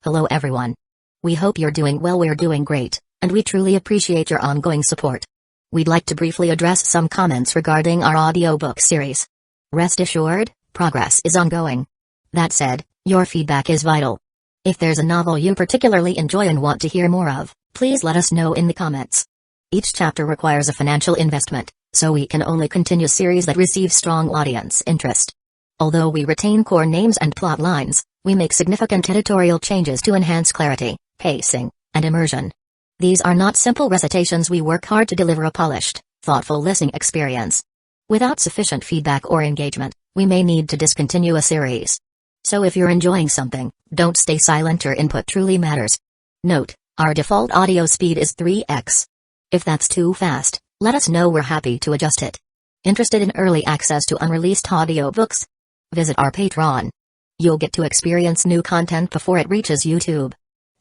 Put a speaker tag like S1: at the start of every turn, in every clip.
S1: Hello everyone. We hope you're doing well. We're doing great, and we truly appreciate your ongoing support. We'd like to briefly address some comments regarding our audiobook series. Rest assured, progress is ongoing. That said, your feedback is vital. If there's a novel you particularly enjoy and want to hear more of, please let us know in the comments. Each chapter requires a financial investment, so we can only continue series that receive strong audience interest. Although we retain core names and plot lines, we make significant editorial changes to enhance clarity, pacing, and immersion. These are not simple recitations. We work hard to deliver a polished, thoughtful listening experience. Without sufficient feedback or engagement, we may need to discontinue a series. So if you're enjoying something, don't stay silent. Your input truly matters. Note, our default audio speed is 3x. If that's too fast, let us know. We're happy to adjust it. Interested in early access to unreleased audiobooks? Visit our Patreon. You'll get to experience new content before it reaches YouTube.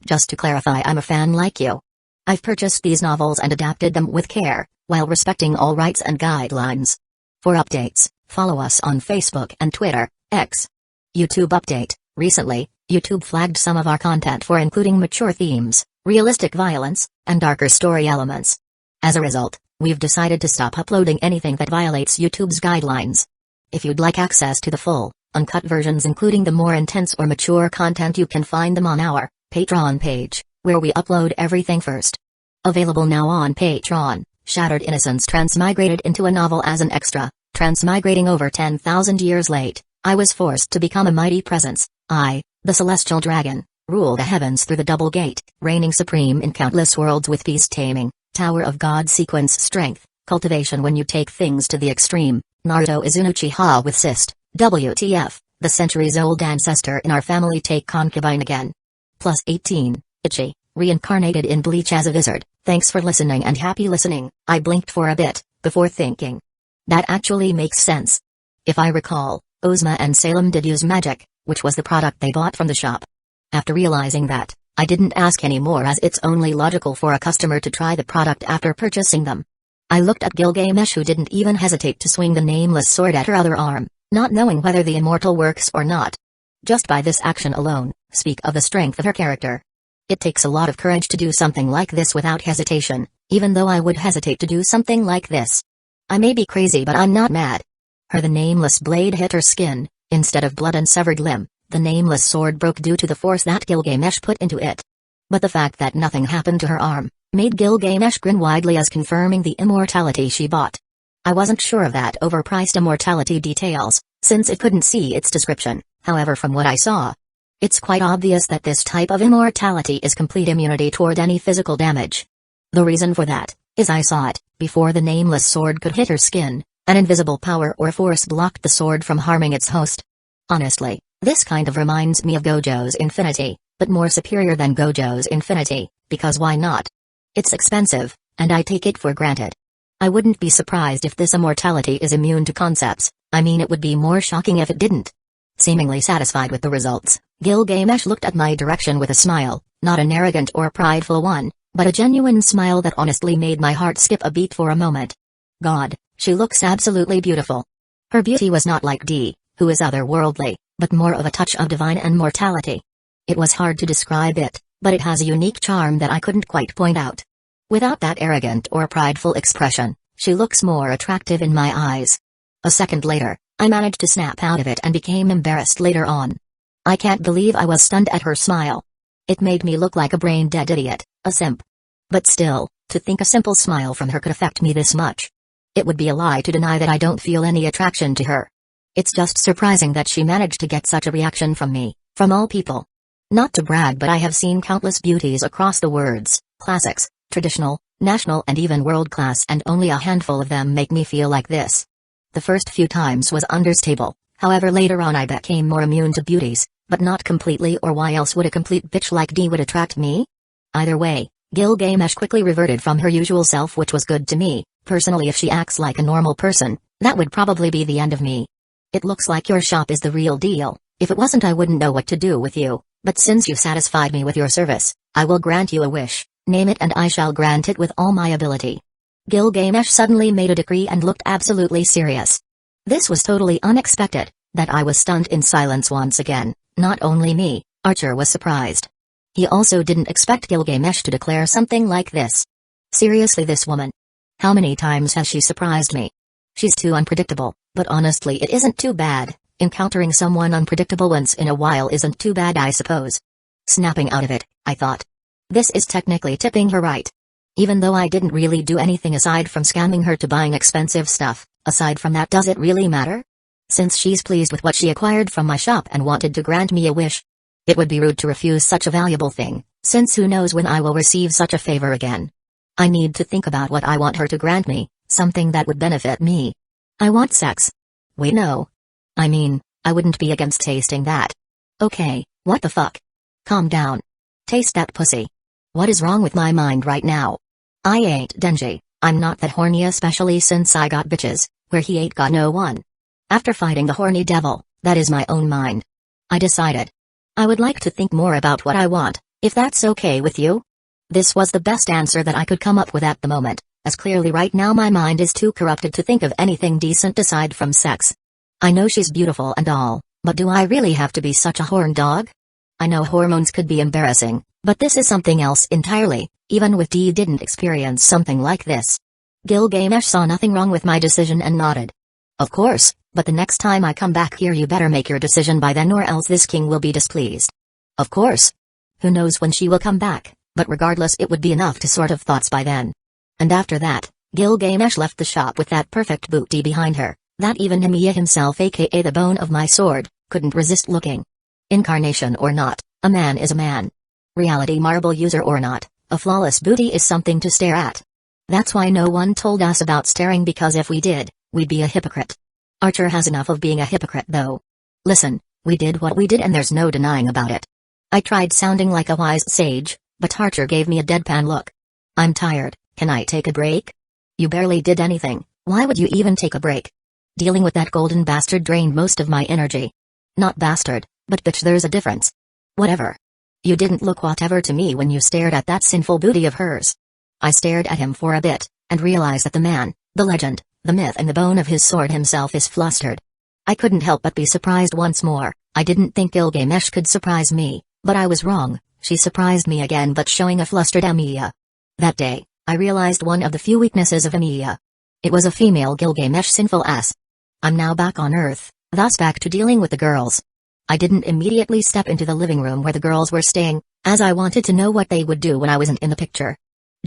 S1: Just to clarify, I'm a fan like you. I've purchased these novels and adapted them with care, while respecting all rights and guidelines. For updates, follow us on Facebook and Twitter, X. YouTube update: recently, YouTube flagged some of our content for including mature themes, realistic violence, and darker story elements. As a result, we've decided to stop uploading anything that violates YouTube's guidelines. If you'd like access to the full, uncut versions including the more intense or mature content, you can find them on our Patreon page, where we upload everything first. Available now on Patreon: Shattered Innocence transmigrated into a novel as an extra. Transmigrating over 10,000 years late, I was forced to become a mighty presence. I, the celestial dragon, rule the heavens through the double gate, reigning supreme in countless worlds with peace taming, Tower of God sequence strength, cultivation when you take things to the extreme. Naruto is an Uchiha with cyst. WTF, the centuries-old ancestor in our family take concubine again. Plus 18, Ichi, reincarnated in Bleach as a wizard. Thanks for listening and happy listening. I blinked for a bit, before thinking. That actually makes sense. If I recall, Ozma and Salem did use magic, which was the product they bought from the shop. After realizing that, I didn't ask anymore, as it's only logical for a customer to try the product after purchasing them. I looked at Gilgamesh, who didn't even hesitate to swing the nameless sword at her other arm, not knowing whether the immortal works or not. Just by this action alone, speak of the strength of her character. It takes a lot of courage to do something like this without hesitation, even though I would hesitate to do something like this. I may be crazy, but I'm not mad. The nameless blade hit her skin. Instead of blood and severed limb, the nameless sword broke due to the force that Gilgamesh put into it. But the fact that nothing happened to her arm made Gilgamesh grin widely, as confirming the immortality she bought. I wasn't sure of that overpriced immortality details, since it couldn't see its description. However, from what I saw, it's quite obvious that this type of immortality is complete immunity toward any physical damage. The reason for that is I saw it before the nameless sword could hit her skin. An invisible power or force blocked the sword from harming its host. Honestly, this kind of reminds me of Gojo's Infinity, but more superior than Gojo's Infinity, because why not? It's expensive, and I take it for granted. I wouldn't be surprised if this immortality is immune to concepts. I mean, it would be more shocking if it didn't. Seemingly satisfied with the results, Gilgamesh looked at my direction with a smile, not an arrogant or prideful one, but a genuine smile that honestly made my heart skip a beat for a moment. God, she looks absolutely beautiful. Her beauty was not like Dee, who is otherworldly, but more of a touch of divine and mortality. It was hard to describe it, but it has a unique charm that I couldn't quite point out. Without that arrogant or prideful expression, she looks more attractive in my eyes. A second later, I managed to snap out of it and became embarrassed later on. I can't believe I was stunned at her smile. It made me look like a brain-dead idiot, a simp. But still, to think a simple smile from her could affect me this much. It would be a lie to deny that I don't feel any attraction to her. It's just surprising that she managed to get such a reaction from me, from all people. Not to brag, but I have seen countless beauties across the worlds, classics, traditional, national and even world-class, and only a handful of them make me feel like this. The first few times was understable, however later on I became more immune to beauties, but not completely, or why else would a complete bitch like Dee would attract me? Either way, Gilgamesh quickly reverted from her usual self, which was good to me. Personally, if she acts like a normal person, that would probably be the end of me. It looks like your shop is the real deal. If it wasn't, I wouldn't know what to do with you, but since you satisfied me with your service, I will grant you a wish. Name it and I shall grant it with all my ability. Gilgamesh suddenly made a decree and looked absolutely serious. This was totally unexpected, that I was stunned in silence once again. Not only me, Archer was surprised. He also didn't expect Gilgamesh to declare something like this. Seriously, this woman. How many times has she surprised me? She's too unpredictable, but honestly it isn't too bad. Encountering someone unpredictable once in a while isn't too bad, I suppose. Snapping out of it, I thought. This is technically tipping her right. Even though I didn't really do anything aside from scamming her to buying expensive stuff, aside from that, does it really matter? Since she's pleased with what she acquired from my shop and wanted to grant me a wish, it would be rude to refuse such a valuable thing, since who knows when I will receive such a favor again. I need to think about what I want her to grant me, something that would benefit me. I want sex. Wait, no. I mean, I wouldn't be against tasting that. Okay, what the fuck? Calm down. Taste that pussy. What is wrong with my mind right now? I ain't Denji, I'm not that horny, especially since I got bitches, where he ain't got no one. After fighting the horny devil, that is my own mind. I decided. I would like to think more about what I want, if that's okay with you. This was the best answer that I could come up with at the moment, as clearly right now my mind is too corrupted to think of anything decent aside from sex. I know she's beautiful and all, but do I really have to be such a horn dog? I know hormones could be embarrassing, but this is something else entirely. Even with D didn't experience something like this. Gilgamesh saw nothing wrong with my decision and nodded. Of course, but the next time I come back here you better make your decision by then, or else this king will be displeased. Of course. Who knows when she will come back, but regardless it would be enough to sort of thoughts by then. And after that, Gilgamesh left the shop with that perfect booty behind her, that even Emiya himself, aka the bone of my sword, couldn't resist looking. Incarnation or not, a man is a man. Reality marble user or not, a flawless booty is something to stare at. That's why no one told us about staring, because if we did, we'd be a hypocrite. Archer has enough of being a hypocrite though. Listen, we did what we did and there's no denying about it. I tried sounding like a wise sage, but Archer gave me a deadpan look. I'm tired, can I take a break? You barely did anything, why would you even take a break? Dealing with that golden bastard drained most of my energy. Not bastard, but bitch, there's a difference. Whatever. You didn't look whatever to me when you stared at that sinful booty of hers. I stared at him for a bit, and realized that the man, the legend, the myth and the bone of his sword himself is flustered. I couldn't help but be surprised once more. I didn't think Gilgamesh could surprise me, but I was wrong. She surprised me again, but showing a flustered Emiya. That day, I realized one of the few weaknesses of Emiya. It was a female Gilgamesh sinful ass. I'm now back on Earth, thus back to dealing with the girls. I didn't immediately step into the living room where the girls were staying, as I wanted to know what they would do when I wasn't in the picture.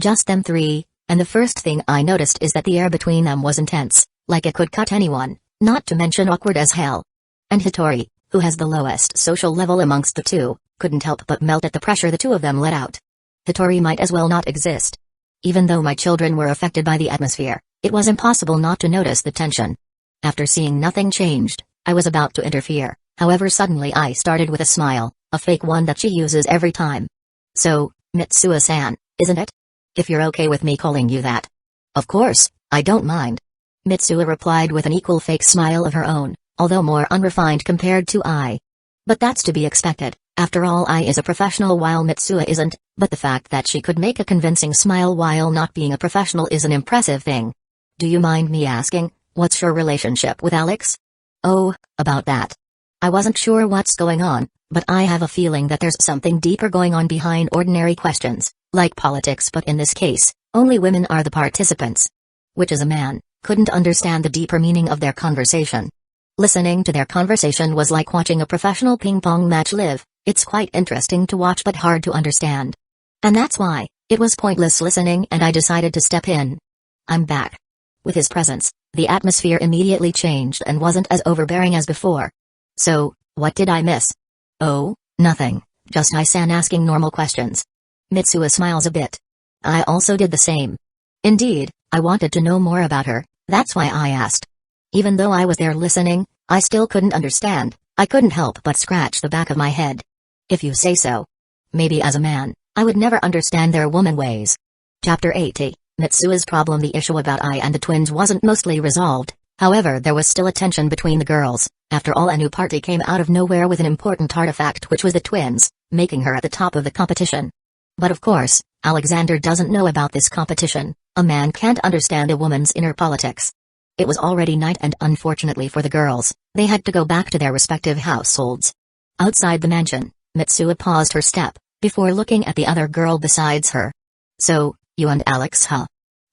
S1: Just them three, and the first thing I noticed is that the air between them was intense, like it could cut anyone, not to mention awkward as hell. And Hitori, who has the lowest social level amongst the two, couldn't help but melt at the pressure the two of them let out. Hitori might as well not exist. Even though my children were affected by the atmosphere, it was impossible not to notice the tension. After seeing nothing changed, I was about to interfere. However, suddenly I started with a smile, a fake one that she uses every time. So, Mitsuo-san, isn't it? If you're okay with me calling you that. Of course, I don't mind. Mitsuo replied with an equal fake smile of her own, although more unrefined compared to I. But that's to be expected, after all I is a professional while Mitsuo isn't, but the fact that she could make a convincing smile while not being a professional is an impressive thing. Do you mind me asking, what's your relationship with Alex? Oh, about that. I wasn't sure what's going on, but I have a feeling that there's something deeper going on behind ordinary questions, like politics, but in this case, only women are the participants. Which as a man, couldn't understand the deeper meaning of their conversation. Listening to their conversation was like watching a professional ping-pong match live. It's quite interesting to watch but hard to understand. And that's why, it was pointless listening and I decided to step in. I'm back. With his presence, the atmosphere immediately changed and wasn't as overbearing as before. So, what did I miss? Oh, nothing, just Aizen asking normal questions. Mitsuo smiles a bit. I also did the same. Indeed, I wanted to know more about her, that's why I asked. Even though I was there listening, I still couldn't understand. I couldn't help but scratch the back of my head. If you say so. Maybe as a man, I would never understand their woman ways. Chapter 80, Mitsuo's problem. The issue about I and the twins wasn't mostly resolved. However, there was still a tension between the girls. After all, a new party came out of nowhere with an important artifact, which was the twins, making her at the top of the competition. But of course, Alexander doesn't know about this competition. A man can't understand a woman's inner politics. It was already night and unfortunately for the girls, they had to go back to their respective households. Outside the mansion, Mitsuo paused her step, before looking at the other girl besides her. So, you and Alex, huh?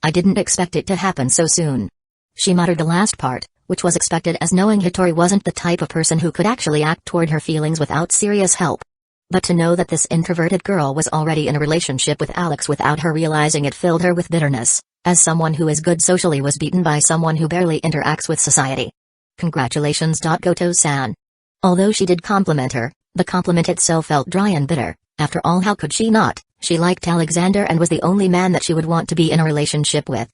S1: I didn't expect it to happen so soon. She muttered the last part, which was expected as knowing Hitori wasn't the type of person who could actually act toward her feelings without serious help. But to know that this introverted girl was already in a relationship with Alex without her realizing it filled her with bitterness, as someone who is good socially was beaten by someone who barely interacts with society. Congratulations. Goto-san. Although she did compliment her, the compliment itself felt dry and bitter. After all, how could she not? She liked Alexander and was the only man that she would want to be in a relationship with.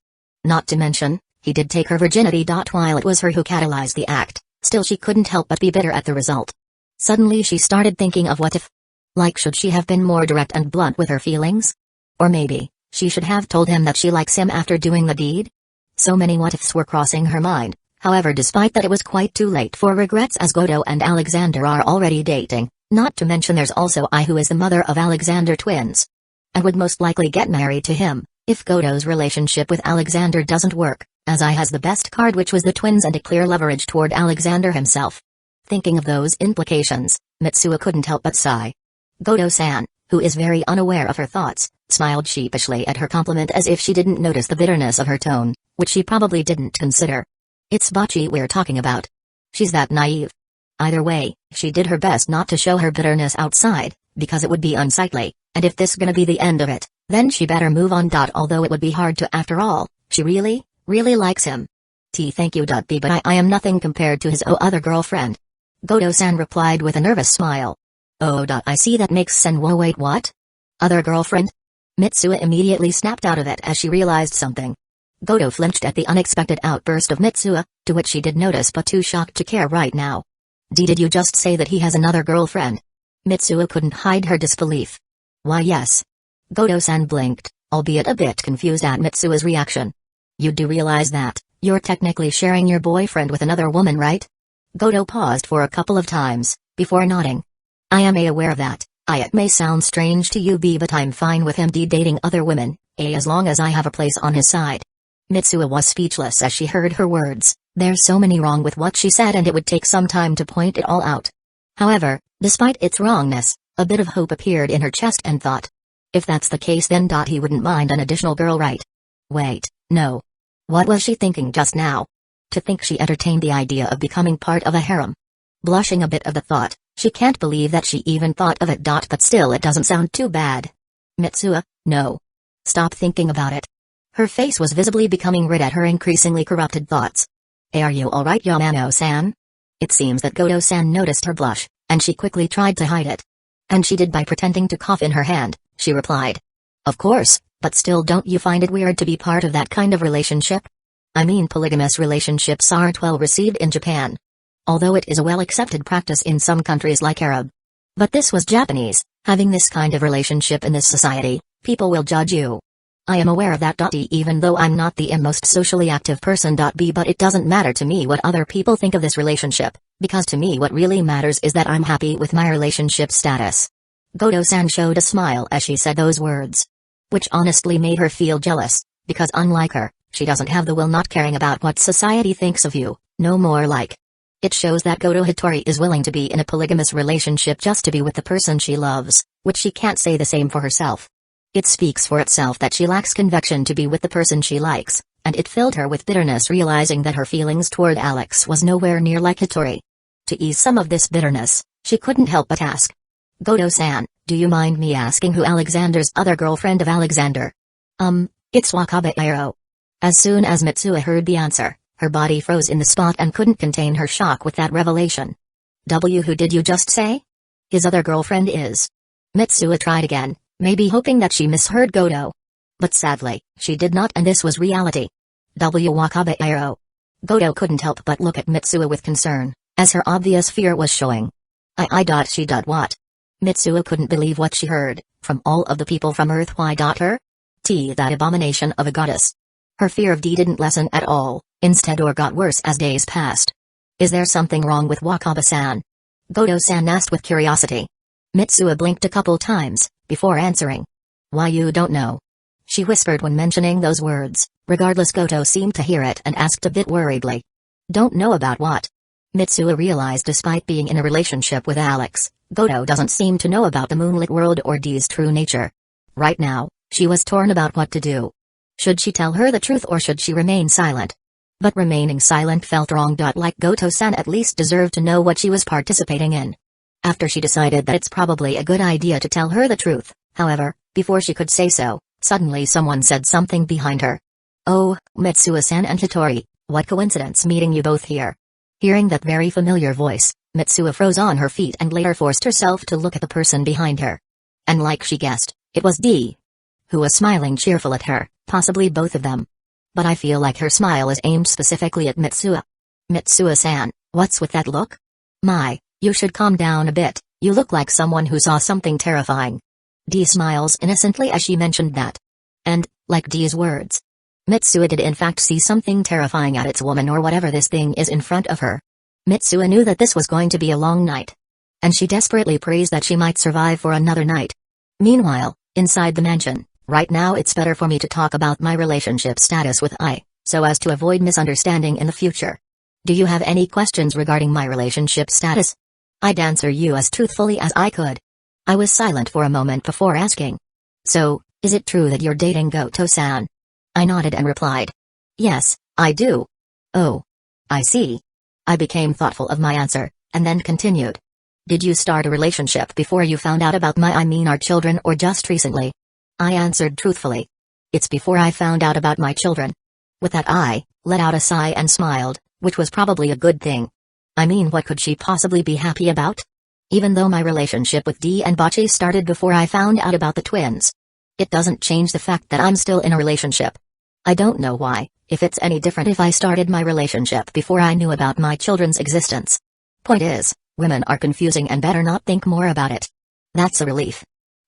S1: Not to mention, he did take her virginity. While it was her who catalyzed the act, still she couldn't help but be bitter at the result. Suddenly she started thinking of what if. Like, should she have been more direct and blunt with her feelings? Or maybe, she should have told him that she likes him after doing the deed? So many what ifs were crossing her mind. However, despite that, it was quite too late for regrets, as Goto and Alexander are already dating, not to mention there's also Ai, who is the mother of Alexander twins, and would most likely get married to him, if Goto's relationship with Alexander doesn't work, as Ai has the best card, which was the twins, and a clear leverage toward Alexander himself. Thinking of those implications, Mitsuo couldn't help but sigh. Goto-san, who is very unaware of her thoughts, smiled sheepishly at her compliment as if she didn't notice the bitterness of her tone, which she probably didn't consider. It's Bocce we're talking about. She's that naive. Either way, she did her best not to show her bitterness outside, because it would be unsightly, and if this gonna be the end of it, then she better move on. Although it would be hard to, after all, she really likes him. Thank you. B, but I am nothing compared to his other girlfriend. Goto-san replied with a nervous smile. Oh. I see, that makes sense. Whoa, wait, what? Other girlfriend? Mitsuo immediately snapped out of it as she realized something. Goto flinched at the unexpected outburst of Mitsuo, to which she did notice but too shocked to care right now. Did you just say that he has another girlfriend? Mitsuo couldn't hide her disbelief. Why, yes. Goto-san blinked, albeit a bit confused at Mitsuo's reaction. You do realize that you're technically sharing your boyfriend with another woman, right? Goto paused for a couple of times, before nodding. I am aware of that. It may sound strange to you, but I'm fine with him dating other women, as long as I have a place on his side. Mitsuo was speechless as she heard her words. There's so many wrong with what she said, and it would take some time to point it all out. However, despite its wrongness, a bit of hope appeared in her chest and thought. If that's the case, then he wouldn't mind an additional girl, right? Wait, no. What was she thinking just now? To think she entertained the idea of becoming part of a harem. Blushing a bit of the thought, she can't believe that she even thought of it. But still, it doesn't sound too bad. Mitsuo, no. Stop thinking about it. Her face was visibly becoming red at her increasingly corrupted thoughts. Are you alright, Yamano-san? It seems that Goto-san noticed her blush, and she quickly tried to hide it. And she did by pretending to cough in her hand, she replied. Of course, but still, don't you find it weird to be part of that kind of relationship? I mean, polygamous relationships aren't well received in Japan. Although it is a well-accepted practice in some countries like Arab. But this was Japanese. Having this kind of relationship in this society, people will judge you. I am aware of that. Even though I'm not the most socially active person. But it doesn't matter to me what other people think of this relationship, because to me what really matters is that I'm happy with my relationship status. Goto-san showed a smile as she said those words. Which honestly made her feel jealous, because unlike her, she doesn't have the will not caring about what society thinks of you, no more like. It shows that Goto Hitori is willing to be in a polygamous relationship just to be with the person she loves, which she can't say the same for herself. It speaks for itself that she lacks conviction to be with the person she likes, and it filled her with bitterness realizing that her feelings toward Alex was nowhere near like Hitori. To ease some of this bitterness, she couldn't help but ask. Goto-san, do you mind me asking who Alexander's other girlfriend of Alexander? It's Wakabe. As soon as Mitsuo heard the answer, her body froze in the spot and couldn't contain her shock with that revelation. Who did you just say? His other girlfriend is. Mitsuo tried again, maybe hoping that she misheard Goto. But sadly, she did not, and this was reality. Wakabe. Goto couldn't help but look at Mitsuo with concern, as her obvious fear was showing. She did what? Mitsuo couldn't believe what she heard. From all of the people from Earth, why her? That abomination of a goddess. Her fear of D didn't lessen at all, instead or got worse as days passed. Is there something wrong with Wakabe-san? Goto-san asked with curiosity. Mitsuo blinked a couple times, before answering. Why, you don't know? She whispered when mentioning those words. Regardless, Goto seemed to hear it and asked a bit worriedly. Don't know about what? Mitsuo realized despite being in a relationship with Alex, Goto doesn't seem to know about the moonlit world or Dee's true nature. Right now, she was torn about what to do. Should she tell her the truth or should she remain silent? But remaining silent felt wrong. Like Goto-san at least deserved to know what she was participating in. After she decided that it's probably a good idea to tell her the truth, however, before she could say so, suddenly someone said something behind her. "Oh, Mitsuo-san and Hitori, what coincidence meeting you both here." Hearing that very familiar voice, Mitsuo froze on her feet and later forced herself to look at the person behind her. And like she guessed, it was Dee, who was smiling cheerful at her, possibly both of them. But I feel like her smile is aimed specifically at Mitsuo. "Mitsuo-san, what's with that look? My, you should calm down a bit, you look like someone who saw something terrifying." Dee smiles innocently as she mentioned that. And, like Dee's words, Mitsuo did in fact see something terrifying at its woman or whatever this thing is in front of her. Mitsuo knew that this was going to be a long night. And she desperately prays that she might survive for another night. Meanwhile, inside the mansion, right now it's better for me to talk about my relationship status with I, so as to avoid misunderstanding in the future. Do you have any questions regarding my relationship status? I'd answer you as truthfully as I could. I was silent for a moment before asking. So, is it true that you're dating Goto-san? I nodded and replied. Yes, I do. Oh. I see. I became thoughtful of my answer, and then continued. Did you start a relationship before you found out about our children or just recently? I answered truthfully. It's before I found out about my children. With that I let out a sigh and smiled, which was probably a good thing. I mean, what could she possibly be happy about? Even though my relationship with Dee and Bocce started before I found out about the twins, it doesn't change the fact that I'm still in a relationship. I don't know why, if it's any different if I started my relationship before I knew about my children's existence. Point is, women are confusing and better not think more about it. That's a relief.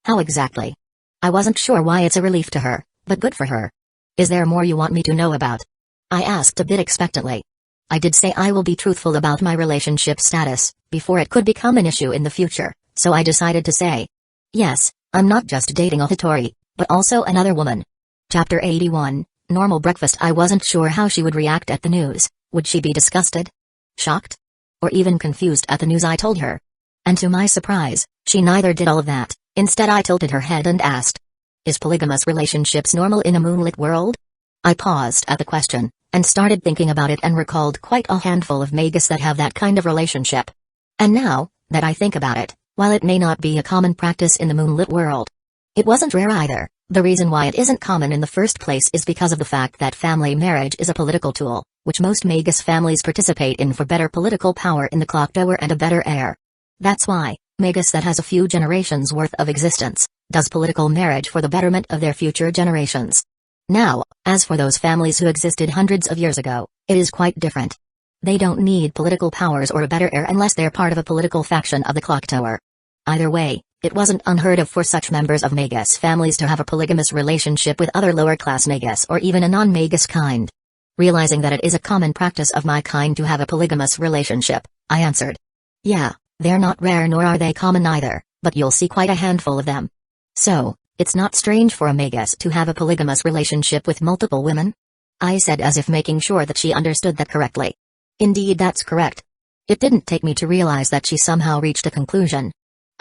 S1: How exactly? I wasn't sure why it's a relief to her, but good for her. Is there more you want me to know about? I asked a bit expectantly. I did say I will be truthful about my relationship status, before it could become an issue in the future, so I decided to say. Yes, I'm not just dating a Hitori, but also another woman. Chapter 81, Normal Breakfast. I wasn't sure how she would react at the news. Would she be disgusted? Shocked? Or even confused at the news I told her? And to my surprise, she neither did all of that. Instead I tilted her head and asked. Is polygamous relationships normal in a moonlit world? I paused at the question, and started thinking about it and recalled quite a handful of mages that have that kind of relationship. And now, that I think about it, while it may not be a common practice in the moonlit world, it wasn't rare either. The reason why it isn't common in the first place is because of the fact that family marriage is a political tool, which most magus families participate in for better political power in the clock tower and a better heir. That's why, magus that has a few generations worth of existence, does political marriage for the betterment of their future generations. Now, as for those families who existed hundreds of years ago, it is quite different. They don't need political powers or a better heir unless they're part of a political faction of the clock tower. Either way, it wasn't unheard of for such members of magus families to have a polygamous relationship with other lower-class magus or even a non-magus kind. Realizing that it is a common practice of my kind to have a polygamous relationship, I answered. Yeah, they're not rare nor are they common either, but you'll see quite a handful of them. So, it's not strange for a magus to have a polygamous relationship with multiple women? I said as if making sure that she understood that correctly. Indeed, that's correct. It didn't take me to realize that she somehow reached a conclusion.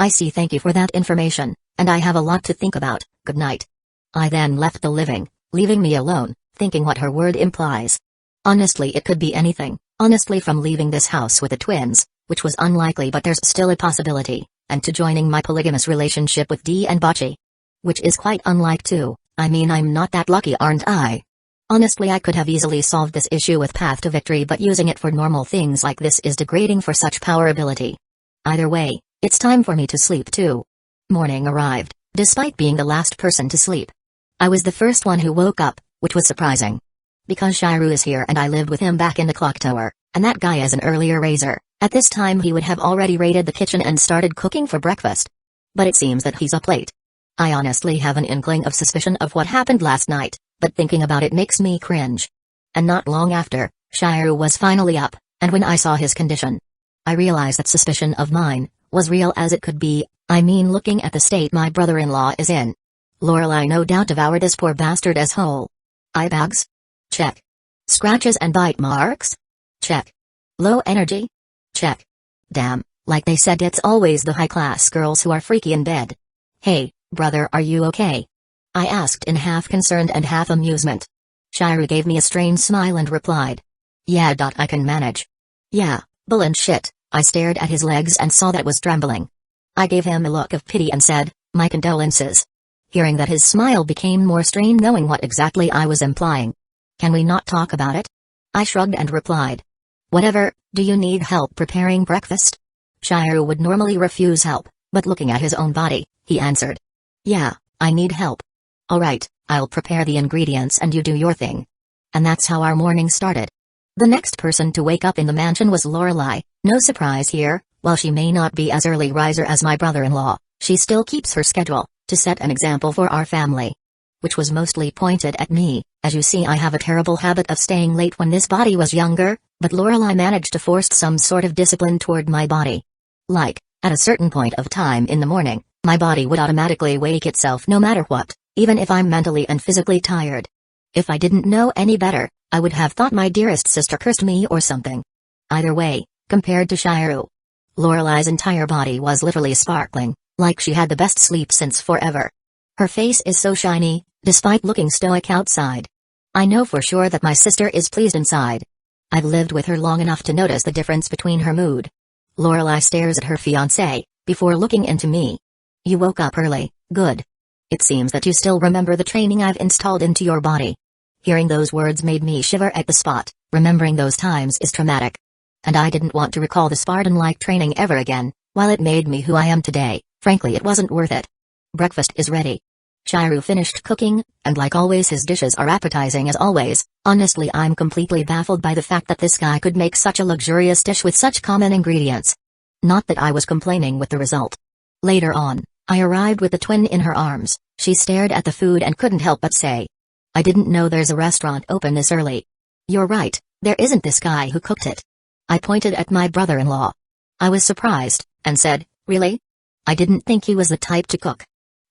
S1: I see, thank you for that information, and I have a lot to think about. Good night. I then left the living, leaving me alone, thinking what her word implies. Honestly, it could be anything. Honestly, from leaving this house with the twins, which was unlikely but there's still a possibility, and to joining my polygamous relationship with Dee and Bocce. Which is quite unlike too. I mean, I'm not that lucky, aren't I? Honestly, I could have easily solved this issue with Path to Victory, but using it for normal things like this is degrading for such power ability. Either way, it's time for me to sleep too. Morning arrived, despite being the last person to sleep. I was the first one who woke up, which was surprising. Because Shiru is here and I lived with him back in the clock tower, and that guy is an earlier raiser. At this time he would have already raided the kitchen and started cooking for breakfast. But it seems that he's up late. I honestly have an inkling of suspicion of what happened last night, but thinking about it makes me cringe. And not long after, Shiru was finally up, and when I saw his condition, I realized that suspicion of mine was real as it could be. I mean, looking at the state my brother-in-law is in. Lorelei no doubt devoured this poor bastard as whole. Eye bags? Check. Scratches and bite marks? Check. Low energy? Check. Damn, Like they said, it's always the high-class girls who are freaky in bed. Hey, brother, are you okay? I asked in half concerned and half amusement. Shiryu gave me a strange smile and replied. Yeah. I can manage. Yeah, bull and shit. I stared at his legs and saw that it was trembling. I gave him a look of pity and said, my condolences. Hearing that, his smile became more strained, knowing what exactly I was implying. Can we not talk about it? I shrugged and replied. Whatever. Do you need help preparing breakfast? Shiryu would normally refuse help, but looking at his own body, he answered. Yeah, I need help. Alright, I'll prepare the ingredients and you do your thing. And that's how our morning started. The next person to wake up in the mansion was Lorelei. No surprise here, while she may not be as early riser as my brother-in-law, she still keeps her schedule, to set an example for our family. Which was mostly pointed at me. As you see, I have a terrible habit of staying late when this body was younger, but Lorelei managed to force some sort of discipline toward my body. Like, at a certain point of time in the morning, my body would automatically wake itself no matter what, even if I'm mentally and physically tired. If I didn't know any better, I would have thought my dearest sister cursed me or something. Either way, compared to Shiryu, Lorelei's entire body was literally sparkling, like she had the best sleep since forever. Her face is so shiny, despite looking stoic outside. I know for sure that my sister is pleased inside. I've lived with her long enough to notice the difference between her mood. Lorelei stares at her fiancé, before looking into me. You woke up early, good. It seems that you still remember the training I've installed into your body. Hearing those words made me shiver at the spot. Remembering those times is traumatic. And I didn't want to recall the Spartan-like training ever again. While it made me who I am today, frankly it wasn't worth it. Breakfast is ready. Shiryu finished cooking, and like always his dishes are appetizing as always. Honestly, I'm completely baffled by the fact that this guy could make such a luxurious dish with such common ingredients. Not that I was complaining with the result. Later on, I arrived with the twin in her arms. She stared at the food and couldn't help but say, I didn't know there's a restaurant open this early. You're right, there isn't this guy who cooked it. I pointed at my brother-in-law. I was surprised, and said, really? I didn't think he was the type to cook.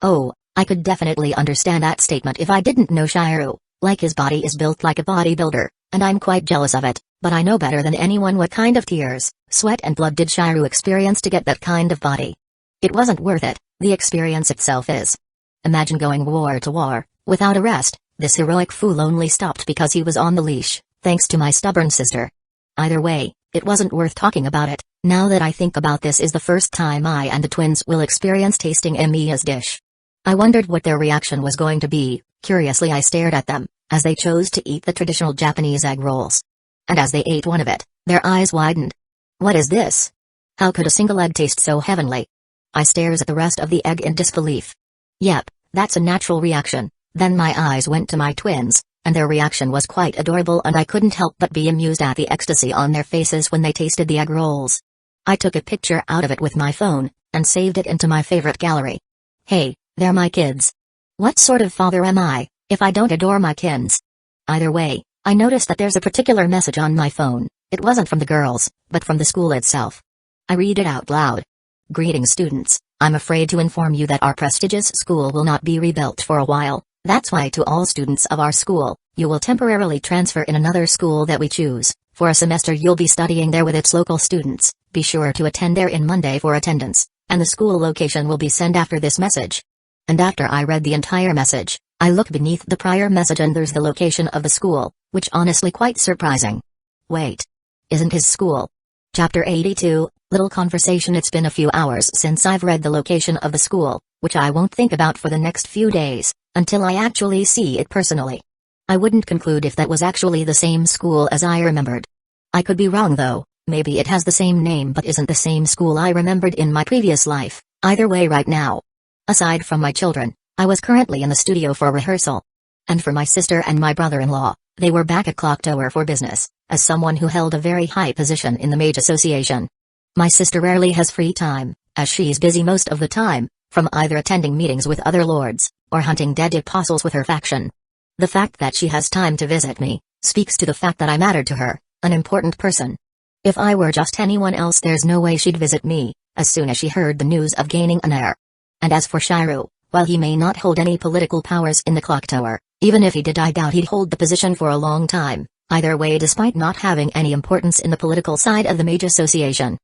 S1: Oh, I could definitely understand that statement if I didn't know Shiryu. Like, his body is built like a bodybuilder, and I'm quite jealous of it, but I know better than anyone what kind of tears, sweat and blood did Shiryu experience to get that kind of body. It wasn't worth it, the experience itself is. Imagine going war to war, without a rest. This heroic fool only stopped because he was on the leash, thanks to my stubborn sister. Either way, it wasn't worth talking about it. Now that I think about this, is the first time I and the twins will experience tasting Emiya's dish. I wondered what their reaction was going to be. Curiously, I stared at them, as they chose to eat the traditional Japanese egg rolls. And as they ate one of it, their eyes widened. What is this? How could a single egg taste so heavenly? I stares at the rest of the egg in disbelief. Yep, that's a natural reaction. Then my eyes went to my twins, and their reaction was quite adorable, and I couldn't help but be amused at the ecstasy on their faces when they tasted the egg rolls. I took a picture out of it with my phone, and saved it into my favorite gallery. Hey, they're my kids. What sort of father am I, if I don't adore my kins? Either way, I noticed that there's a particular message on my phone. It wasn't from the girls, but from the school itself. I read it out loud. Greetings, students. I'm afraid to inform you that our prestigious school will not be rebuilt for a while. That's why, to all students of our school, you will temporarily transfer in another school that we choose. For a semester you'll be studying there with its local students. Be sure to attend there in Monday for attendance, and the school location will be sent after this message. And after I read the entire message, I looked beneath the prior message and there's the location of the school, which honestly quite surprising. Wait. Isn't his school? Chapter 82, Little Conversation. It's been a few hours since I've read the location of the school, which I won't think about for the next few days, until I actually see it personally. I wouldn't conclude if that was actually the same school as I remembered. I could be wrong though, maybe it has the same name but isn't the same school I remembered in my previous life. Either way, right now, aside from my children, I was currently in the studio for rehearsal. And for my sister and my brother-in-law, they were back at Clock Tower for business, as someone who held a very high position in the Mage Association. My sister rarely has free time, as she's busy most of the time, from either attending meetings with other lords, or hunting dead apostles with her faction. The fact that she has time to visit me, speaks to the fact that I mattered to her, an important person. If I were just anyone else, there's no way she'd visit me, as soon as she heard the news of gaining an heir. And as for Shiryu, while he may not hold any political powers in the Clock Tower, even if he did, I doubt he'd hold the position for a long time. Either way, despite not having any importance in the political side of the Mage Association.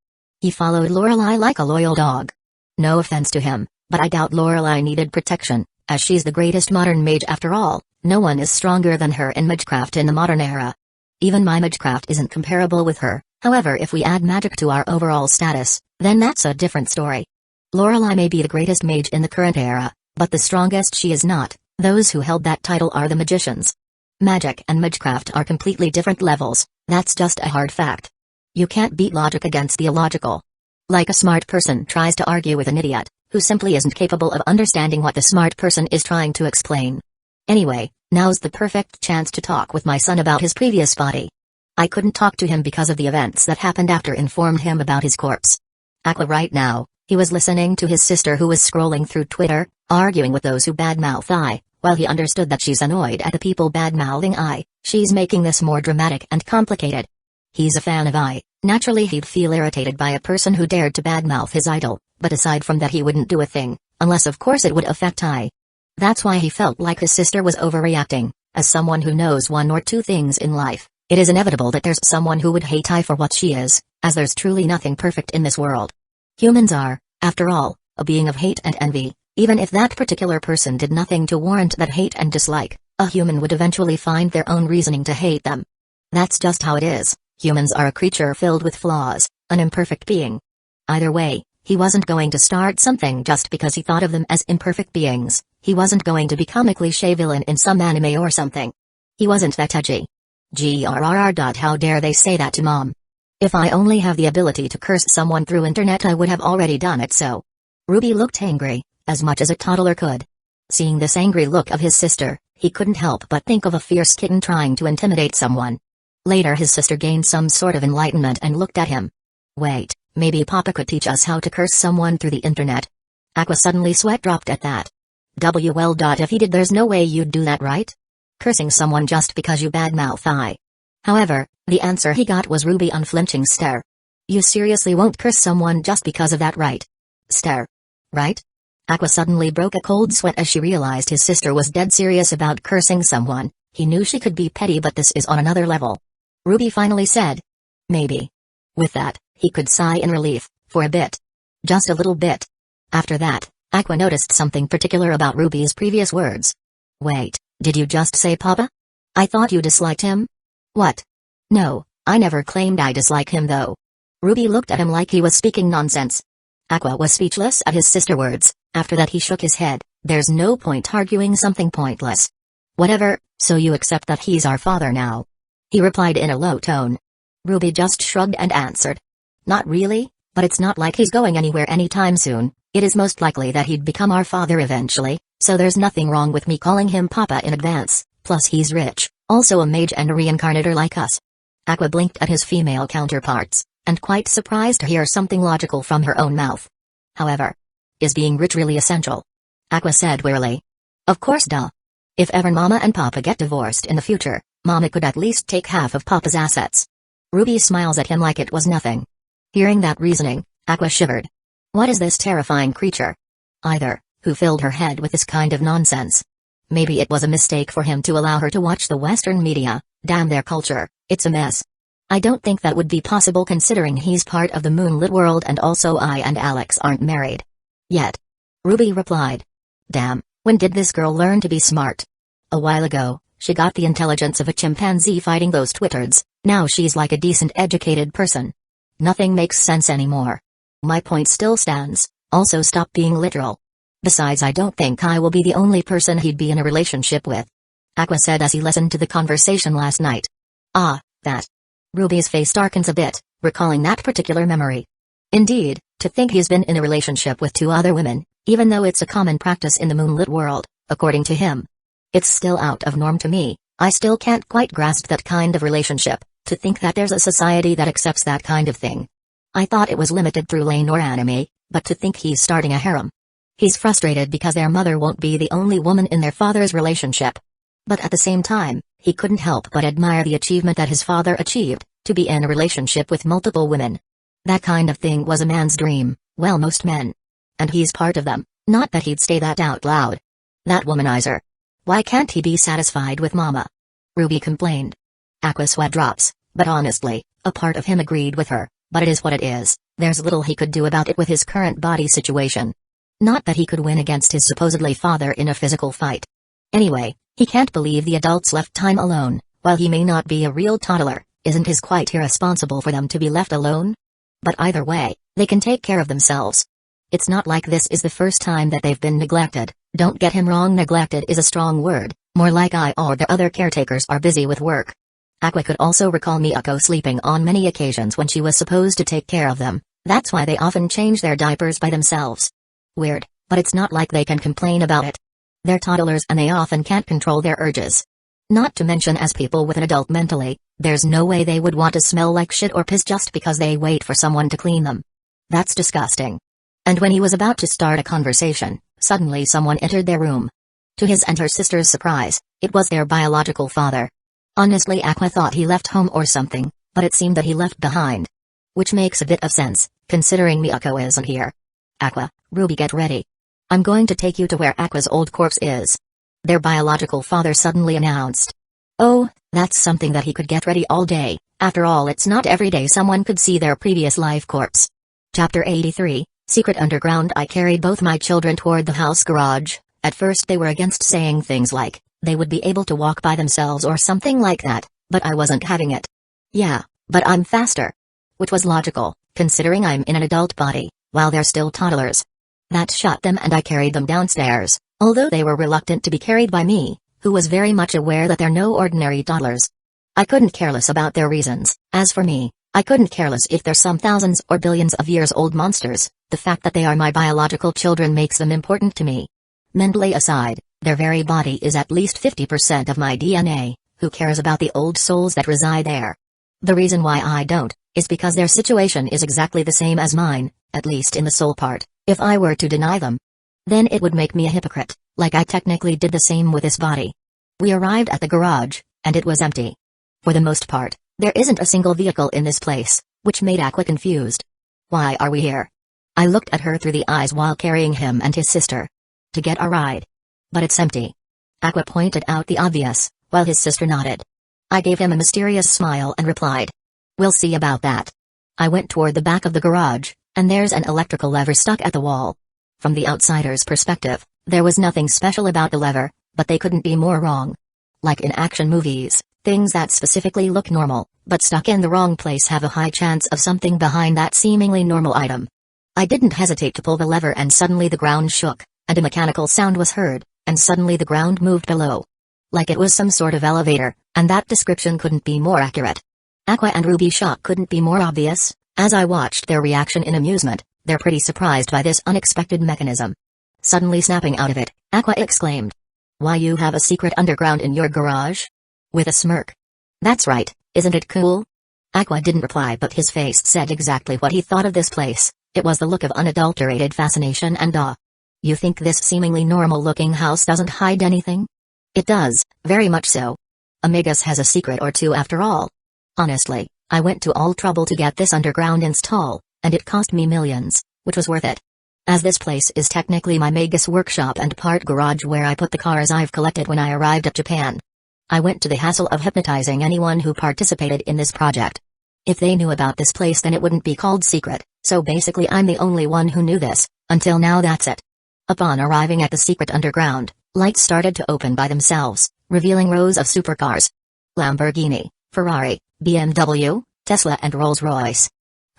S1: He followed Lorelei like a loyal dog. No offense to him, but I doubt Lorelei needed protection, as she's the greatest modern mage after all. No one is stronger than her in magecraft in the modern era. Even my magecraft isn't comparable with her. However, if we add magic to our overall status, then that's a different story. Lorelei may be the greatest mage in the current era, but the strongest she is not. Those who held that title are the magicians. Magic and magecraft are completely different levels, that's just a hard fact. You can't beat logic against the illogical. Like a smart person tries to argue with an idiot, who simply isn't capable of understanding what the smart person is trying to explain. Anyway, now's the perfect chance to talk with my son about his previous body. I couldn't talk to him because of the events that happened after informed him about his corpse. Aqua right now, he was listening to his sister who was scrolling through Twitter, arguing with those who badmouth I. While he understood that she's annoyed at the people badmouthing I, she's making this more dramatic and complicated. He's a fan of I. Naturally he'd feel irritated by a person who dared to badmouth his idol, but aside from that he wouldn't do a thing, unless of course it would affect I. That's why he felt like his sister was overreacting. As someone who knows one or two things in life, it is inevitable that there's someone who would hate I for what she is, as there's truly nothing perfect in this world. Humans are, after all, a being of hate and envy. Even if that particular person did nothing to warrant that hate and dislike, a human would eventually find their own reasoning to hate them. That's just how it is. Humans are a creature filled with flaws, an imperfect being. Either way, he wasn't going to start something just because he thought of them as imperfect beings. He wasn't going to become a cliché villain in some anime or something. He wasn't that edgy. Grrr. How dare they say that to mom? If I only have the ability to curse someone through internet I would have already done it so. Ruby looked angry, as much as a toddler could. Seeing this angry look of his sister, he couldn't help but think of a fierce kitten trying to intimidate someone. Later his sister gained some sort of enlightenment and looked at him. Wait, maybe Papa could teach us how to curse someone through the internet. Aqua suddenly sweat dropped at that. Well. If he did there's no way you'd do that, right? Cursing someone just because you badmouth I. However, the answer he got was Ruby's unflinching stare. You seriously won't curse someone just because of that, right? Stare. Right? Aqua suddenly broke a cold sweat as she realized his sister was dead serious about cursing someone. He knew she could be petty but this is on another level. Ruby finally said. Maybe. With that, he could sigh in relief, for a bit. Just a little bit. After that, Aqua noticed something particular about Ruby's previous words. Wait, did you just say Papa? I thought you disliked him? What? No, I never claimed I dislike him though. Ruby looked at him like he was speaking nonsense. Aqua was speechless at his sister's words. After that he shook his head. There's no point arguing something pointless. Whatever, so you accept that he's our father now? He replied in a low tone. Ruby just shrugged and answered. Not really, but it's not like he's going anywhere anytime soon. It is most likely that he'd become our father eventually, so there's nothing wrong with me calling him Papa in advance. Plus he's rich, also a mage and a reincarnator like us. Aqua blinked at his female counterparts, and quite surprised to hear something logical from her own mouth. However, is being rich really essential? Aqua said wearily. Of course duh. If ever Mama and Papa get divorced in the future, Mama could at least take half of Papa's assets. Ruby smiles at him like it was nothing. Hearing that reasoning, Aqua shivered. What is this terrifying creature? Either, who filled her head with this kind of nonsense? Maybe it was a mistake for him to allow her to watch the Western media. Damn their culture, it's a mess. I don't think that would be possible considering he's part of the moonlit world and also I and Alex aren't married. Yet. Ruby replied. Damn, when did this girl learn to be smart? A while ago, she got the intelligence of a chimpanzee fighting those twittards. Now she's like a decent educated person. Nothing makes sense anymore. My point still stands, also stop being literal. Besides I don't think I will be the only person he'd be in a relationship with. Aqua said as he listened to the conversation last night. Ah, that. Ruby's face darkens a bit, recalling that particular memory. Indeed, to think he's been in a relationship with 2 other women, even though it's a common practice in the moonlit world, according to him. It's still out of norm to me. I still can't quite grasp that kind of relationship, to think that there's a society that accepts that kind of thing. I thought it was limited through lane or anime, but to think he's starting a harem. He's frustrated because their mother won't be the only woman in their father's relationship. But at the same time, he couldn't help but admire the achievement that his father achieved, to be in a relationship with multiple women. That kind of thing was a man's dream, well most men. And he's part of them, not that he'd say that out loud. That womanizer. Why can't he be satisfied with Mama? Ruby complained. Aqua sweat drops, but honestly, a part of him agreed with her, but it is what it is, There's little he could do about it with his current body situation. Not that he could win against his supposedly father in a physical fight. Anyway, he can't believe the adults left time alone. While he may not be a real toddler, isn't it quite irresponsible for them to be left alone? But either way, they can take care of themselves. It's not like this is the first time that they've been neglected. Don't get him wrong, neglected is a strong word, more like I or the other caretakers are busy with work. Aqua could also recall Miyako sleeping on many occasions when she was supposed to take care of them. That's why they often change their diapers by themselves. Weird, but it's not like they can complain about it. They're toddlers and they often can't control their urges. Not to mention, as people with an adult mentally, there's no way they would want to smell like shit or piss just because they wait for someone to clean them. That's disgusting. And when he was about to start a conversation, suddenly someone entered their room. To his and her sister's surprise, it was their biological father. Honestly, Aqua thought he left home or something, but it seemed that he left behind. Which makes a bit of sense, considering Miyako isn't here. Aqua, Ruby, get ready. I'm going to take you to where Aqua's old corpse is. Their biological father suddenly announced. Oh, that's something that he could get ready all day. After all, it's not every day someone could see their previous life corpse. Chapter 83, Secret Underground. I carried both my children toward the house garage. At first they were against saying things like, they would be able to walk by themselves or something like that, but I wasn't having it. Yeah, but I'm faster. Which was logical, considering I'm in an adult body, while they're still toddlers. That shut them and I carried them downstairs, although they were reluctant to be carried by me, who was very much aware that they're no ordinary toddlers. I couldn't care less about their reasons. As for me, I couldn't care less if they're some thousands or billions of years old monsters. The fact that they are my biological children makes them important to me. Mentally aside, their very body is at least 50% of my DNA. Who cares about the old souls that reside there? The reason why I don't, is because their situation is exactly the same as mine, at least in the soul part. If I were to deny them, then it would make me a hypocrite, like I technically did the same with this body. We arrived at the garage, and it was empty. For the most part, there isn't a single vehicle in this place, which made Aqua confused. Why are we here? I looked at her through the eyes while carrying him and his sister. To get a ride. But it's empty. Aqua pointed out the obvious, while his sister nodded. I gave him a mysterious smile and replied. We'll see about that. I went toward the back of the garage, and there's an electrical lever stuck at the wall. From the outsider's perspective, there was nothing special about the lever, but they couldn't be more wrong. Like in action movies, things that specifically look normal, but stuck in the wrong place have a high chance of something behind that seemingly normal item. I didn't hesitate to pull the lever and suddenly the ground shook, and a mechanical sound was heard, and suddenly the ground moved below. Like it was some sort of elevator, and that description couldn't be more accurate. Aqua and Ruby's shock couldn't be more obvious. As I watched their reaction in amusement, they're pretty surprised by this unexpected mechanism. Suddenly snapping out of it, Aqua exclaimed. Why, you have a secret underground in your garage? With a smirk. That's right, isn't it cool? Aqua didn't reply, but his face said exactly what he thought of this place. It was the look of unadulterated fascination and awe. You think this seemingly normal-looking house doesn't hide anything? It does, very much so. Amigas has a secret or two after all. Honestly, I went to all trouble to get this underground install, and it cost me millions, which was worth it. As this place is technically my Magus workshop and part garage where I put the cars I've collected when I arrived at Japan. I went to the hassle of hypnotizing anyone who participated in this project. If they knew about this place, then it wouldn't be called secret, so basically I'm the only one who knew this. Until now, that's it. Upon arriving at the secret underground, lights started to open by themselves, revealing rows of supercars. Lamborghini, Ferrari, BMW, Tesla and Rolls-Royce.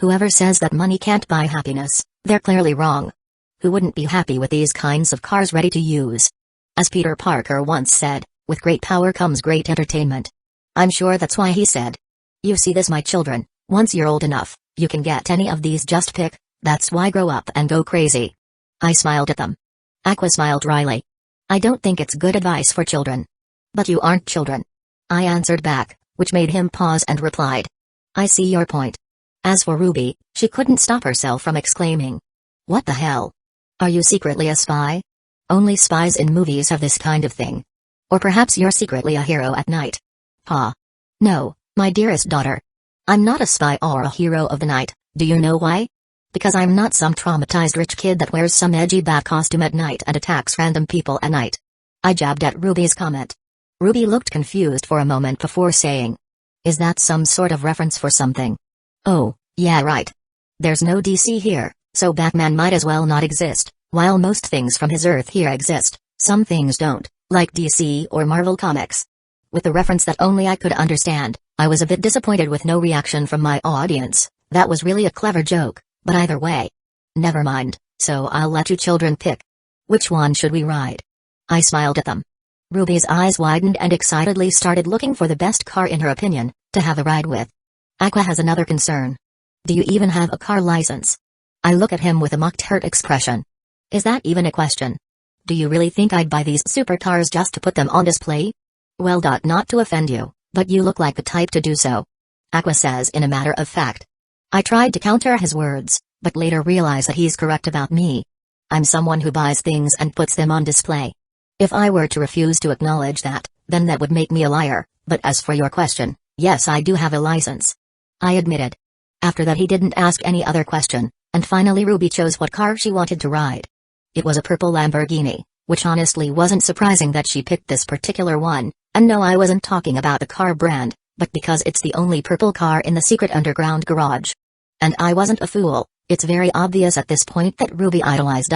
S1: Whoever says that money can't buy happiness, they're clearly wrong. Who wouldn't be happy with these kinds of cars ready to use? As Peter Parker once said, with great power comes great entertainment. I'm sure that's why he said. You see this, my children, once you're old enough, you can get any of these, just pick. That's why grow up and go crazy. I smiled at them. Aqua smiled dryly. I don't think it's good advice for children. But you aren't children. I answered back, which made him pause and replied. I see your point. As for Ruby, she couldn't stop herself from exclaiming. What the hell? Are you secretly a spy? Only spies in movies have this kind of thing. Or perhaps you're secretly a hero at night. Ha. No, my dearest daughter. I'm not a spy or a hero of the night. Do you know why? Because I'm not some traumatized rich kid that wears some edgy bat costume at night and attacks random people at night. I jabbed at Ruby's comment. Ruby looked confused for a moment before saying. Is that some sort of reference for something? Oh, yeah, right. There's no DC here, so Batman might as well not exist. While most things from his Earth here exist, some things don't, like DC or Marvel Comics. With a reference that only I could understand, I was a bit disappointed with no reaction from my audience. That was really a clever joke, but either way. Never mind, so I'll let you children pick. Which one should we ride? I smiled at them. Ruby's eyes widened and excitedly started looking for the best car in her opinion, to have a ride with. Aqua has another concern. Do you even have a car license? I look at him with a mocked hurt expression. Is that even a question? Do you really think I'd buy these supercars just to put them on display? Well, not to offend you, but you look like the type to do so. Aqua says in a matter of fact. I tried to counter his words, but later realized that he's correct about me. I'm someone who buys things and puts them on display. If I were to refuse to acknowledge that, then that would make me a liar, but as for your question, yes, I do have a license. I admitted. After that he didn't ask any other question, and finally Ruby chose what car she wanted to ride. It was a purple Lamborghini, which honestly wasn't surprising that she picked this particular one, and no, I wasn't talking about the car brand, but because it's the only purple car in the secret underground garage. And I wasn't a fool. It's very obvious at this point that Ruby idolized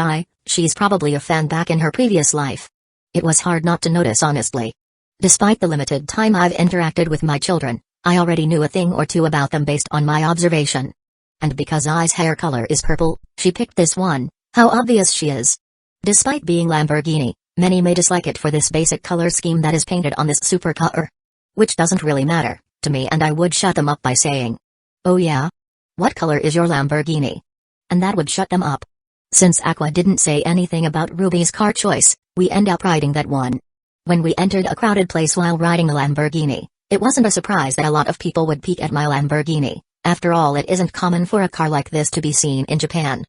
S1: she's probably a fan back in her previous life. It was hard not to notice honestly. Despite the limited time I've interacted with my children, I already knew a thing or two about them based on my observation. And because Ai's hair color is purple, she picked this one. How obvious she is. Despite being Lamborghini, many may dislike it for this basic color scheme that is painted on this supercar. Which doesn't really matter to me, and I would shut them up by saying, "Oh yeah? What color is your Lamborghini?" And that would shut them up. Since Aqua didn't say anything about Ruby's car choice, we end up riding that one. When we entered a crowded place while riding a Lamborghini, it wasn't a surprise that a lot of people would peek at my Lamborghini. After all, it isn't common for a car like this to be seen in Japan.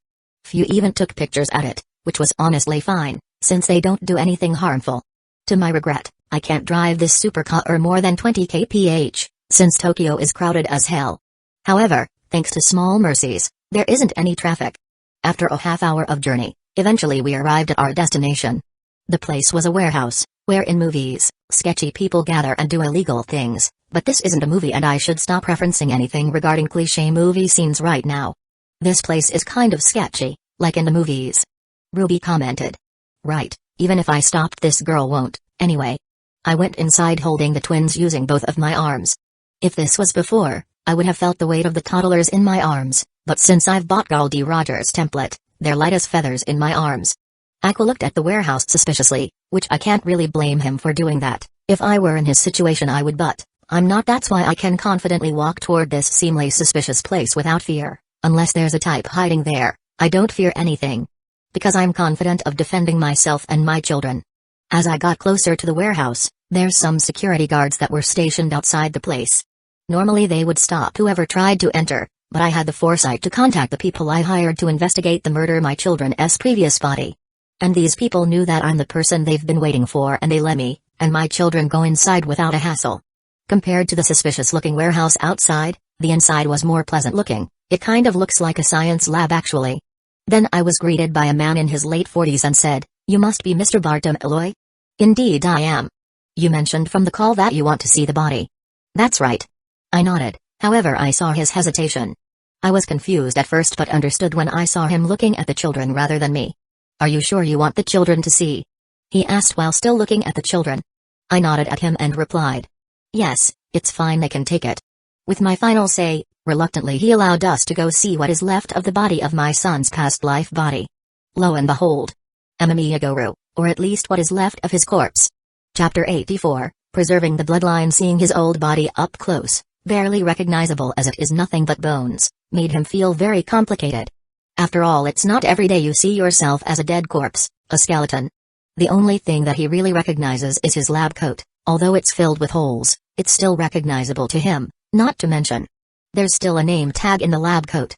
S1: Few even took pictures at it, which was honestly fine, since they don't do anything harmful. To my regret, I can't drive this supercar more than 20 kph, since Tokyo is crowded as hell. However, thanks to small mercies, there isn't any traffic. After a half-hour of journey, eventually we arrived at our destination. The place was a warehouse, where in movies, sketchy people gather and do illegal things, but this isn't a movie and I should stop referencing anything regarding cliché movie scenes right now. This place is kind of sketchy, like in the movies. Ruby commented. Right, even if I stopped this girl won't, anyway. I went inside holding the twins using both of my arms. If this was before, I would have felt the weight of the toddlers in my arms, but since I've bought Goldie Rogers' template, they're light as feathers in my arms. Aqua looked at the warehouse suspiciously, which I can't really blame him for doing that. If I were in his situation I would, but I'm not. That's why I can confidently walk toward this seemingly suspicious place without fear. Unless there's a type hiding there, I don't fear anything. Because I'm confident of defending myself and my children. As I got closer to the warehouse, there's some security guards that were stationed outside the place. Normally they would stop whoever tried to enter, but I had the foresight to contact the people I hired to investigate the murder of my children's previous body. And these people knew that I'm the person they've been waiting for, and they let me and my children go inside without a hassle. Compared to the suspicious-looking warehouse outside, the inside was more pleasant-looking. It kind of looks like a science lab actually. Then I was greeted by a man in his late 40s and said, "You must be Mr. Bartom Eloy?" "Indeed I am." "You mentioned from the call that you want to see the body." "That's right." I nodded, however I saw his hesitation. I was confused at first but understood when I saw him looking at the children rather than me. "Are you sure you want the children to see?" he asked while still looking at the children. I nodded at him and replied, "Yes, it's fine, they can take it." With my final say, reluctantly he allowed us to go see what is left of the body of my son's past life body. Lo and behold. Amamiyaguru, or at least what is left of his corpse. Chapter 84, Preserving the Bloodline. Seeing his old body up close, barely recognizable as it is nothing but bones, made him feel very complicated. After all, it's not every day you see yourself as a dead corpse, a skeleton. The only thing that he really recognizes is his lab coat. Although it's filled with holes, it's still recognizable to him, not to mention there's still a name tag in the lab coat.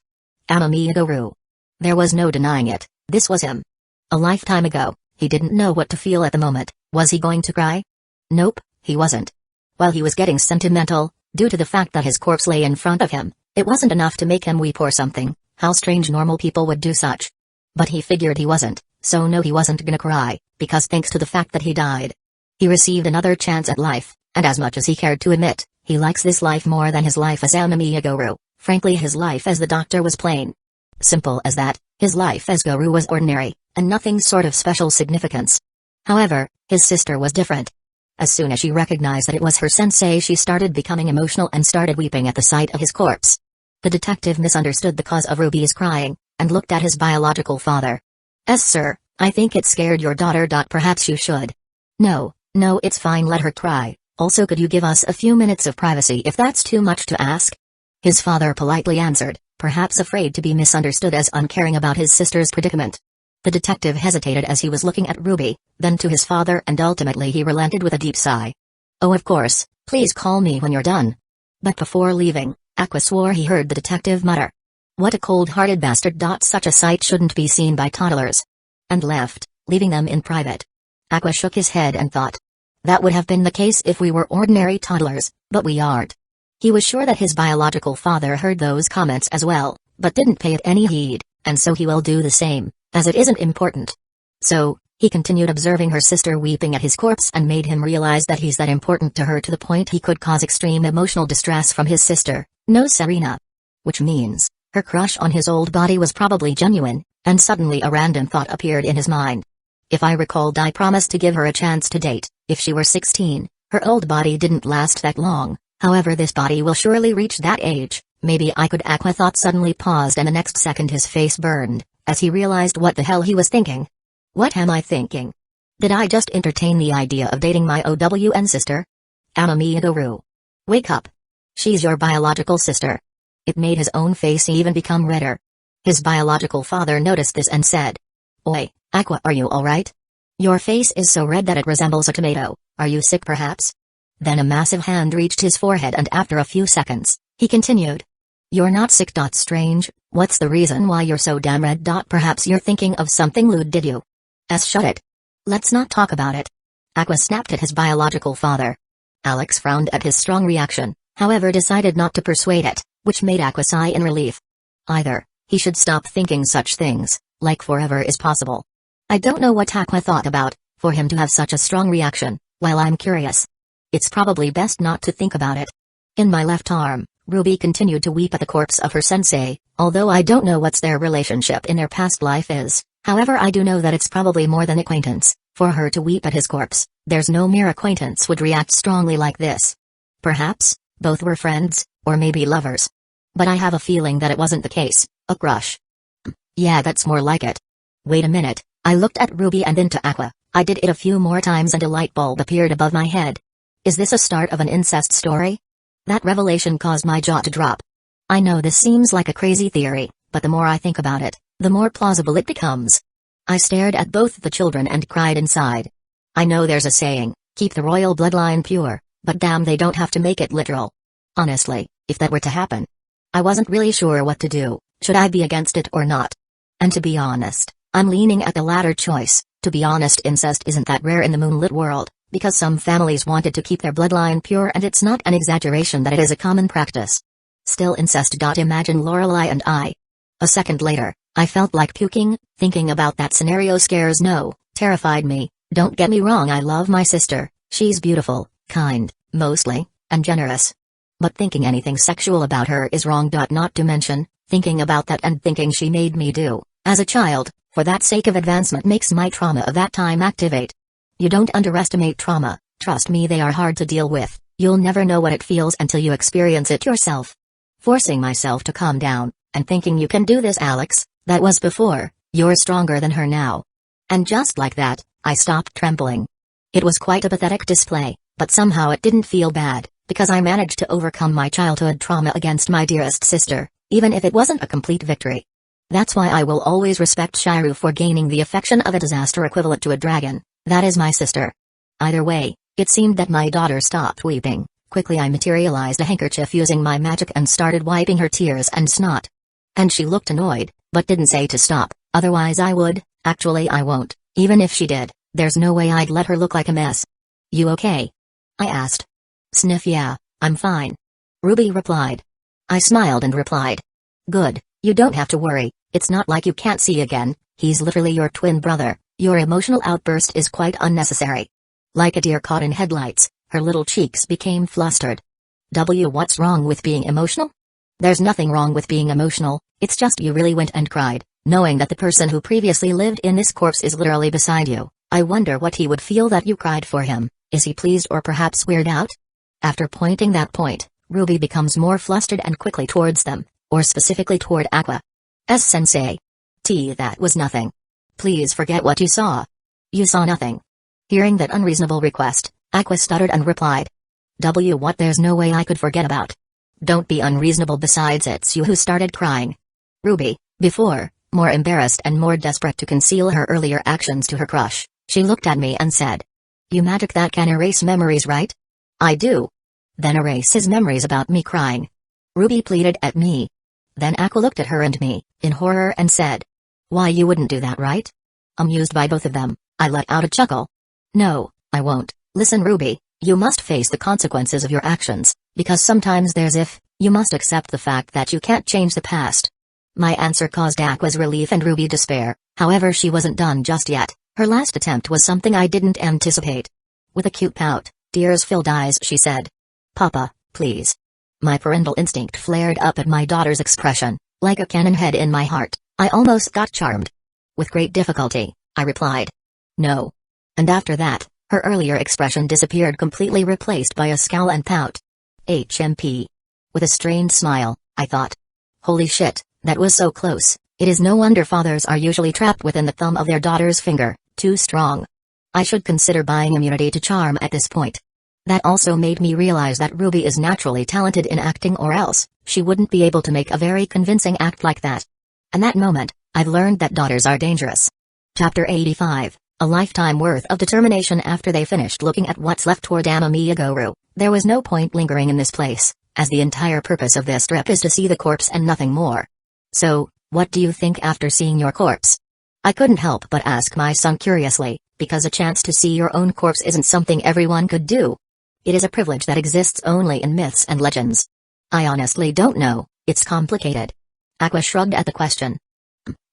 S1: Amamiyaguru. There was no denying it, this was him. A lifetime ago, he didn't know what to feel at the moment. Was he going to cry? Nope, he wasn't. While he was getting sentimental, due to the fact that his corpse lay in front of him, it wasn't enough to make him weep or something. How strange normal people would do such. But he figured he wasn't, so no, he wasn't gonna cry, because thanks to the fact that he died, he received another chance at life, and as much as he cared to admit, he likes this life more than his life as Amamiyaguru. Frankly, his life as the doctor was plain. Simple as that. His life as guru was ordinary, and nothing sort of special significance. However, his sister was different. As soon as she recognized that it was her sensei, she started becoming emotional and started weeping at the sight of his corpse. The detective misunderstood the cause of Ruby's crying, and looked at his biological father. Sir, I think it scared your daughter. Perhaps you should. No, it's fine, let her cry. Also, could you give us a few minutes of privacy if that's too much to ask? His father politely answered, perhaps afraid to be misunderstood as uncaring about his sister's predicament. The detective hesitated as he was looking at Ruby, then to his father, and ultimately he relented with a deep sigh. Oh, of course, please call me when you're done. But before leaving, Aqua swore he heard the detective mutter, "What a cold-hearted bastard. Such a sight shouldn't be seen by toddlers." And left, leaving them in private. Aqua shook his head and thought, that would have been the case if we were ordinary toddlers, but we aren't. He was sure that his biological father heard those comments as well, but didn't pay it any heed, and so he will do the same, as it isn't important. So, he continued observing her sister weeping at his corpse and made him realize that he's that important to her to the point he could cause extreme emotional distress from his sister, no Serena. Which means, her crush on his old body was probably genuine, and suddenly a random thought appeared in his mind. If I recalled, I promised to give her a chance to date, if she were 16, her old body didn't last that long, however this body will surely reach that age, maybe I could. Aqua thought suddenly paused and the next second his face burned, as he realized what the hell he was thinking. What am I thinking? Did I just entertain the idea of dating my OWN sister? Amamiyaguru. Wake up. She's your biological sister. It made his own face even become redder. His biological father noticed this and said, Oi, Aqua, are you alright? Your face is so red that it resembles a tomato. Are you sick perhaps? Then a massive hand reached his forehead and after a few seconds, he continued. You're not sick. Strange, what's the reason why you're so damn red? Perhaps you're thinking of something lewd, did you? Shut it. Let's not talk about it. Aqua snapped at his biological father. Alex frowned at his strong reaction, however decided not to persuade it, which made Aqua sigh in relief. Either, he should stop thinking such things, like forever is possible. I don't know what Aqua thought about, for him to have such a strong reaction, while I'm curious. It's probably best not to think about it. In my left arm, Ruby continued to weep at the corpse of her sensei, although I don't know what's their relationship in their past life is, however I do know that it's probably more than acquaintance, for her to weep at his corpse. There's no mere acquaintance would react strongly like this. Perhaps, both were friends, or maybe lovers. But I have a feeling that it wasn't the case, a crush. Yeah, that's more like it. Wait a minute, I looked at Ruby and then to Aqua. I did it a few more times and a light bulb appeared above my head. Is this a start of an incest story? That revelation caused my jaw to drop. I know this seems like a crazy theory, but the more I think about it, the more plausible it becomes. I stared at both the children and cried inside. I know there's a saying, keep the royal bloodline pure, but damn, they don't have to make it literal. Honestly, if that were to happen, I wasn't really sure what to do. Should I be against it or not? And to be honest, I'm leaning at the latter choice. To be honest, incest isn't that rare in the moonlit world, because some families wanted to keep their bloodline pure and it's not an exaggeration that it is a common practice. Still incest. Imagine Lorelei and I. A second later, I felt like puking. Thinking about that scenario terrified me. Don't get me wrong, I love my sister, she's beautiful, kind, mostly, and generous. But thinking anything sexual about her is wrong. Not to mention, thinking about that and thinking she made me do, as a child, for that sake of advancement makes my trauma of that time activate. You don't underestimate trauma, trust me, they are hard to deal with. You'll never know what it feels until you experience it yourself. Forcing myself to calm down, and thinking you can do this, Alex, that was before, you're stronger than her now. And just like that, I stopped trembling. It was quite a pathetic display, but somehow it didn't feel bad, because I managed to overcome my childhood trauma against my dearest sister, even if it wasn't a complete victory. That's why I will always respect Shiru for gaining the affection of a disaster equivalent to a dragon. That is my sister. Either way, it seemed that my daughter stopped weeping. Quickly I materialized a handkerchief using my magic and started wiping her tears and snot. And she looked annoyed, but didn't say to stop, otherwise I would. Actually I won't, even if she did, there's no way I'd let her look like a mess. You okay? I asked. Sniff. Yeah, I'm fine. Ruby replied. I smiled and replied. Good, you don't have to worry, it's not like you can't see again, he's literally your twin brother, your emotional outburst is quite unnecessary. Like a deer caught in headlights, her little cheeks became flustered. What's wrong with being emotional? There's nothing wrong with being emotional, It's just you really went and cried, knowing that the person who previously lived in this corpse is literally beside you. I wonder what he would feel that you cried for him. Is he pleased or perhaps weirded out? After pointing that point, Ruby becomes more flustered and quickly towards them, or specifically toward Aqua. Sensei. That was nothing. Please forget what you saw. You saw nothing. Hearing that unreasonable request, Aqua stuttered and replied. What, there's no way I could forget about. Don't be unreasonable, besides it's you who started crying. Ruby, before, more embarrassed and more desperate to conceal her earlier actions to her crush, she looked at me and said. You magic that can erase memories, right? I do. Then erase his memories about me crying. Ruby pleaded at me. Then Aqua looked at her and me, in horror, and said. Why, you wouldn't do that, right? Amused by both of them, I let out a chuckle. No, I won't. Listen, Ruby, you must face the consequences of your actions, because sometimes you must accept the fact that you can't change the past. My answer caused Aqua's relief and Ruby despair, however she wasn't done just yet. Her last attempt was something I didn't anticipate. With a cute pout, tears-filled eyes, she said. Papa, please. My parental instinct flared up at my daughter's expression, like a cannon head in my heart. I almost got charmed. With great difficulty, I replied. No. And after that, her earlier expression disappeared, completely replaced by a scowl and pout. HMP. With a strained smile, I thought. Holy shit, that was so close. It is no wonder fathers are usually trapped within the thumb of their daughter's finger, too strong. I should consider buying immunity to charm at this point. That also made me realize that Ruby is naturally talented in acting, or else, she wouldn't be able to make a very convincing act like that. And that moment, I've learned that daughters are dangerous. Chapter 85, A Lifetime Worth of Determination. After they finished looking at what's left toward Amamiyaguru, there was no point lingering in this place, as the entire purpose of this trip is to see the corpse and nothing more. So, what do you think after seeing your corpse? I couldn't help but ask my son curiously, because a chance to see your own corpse isn't something everyone could do. It is a privilege that exists only in myths and legends. I honestly don't know, it's complicated. Aqua shrugged at the question.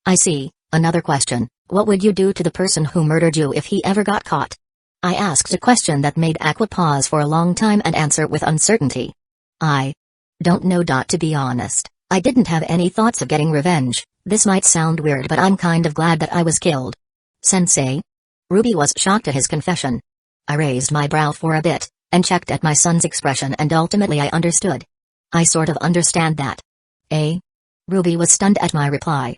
S1: I see. Another question, what would you do to the person who murdered you if he ever got caught? I asked a question that made Aqua pause for a long time and answer with uncertainty. I don't know. To be honest, I didn't have any thoughts of getting revenge. This might sound weird, but I'm kind of glad that I was killed. Sensei? Ruby was shocked at his confession. I raised my brow for a bit, and checked at my son's expression, and ultimately I understood. I sort of understand that. Eh? Ruby was stunned at my reply.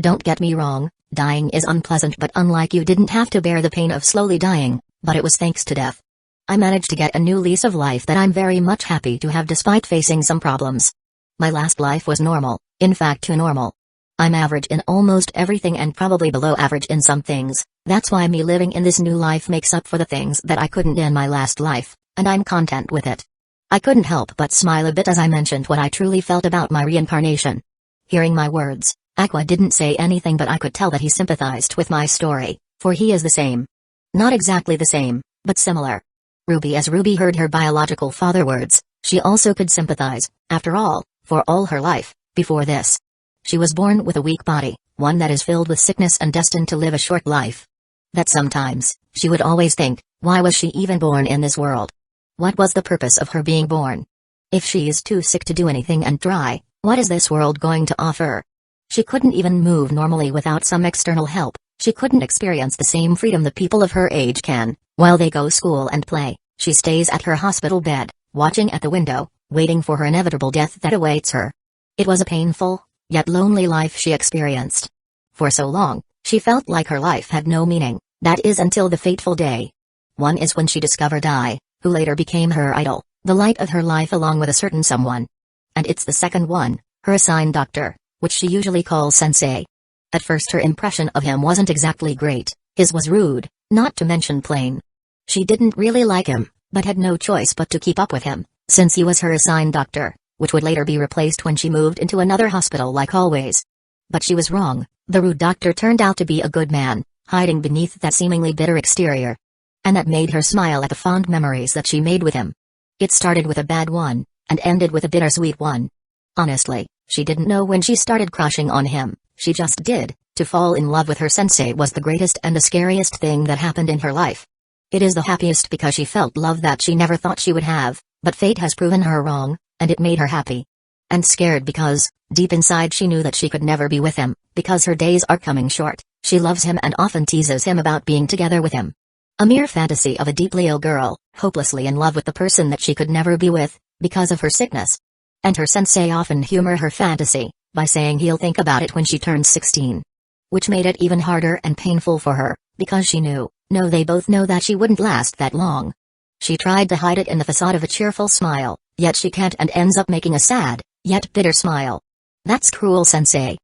S1: Don't get me wrong, dying is unpleasant, but unlike you didn't have to bear the pain of slowly dying, but it was thanks to death. I managed to get a new lease of life that I'm very much happy to have despite facing some problems. My last life was normal, in fact too normal. I'm average in almost everything and probably below average in some things. That's why me living in this new life makes up for the things that I couldn't in my last life, and I'm content with it. I couldn't help but smile a bit as I mentioned what I truly felt about my reincarnation. Hearing my words, Aqua didn't say anything, but I could tell that he sympathized with my story, for he is the same. Not exactly the same, but similar. As Ruby heard her biological father words, she also could sympathize. After all, for all her life, before this, she was born with a weak body, one that is filled with sickness and destined to live a short life. That sometimes, she would always think, why was she even born in this world? What was the purpose of her being born? If she is too sick to do anything and dry, what is this world going to offer? She couldn't even move normally without some external help. She couldn't experience the same freedom the people of her age can. While they go school and play, she stays at her hospital bed, watching at the window, waiting for her inevitable death that awaits her. It was a painful, yet lonely life she experienced. For so long, she felt like her life had no meaning, that is until the fateful day. One is when she discovered I, who later became her idol, the light of her life along with a certain someone. And it's the second one, her assigned doctor, which she usually calls Sensei. At first her impression of him wasn't exactly great, his was rude, not to mention plain. She didn't really like him, but had no choice but to keep up with him, since he was her assigned doctor, which would later be replaced when she moved into another hospital like always. But she was wrong, the rude doctor turned out to be a good man, hiding beneath that seemingly bitter exterior. And that made her smile at the fond memories that she made with him. It started with a bad one, and ended with a bittersweet one. Honestly, she didn't know when she started crushing on him, she just did. To fall in love with her sensei was the greatest and the scariest thing that happened in her life. It is the happiest because she felt love that she never thought she would have, but fate has proven her wrong, and it made her happy. and scared because, deep inside she knew that she could never be with him, because her days are coming short. She loves him and often teases him about being together with him. A mere fantasy of a deeply ill girl, hopelessly in love with the person that she could never be with, because of her sickness. And her sensei often humor her fantasy, by saying he'll think about it when she turns 16. Which made it even harder and painful for her, because she knew, no they both know that she wouldn't last that long. She tried to hide it in the facade of a cheerful smile, yet she can't and ends up making a sad, yet bitter smile. That's cruel, sensei.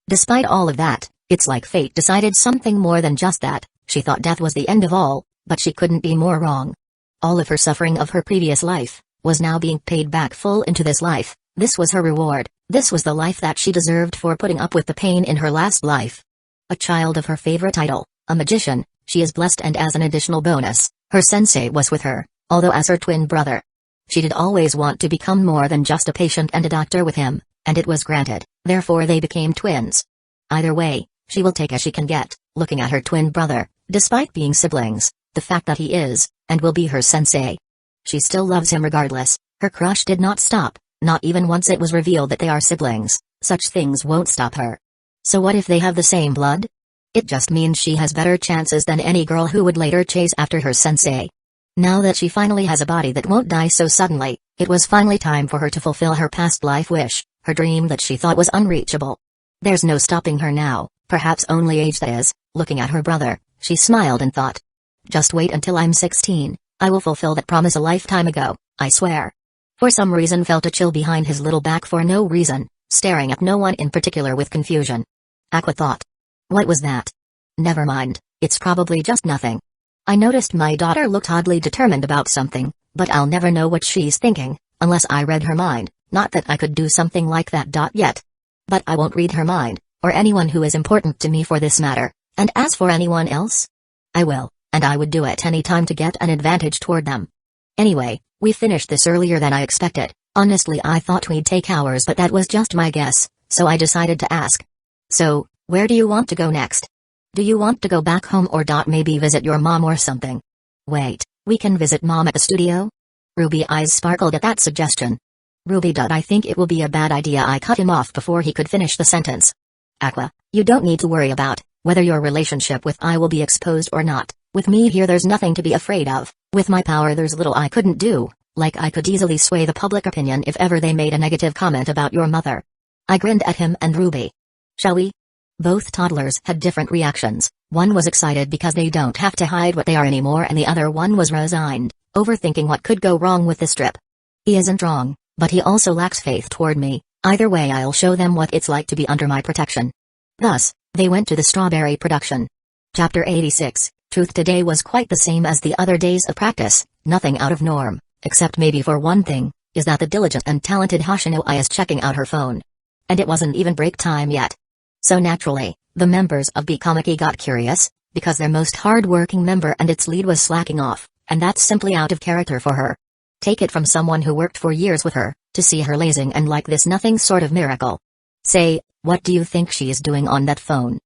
S1: Despite all of that, it's like fate decided something more than just that. She thought death was the end of all, but she couldn't be more wrong. All of her suffering of her previous life was now being paid back full into this life. This was her reward. This was the life that she deserved for putting up with the pain in her last life. A child of her favorite idol, a magician, she is blessed, and as an additional bonus, her sensei was with her, although as her twin brother. She did always want to become more than just a patient and a doctor with him, and it was granted, therefore they became twins. Either way, she will take as she can get, looking at her twin brother, despite being siblings, the fact that he is, and will be her sensei. She still loves him regardless. Her crush did not stop, not even once it was revealed that they are siblings. Such things won't stop her. So what if they have the same blood? It just means she has better chances than any girl who would later chase after her sensei. Now that she finally has a body that won't die so suddenly, it was finally time for her to fulfill her past life wish, her dream that she thought was unreachable. There's no stopping her now, perhaps only age, that is. Looking at her brother, she smiled and thought, just wait until I'm 16, I will fulfill that promise a lifetime ago, I swear. For some reason felt a chill behind his little back for no reason, staring at no one in particular with confusion. Aqua thought. What was that? Never mind, it's probably just nothing. I noticed my daughter looked oddly determined about something, but I'll never know what she's thinking, unless I read her mind. Not that I could do something like that yet. But I won't read her mind, or anyone who is important to me for this matter, and as for anyone else, I will, and I would do it any time to get an advantage toward them. Anyway, we finished this earlier than I expected. Honestly, I thought we'd take hours, but that was just my guess, so I decided to ask. So, where do you want to go next? Do you want to go back home or maybe visit your mom or something? Wait, we can visit mom at the studio? Ruby's eyes sparkled at that suggestion. Ruby, I think it will be a bad idea. I cut him off before he could finish the sentence. Aqua, you don't need to worry about whether your relationship with I will be exposed or not. With me here there's nothing to be afraid of. With my power there's little I couldn't do, like I could easily sway the public opinion if ever they made a negative comment about your mother. I grinned at him and Ruby. Shall we? Both toddlers had different reactions. One was excited because they don't have to hide what they are anymore, and the other one was resigned, overthinking what could go wrong with this trip. He isn't wrong, but he also lacks faith toward me. Either way I'll show them what it's like to be under my protection. Thus, they went to the strawberry production. Chapter 86. Truth today was quite the same as the other days of practice, nothing out of norm, except maybe for one thing, is that the diligent and talented Hoshinoi is checking out her phone. And it wasn't even break time yet. So naturally, the members of Bikamaki got curious, because their most hard-working member and its lead was slacking off, and that's simply out of character for her. Take it from someone who worked for years with her, to see her lazing and like this nothing sort of miracle. Say, what do you think she is doing on that phone?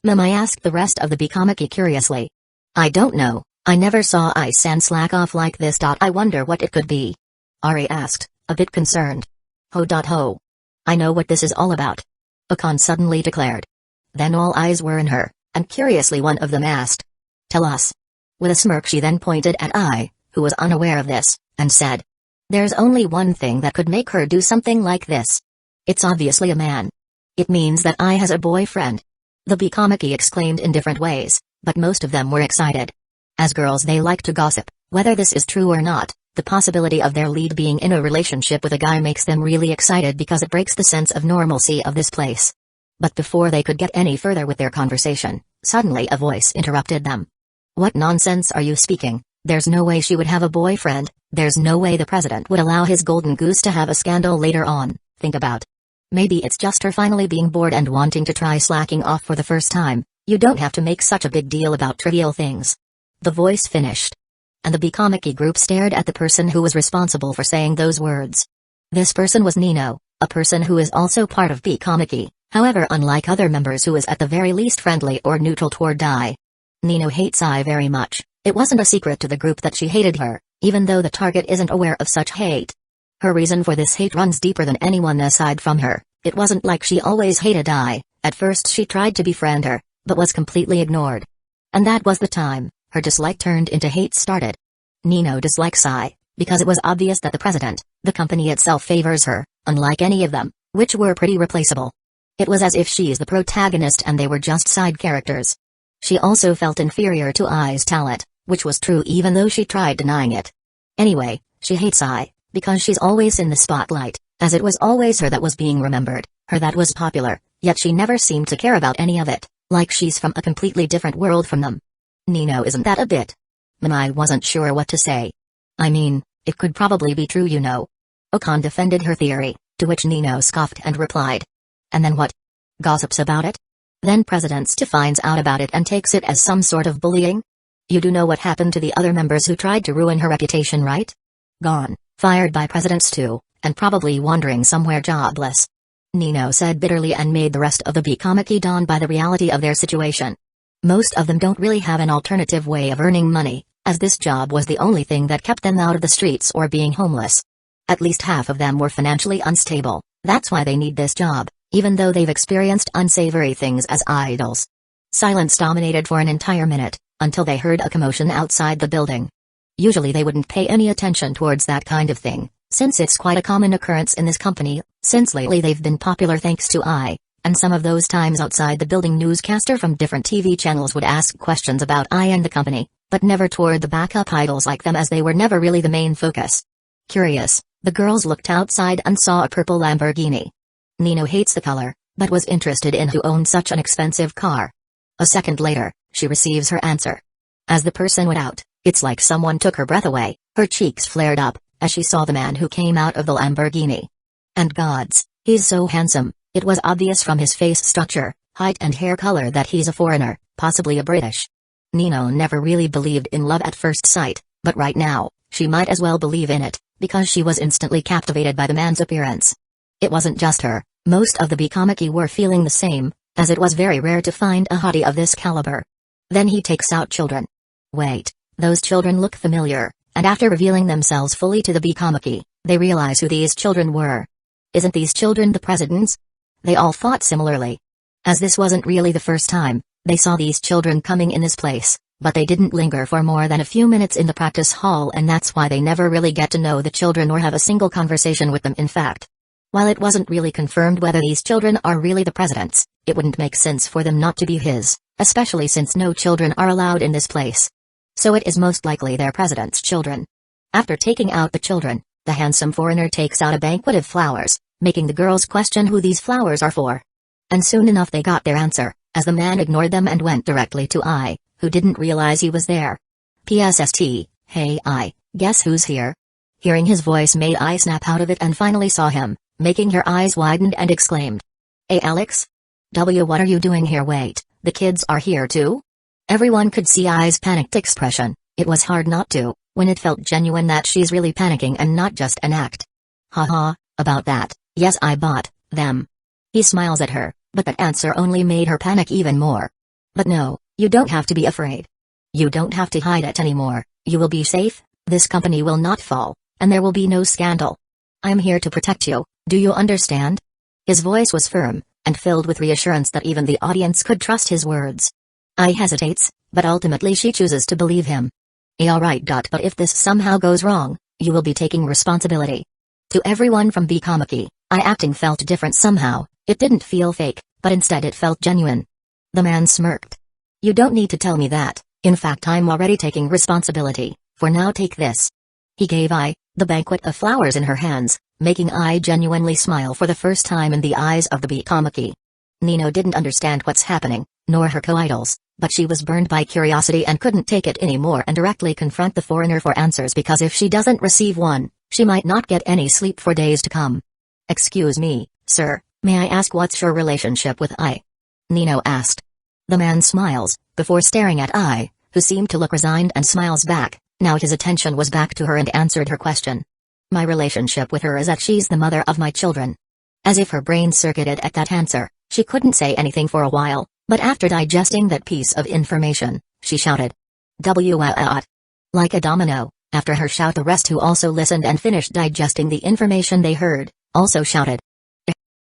S1: I asked the rest of the Bikamaki curiously. I don't know, I never saw Aizen slack off like this. I wonder what it could be. Ari asked, a bit concerned. Ho. I know what this is all about. Akon suddenly declared. Then all eyes were in her, and curiously one of them asked. Tell us. With a smirk she then pointed at I, who was unaware of this, and said. There's only one thing that could make her do something like this. It's obviously a man. It means that I has a boyfriend. The Bikamaki exclaimed in different ways, but most of them were excited. As girls they like to gossip, whether this is true or not. The possibility of their lead being in a relationship with a guy makes them really excited because it breaks the sense of normalcy of this place. But before they could get any further with their conversation, suddenly a voice interrupted them. What nonsense are you speaking? There's no way she would have a boyfriend. There's no way the president would allow his golden goose to have a scandal later on. Think about. Maybe it's just her finally being bored and wanting to try slacking off for the first time. You don't have to make such a big deal about trivial things. The voice finished. And the Bikamaki group stared at the person who was responsible for saying those words. This person was Nino, a person who is also part of Bikamaki, however unlike other members who is at the very least friendly or neutral toward Dai. Nino hates I very much. It wasn't a secret to the group that she hated her, even though the target isn't aware of such hate. Her reason for this hate runs deeper than anyone aside from her. It wasn't like she always hated Ai. At first she tried to befriend her, but was completely ignored. And that was the time her dislike turned into hate started. Nino dislikes Ai because it was obvious that the president, the company itself, favors her, unlike any of them, which were pretty replaceable. It was as if she's the protagonist and they were just side characters. She also felt inferior to Ai's talent, which was true even though she tried denying it. Anyway, she hates Ai because she's always in the spotlight, as it was always her that was being remembered, her that was popular, yet she never seemed to care about any of it, like she's from a completely different world from them. Nino isn't that a bit? Mai wasn't sure what to say. I mean, it could probably be true, you know. Okan defended her theory, to which Nino scoffed and replied. And then what? Gossips about it? Then President Stu finds out about it and takes it as some sort of bullying? You do know what happened to the other members who tried to ruin her reputation, right? Gone, fired by President Stu, and probably wandering somewhere jobless. Nino said bitterly and made the rest of the Bikamaki dawn by the reality of their situation. Most of them don't really have an alternative way of earning money, as this job was the only thing that kept them out of the streets or being homeless. At least half of them were financially unstable, that's why they need this job, even though they've experienced unsavory things as idols. Silence dominated for an entire minute, until they heard a commotion outside the building. Usually they wouldn't pay any attention towards that kind of thing, since it's quite a common occurrence in this company, since lately they've been popular thanks to Ai, and some of those times outside the building newscaster from different TV channels would ask questions about Ai and the company, but never toward the backup idols like them, as they were never really the main focus. Curious, the girls looked outside and saw a purple Lamborghini. Nino hates the color, but was interested in who owned such an expensive car. A second later, she receives her answer. As the person went out, it's like someone took her breath away, her cheeks flared up, as she saw the man who came out of the Lamborghini. And gods, he's so handsome, it was obvious from his face structure, height and hair color that he's a foreigner, possibly a British. Nino never really believed in love at first sight, but right now, she might as well believe in it, because she was instantly captivated by the man's appearance. It wasn't just her, most of the Bikamaki were feeling the same, as it was very rare to find a hottie of this caliber. Then he takes out children. Wait, those children look familiar, and after revealing themselves fully to the Bikamaki, they realize who these children were. Isn't these children the president's? They all thought similarly. As this wasn't really the first time they saw these children coming in this place, but they didn't linger for more than a few minutes in the practice hall, and that's why they never really get to know the children or have a single conversation with them. In fact, while it wasn't really confirmed whether these children are really the president's, it wouldn't make sense for them not to be his, especially since no children are allowed in this place. So it is most likely their president's children. After taking out the children, the handsome foreigner takes out a banquet of flowers, making the girls question who these flowers are for. And soon enough they got their answer, as the man ignored them and went directly to Ai, who didn't realize he was there. PSST, hey Ai, guess who's here? Hearing his voice made Ai snap out of it and finally saw him, making her eyes widened and exclaimed. Hey Alex? What are you doing here? Wait, the kids are here too? Everyone could see Ai's panicked expression. It was hard not to, when it felt genuine that she's really panicking and not just an act. Haha, about that, yes, I bought them. He smiles at her, but that answer only made her panic even more. But no, you don't have to be afraid. You don't have to hide it anymore, you will be safe, this company will not fall, and there will be no scandal. I'm here to protect you, do you understand? His voice was firm, and filled with reassurance that even the audience could trust his words. Ai hesitates, but ultimately she chooses to believe him. Alright. But if this somehow goes wrong, you will be taking responsibility. To everyone from Bikamaki, Ai acting felt different somehow. It didn't feel fake, but instead it felt genuine. The man smirked. You don't need to tell me that, in fact I'm already taking responsibility, for now take this. He gave Ai the banquet of flowers in her hands, making Ai genuinely smile for the first time in the eyes of the Bikamaki. Nino didn't understand what's happening, nor her co-idols, but she was burned by curiosity and couldn't take it anymore and directly confront the foreigner for answers, because if she doesn't receive one, she might not get any sleep for days to come. Excuse me, sir, may I ask what's your relationship with Ai? Nino asked. The man smiles, before staring at Ai, who seemed to look resigned, and smiles back. Now his attention was back to her and answered her question. My relationship with her is that she's the mother of my children. As if her brain circuited at that answer, she couldn't say anything for a while, but after digesting that piece of information, she shouted. What? Like a domino, After her shout, the rest, who also listened and finished digesting the information they heard, also shouted.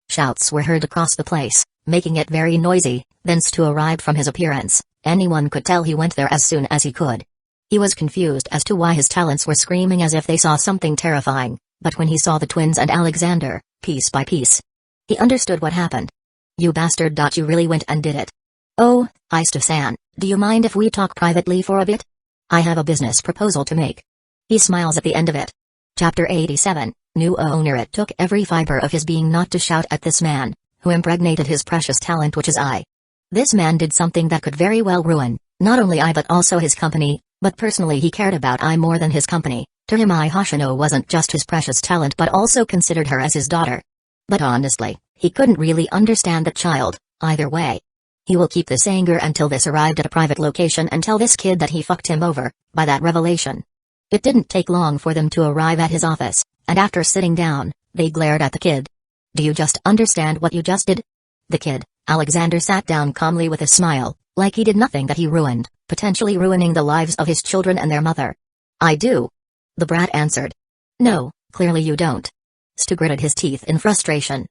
S1: Shouts were heard across the place, making it very noisy. Then Stu arrived. From his appearance, anyone could tell he went there as soon as he could. He was confused as to why his talents were screaming as if they saw something terrifying, but when he saw the twins and Alexander, piece by piece, he understood what happened. You bastard! You really went and did it. Oh, Stu-san, do you mind if we talk privately for a bit? I have a business proposal to make. He smiles at the end of it. Chapter 87, New Owner. It took every fiber of his being not to shout at this man, who impregnated his precious talent, which is I. This man did something that could very well ruin, not only I but also his company, but personally he cared about I more than his company. To him, I Hoshino wasn't just his precious talent but also considered her as his daughter. But honestly, he couldn't really understand the child, either way. He will keep this anger until this arrived at a private location and tell this kid that he fucked him over, by that revelation. It didn't take long for them to arrive at his office, and after sitting down, they glared at the kid. Do you just understand what you just did? The kid, Alexander, sat down calmly with a smile, like he did nothing that he ruined, potentially ruining the lives of his children and their mother. I do. The brat answered. No, clearly you don't. Stu gritted his teeth in frustration.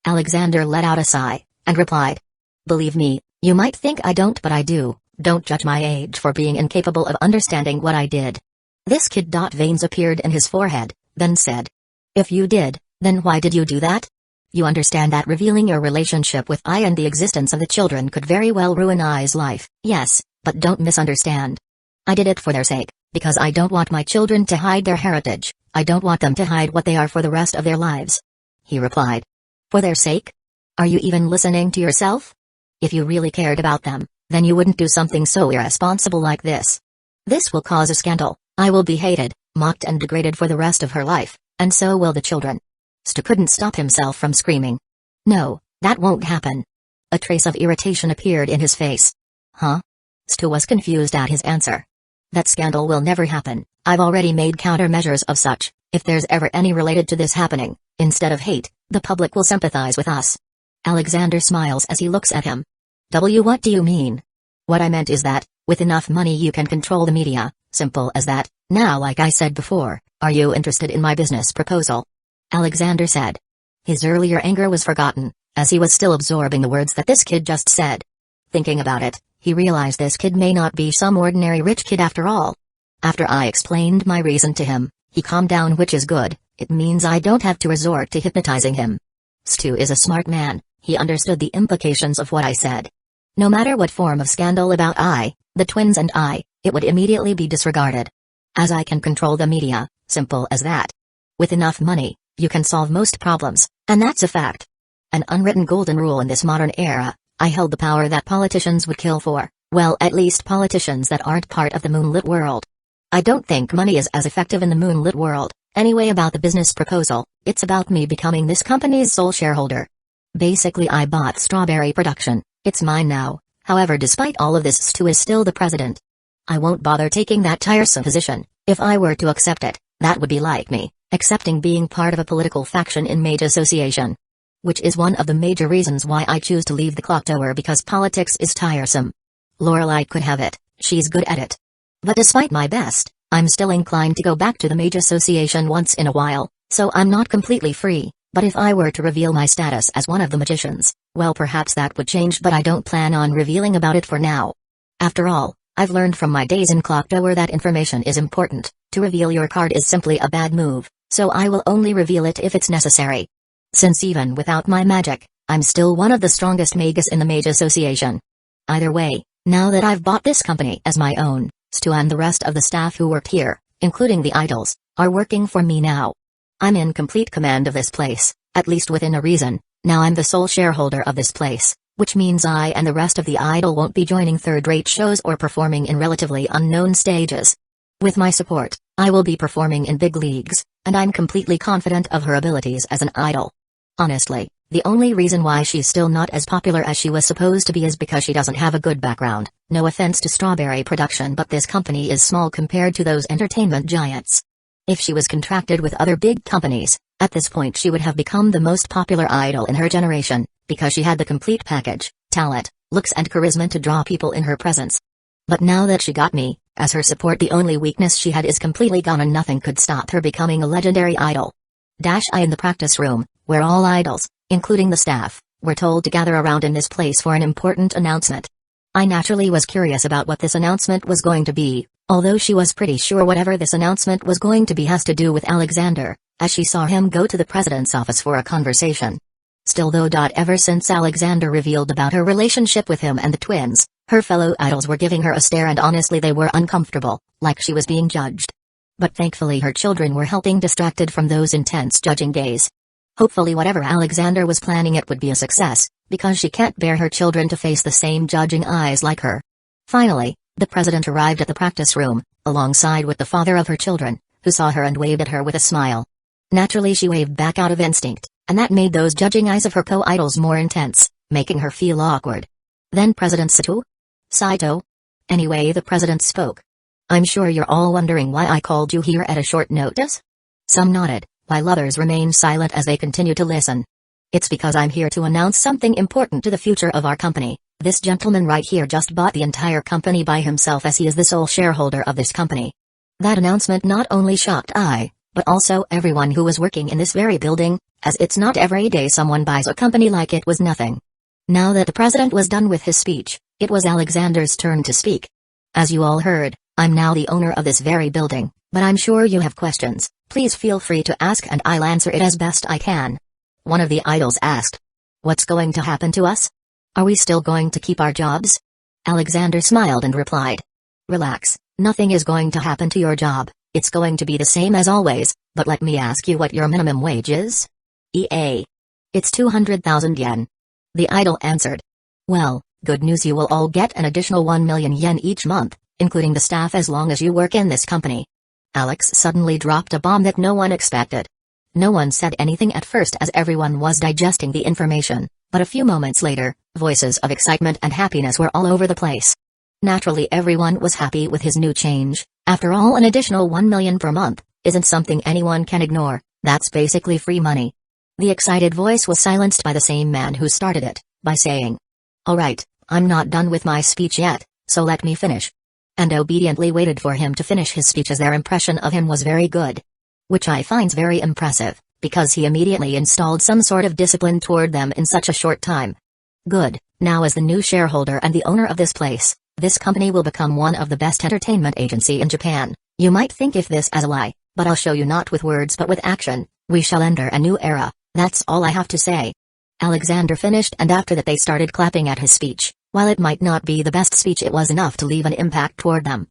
S1: Alexander let out a sigh, and replied. Believe me, you might think I don't, but I do. Don't judge my age for being incapable of understanding what I did. This kid. Veins appeared in his forehead, then said. If you did, then why did you do that? You understand that revealing your relationship with I and the existence of the children could very well ruin I's life. Yes, but don't misunderstand. I did it for their sake, because I don't want my children to hide their heritage. I don't want them to hide what they are for the rest of their lives. He replied. For their sake? Are you even listening to yourself? If you really cared about them, then you wouldn't do something so irresponsible like this. This will cause a scandal. I will be hated, mocked and degraded for the rest of her life, and so will the children. Stu couldn't stop himself from screaming. No, that won't happen. A trace of irritation appeared in his face. Huh? Stu was confused at his answer. That scandal will never happen. I've already made countermeasures of such. If there's ever any related to this happening, instead of hate, the public will sympathize with us. Alexander smiles as he looks at him. What do you mean? What I meant is that, with enough money you can control the media, simple as that. Now, like I said before, are you interested in my business proposal? Alexander said. His earlier anger was forgotten, as he was still absorbing the words that this kid just said. Thinking about it, he realized this kid may not be some ordinary rich kid after all. After I explained my reason to him, he calmed down, which is good. It means I don't have to resort to hypnotizing him. Stu is a smart man. He understood the implications of what I said. No matter what form of scandal about the twins and it would immediately be disregarded. As I can control the media, simple as that. With enough money, you can solve most problems, and that's a fact. An unwritten golden rule in this modern era. I held the power that politicians would kill for, well, at least politicians that aren't part of the moonlit world. I don't think money is as effective in the moonlit world. Anyway, about the business proposal, it's about me becoming this company's sole shareholder. Basically, I bought Strawberry Production. It's mine now. However, despite all of this, Stu is still the president. I won't bother taking that tiresome position. If I were to accept it, that would be like me accepting being part of a political faction in Mage Association. Which is one of the major reasons why I choose to leave the clock tower, because politics is tiresome. Lorelei could have it, she's good at it. But despite my best, I'm still inclined to go back to the Mage Association once in a while, so I'm not completely free. But if I were to reveal my status as one of the magicians, well, perhaps that would change, but I don't plan on revealing about it for now. After all, I've learned from my days in Clock Tower that information is important. To reveal your card is simply a bad move, so I will only reveal it if it's necessary. Since even without my magic, I'm still one of the strongest mages in the Mage Association. Either way, now that I've bought this company as my own, Stu and the rest of the staff who worked here, including the idols, are working for me now. I'm in complete command of this place, at least within a reason. Now I'm the sole shareholder of this place, which means I and the rest of the idol won't be joining third-rate shows or performing in relatively unknown stages. With my support, I will be performing in big leagues, and I'm completely confident of her abilities as an idol. Honestly, the only reason why she's still not as popular as she was supposed to be is because she doesn't have a good background. No offense to Strawberry Production, but this company is small compared to those entertainment giants. If she was contracted with other big companies, at this point she would have become the most popular idol in her generation, because she had the complete package, talent, looks and charisma to draw people in her presence. But now that she got me, As her support, the only weakness she had is completely gone and nothing could stop her becoming a legendary idol. I in the practice room, where all idols, including the staff, were told to gather around in this place for an important announcement. I naturally was curious about what this announcement was going to be, although she was pretty sure whatever this announcement was going to be has to do with Alexander, as she saw him go to the president's office for a conversation. Still though, ever since Alexander revealed about her relationship with him and the twins, her fellow idols were giving her a stare, and honestly they were uncomfortable, like she was being judged. But thankfully her children were helping distracted from those intense judging gaze. Hopefully whatever Alexander was planning, it would be a success, because she can't bear her children to face the same judging eyes like her. Finally, the president arrived at the practice room, alongside with the father of her children, who saw her and waved at her with a smile. Naturally she waved back out of instinct, and that made those judging eyes of her co-idols more intense, making her feel awkward. Then President Saito? Anyway, the president spoke. I'm sure you're all wondering why I called you here at a short notice? Some nodded, while others remained silent as they continued to listen. It's because I'm here to announce something important to the future of our company. This gentleman right here just bought the entire company by himself, as he is the sole shareholder of this company. That announcement not only shocked I, but also everyone who was working in this very building, as it's not every day someone buys a company like it was nothing. Now that the president was done with his speech, it was Alexander's turn to speak. As you all heard, I'm now the owner of this very building, but I'm sure you have questions. Please feel free to ask and I'll answer it as best I can. One of the idols asked. What's going to happen to us? Are we still going to keep our jobs? Alexander smiled and replied. Relax, nothing is going to happen to your job. It's going to be the same as always, but let me ask you what your minimum wage is? It's 200,000 yen. The idol answered. Well, good news, you will all get an additional 1 million yen each month, including the staff, as long as you work in this company. Alex suddenly dropped a bomb that no one expected. No one said anything at first as everyone was digesting the information, but a few moments later, voices of excitement and happiness were all over the place. Naturally everyone was happy with his new change. After all, an additional 1 million per month isn't something anyone can ignore. That's basically free money. The excited voice was silenced by the same man who started it, by saying, Alright, I'm not done with my speech yet, so let me finish. And obediently waited for him to finish his speech, as their impression of him was very good. Which I finds very impressive, because he immediately installed some sort of discipline toward them in such a short time. Good, now as the new shareholder and the owner of this place, this company will become one of the best entertainment agency in Japan. You might think if this as a lie, but I'll show you, not with words but with action. We shall enter a new era. That's all I have to say. Alexander finished, and after that they started clapping at his speech. While it might not be the best speech, it was enough to leave an impact toward them.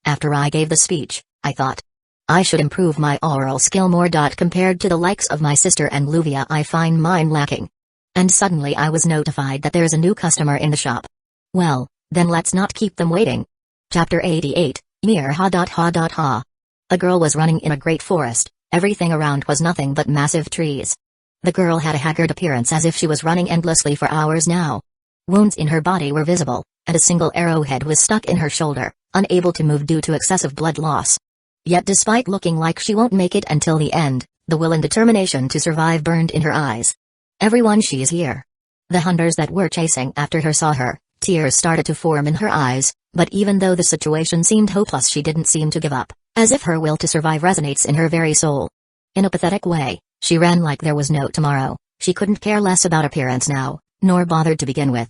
S1: After I gave the speech, I thought, I should improve my oral skill more. Compared to the likes of my sister and Luvia, I find mine lacking. And suddenly I was notified that there's a new customer in the shop. Well, then let's not keep them waiting. Chapter 88, Mir ha. A girl was running in a great forest. Everything around was nothing but massive trees. The girl had a haggard appearance, as if she was running endlessly for hours now. Wounds in her body were visible, and a single arrowhead was stuck in her shoulder, unable to move due to excessive blood loss. Yet despite looking like she won't make it until the end, the will and determination to survive burned in her eyes. Everyone, she's here. The hunters that were chasing after her saw her. Tears started to form in her eyes, but even though the situation seemed hopeless, she didn't seem to give up, as if her will to survive resonates in her very soul. In a pathetic way, she ran like there was no tomorrow. She couldn't care less about appearance now, nor bothered to begin with.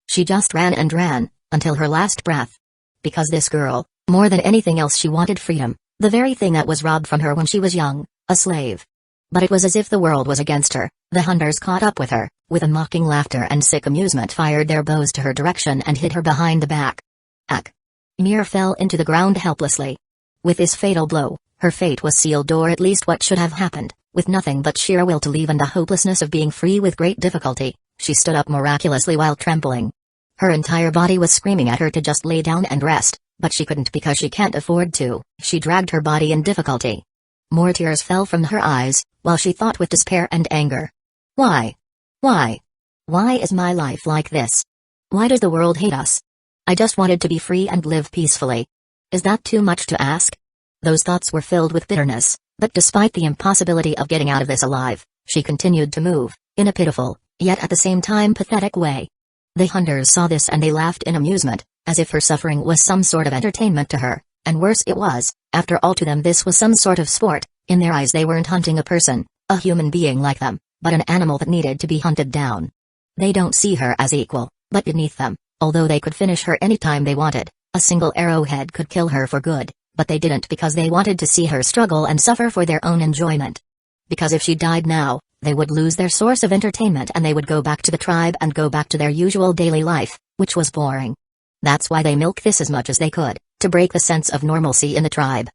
S1: She just ran and ran, until her last breath. Because this girl, more than anything else, she wanted freedom, the very thing that was robbed from her when she was young, a slave. But it was as if the world was against her. The hunters caught up with her, with a mocking laughter and sick amusement fired their bows to her direction and hit her behind the back. Ack! Mir fell into the ground helplessly. With this fatal blow, her fate was sealed, or at least what should have happened. With nothing but sheer will to leave and the hopelessness of being free with great difficulty, she stood up miraculously while trembling. Her entire body was screaming at her to just lay down and rest, but she couldn't because she can't afford to. She dragged her body in difficulty. More tears fell from her eyes, while she thought with despair and anger. Why? Why? Why is my life like this? Why does the world hate us? I just wanted to be free and live peacefully. Is that too much to ask? Those thoughts were filled with bitterness, but despite the impossibility of getting out of this alive, she continued to move, in a pitiful, yet at the same time pathetic way. The hunters saw this and they laughed in amusement, as if her suffering was some sort of entertainment to her, And worse it was, after all to them this was some sort of sport. In their eyes they weren't hunting a person, a human being like them, but an animal that needed to be hunted down. They don't see her as equal, but beneath them, although they could finish her anytime they wanted. A single arrowhead could kill her for good, but they didn't because they wanted to see her struggle and suffer for their own enjoyment. Because if she died now, they would lose their source of entertainment and they would go back to the tribe and go back to their usual daily life, which was boring. That's why they milked this as much as they could, to break the sense of normalcy in the tribe.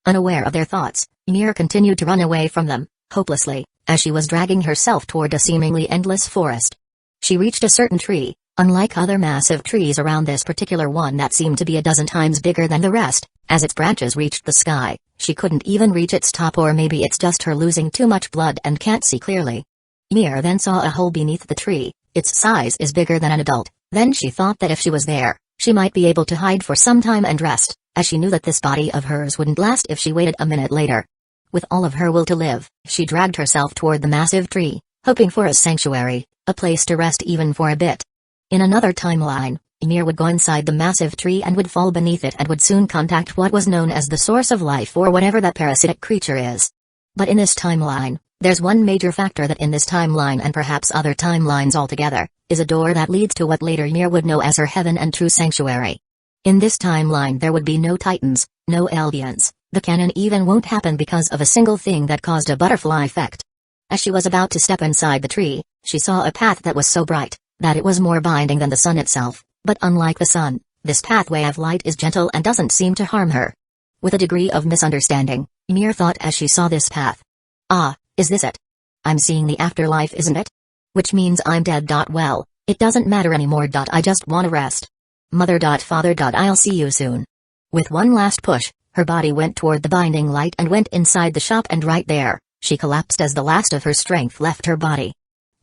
S1: Unaware of their thoughts, Ymir continued to run away from them, hopelessly, as she was dragging herself toward a seemingly endless forest. She reached a certain tree, unlike other massive trees around this particular one that seemed to be a dozen times bigger than the rest. As its branches reached the sky, she couldn't even reach its top, or maybe it's just her losing too much blood and can't see clearly. Ymir then saw a hole beneath the tree. Its size is bigger than an adult. Then she thought that if she was there, she might be able to hide for some time and rest, as she knew that this body of hers wouldn't last if she waited a minute later. With all of her will to live, she dragged herself toward the massive tree, hoping for a sanctuary, a place to rest even for a bit. In another timeline, Ymir would go inside the massive tree and would fall beneath it and would soon contact what was known as the source of life or whatever that parasitic creature is. But in this timeline, there's one major factor that in this timeline and perhaps other timelines altogether, is a door that leads to what later Ymir would know as her heaven and true sanctuary. In this timeline there would be no Titans, no Eldians. The canon even won't happen because of a single thing that caused a butterfly effect. As she was about to step inside the tree, she saw a path that was so bright that it was more binding than the sun itself, but unlike the sun, this pathway of light is gentle and doesn't seem to harm her. With a degree of misunderstanding, Ymir thought as she saw this path. Ah, is this it? I'm seeing the afterlife, isn't it? Which means I'm dead. Well, it doesn't matter anymore. I just wanna rest. Mother. Father. I'll see you soon. With one last push, her body went toward the binding light and went inside the shop, and right there, she collapsed as the last of her strength left her body.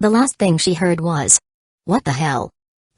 S1: The last thing she heard was, "What the hell?"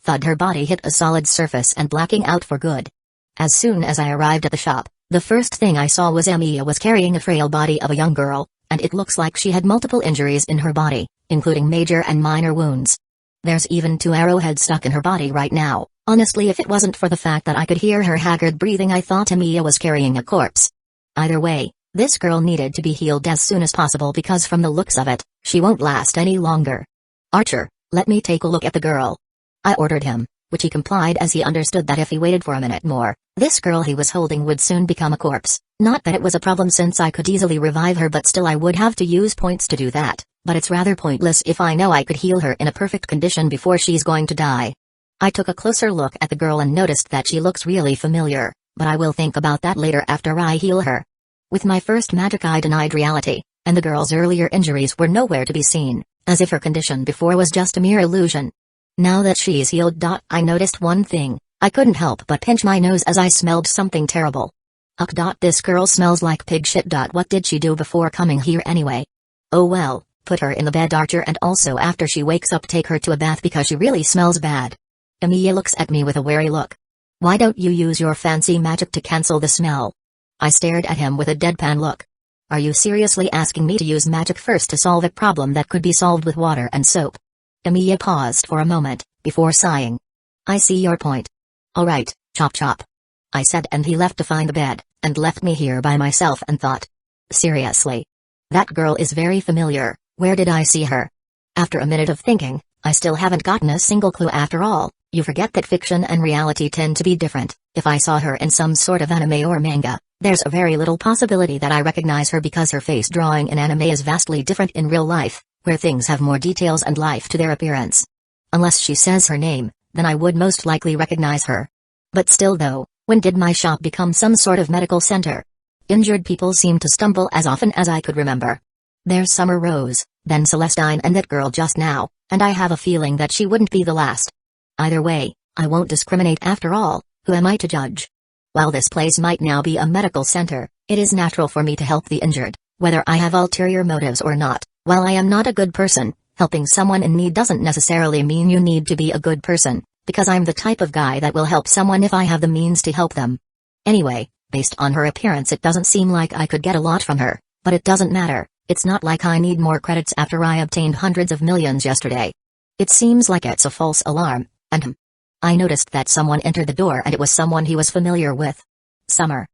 S1: Thud. Her body hit a solid surface and blacking out for good. As soon as I arrived at the shop, the first thing I saw was Emiya was carrying a frail body of a young girl, and it looks like she had multiple injuries in her body, including major and minor wounds. There's even 2 arrowheads stuck in her body right now. Honestly, if it wasn't for the fact that I could hear her haggard breathing, I thought Emiya was carrying a corpse. Either way, this girl needed to be healed as soon as possible because from the looks of it, she won't last any longer. Archer, let me take a look at the girl. I ordered him, which he complied as he understood that if he waited for a minute more, this girl he was holding would soon become a corpse. Not that it was a problem since I could easily revive her, but still I would have to use points to do that, but it's rather pointless if I know I could heal her in a perfect condition before she's going to die. I took a closer look at the girl and noticed that she looks really familiar, but I will think about that later after I heal her. With my first magic I denied reality, and the girl's earlier injuries were nowhere to be seen, as if her condition before was just a mere illusion. Now that she's healed. I noticed one thing. I couldn't help but pinch my nose as I smelled something terrible. Ugh. This girl smells like pig shit. What did she do before coming here anyway? Oh well, put her in the bed, Archer, and also after she wakes up take her to a bath because she really smells bad. Emiya looks at me with a wary look. Why don't you use your fancy magic to cancel the smell? I stared at him with a deadpan look. Are you seriously asking me to use magic first to solve a problem that could be solved with water and soap? Emiya paused for a moment, before sighing. I see your point. Alright, chop chop. I said, and he left to find the bed, and left me here by myself and thought. Seriously. That girl is very familiar. Where did I see her? After a minute of thinking, I still haven't gotten a single clue. After all, you forget that fiction and reality tend to be different. If I saw her in some sort of anime or manga, there's a very little possibility that I recognize her because her face drawing in anime is vastly different in real life, where things have more details and life to their appearance. Unless she says her name, then I would most likely recognize her. But still though, when did my shop become some sort of medical center? Injured people seem to stumble as often as I could remember. There's Summer Rose, then Celestine, and that girl just now, and I have a feeling that she wouldn't be the last. Either way, I won't discriminate. After all, who am I to judge? While this place might now be a medical center, it is natural for me to help the injured, whether I have ulterior motives or not. While I am not a good person, helping someone in need doesn't necessarily mean you need to be a good person, because I'm the type of guy that will help someone if I have the means to help them. Anyway, based on her appearance it doesn't seem like I could get a lot from her, but it doesn't matter. It's not like I need more credits after I obtained hundreds of millions yesterday. It seems like it's a false alarm, and I noticed that someone entered the door and it was someone he was familiar with. Summer.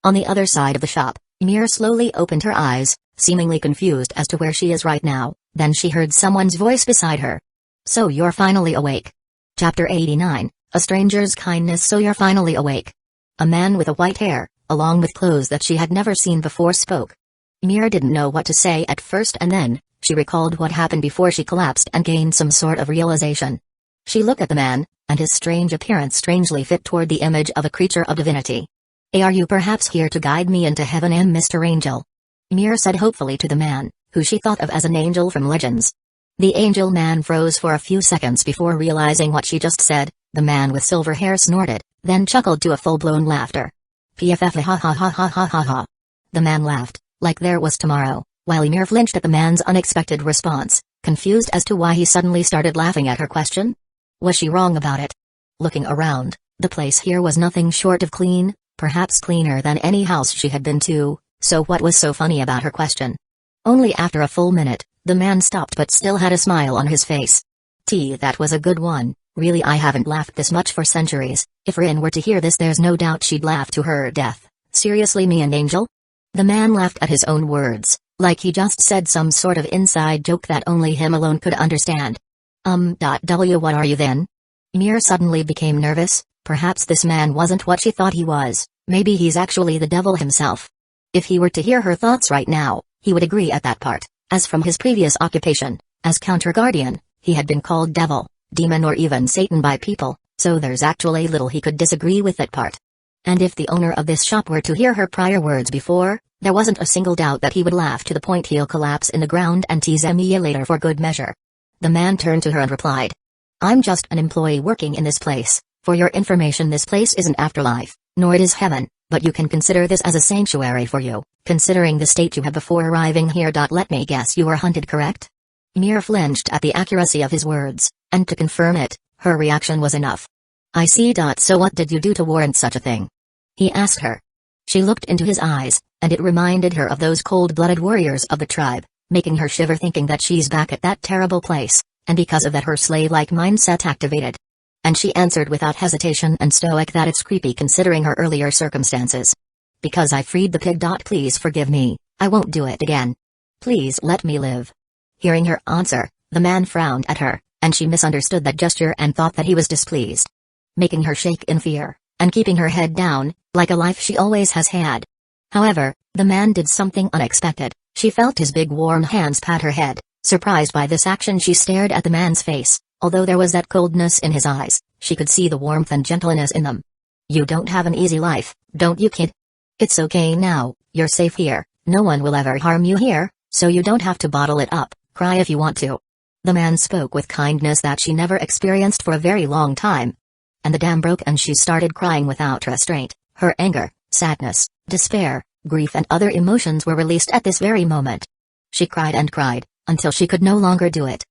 S1: On the other side of the shop, Ymir slowly opened her eyes, seemingly confused as to where she is right now. Then she heard someone's voice beside her. So you're finally awake. Chapter 89, A Stranger's Kindness. So you're finally awake. A man with a white hair, along with clothes that she had never seen before, spoke. Ymir didn't know what to say at first, and then she recalled what happened before she collapsed and gained some sort of realization. She looked at the man, and his strange appearance strangely fit toward the image of a creature of divinity. Are you perhaps here to guide me into heaven, Mr. Angel? Ymir said hopefully to the man, who she thought of as an angel from legends. The angel man froze for a few seconds before realizing what she just said. The man with silver hair snorted, then chuckled to a full-blown laughter. PFF ha ha ha ha ha ha ha. The man laughed, like there was tomorrow, while Ymir flinched at the man's unexpected response, confused as to why he suddenly started laughing at her question. Was she wrong about it? Looking around, the place here was nothing short of clean, perhaps cleaner than any house she had been to, so what was so funny about her question? Only after a full minute, the man stopped but still had a smile on his face. That was a good one. Really, I haven't laughed this much for centuries. If Rin were to hear this, there's no doubt she'd laugh to her death. Seriously, me and Angel? The man laughed at his own words, like he just said some sort of inside joke that only him alone could understand. What are you then? Ymir suddenly became nervous. Perhaps this man wasn't what she thought he was. Maybe he's actually the devil himself. If he were to hear her thoughts right now, he would agree at that part, as from his previous occupation, as counter-guardian, he had been called devil, demon, or even Satan by people, so there's actually little he could disagree with that part. And if the owner of this shop were to hear her prior words before, there wasn't a single doubt that he would laugh to the point he'll collapse in the ground and tease Emiya later for good measure. The man turned to her and replied, I'm just an employee working in this place. For your information, this place isn't afterlife, nor it is heaven, but you can consider this as a sanctuary for you, considering the state you had before arriving here. Let me guess, you were hunted, correct? Ymir flinched at the accuracy of his words, and to confirm it, her reaction was enough. I see. So what did you do to warrant such a thing? He asked her. She looked into his eyes, and it reminded her of those cold-blooded warriors of the tribe, making her shiver thinking that she's back at that terrible place, and because of that her slave-like mindset activated. And she answered without hesitation and stoic that it's creepy considering her earlier circumstances. Because I freed the pig. Please forgive me, I won't do it again. Please let me live. Hearing her answer, the man frowned at her, and she misunderstood that gesture and thought that he was displeased. Making her shake in fear, and keeping her head down, like a life she always has had. However, the man did something unexpected. She felt his big warm hands pat her head. Surprised by this action, she stared at the man's face. Although there was that coldness in his eyes, she could see the warmth and gentleness in them. You don't have an easy life, don't you, kid? It's okay now, you're safe here, no one will ever harm you here, so you don't have to bottle it up, cry if you want to. The man spoke with kindness that she never experienced for a very long time. And the dam broke and she started crying without restraint. Her anger, sadness, despair, grief and other emotions were released at this very moment. She cried and cried, until she could no longer do it.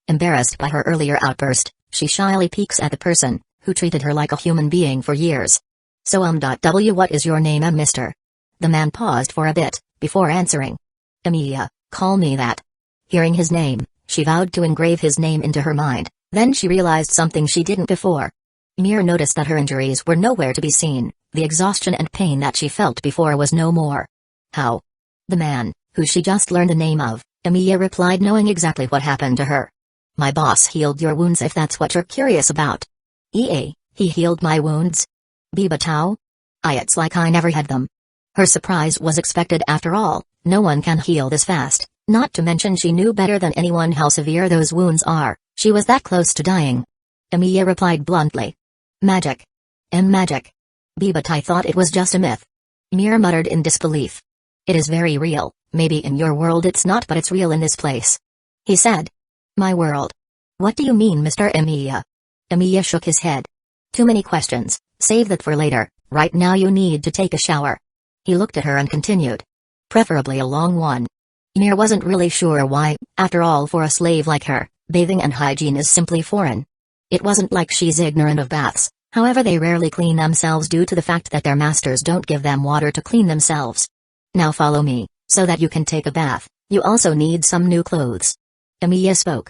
S1: Embarrassed by her earlier outburst, she shyly peeks at the person who treated her like a human being for years. So what is your name, mister? The man paused for a bit, before answering. Emiya, call me that. Hearing his name, she vowed to engrave his name into her mind, then she realized something she didn't before. Ymir noticed that her injuries were nowhere to be seen, the exhaustion and pain that she felt before was no more. How? The man, who she just learned the name of, Emiya replied, knowing exactly what happened to her. My boss healed your wounds, if that's what you're curious about. He healed my wounds? Bibatao? It's like I never had them. Her surprise was expected after all, no one can heal this fast, not to mention she knew better than anyone how severe those wounds are, she was that close to dying. Emiya replied bluntly. Magic. Magic. Bibatai thought it was just a myth. Ymir muttered in disbelief. It is very real, maybe in your world it's not, but it's real in this place. He said. My world. What do you mean, Mr. Emiya? Emiya shook his head. Too many questions, save that for later, right now you need to take a shower. He looked at her and continued. Preferably a long one. Ymir wasn't really sure why, after all, for a slave like her, bathing and hygiene is simply foreign. It wasn't like she's ignorant of baths, however they rarely clean themselves due to the fact that their masters don't give them water to clean themselves. Now follow me, so that you can take a bath, you also need some new clothes. Emiya spoke.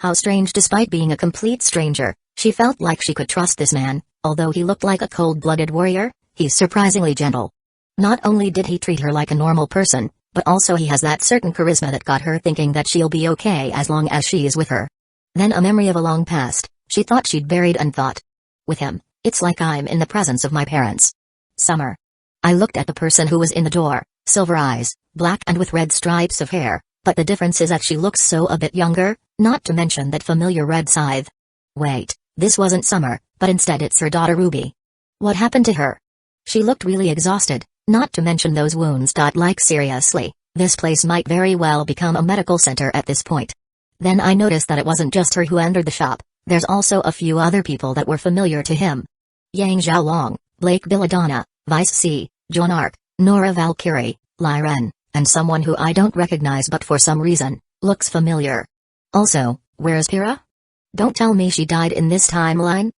S1: How strange, despite being a complete stranger, she felt like she could trust this man, although he looked like a cold-blooded warrior, he's surprisingly gentle. Not only did he treat her like a normal person, but also he has that certain charisma that got her thinking that she'll be okay as long as she is with her. Then a memory of a long past, she thought she'd buried and thought. With him, it's like I'm in the presence of my parents. Summer. I looked at the person who was in the door, silver eyes, black and with red stripes of hair, but the difference is that she looks so a bit younger, not to mention that familiar red scythe. Wait, this wasn't Summer, but instead it's her daughter Ruby. What happened to her? She looked really exhausted, not to mention those wounds. Like seriously, this place might very well become a medical center at this point. Then I noticed that it wasn't just her who entered the shop, there's also a few other people that were familiar to him. Yang Xiaolong, Blake Belladonna, Vice C, John Ark, Nora Valkyrie, Lyren, and someone who I don't recognize but for some reason, looks familiar. Also, where's Pyrrha? Don't tell me she died in this timeline?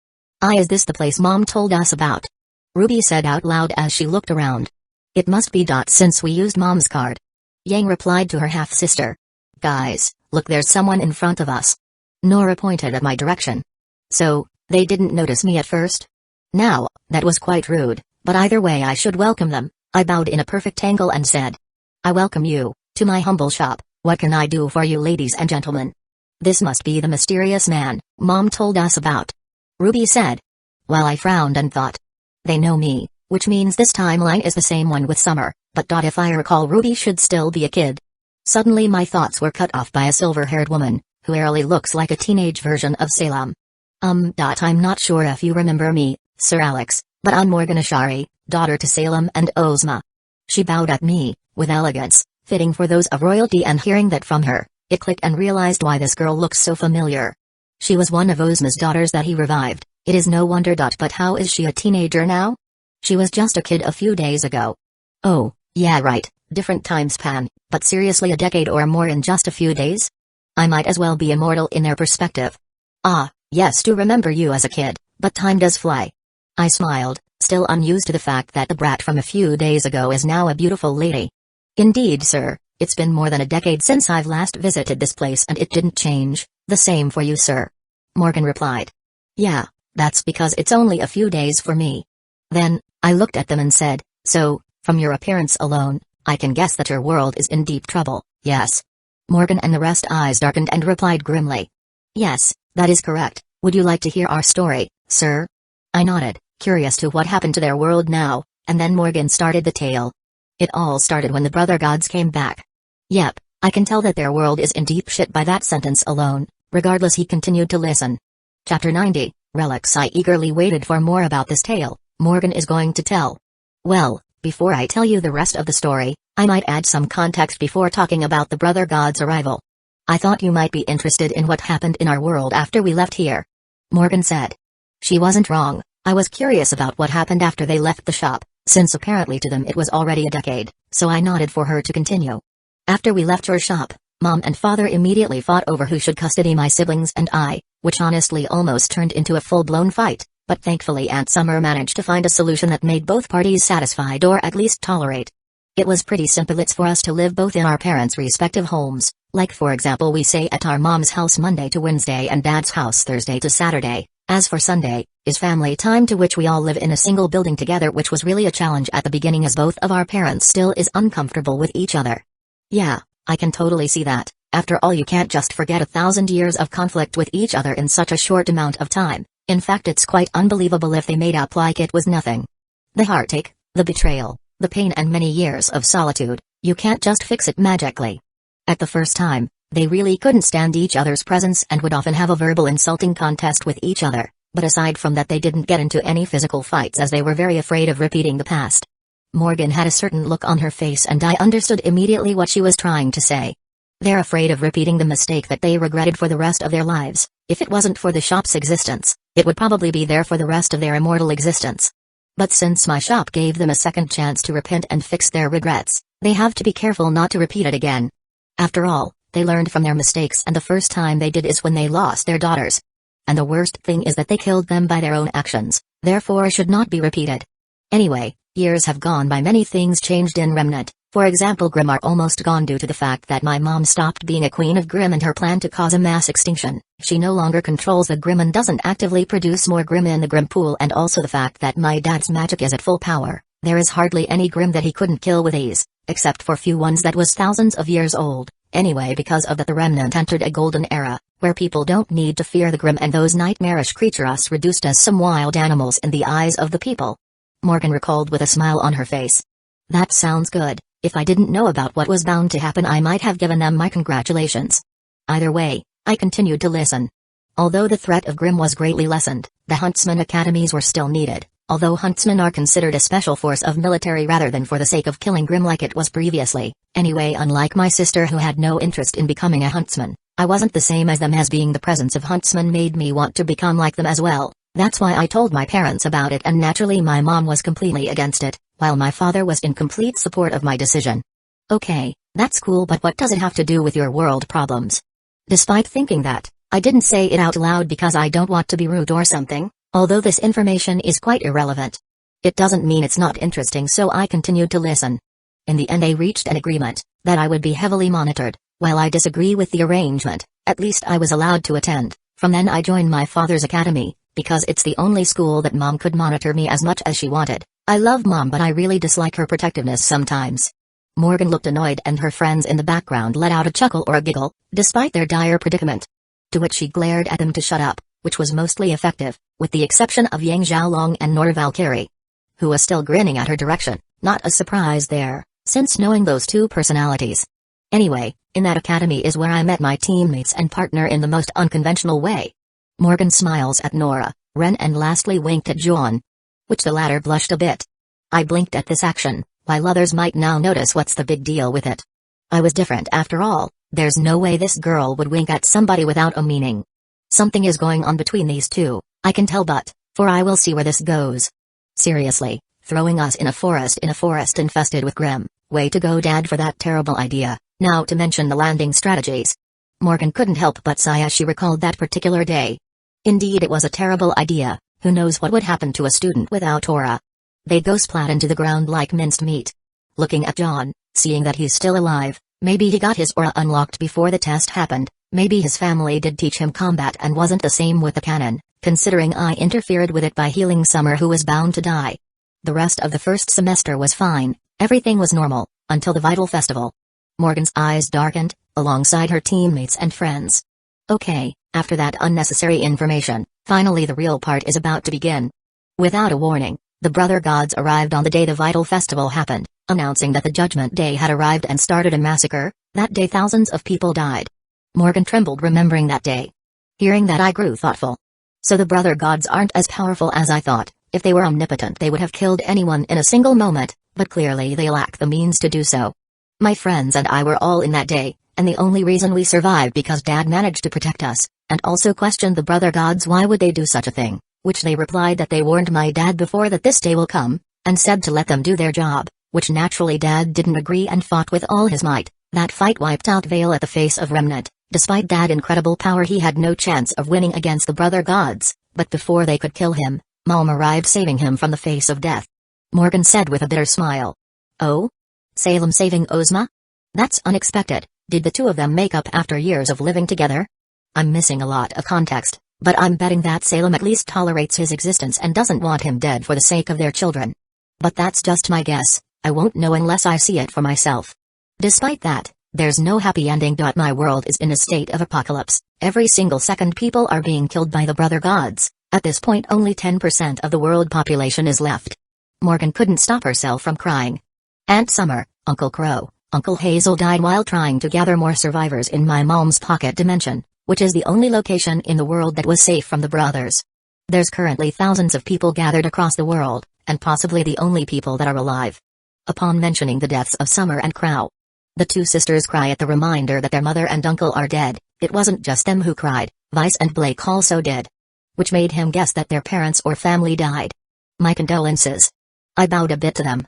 S1: Is this the place Mom told us about? Ruby said out loud as she looked around. It must be. Since we used Mom's card. Yang replied to her half-sister. Guys, look, there's someone in front of us. Nora pointed at my direction. So, they didn't notice me at first? Now, that was quite rude, but either way I should welcome them. I bowed in a perfect angle and said. I welcome you, to my humble shop. What can I do for you, ladies and gentlemen? This must be the mysterious man Mom told us about. Ruby said. While I frowned and thought. They know me, which means this timeline is the same one with Summer, but if I recall, Ruby should still be a kid. Suddenly my thoughts were cut off by a silver-haired woman, who eerily looks like a teenage version of Salem. I'm not sure if you remember me, Sir Alex, but I'm Morgan Ashari, daughter to Salem and Ozma. She bowed at me, with elegance, fitting for those of royalty, and hearing that from her, it clicked and realized why this girl looks so familiar. She was one of Ozma's daughters that he revived. It is no wonder. But how is she a teenager now? She was just a kid a few days ago. Oh, yeah, right, different time span, but seriously, a decade or more in just a few days? I might as well be immortal in their perspective. Yes, to remember you as a kid, but time does fly. I smiled, still unused to the fact that the brat from a few days ago is now a beautiful lady. Indeed, sir, it's been more than a decade since I've last visited this place and it didn't change. The same for you, sir. Morgan replied. Yeah, that's because it's only a few days for me. Then, I looked at them and said, so, from your appearance alone, I can guess that your world is in deep trouble, yes? Morgan and the rest eyes darkened and replied grimly. Yes, that is correct. Would you like to hear our story, sir? I nodded, curious to what happened to their world now, and then Morgan started the tale. It all started when the brother gods came back. Yep, I can tell that their world is in deep shit by that sentence alone. Regardless, he continued to listen. Chapter 90, Relics. I eagerly waited for more about this tale. Morgan is going to tell. Well, before I tell you the rest of the story, I might add some context before talking about the brother god's arrival. I thought you might be interested in what happened in our world after we left here. Morgan said. She wasn't wrong. I was curious about what happened after they left the shop, since apparently to them it was already a decade, so I nodded for her to continue. After we left your shop, Mom and Father immediately fought over who should custody my siblings and I, which honestly almost turned into a full-blown fight, but thankfully Aunt Summer managed to find a solution that made both parties satisfied, or at least tolerate. It was pretty simple. It's for us to live both in our parents' respective homes, like for example we say at our mom's house Monday to Wednesday and Dad's house Thursday to Saturday. As for Sunday, is family time, to which we all live in a single building together, which was really a challenge at the beginning as both of our parents still is uncomfortable with each other. Yeah, I can totally see that. After all, you can't just forget 1,000 years of conflict with each other in such a short amount of time. In fact, it's quite unbelievable if they made up like it was nothing. The heartache, the betrayal, the pain and many years of solitude, you can't just fix it magically. At the first time, they really couldn't stand each other's presence and would often have a verbal insulting contest with each other, but aside from that they didn't get into any physical fights as they were very afraid of repeating the past. Morgan had a certain look on her face and I understood immediately what she was trying to say. They're afraid of repeating the mistake that they regretted for the rest of their lives. If it wasn't for the shop's existence, it would probably be there for the rest of their immortal existence. But since my shop gave them a second chance to repent and fix their regrets, they have to be careful not to repeat it again. After all, they learned from their mistakes, and the first time they did is when they lost their daughters. And the worst thing is that they killed them by their own actions, therefore should not be repeated. Anyway, years have gone by, many things changed in Remnant. For example, Grimm are almost gone due to the fact that my mom stopped being a queen of Grimm and her plan to cause a mass extinction. She no longer controls the Grimm and doesn't actively produce more Grimm in the Grimm pool, and also the fact that my dad's magic is at full power, There is hardly any Grimm that he couldn't kill with ease, except for few ones that was thousands of years old. Anyway, because of that the remnant entered a golden era, where people don't need to fear the Grimm and those nightmarish creatures reduced as some wild animals in the eyes of the people. Morgan recalled with a smile on her face. That sounds good. If I didn't know about what was bound to happen, I might have given them my congratulations. Either way, I continued to listen. Although the threat of Grimm was greatly lessened, the huntsman academies were still needed, although huntsmen are considered a special force of military rather than for the sake of killing Grimm like it was previously. Anyway, unlike my sister who had no interest in becoming a huntsman, I wasn't the same as them, as being the presence of huntsmen made me want to become like them as well. That's why I told my parents about it, and naturally my mom was completely against it, while my father was in complete support of my decision. Okay, that's cool, but what does it have to do with your world problems? Despite thinking that, I didn't say it out loud because I don't want to be rude or something, although this information is quite irrelevant. It doesn't mean it's not interesting, so I continued to listen. In the end they reached an agreement that I would be heavily monitored. While I disagree with the arrangement, at least I was allowed to attend. From then I joined my father's academy, because it's the only school that mom could monitor me as much as she wanted. I love mom, but I really dislike her protectiveness sometimes. Morgan looked annoyed, and her friends in the background let out a chuckle or a giggle, despite their dire predicament. To which she glared at them to shut up, which was mostly effective, with the exception of Yang Xiaolong and Nora Valkyrie, who was still grinning at her direction. Not a surprise there, since knowing those two personalities. Anyway, in that academy is where I met my teammates and partner in the most unconventional way. Morgan smiles at Nora, Ren, and lastly winked at John, which the latter blushed a bit. I blinked at this action, while others might now notice what's the big deal with it. I was different after all. There's no way this girl would wink at somebody without a meaning. Something is going on between these two, I can tell, for I will see where this goes. Seriously, throwing us in a forest infested with Grimm. Way to go, Dad, for that terrible idea. Now to mention the landing strategies. Morgan couldn't help but sigh as she recalled that particular day. Indeed, it was a terrible idea. Who knows what would happen to a student without aura? They'd go splat into the ground like minced meat. Looking at John, seeing that he's still alive, maybe he got his aura unlocked before the test happened, maybe his family did teach him combat and wasn't the same with the cannon, considering I interfered with it by healing Summer, who was bound to die. The rest of the first semester was fine, everything was normal, until the Vital Festival. Morgan's eyes darkened, alongside her teammates and friends. Okay, after that unnecessary information, finally the real part is about to begin. Without a warning, the Brother Gods arrived on the day the Vital Festival happened, announcing that the Judgment Day had arrived and started a massacre. That day thousands of people died. Morgan trembled remembering that day. Hearing that I grew thoughtful. So the Brother Gods aren't as powerful as I thought. If they were omnipotent they would have killed anyone in a single moment, but clearly they lack the means to do so. My friends and I were all in that day, and the only reason we survived because Dad managed to protect us, and also questioned the Brother Gods why would they do such a thing, which they replied that they warned my dad before that this day will come, and said to let them do their job, which naturally Dad didn't agree and fought with all his might. That fight wiped out Vale at the face of Remnant. Despite Dad's incredible power he had no chance of winning against the Brother Gods, but before they could kill him, Mom arrived saving him from the face of death. Morgan said with a bitter smile. Oh? Salem saving Ozma? That's unexpected. Did the two of them make up after years of living together? I'm missing a lot of context, but I'm betting that Salem at least tolerates his existence and doesn't want him dead for the sake of their children. But that's just my guess, I won't know unless I see it for myself. Despite that, there's no happy ending. My world is in a state of apocalypse. Every single second people are being killed by the Brother Gods. At this point only 10% of the world population is left. Morgan couldn't stop herself from crying. Aunt Summer, Uncle Crow, Uncle Hazel died while trying to gather more survivors in my mom's pocket dimension, which is the only location in the world that was safe from the brothers. There's currently thousands of people gathered across the world, and possibly the only people that are alive. Upon mentioning the deaths of Summer and Crow, the two sisters cry at the reminder that their mother and uncle are dead. It wasn't just them who cried, Vice and Blake also did. Which made him guess that their parents or family died. My condolences. I bowed a bit to them.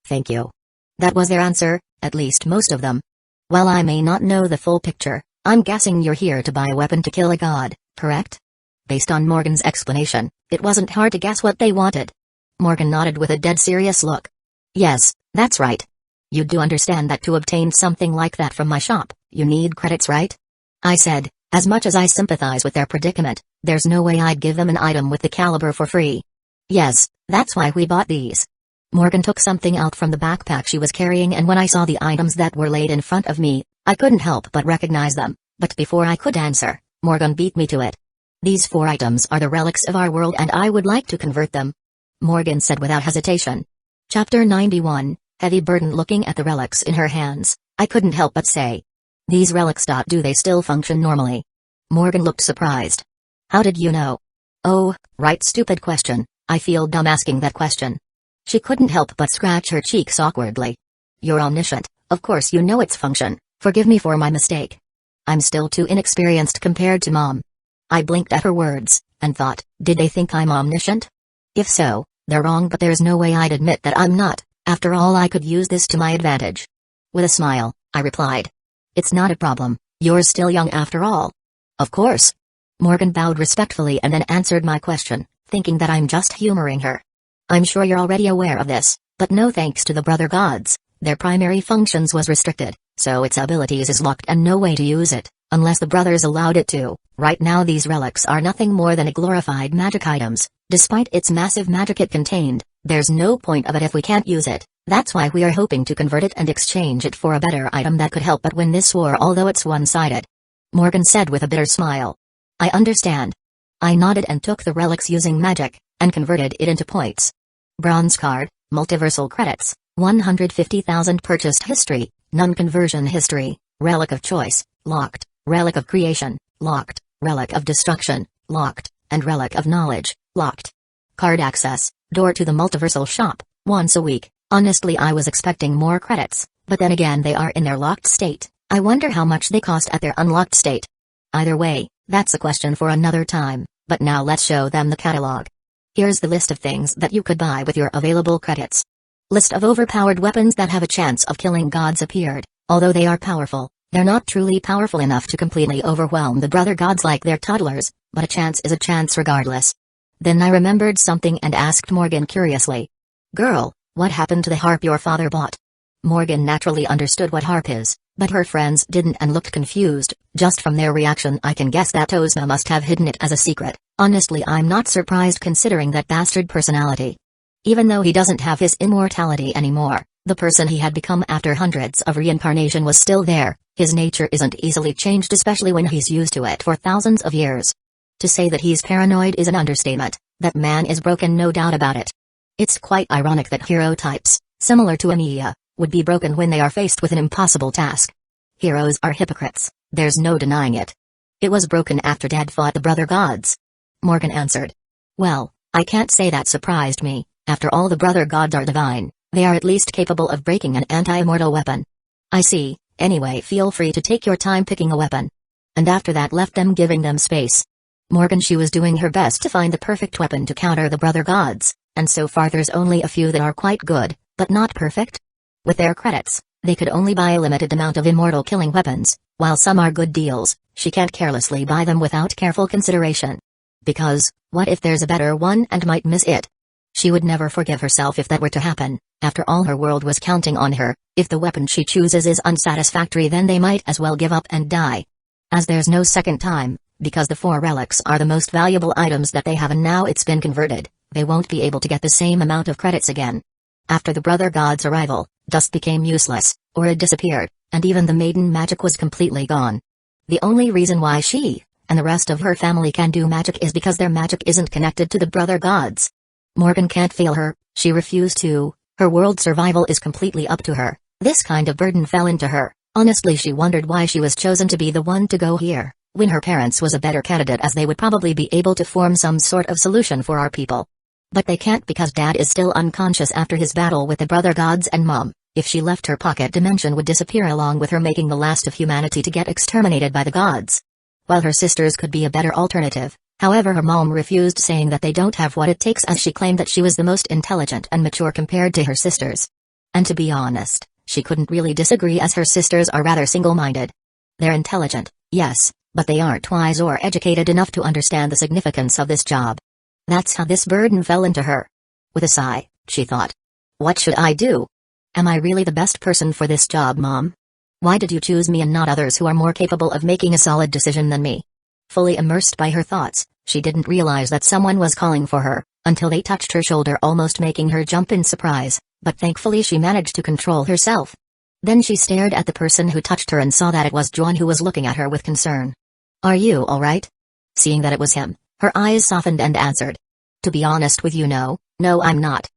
S1: Thank you. That was their answer, at least most of them. While I may not know the full picture, I'm guessing you're here to buy a weapon to kill a god, correct? Based on Morgan's explanation, it wasn't hard to guess what they wanted. Morgan nodded with a dead serious look. Yes, that's right. You do understand that to obtain something like that from my shop, you need credits, right? I said, as much as I sympathize with their predicament, there's no way I'd give them an item with the caliber for free. Yes, that's why we bought these. Morgan took something out from the backpack she was carrying, and when I saw the items that were laid in front of me, I couldn't help but recognize them. But before I could answer, Morgan beat me to it. These 4 items are the relics of our world and I would like to convert them, Morgan said without hesitation. Chapter 91, Heavy burden. Looking at the relics in her hands, I couldn't help but say, these relics. Do they still function normally? Morgan looked surprised. How did you know? Oh, right, stupid question. I feel dumb asking that question. She couldn't help but scratch her cheeks awkwardly. You're omniscient, of course you know its function. Forgive me for my mistake. I'm still too inexperienced compared to Mom. I blinked at her words, and thought, did they think I'm omniscient? If so, they're wrong, but there's no way I'd admit that I'm not. After all, I could use this to my advantage. With a smile, I replied. It's not a problem, you're still young after all. Of course. Morgan bowed respectfully and then answered my question, thinking that I'm just humoring her. I'm sure you're already aware of this, but no thanks to the brother gods, their primary functions was restricted, so its abilities is locked and no way to use it, unless the brothers allowed it to. Right now these relics are nothing more than a glorified magic items. Despite its massive magic it contained, there's no point of it if we can't use it. That's why we are hoping to convert it and exchange it for a better item that could help but win this war, although it's one-sided. Morgan said with a bitter smile. I understand. I nodded and took the relics using magic, and converted it into points. Bronze card, multiversal credits, 150,000 purchased history, non-conversion history, relic of choice, locked, relic of creation, locked, relic of destruction, locked, and relic of knowledge, locked. Card access, door to the Multiversal shop, once a week. Honestly, I was expecting more credits, but then again they are in their locked state. I wonder how much they cost at their unlocked state. Either way, that's a question for another time, but now let's show them the catalog. Here's the list of things that you could buy with your available credits. List of overpowered weapons that have a chance of killing gods appeared. Although they are powerful, they're not truly powerful enough to completely overwhelm the brother gods like they're toddlers, but a chance is a chance regardless. Then I remembered something and asked Morgan curiously. Girl, what happened to the harp your father bought? Morgan naturally understood what harp is, but her friends didn't and looked confused. Just from their reaction I can guess that Ozma must have hidden it as a secret. Honestly, I'm not surprised considering that bastard personality. Even though he doesn't have his immortality anymore, the person he had become after hundreds of reincarnation was still there. His nature isn't easily changed, especially when he's used to it for thousands of years. To say that he's paranoid is an understatement. That man is broken, no doubt about it. It's quite ironic that hero types, similar to Emilia, would be broken when they are faced with an impossible task. Heroes are hypocrites, there's no denying it. It was broken after Dad fought the brother gods. Morgan answered. Well, I can't say that surprised me. After all, the brother gods are divine. They are at least capable of breaking an anti-immortal weapon. I see. Anyway, feel free to take your time picking a weapon. And after that left them, giving them space. Morgan, she was doing her best to find the perfect weapon to counter the brother gods, and so far there's only a few that are quite good, but not perfect. With their credits, they could only buy a limited amount of immortal killing weapons. While some are good deals, she can't carelessly buy them without careful consideration. Because, what if there's a better one and might miss it? She would never forgive herself if that were to happen. After all, her world was counting on her. If the weapon she chooses is unsatisfactory, then they might as well give up and die. As there's no second time, because the 4 relics are the most valuable items that they have and now it's been converted, they won't be able to get the same amount of credits again. After the brother god's arrival, dust became useless, or it disappeared, and even the maiden magic was completely gone. The only reason why she, and the rest of her family can do magic is because their magic isn't connected to the brother gods. Morgan can't fail her, she refused to. Her world survival is completely up to her. This kind of burden fell into her. Honestly, she wondered why she was chosen to be the one to go here, when her parents was a better candidate, as they would probably be able to form some sort of solution for our people. But they can't because Dad is still unconscious after his battle with the brother gods, and Mom, if she left, her pocket dimension would disappear along with her, making the last of humanity to get exterminated by the gods. While her sisters could be a better alternative, however, her mom refused, saying that they don't have what it takes, as she claimed that she was the most intelligent and mature compared to her sisters. And to be honest, she couldn't really disagree, as her sisters are rather single-minded. They're intelligent, yes, but they aren't wise or educated enough to understand the significance of this job. That's how this burden fell into her. With a sigh, she thought. What should I do? Am I really the best person for this job, Mom? Why did you choose me and not others who are more capable of making a solid decision than me? Fully immersed by her thoughts, she didn't realize that someone was calling for her. until they touched her shoulder, almost making her jump in surprise, but thankfully she managed to control herself. Then she stared at the person who touched her and saw that it was John, who was looking at her with concern. "Are you alright?" Seeing that it was him, her eyes softened and answered. "To be honest with you, no, I'm not."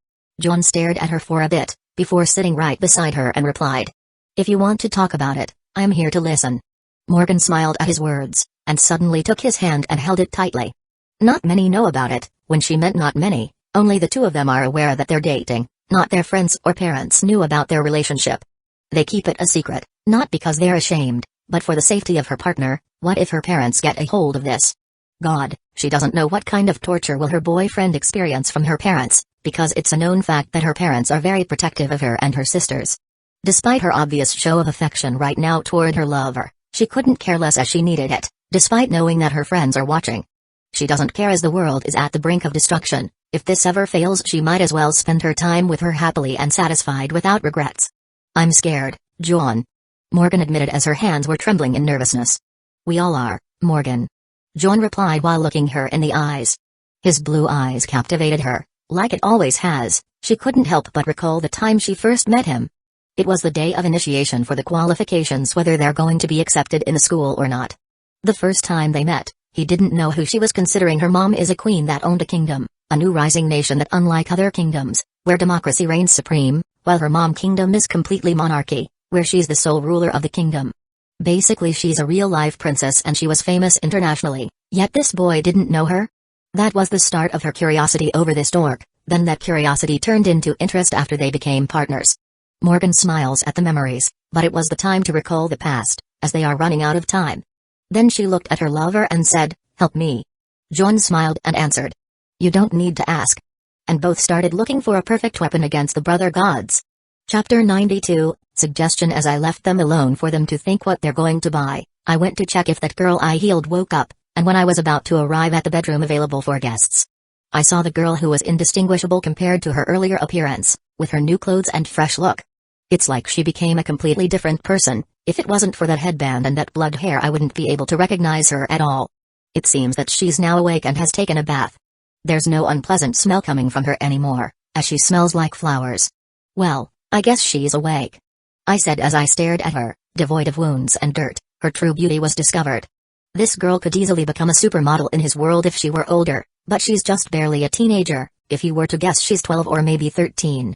S1: John stared at her for a bit, before sitting right beside her and replied. "If you want to talk about it, I'm here to listen." Morgan smiled at his words, and suddenly took his hand and held it tightly. Not many know about it. When she meant not many, only the two of them are aware that they're dating. Not their friends or parents knew about their relationship. They keep it a secret, not because they're ashamed, but for the safety of her partner. What if her parents get a hold of this? God, she doesn't know what kind of torture will her boyfriend experience from her parents, because it's a known fact that her parents are very protective of her and her sisters. Despite her obvious show of affection right now toward her lover, she couldn't care less as she needed it, despite knowing that her friends are watching. She doesn't care as the world is at the brink of destruction. If this ever fails, she might as well spend her time with her happily and satisfied without regrets. "I'm scared, John," Morgan admitted as her hands were trembling in nervousness. "We all are, Morgan," John replied while looking her in the eyes. His blue eyes captivated her, like it always has. She couldn't help but recall the time she first met him. It was the day of initiation for the qualifications, whether they're going to be accepted in the school or not. The first time they met, he didn't know who she was, considering her mom is a queen that owned a kingdom, a new rising nation that, unlike other kingdoms, where democracy reigns supreme, while her mom kingdom is completely monarchy, where she's the sole ruler of the kingdom. Basically she's a real-life princess and she was famous internationally, yet this boy didn't know her? That was the start of her curiosity over this dork, then that curiosity turned into interest after they became partners. Morgan smiles at the memories, but it was the time to recall the past, as they are running out of time. Then she looked at her lover and said, "Help me." John smiled and answered, "You don't need to ask." And both started looking for a perfect weapon against the brother gods. Chapter 92, Suggestion. As I left them alone for them to think what they're going to buy, I went to check if that girl I healed woke up, and when I was about to arrive at the bedroom available for guests, I saw the girl who was indistinguishable compared to her earlier appearance, with her new clothes and fresh look. It's like she became a completely different person. If it wasn't for that headband and that blood hair, I wouldn't be able to recognize her at all. It seems that she's now awake and has taken a bath. There's no unpleasant smell coming from her anymore, as she smells like flowers. "Well, I guess she's awake," I said as I stared at her, devoid of wounds and dirt. Her true beauty was discovered. This girl could easily become a supermodel in his world if she were older, but she's just barely a teenager. If you were to guess, she's 12 or maybe 13.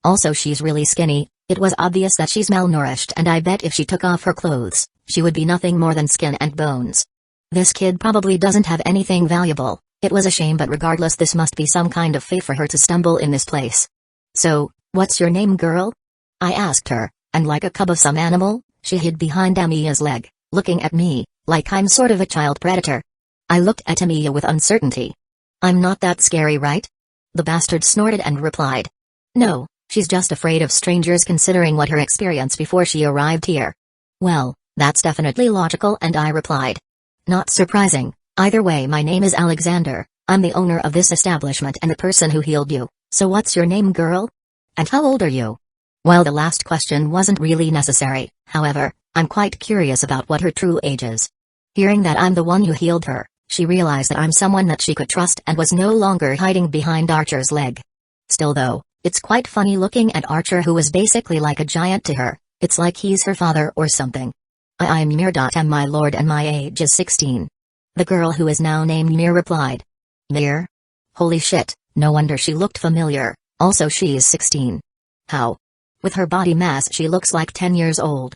S1: Also, she's really skinny. It was obvious that she's malnourished, and I bet if she took off her clothes, she would be nothing more than skin and bones. This kid probably doesn't have anything valuable. It was a shame, but regardless, this must be some kind of fate for her to stumble in this place. "So, what's your name, girl?" I asked her, and like a cub of some animal, she hid behind Amiya's leg, looking at me, like I'm sort of a child predator. I looked at Amiya with uncertainty. "I'm not that scary, right?" The bastard snorted and replied, "No, she's just afraid of strangers, considering what her experience before she arrived here." "Well, that's definitely logical," and I replied, "Not surprising. Either way, my name is Alexander. I'm the owner of this establishment and the person who healed you. So what's your name, girl? And how old are you?" Well, the last question wasn't really necessary, however, I'm quite curious about what her true age is. Hearing that I'm the one who healed her, she realized that I'm someone that she could trust and was no longer hiding behind Archer's leg. Still though, it's quite funny looking at Archer, who was basically like a giant to her. It's like he's her father or something. "I'm Mir.M, my lord, and my age is 16. The girl, who is now named Mir, replied. "Mir? Holy shit, no wonder she looked familiar. Also, she's 16. How? With her body mass, she looks like 10 years old.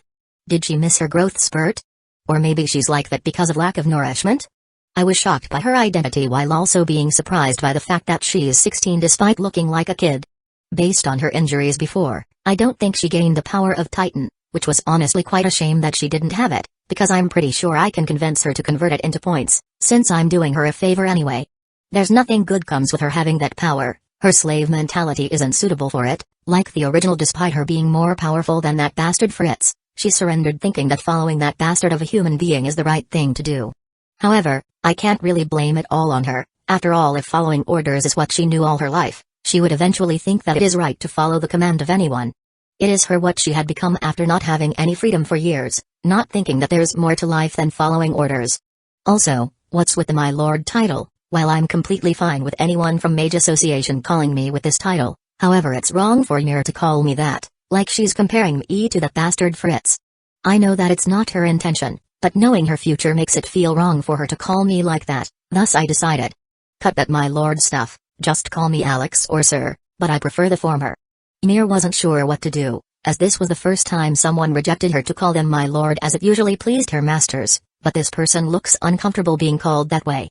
S1: Did she miss her growth spurt? Or maybe she's like that because of lack of nourishment?" I was shocked by her identity while also being surprised by the fact that she is 16 despite looking like a kid. Based on her injuries before, I don't think she gained the power of Titan, which was honestly quite a shame that she didn't have it, because I'm pretty sure I can convince her to convert it into points, since I'm doing her a favor anyway. There's nothing good comes with her having that power. Her slave mentality isn't suitable for it. Like the original, despite her being more powerful than that bastard Fritz, she surrendered thinking that following that bastard of a human being is the right thing to do. However, I can't really blame it all on her. After all, if following orders is what she knew all her life, she would eventually think that it is right to follow the command of anyone. It is her what she had become after not having any freedom for years, not thinking that there's more to life than following orders. Also, what's with the my lord title? While I'm completely fine with anyone from Mage Association calling me with this title, however it's wrong for Ymir to call me that, like she's comparing me to that bastard Fritz. I know that it's not her intention, but knowing her future makes it feel wrong for her to call me like that, thus I decided. Cut that my lord stuff, just call me Alex or sir, but I prefer the former. Ymir wasn't sure what to do, as this was the first time someone rejected her to call them my lord, as it usually pleased her masters, but this person looks uncomfortable being called that way.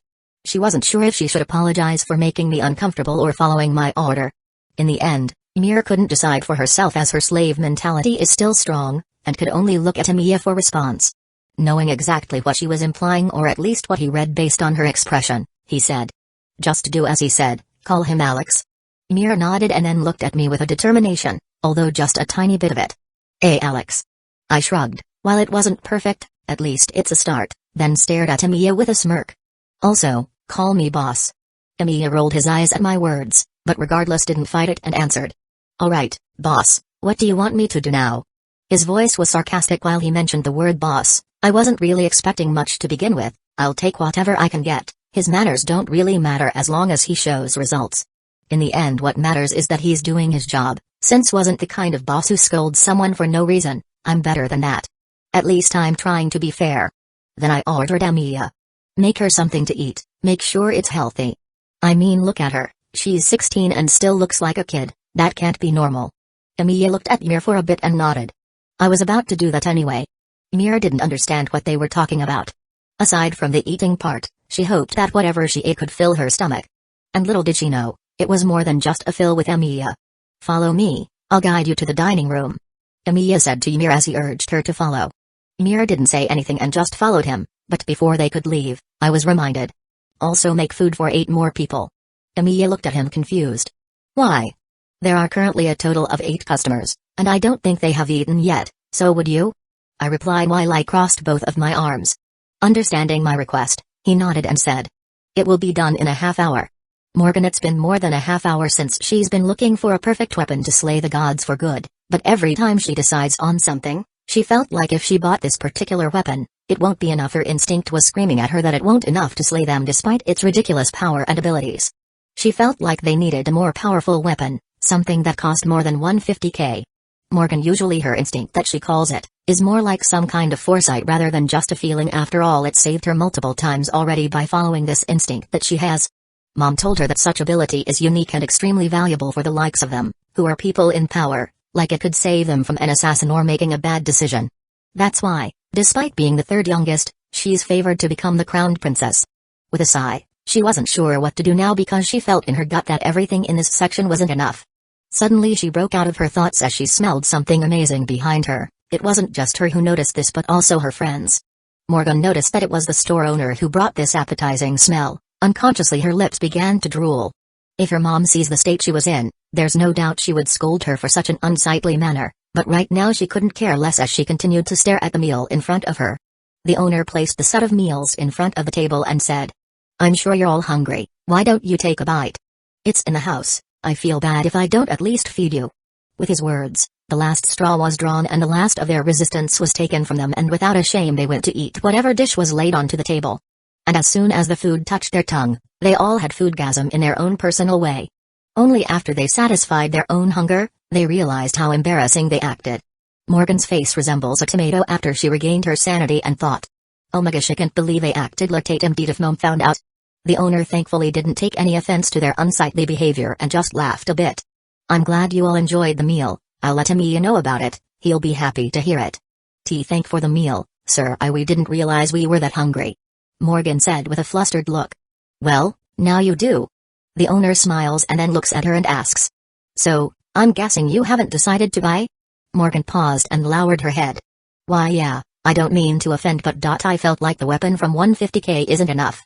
S1: She wasn't sure if she should apologize for making me uncomfortable or following my order. In the end, Ymir couldn't decide for herself, as her slave mentality is still strong, and could only look at Emiya for response. Knowing exactly what she was implying, or at least what he read based on her expression, he said, "Just do as he said, call him Alex." Ymir nodded and then looked at me with a determination, although just a tiny bit of it. Alex." I shrugged. While it wasn't perfect, at least it's a start, then stared at Emiya with a smirk. "Also, call me boss." Emiya rolled his eyes at my words, but regardless didn't fight it and answered, "Alright, boss, what do you want me to do now?" His voice was sarcastic while he mentioned the word boss. I wasn't really expecting much to begin with. I'll take whatever I can get. His manners don't really matter as long as he shows results. In the end, what matters is that he's doing his job. Since wasn't the kind of boss who scolds someone for no reason. I'm better than that. At least I'm trying to be fair. Then I ordered Emiya. "Make her something to eat, make sure it's healthy." I mean, look at her, she's 16 and still looks like a kid. That can't be normal. Emiya looked at Ymir for a bit and nodded. I was about to do that anyway. Ymir didn't understand what they were talking about. Aside from the eating part, she hoped that whatever she ate could fill her stomach. And little did she know, it was more than just a fill with Emiya. "Follow me, I'll guide you to the dining room," Emiya said to Ymir as he urged her to follow. Ymir didn't say anything and just followed him, but before they could leave, I was reminded. "Also make food for 8 more people." Emiya looked at him confused. "Why?" "There are currently a total of 8 customers, and I don't think they have eaten yet, so would you?" I replied while I crossed both of my arms. Understanding my request, he nodded and said, "It will be done in a half hour." Morgan, it's been more than a half hour since she's been looking for a perfect weapon to slay the gods for good, but every time she decides on something, she felt like if she bought this particular weapon, it won't be enough. Her instinct was screaming at her that it won't enough to slay them despite its ridiculous power and abilities. She felt like they needed a more powerful weapon, something that cost more than 150k. Morgan, usually her instinct that she calls it, is more like some kind of foresight rather than just a feeling. After all, it saved her multiple times already by following this instinct that she has. Mom told her that such ability is unique and extremely valuable for the likes of them, who are people in power, like it could save them from an assassin or making a bad decision. That's why, despite being the 3rd youngest, she's favored to become the crowned princess. With a sigh, she wasn't sure what to do now because she felt in her gut that everything in this section wasn't enough. Suddenly she broke out of her thoughts as she smelled something amazing behind her. It wasn't just her who noticed this but also her friends. Morgan noticed that it was the store owner who brought this appetizing smell. Unconsciously her lips began to drool. If her mom sees the state she was in, there's no doubt she would scold her for such an unsightly manner, but right now she couldn't care less as she continued to stare at the meal in front of her. The owner placed the set of meals in front of the table and said, "I'm sure you're all hungry, why don't you take a bite? It's in the house. I feel bad if I don't at least feed you." With his words, the last straw was drawn and the last of their resistance was taken from them, and without a shame they went to eat whatever dish was laid onto the table. And as soon as the food touched their tongue, they all had foodgasm in their own personal way. Only after they satisfied their own hunger, they realized how embarrassing they acted. Morgan's face resembles a tomato after she regained her sanity and thought, "Oh my gosh, I can't believe they acted like that indeed if Mom found out." The owner thankfully didn't take any offense to their unsightly behavior and just laughed a bit. "I'm glad you all enjoyed the meal. I'll let Emiya know about it, he'll be happy to hear it." Thank for the meal, sir. We didn't realize we were that hungry," Morgan said with a flustered look. "Well, now you do." The owner smiles and then looks at her and asks, "So, I'm guessing you haven't decided to buy?" Morgan paused and lowered her head. "Why yeah, I don't mean to offend but I felt like the weapon from 150k isn't enough."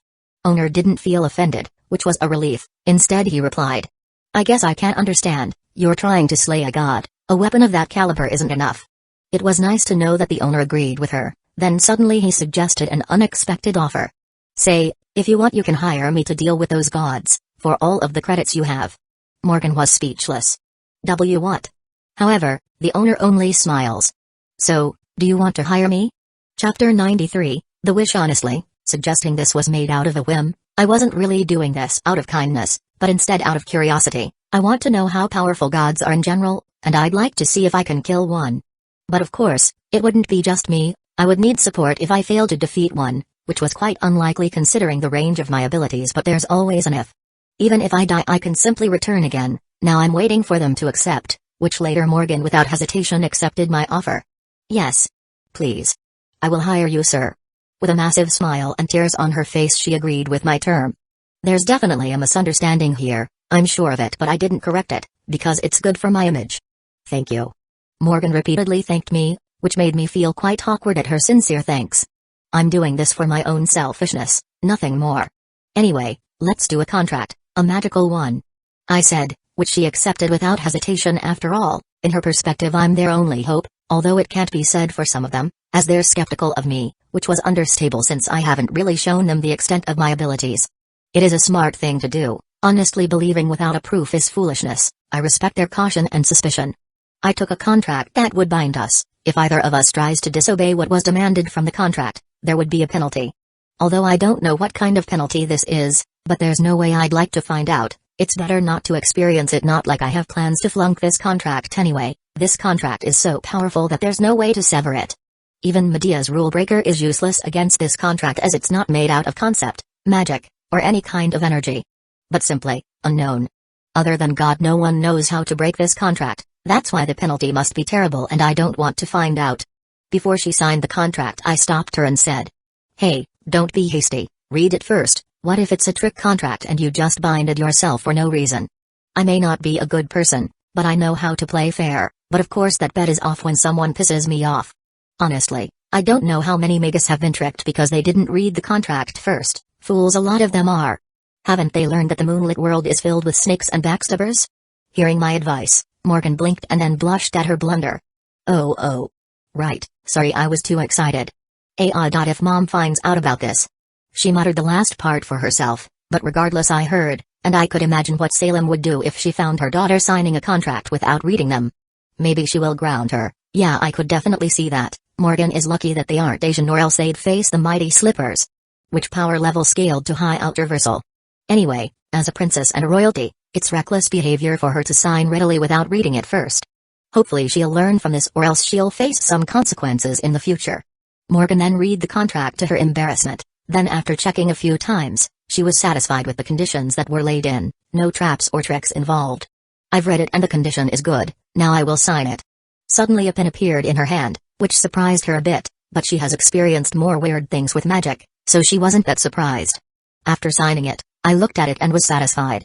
S1: Owner didn't feel offended, which was a relief. Instead he replied, "I guess I can't understand, you're trying to slay a god, a weapon of that caliber isn't enough." It was nice to know that the owner agreed with her. Then suddenly he suggested an unexpected offer. "Say, if you want you can hire me to deal with those gods, for all of the credits you have." Morgan was speechless. What? However, the owner only smiles. "So, do you want to hire me?" Chapter 93, The Wish. Honestly, suggesting this was made out of a whim, I wasn't really doing this out of kindness, but instead out of curiosity. I want to know how powerful gods are in general, and I'd like to see if I can kill one. But of course, it wouldn't be just me. I would need support if I failed to defeat one, which was quite unlikely considering the range of my abilities, but there's always an if. Even if I die, I can simply return again. Now I'm waiting for them to accept, which later Morgan without hesitation accepted my offer. Yes. Please. I will hire you, sir. With a massive smile and tears on her face, she agreed with my term. There's definitely a misunderstanding here, I'm sure of it, but I didn't correct it, because it's good for my image. Thank you. Morgan repeatedly thanked me, which made me feel quite awkward at her sincere thanks. I'm doing this for my own selfishness, nothing more. Anyway, let's do a contract, a magical one. I said, which she accepted without hesitation. After all, in her perspective I'm their only hope, although it can't be said for some of them, as they're skeptical of me, which was understandable since I haven't really shown them the extent of my abilities. It is a smart thing to do. Honestly, believing without a proof is foolishness. I respect their caution and suspicion. I took a contract that would bind us. If either of us tries to disobey what was demanded from the contract, there would be a penalty. Although I don't know what kind of penalty this is, but there's no way I'd like to find out. It's better not to experience it. Not like I have plans to flunk this contract anyway. This contract is so powerful that there's no way to sever it. Even Medea's rule breaker is useless against this contract, as it's not made out of concept, magic, or any kind of energy. But simply, unknown. Other than God, no one knows how to break this contract. That's why the penalty must be terrible, and I don't want to find out. Before she signed the contract, I stopped her and said, "Hey, don't be hasty, read it first. What if it's a trick contract and you just binded yourself for no reason? I may not be a good person, but I know how to play fair, but of course that bet is off when someone pisses me off. Honestly, I don't know how many mages have been tricked because they didn't read the contract first. Fools a lot of them are. Haven't they learned that the moonlit world is filled with snakes and backstabbers?" Hearing my advice, Morgan blinked and then blushed at her blunder. Oh. Right, sorry, I was too excited. If Mom finds out about this. She muttered the last part for herself, but regardless I heard, and I could imagine what Salem would do if she found her daughter signing a contract without reading them. Maybe she will ground her. Yeah, I could definitely see that. Morgan is lucky that they aren't Asian, or else they'd face the mighty slippers. Which power level scaled to high Multiversal? Anyway, as a princess and a royalty, it's reckless behavior for her to sign readily without reading it first. Hopefully she'll learn from this, or else she'll face some consequences in the future. Morgan then read the contract to her embarrassment. Then after checking a few times, she was satisfied with the conditions that were laid in, no traps or tricks involved. I've read it and the condition is good, now I will sign it. Suddenly a pen appeared in her hand, which surprised her a bit, but she has experienced more weird things with magic, so she wasn't that surprised. After signing it, I looked at it and was satisfied.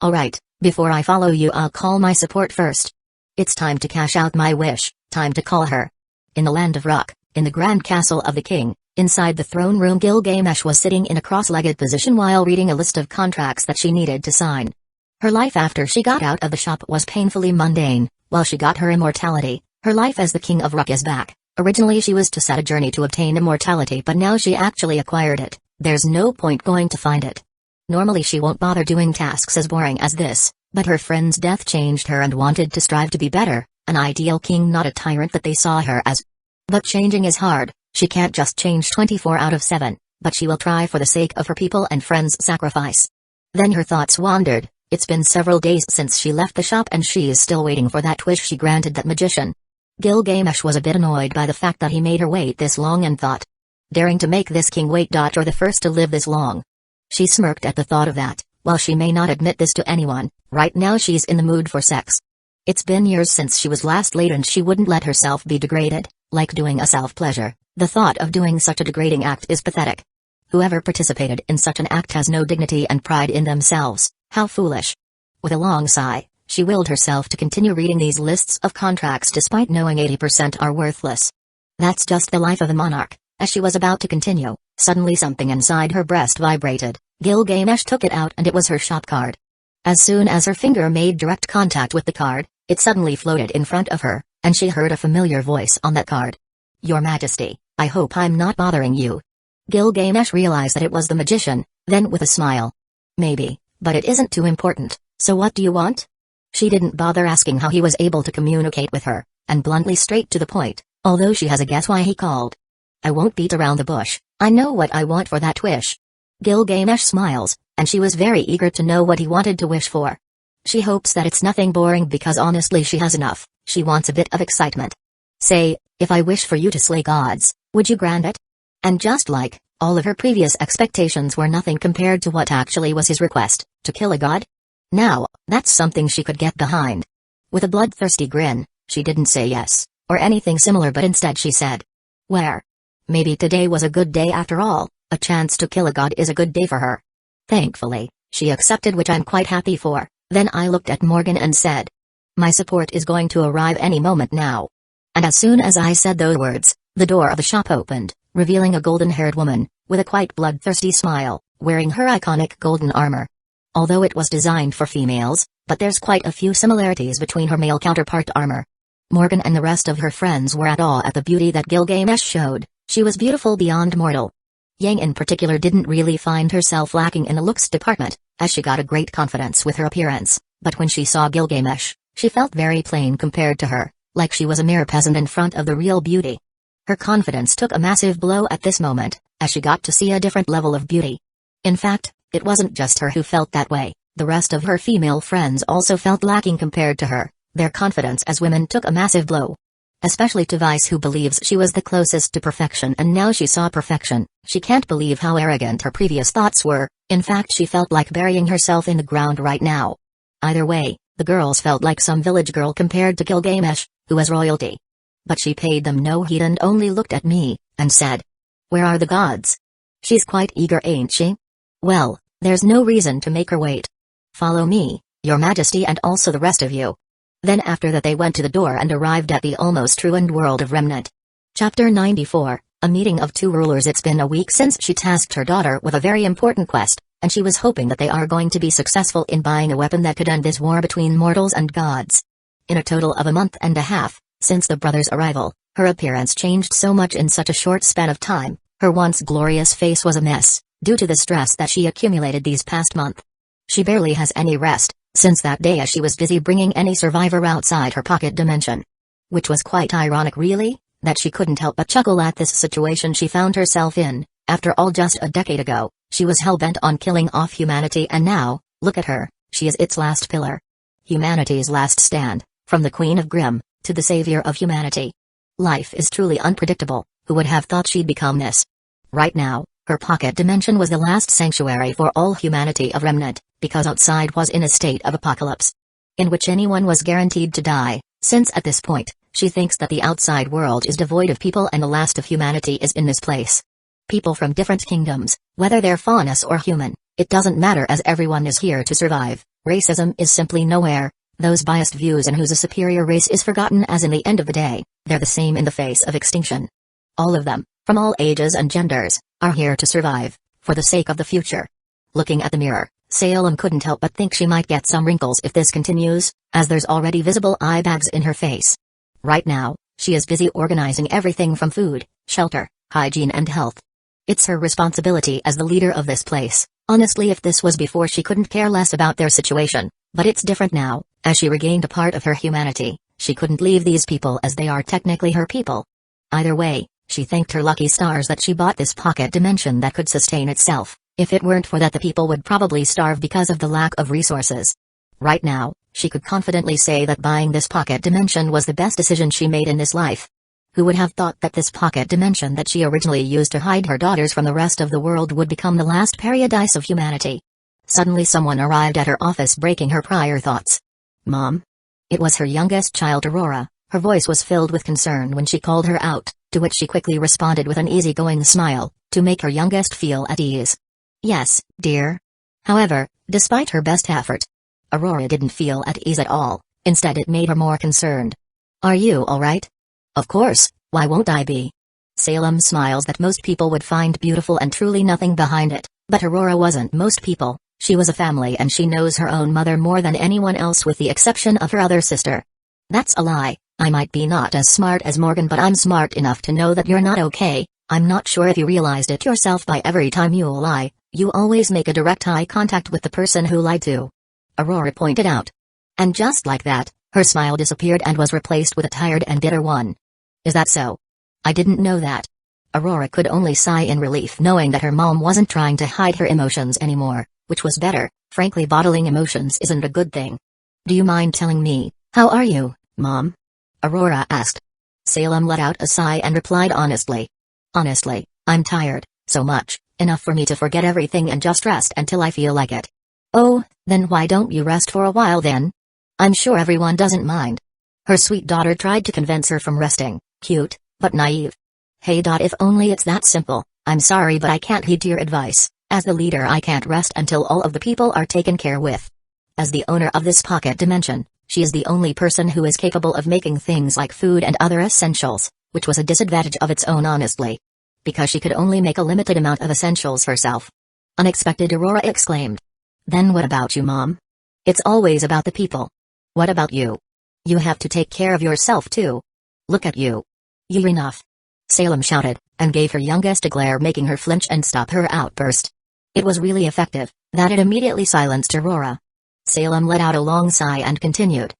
S1: Alright, before I follow you I'll call my support first. It's time to cash out my wish, time to call her. In the land of Rock, in the grand castle of the king, inside the throne room, Gilgamesh was sitting in a cross-legged position while reading a list of contracts that she needed to sign. Her life after she got out of the shop was painfully mundane. While she got her immortality, her life as the king of Rock is back. Originally she was to set a journey to obtain immortality, but now she actually acquired it. There's no point going to find it. Normally she won't bother doing tasks as boring as this, but her friend's death changed her and wanted to strive to be better, an ideal king, not a tyrant that they saw her as. But changing is hard. She can't just change 24 out of 7, but she will try for the sake of her people and friends' sacrifice. Then her thoughts wandered. It's been several days since she left the shop and she is still waiting for that wish she granted that magician. Gilgamesh was a bit annoyed by the fact that he made her wait this long and thought, daring to make this king wait. Or the first to live this long. She smirked at the thought of that. While she may not admit this to anyone, right now she's in the mood for sex. It's been years since she was last late and she wouldn't let herself be degraded, like doing a self-pleasure. The thought of doing such a degrading act is pathetic. Whoever participated in such an act has no dignity and pride in themselves. How foolish. With a long sigh, she willed herself to continue reading these lists of contracts despite knowing 80% are worthless. That's just the life of a monarch. As she was about to continue, suddenly something inside her breast vibrated. Gilgamesh took it out and it was her shop card. As soon as her finger made direct contact with the card, it suddenly floated in front of her, and she heard a familiar voice on that card. "Your Majesty, I hope I'm not bothering you." Gilgamesh realized that it was the magician, then with a smile. "Maybe, but it isn't too important, so what do you want?" She didn't bother asking how he was able to communicate with her, and bluntly straight to the point, although she has a guess why he called. "I won't beat around the bush, I know what I want for that wish." Gilgamesh smiles, and she was very eager to know what he wanted to wish for. She hopes that it's nothing boring because honestly she has enough. She wants a bit of excitement. Say, if I wish for you to slay gods, would you grant it? And just like, all of her previous expectations were nothing compared to what actually was his request, to kill a god? Now, that's something she could get behind. With a bloodthirsty grin, she didn't say yes, or anything similar, but instead she said, "Where? Maybe today was a good day after all, a chance to kill a god is a good day for her." Thankfully, she accepted, which I'm quite happy for. Then I looked at Morgan and said, "My support is going to arrive any moment now." And as soon as I said those words, the door of the shop opened, revealing a golden-haired woman, with a quite bloodthirsty smile, wearing her iconic golden armor. Although it was designed for females, but there's quite a few similarities between her male counterpart armor. Morgan and the rest of her friends were at awe at the beauty that Gilgamesh showed. She was beautiful beyond mortal. Yang in particular didn't really find herself lacking in the looks department, as she got a great confidence with her appearance, but when she saw Gilgamesh, she felt very plain compared to her, like she was a mere peasant in front of the real beauty. Her confidence took a massive blow at this moment, as she got to see a different level of beauty. In fact, it wasn't just her who felt that way, the rest of her female friends also felt lacking compared to her. Their confidence as women took a massive blow. Especially to Vice, who believes she was the closest to perfection, and now she saw perfection. She can't believe how arrogant her previous thoughts were. In fact, she felt like burying herself in the ground right now. Either way, the girls felt like some village girl compared to Gilgamesh, who was royalty. But she paid them no heed and only looked at me, and said, "Where are the gods?" She's quite eager, ain't she? Well, there's no reason to make her wait. Follow me, your majesty, and also the rest of you. Then after that they went to the door and arrived at the almost ruined world of Remnant. Chapter 94, A Meeting of Two Rulers. It's been a week since she tasked her daughter with a very important quest, and she was hoping that they are going to be successful in buying a weapon that could end this war between mortals and gods. In a total of a month and a half, since the brothers' arrival, her appearance changed so much in such a short span of time. Her once glorious face was a mess, due to the stress that she accumulated these past month. She barely has any rest, since that day, as she was busy bringing any survivor outside her pocket dimension. Which was quite ironic, really, that she couldn't help but chuckle at this situation she found herself in. After all, just a decade ago, she was hell-bent on killing off humanity, and now, look at her, she is its last pillar. Humanity's last stand, from the Queen of Grimm, to the savior of humanity. Life is truly unpredictable. Who would have thought she'd become this? Right now, her pocket dimension was the last sanctuary for all humanity of Remnant, because outside was in a state of apocalypse, in which anyone was guaranteed to die, since at this point, she thinks that the outside world is devoid of people and the last of humanity is in this place. People from different kingdoms, whether they're faunus or human, it doesn't matter, as everyone is here to survive. Racism is simply nowhere. Those biased views and who's a superior race is forgotten, as in the end of the day, they're the same in the face of extinction. All of them, from all ages and genders, are here to survive, for the sake of the future. Looking at the mirror, Salem couldn't help but think she might get some wrinkles if this continues, as there's already visible eye bags in her face. Right now, she is busy organizing everything from food, shelter, hygiene and health. It's her responsibility as the leader of this place. Honestly, if this was before, she couldn't care less about their situation, but it's different now, as she regained a part of her humanity. She couldn't leave these people, as they are technically her people. Either way, she thanked her lucky stars that she bought this pocket dimension that could sustain itself. If it weren't for that, the people would probably starve because of the lack of resources. Right now, she could confidently say that buying this pocket dimension was the best decision she made in this life. Who would have thought that this pocket dimension that she originally used to hide her daughters from the rest of the world would become the last paradise of humanity? Suddenly someone arrived at her office, breaking her prior thoughts. Mom? It was her youngest child, Aurora. Her voice was filled with concern when she called her out, to which she quickly responded with an easygoing smile, to make her youngest feel at ease. Yes, dear. However, despite her best effort, Aurora didn't feel at ease at all. Instead, it made her more concerned. Are you alright? Of course, why won't I be? Salem smiles that most people would find beautiful and truly nothing behind it, but Aurora wasn't most people. She was a family, and she knows her own mother more than anyone else, with the exception of her other sister. That's a lie. I might be not as smart as Morgan, but I'm smart enough to know that you're not okay. I'm not sure if you realized it yourself, by every time you lie, you always make a direct eye contact with the person who lied to. Aurora pointed out. And just like that, her smile disappeared and was replaced with a tired and bitter one. Is that so? I didn't know that. Aurora could only sigh in relief knowing that her mom wasn't trying to hide her emotions anymore, which was better. Frankly, bottling emotions isn't a good thing. Do you mind telling me, how are you, Mom? Aurora asked. Salem let out a sigh and replied honestly. Honestly, I'm tired, so much, enough for me to forget everything and just rest until I feel like it. Oh, then why don't you rest for a while then? I'm sure everyone doesn't mind. Her sweet daughter tried to convince her from resting, cute, but naive. Hey if only it's that simple. I'm sorry but I can't heed your advice. As the leader I can't rest until all of the people are taken care with. As the owner of this pocket dimension, she is the only person who is capable of making things like food and other essentials, which was a disadvantage of its own honestly. Because she could only make a limited amount of essentials herself. Unexpected, Aurora exclaimed. Then what about you, Mom? It's always about the people. What about you? You have to take care of yourself too. Look at you. You're enough. Salem shouted, and gave her youngest a glare making her flinch and stop her outburst. It was really effective, that it immediately silenced Aurora. Salem let out a long sigh and continued.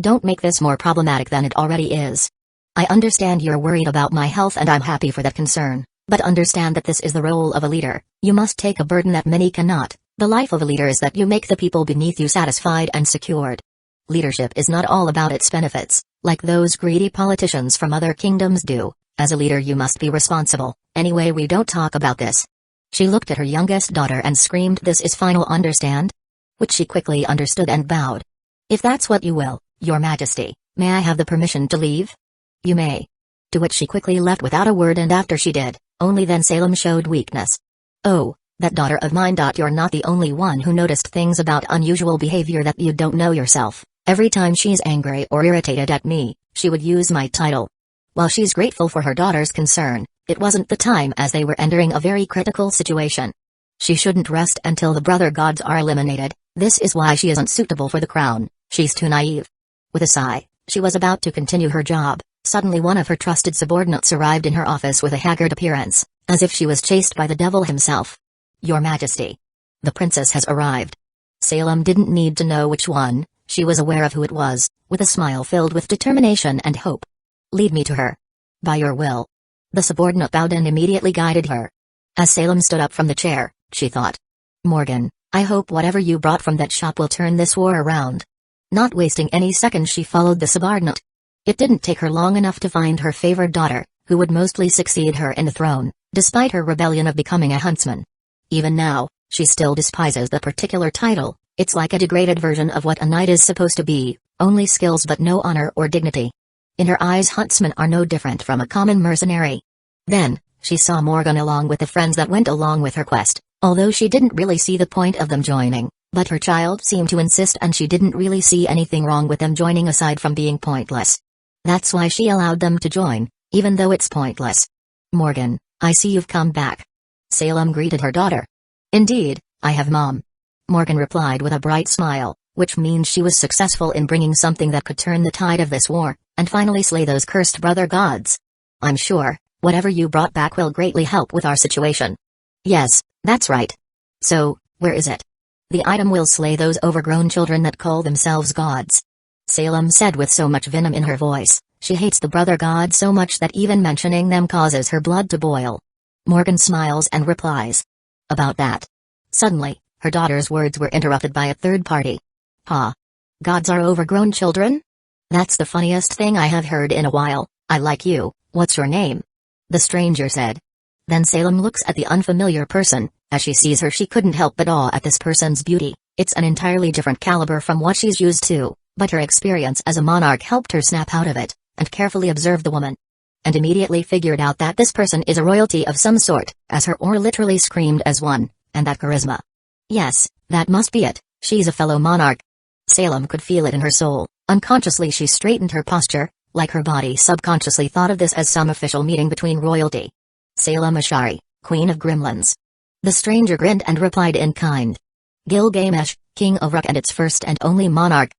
S1: Don't make this more problematic than it already is. I understand you're worried about my health and I'm happy for that concern, but understand that this is the role of a leader. You must take a burden that many cannot. The life of a leader is that you make the people beneath you satisfied and secured. Leadership is not all about its benefits, like those greedy politicians from other kingdoms do. As a leader you must be responsible. Anyway, we don't talk about this. She looked at her youngest daughter and screamed, this is final, understand? Which she quickly understood and bowed. If that's what you will, Your Majesty, may I have the permission to leave? You may. To which she quickly left without a word, and after she did, only then Salem showed weakness. Oh, that daughter of mine. You're not the only one who noticed things about unusual behavior that you don't know yourself. Every time she's angry or irritated at me, she would use my title. While she's grateful for her daughter's concern, it wasn't the time as they were entering a very critical situation. She shouldn't rest until the brother gods are eliminated. This is why she isn't suitable for the crown. She's too naive. With a sigh, she was about to continue her job. Suddenly one of her trusted subordinates arrived in her office with a haggard appearance, as if she was chased by the devil himself. Your Majesty. The princess has arrived. Salem didn't need to know which one, she was aware of who it was, with a smile filled with determination and hope. Lead me to her. By your will. The subordinate bowed and immediately guided her. As Salem stood up from the chair, she thought. Morgan, I hope whatever you brought from that shop will turn this war around. Not wasting any seconds, she followed the subordinate. It didn't take her long enough to find her favored daughter, who would mostly succeed her in the throne, despite her rebellion of becoming a huntsman. Even now, she still despises the particular title. It's like a degraded version of what a knight is supposed to be, only skills but no honor or dignity. In her eyes, huntsmen are no different from a common mercenary. Then, she saw Morgan along with the friends that went along with her quest, although she didn't really see the point of them joining, but her child seemed to insist and she didn't really see anything wrong with them joining aside from being pointless. That's why she allowed them to join, even though it's pointless. Morgan, I see you've come back. Salem greeted her daughter. Indeed, I have, Mom. Morgan replied with a bright smile, which means she was successful in bringing something that could turn the tide of this war, and finally slay those cursed brother gods. I'm sure, whatever you brought back will greatly help with our situation. Yes, that's right. So, where is it? The item will slay those overgrown children that call themselves gods. Salem said with so much venom in her voice, she hates the brother gods so much that even mentioning them causes her blood to boil. Morgan smiles and replies. About that. Suddenly, her daughter's words were interrupted by a third party. Ha! Gods are overgrown children? That's the funniest thing I have heard in a while. I like you, what's your name? The stranger said. Then Salem looks at the unfamiliar person. As she sees her, she couldn't help but awe at this person's beauty. It's an entirely different caliber from what she's used to, but her experience as a monarch helped her snap out of it, and carefully observe the woman. And immediately figured out that this person is a royalty of some sort, as her aura literally screamed as one, and that charisma. Yes, that must be it, she's a fellow monarch. Salem could feel it in her soul. Unconsciously she straightened her posture, like her body subconsciously thought of this as some official meeting between royalty. Salem Ashari, Queen of Gremlins. The stranger grinned and replied in kind. Gilgamesh, King of Uruk and its first and only monarch.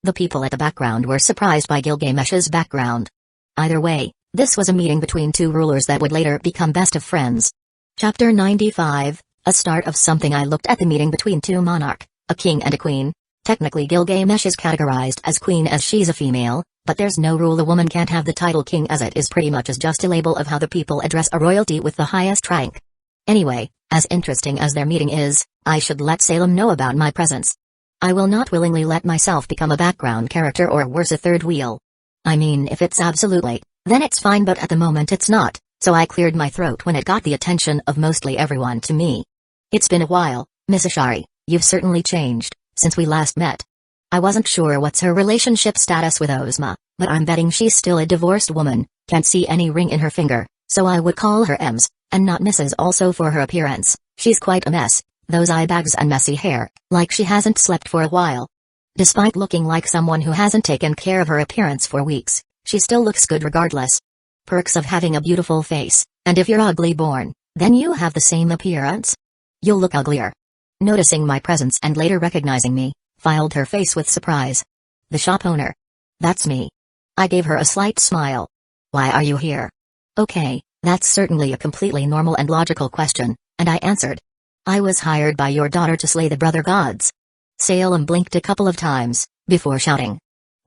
S1: The people at the background were surprised by Gilgamesh's background. Either way, this was a meeting between two rulers that would later become best of friends. Chapter 95, a start of something. I looked at the meeting between two monarch, a king and a queen. Technically Gilgamesh is categorized as queen as she's a female, but there's no rule a woman can't have the title king, as it is pretty much as just a label of how the people address a royalty with the highest rank. Anyway, as interesting as their meeting is, I should let Salem know about my presence. I will not willingly let myself become a background character or worse a third wheel. I mean, if it's absolutely, then it's fine, but at the moment it's not, so I cleared my throat when it got the attention of mostly everyone to me. It's been a while, Miss Ashari, you've certainly changed since we last met. I wasn't sure what's her relationship status with Ozma, but I'm betting she's still a divorced woman, can't see any ring in her finger, so I would call her Ms, and not Mrs. Also for her appearance, she's quite a mess, those eye bags and messy hair, like she hasn't slept for a while. Despite looking like someone who hasn't taken care of her appearance for weeks, she still looks good regardless. Perks of having a beautiful face, and if you're ugly born, then you have the same appearance. You'll look uglier. Noticing my presence and later recognizing me, filed her face with surprise. The shop owner. That's me. I gave her a slight smile. Why are you here? Okay, that's certainly a completely normal and logical question, and I answered. I was hired by your daughter to slay the brother gods. Salem blinked a couple of times, before shouting.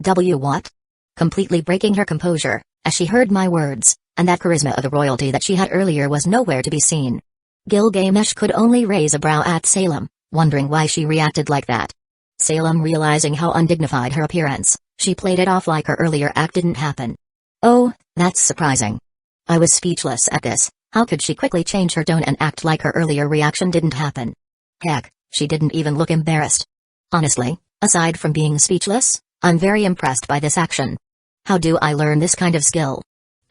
S1: What? Completely breaking her composure, as she heard my words, and that charisma of the royalty that she had earlier was nowhere to be seen. Gilgamesh could only raise a brow at Salem, wondering why she reacted like that. Salem realizing how undignified her appearance, she played it off like her earlier act didn't happen. Oh, that's surprising. I was speechless at this. How could she quickly change her tone and act like her earlier reaction didn't happen? Heck, she didn't even look embarrassed. Honestly, aside from being speechless, I'm very impressed by this action. How do I learn this kind of skill?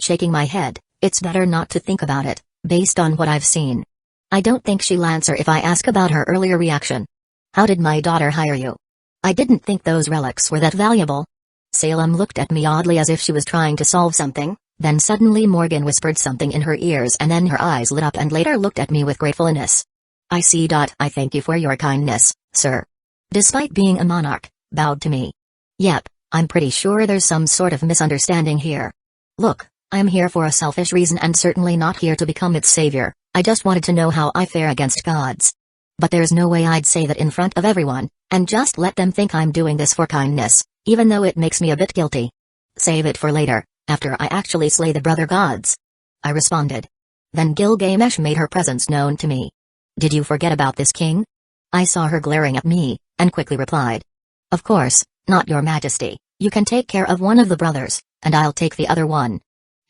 S1: Shaking my head, it's better not to think about it, based on what I've seen. I don't think she'll answer if I ask about her earlier reaction. How did my daughter hire you? I didn't think those relics were that valuable. Salem looked at me oddly as if she was trying to solve something, then suddenly Morgan whispered something in her ears and then her eyes lit up and later looked at me with gratefulness. I see. I thank you for your kindness, sir. Despite being a monarch, bowed to me. Yep, I'm pretty sure there's some sort of misunderstanding here. Look, I'm here for a selfish reason and certainly not here to become its savior. I just wanted to know how I fare against gods. But there's no way I'd say that in front of everyone, and just let them think I'm doing this for kindness, even though it makes me a bit guilty. Save it for later, after I actually slay the brother gods. I responded. Then Gilgamesh made her presence known to me. Did you forget about this king? I saw her glaring at me, and quickly replied. Of course, not your majesty, you can take care of one of the brothers, and I'll take the other one.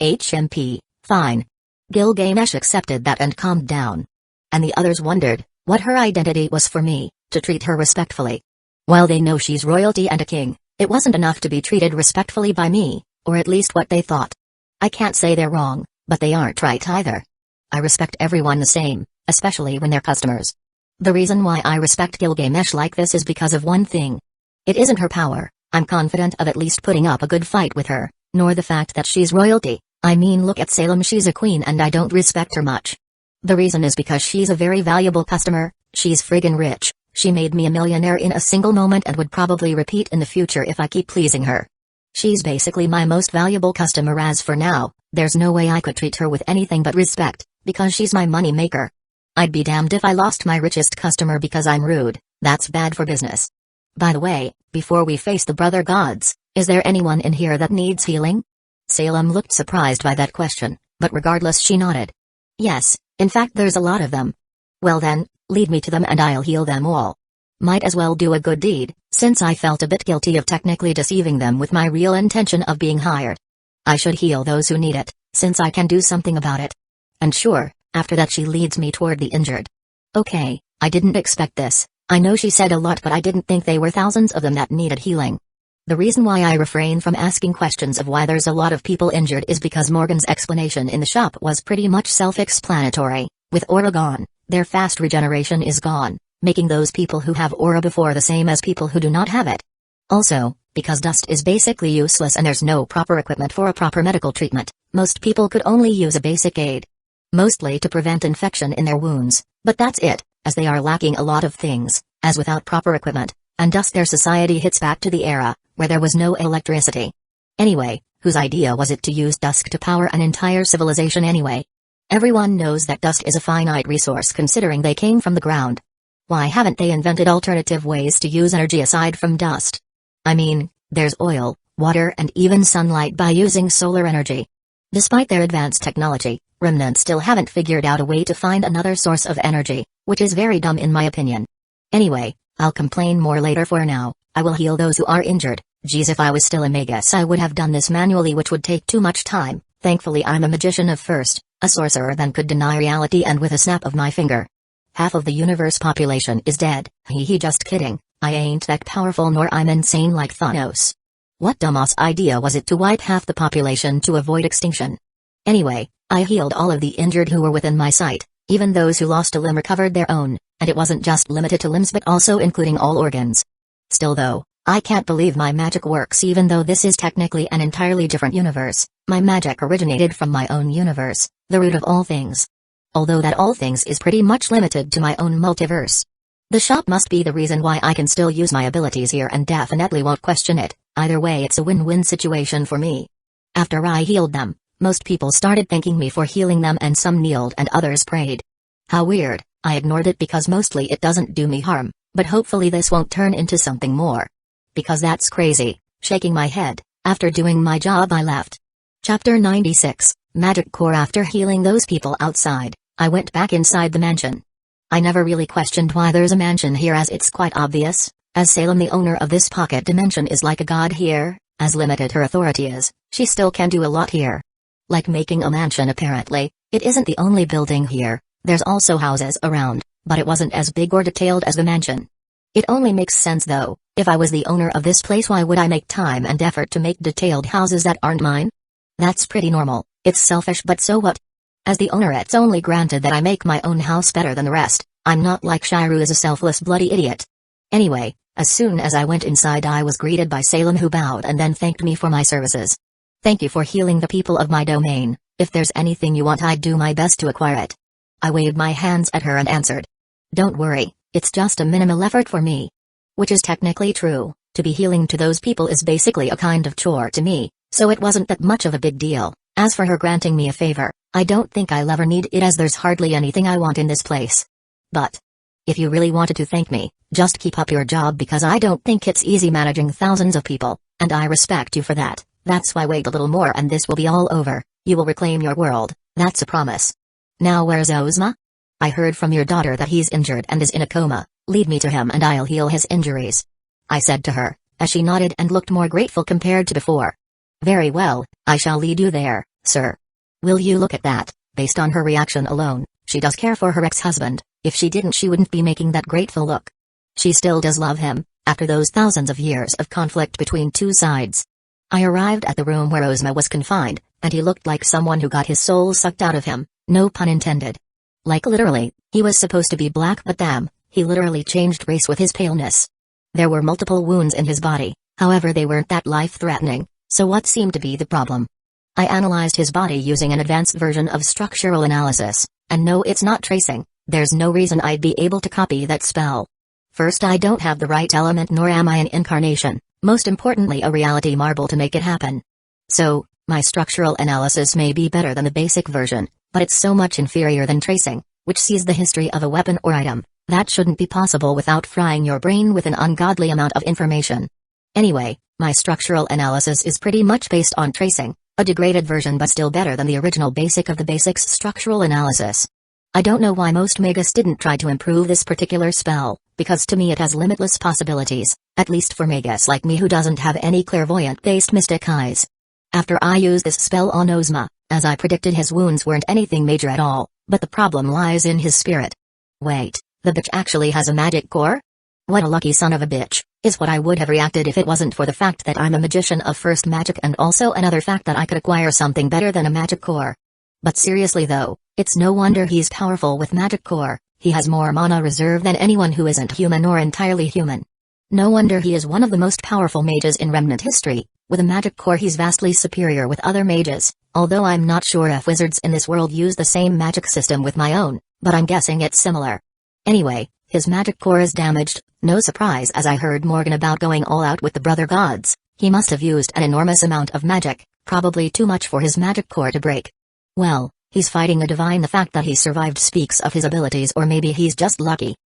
S1: HMP, fine. Gilgamesh accepted that and calmed down. And the others wondered what her identity was for me, to treat her respectfully. While they know she's royalty and a king, it wasn't enough to be treated respectfully by me, or at least what they thought. I can't say they're wrong, but they aren't right either. I respect everyone the same, especially when they're customers. The reason why I respect Gilgamesh like this is because of one thing. It isn't her power, I'm confident of at least putting up a good fight with her, nor the fact that she's royalty. I mean, look at Salem, she's a queen and I don't respect her much. The reason is because she's a very valuable customer, she's friggin' rich, she made me a millionaire in a single moment and would probably repeat in the future if I keep pleasing her. She's basically my most valuable customer. As for now, there's no way I could treat her with anything but respect, because she's my money maker. I'd be damned if I lost my richest customer because I'm rude. That's bad for business. By the way, before we face the brother gods, is there anyone in here that needs healing? Salem looked surprised by that question, but regardless she nodded. Yes, in fact there's a lot of them. Well then, lead me to them and I'll heal them all. Might as well do a good deed, since I felt a bit guilty of technically deceiving them with my real intention of being hired. I should heal those who need it, since I can do something about it. And sure, after that she leads me toward the injured. Okay, I didn't expect this. I know she said a lot, but I didn't think they were thousands of them that needed healing. The reason why I refrain from asking questions of why there's a lot of people injured is because Morgan's explanation in the shop was pretty much self-explanatory. With aura gone, their fast regeneration is gone, making those people who have aura before the same as people who do not have it. Also, because dust is basically useless and there's no proper equipment for a proper medical treatment, most people could only use a basic aid. Mostly to prevent infection in their wounds, but that's it, as they are lacking a lot of things, as without proper equipment, and thus their society hits back to the era where there was no electricity. Anyway, whose idea was it to use dusk to power an entire civilization anyway? Everyone knows that dust is a finite resource considering they came from the ground. Why haven't they invented alternative ways to use energy aside from dust? I mean, there's oil, water and even sunlight by using solar energy. Despite their advanced technology, remnants still haven't figured out a way to find another source of energy, which is very dumb in my opinion. Anyway, I'll complain more later. For now, I will heal those who are injured. Geez, if I was still a magus I would have done this manually, which would take too much time. Thankfully I'm a magician of first, a sorcerer then could deny reality and with a snap of my finger. Half of the universe population is dead. Hee just kidding, I ain't that powerful nor I'm insane like Thanos. What dumbass idea was it to wipe half the population to avoid extinction? Anyway, I healed all of the injured who were within my sight, even those who lost a limb recovered their own, and it wasn't just limited to limbs but also including all organs. Still though, I can't believe my magic works even though this is technically an entirely different universe. My magic originated from my own universe, the root of all things. Although that all things is pretty much limited to my own multiverse. The shop must be the reason why I can still use my abilities here and definitely won't question it. Either way it's a win-win situation for me. After I healed them, most people started thanking me for healing them and some kneeled and others prayed. How weird, I ignored it because mostly it doesn't do me harm, but hopefully this won't turn into something more. Because that's crazy, shaking my head, after doing my job I left. Chapter 96, Magic Core. After healing those people outside, I went back inside the mansion. I never really questioned why there's a mansion here as it's quite obvious. As Salem, the owner of this pocket dimension, is like a god here, as limited her authority is, she still can do a lot here. Like making a mansion apparently, it isn't the only building here, there's also houses around, but it wasn't as big or detailed as the mansion. It only makes sense though, if I was the owner of this place why would I make time and effort to make detailed houses that aren't mine? That's pretty normal, it's selfish but so what? As the owner it's only granted that I make my own house better than the rest, I'm not like Shiru is a selfless bloody idiot. Anyway, as soon as I went inside I was greeted by Salem who bowed and then thanked me for my services. Thank you for healing the people of my domain, if there's anything you want I'd do my best to acquire it. I waved my hands at her and answered. Don't worry, it's just a minimal effort for me. Which is technically true, to be healing to those people is basically a kind of chore to me, so it wasn't that much of a big deal. As for her granting me a favor, I don't think I'll ever need it as there's hardly anything I want in this place. But if you really wanted to thank me, just keep up your job because I don't think it's easy managing thousands of people, and I respect you for that. That's why wait a little more and this will be all over. You will reclaim your world, that's a promise. Now where's Ozma? I heard from your daughter that he's injured and is in a coma. Lead me to him and I'll heal his injuries. I said to her, as she nodded and looked more grateful compared to before. Very well, I shall lead you there, sir. Will you look at that? Based on her reaction alone, she does care for her ex-husband. If she didn't she wouldn't be making that grateful look. She still does love him, after those thousands of years of conflict between two sides. I arrived at the room where Ozma was confined, and he looked like someone who got his soul sucked out of him, no pun intended. Like literally, he was supposed to be black but damn, he literally changed race with his paleness. There were multiple wounds in his body, however they weren't that life-threatening, so what seemed to be the problem? I analyzed his body using an advanced version of structural analysis, and no it's not tracing, there's no reason I'd be able to copy that spell. First I don't have the right element nor am I an incarnation, most importantly a reality marble to make it happen. So, my structural analysis may be better than the basic version, but it's so much inferior than tracing, which sees the history of a weapon or item. That shouldn't be possible without frying your brain with an ungodly amount of information. Anyway, my structural analysis is pretty much based on tracing, a degraded version but still better than the original basic of the basics structural analysis. I don't know why most magus didn't try to improve this particular spell, because to me it has limitless possibilities, at least for magus like me who doesn't have any clairvoyant-based mystic eyes. After I used this spell on Ozma, as I predicted his wounds weren't anything major at all, but the problem lies in his spirit. Wait, the bitch actually has a magic core? What a lucky son of a bitch, is what I would have reacted if it wasn't for the fact that I'm a magician of first magic and also another fact that I could acquire something better than a magic core. But seriously though, it's no wonder he's powerful with magic core, he has more mana reserve than anyone who isn't human or entirely human. No wonder he is one of the most powerful mages in Remnant history, with a magic core he's vastly superior with other mages, although I'm not sure if wizards in this world use the same magic system with my own, but I'm guessing it's similar. Anyway, his magic core is damaged, no surprise as I heard Morgan about going all out with the brother gods, he must have used an enormous amount of magic, probably too much for his magic core to break. Well, he's fighting a divine. The fact that he survived speaks of his abilities, or maybe he's just lucky.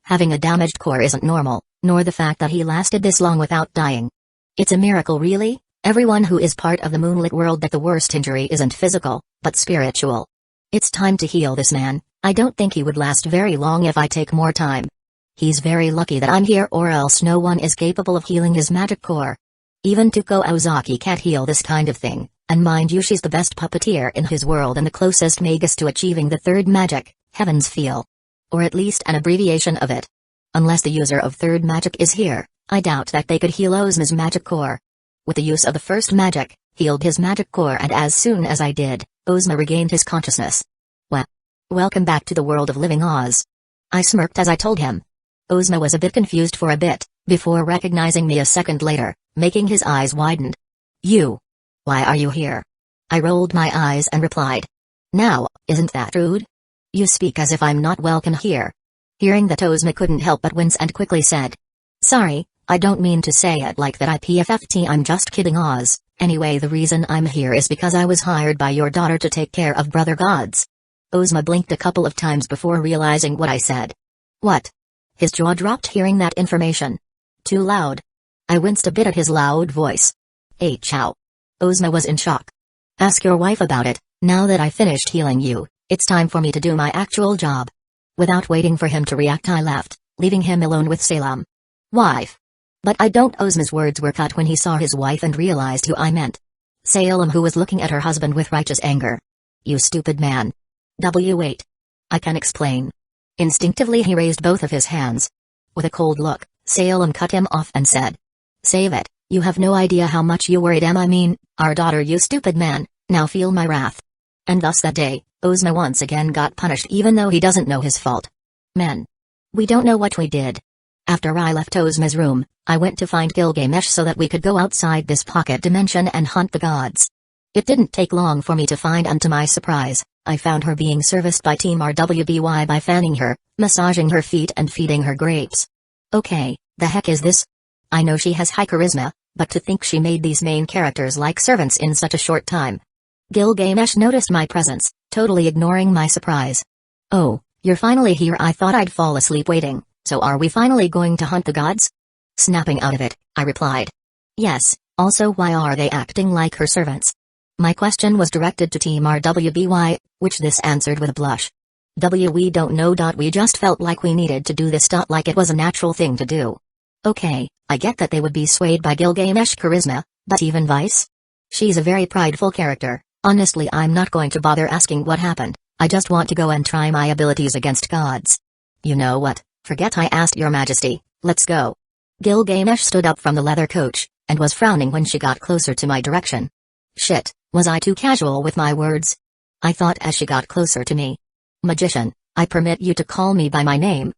S1: Having a damaged core isn't normal, nor the fact that he lasted this long without dying. It's a miracle really, everyone who is part of the moonlit world, that the worst injury isn't physical, but spiritual. It's time to heal this man. I don't think he would last very long if I take more time. He's very lucky that I'm here, or else no one is capable of healing his magic core. Even Tuko Ozaki can't heal this kind of thing, and mind you, she's the best puppeteer in his world and the closest magus to achieving the third magic, Heaven's Feel. Or at least an abbreviation of it. Unless the user of third magic is here, I doubt that they could heal Ozma's magic core. With the use of the first magic, healed his magic core, and as soon as I did, Ozma regained his consciousness. Welcome back to the world of living Oz. I smirked as I told him. Ozma was a bit confused for a bit, before recognizing me a second later, making his eyes widen. You. Why are you here? I rolled my eyes and replied. Now, isn't that rude? You speak as if I'm not welcome here. Hearing that, Ozma couldn't help but wince and quickly said. Sorry, I don't mean to say it like that, IPFFT, I'm just kidding, Oz. Anyway, the reason I'm here is because I was hired by your daughter to take care of brother gods. Ozma blinked a couple of times before realizing what I said. What? His jaw dropped hearing that information. Too loud. I winced a bit at his loud voice. Chow. Ozma was in shock. Ask your wife about it. Now that I finished healing you, it's time for me to do my actual job. Without waiting for him to react, I left, leaving him alone with Salem. Wife. But I don't. Ozma's words were cut when he saw his wife and realized who I meant. Salem, who was looking at her husband with righteous anger. You stupid man. Wait. I can explain. Instinctively he raised both of his hands. With a cold look, Salem cut him off and said. Save it, you have no idea how much you worried I mean, our daughter, you stupid man, now feel my wrath. And thus that day, Ozma once again got punished even though he doesn't know his fault. Men. We don't know what we did. After I left Ozma's room, I went to find Gilgamesh so that we could go outside this pocket dimension and hunt the gods. It didn't take long for me to find, and to my surprise, I found her being serviced by Team RWBY by fanning her, massaging her feet and feeding her grapes. Okay, the heck is this? I know she has high charisma, but to think she made these main characters like servants in such a short time. Gilgamesh noticed my presence, totally ignoring my surprise. Oh, you're finally here. I thought I'd fall asleep waiting, so are we finally going to hunt the gods? Snapping out of it, I replied. Yes, also why are they acting like her servants? My question was directed to Team RWBY, which this answered with a blush. We don't know. We just felt like we needed to do this. Like it was a natural thing to do. Okay, I get that they would be swayed by Gilgamesh charisma, but even Vice? She's a very prideful character. Honestly, I'm not going to bother asking what happened. I just want to go and try my abilities against gods. You know what? Forget I asked, your majesty. Let's go. Gilgamesh stood up from the leather coach, and was frowning when she got closer to my direction. Shit, was I too casual with my words? I thought as she got closer to me. Magician, I permit you to call me by my name.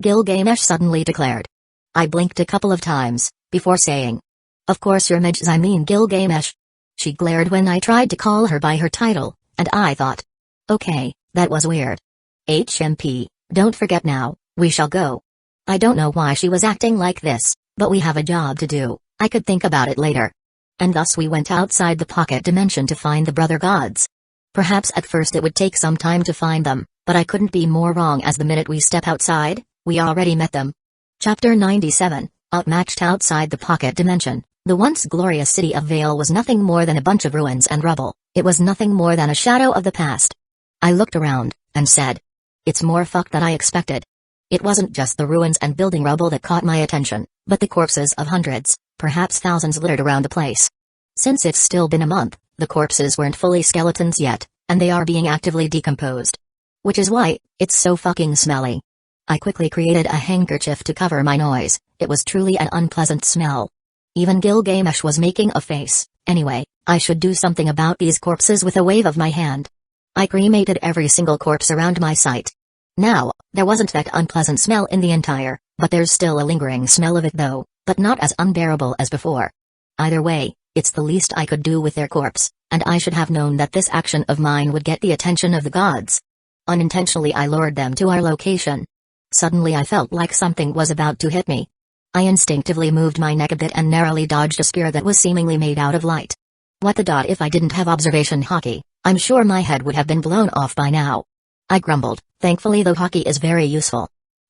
S1: Gilgamesh suddenly declared. I blinked a couple of times, before saying. Of course you're Mage, I mean Gilgamesh. She glared when I tried to call her by her title, and I thought. Okay, that was weird. HMP, don't forget now, we shall go. I don't know why she was acting like this, but we have a job to do, I could think about it later. And thus we went outside the pocket dimension to find the brother gods. Perhaps at first it would take some time to find them, but I couldn't be more wrong, as the minute we step outside, we already met them. Chapter 97, Outmatched. Outside the pocket dimension, the once glorious city of Vale was nothing more than a bunch of ruins and rubble. It was nothing more than a shadow of the past. I looked around, and said. It's more fucked than I expected. It wasn't just the ruins and building rubble that caught my attention, but the corpses of hundreds, perhaps thousands littered around the place. Since it's still been a month, the corpses weren't fully skeletons yet, and they are being actively decomposed. Which is why it's so fucking smelly. I quickly created a handkerchief to cover my nose. It was truly an unpleasant smell. Even Gilgamesh was making a face. Anyway, I should do something about these corpses with a wave of my hand. I cremated every single corpse around my site. Now, there wasn't that unpleasant smell in the entire, but there's still a lingering smell of it though, but not as unbearable as before. Either way, it's the least I could do with their corpse, and I should have known that this action of mine would get the attention of the gods. Unintentionally I lured them to our location. Suddenly I felt like something was about to hit me. I instinctively moved my neck a bit and narrowly dodged a spear that was seemingly made out of light. What the dot, if I didn't have observation hockey, I'm sure my head would have been blown off by now. I grumbled, thankfully though hockey is very useful.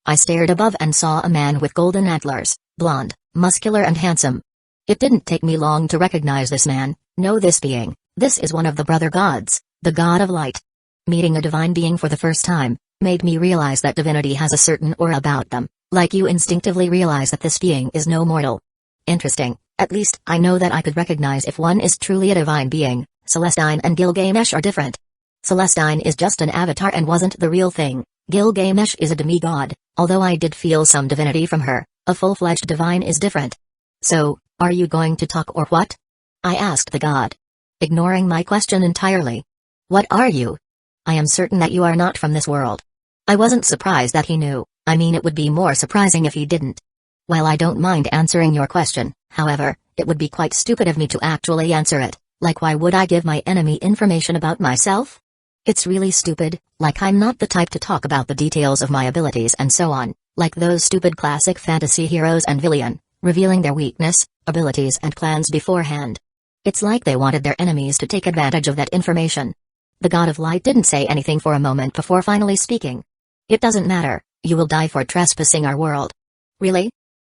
S1: I stared above and saw a man with golden antlers, blonde, muscular and handsome. It didn't take me long to recognize this man, know this being. This is one of the brother gods, the god of light. Meeting a divine being for the first time made me realize that divinity has a certain aura about them, like you instinctively realize that this being is no mortal. Interesting, at least I know that I could recognize if one is truly a divine being. Celestine and Gilgamesh are different. Celestine is just an avatar and wasn't the real thing. Gilgamesh is a demigod, although I did feel some divinity from her. A full-fledged divine is different. So, are you going to talk or what? I asked the god, ignoring my question entirely. What are you? I am certain that you are not from this world. I wasn't surprised that he knew. I mean, it would be more surprising if he didn't. While I don't mind answering your question, however, it would be quite stupid of me to actually answer it. Like, why would I give my enemy information about myself? It's really stupid, like I'm not the type to talk about the details of my abilities and so on, like those stupid classic fantasy heroes and villain, revealing their weakness, abilities and plans beforehand. It's like they wanted their enemies to take advantage of that information. The god of light didn't say anything for a moment before finally speaking. It doesn't matter, you will die for trespassing our world. Really?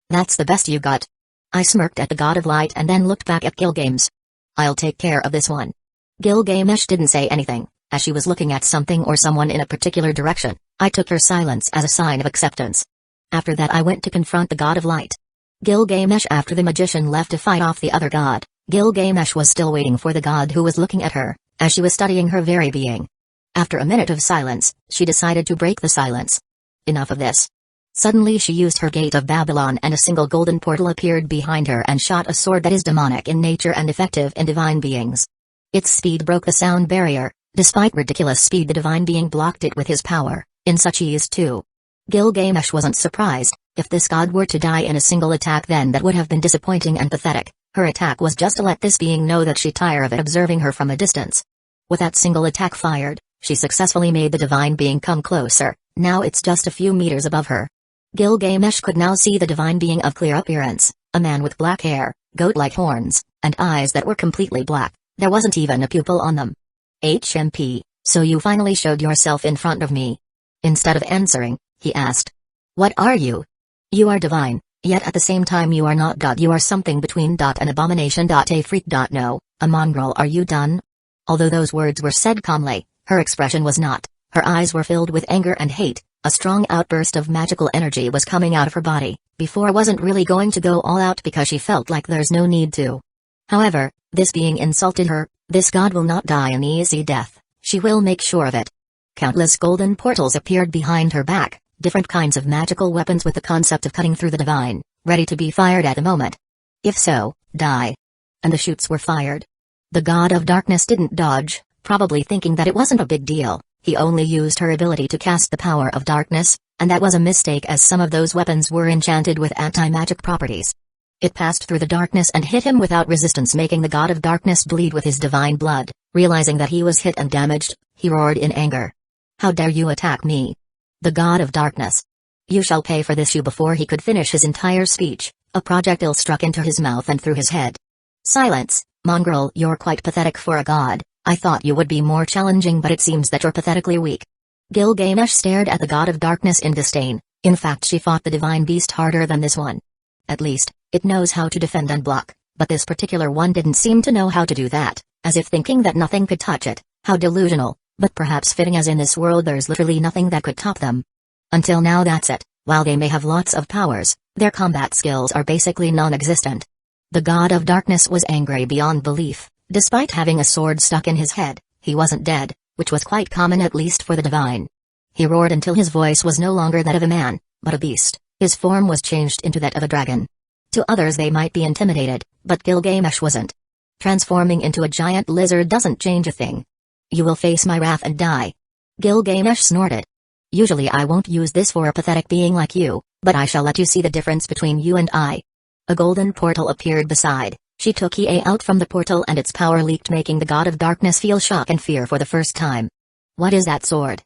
S1: That's the best you got? I smirked at the god of light and then looked back at Gilgamesh. I'll take care of this one. Gilgamesh didn't say anything, as she was looking at something or someone in a particular direction. I took her silence as a sign of acceptance. After that I went to confront the god of light. Gilgamesh. After the magician left to fight off the other god, Gilgamesh was still waiting for the god who was looking at her, as she was studying her very being. After a minute of silence, she decided to break the silence. Enough of this. Suddenly she used her gate of Babylon and a single golden portal appeared behind her and shot a sword that is demonic in nature and effective in divine beings. Its speed broke the sound barrier. Despite ridiculous speed, the divine being blocked it with his power, in such ease too. Gilgamesh wasn't surprised. If this god were to die in a single attack, then that would have been disappointing and pathetic. Her attack was just to let this being know that she tired of it observing her from a distance. With that single attack fired, she successfully made the divine being come closer. Now it's just a few meters above her. Gilgamesh could now see the divine being of clear appearance, a man with black hair, goat-like horns, and eyes that were completely black. There wasn't even a pupil on them. HMP, so you finally showed yourself in front of me. Instead of answering, he asked. What are you? You are divine, yet at the same time you are not. You are something between an abomination. A freak. No, a mongrel. Are you done? Although those words were said calmly, her expression was not. Her eyes were filled with anger and hate. A strong outburst of magical energy was coming out of her body. Before wasn't really going to go all out because she felt like there's no need to. However, this being insulted her. This god will not die an easy death. She will make sure of it. Countless golden portals appeared behind her back, different kinds of magical weapons with the concept of cutting through the divine, ready to be fired at the moment. If so, die. And the shoots were fired. The god of darkness didn't dodge, probably thinking that it wasn't a big deal. He only used her ability to cast the power of darkness, and that was a mistake as some of those weapons were enchanted with anti-magic properties. It passed through the darkness and hit him without resistance, making the god of darkness bleed with his divine blood. Realizing that he was hit and damaged, he roared in anger. How dare you attack me? The god of darkness. You shall pay for this. Before he could finish his entire speech, a projectile struck into his mouth and through his head. Silence, mongrel. You're quite pathetic for a god. I thought you would be more challenging, but it seems that you're pathetically weak. Gilgamesh stared at the god of darkness in disdain. In fact, she fought the divine beast harder than this one. At least, it knows how to defend and block, but this particular one didn't seem to know how to do that, as if thinking that nothing could touch it. How delusional, but perhaps fitting, as in this world there's literally nothing that could top them. Until now, that's it. While they may have lots of powers, their combat skills are basically non-existent. The god of darkness was angry beyond belief. Despite having a sword stuck in his head, he wasn't dead, which was quite common at least for the divine. He roared until his voice was no longer that of a man, but a beast. His form was changed into that of a dragon. To others they might be intimidated, but Gilgamesh wasn't. Transforming into a giant lizard doesn't change a thing. You will face my wrath and die. Gilgamesh snorted. Usually I won't use this for a pathetic being like you, but I shall let you see the difference between you and I. A golden portal appeared beside. She took Ie out from the portal and its power leaked, making the god of darkness feel shock and fear for the first time. What is that sword?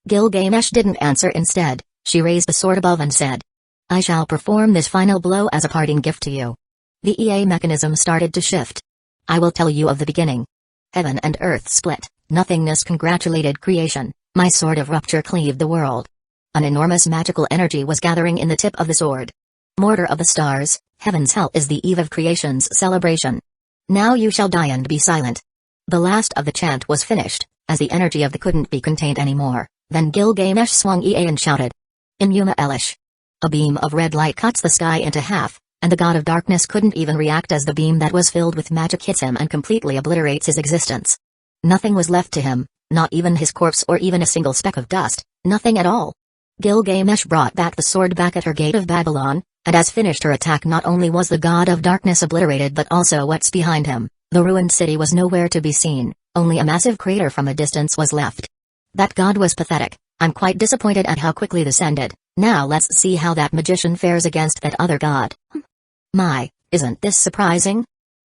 S1: Gilgamesh didn't answer. Instead, she raised the sword above and said, I shall perform this final blow as a parting gift to you. The EA mechanism started to shift. I will tell you of the beginning. Heaven and earth split, nothingness congratulated creation, my sword of rupture cleaved the world. An enormous magical energy was gathering in the tip of the sword. Mortar of the stars, heaven's hell is the eve of creation's celebration. Now you shall die and be silent. The last of the chant was finished, as the energy of the couldn't be contained anymore. Then Gilgamesh swung EA and shouted. Inuma Elish. A beam of red light cuts the sky into half, and the god of darkness couldn't even react as the beam that was filled with magic hits him and completely obliterates his existence. Nothing was left to him, not even his corpse or even a single speck of dust, nothing at all. Gilgamesh brought back the sword back at her gate of Babylon, and as finished her attack not only was the god of darkness obliterated but also what's behind him. The ruined city was nowhere to be seen, only a massive crater from a distance was left. That god was pathetic. I'm quite disappointed at how quickly this ended. Now let's see how that magician fares against that other god. My, isn't this surprising?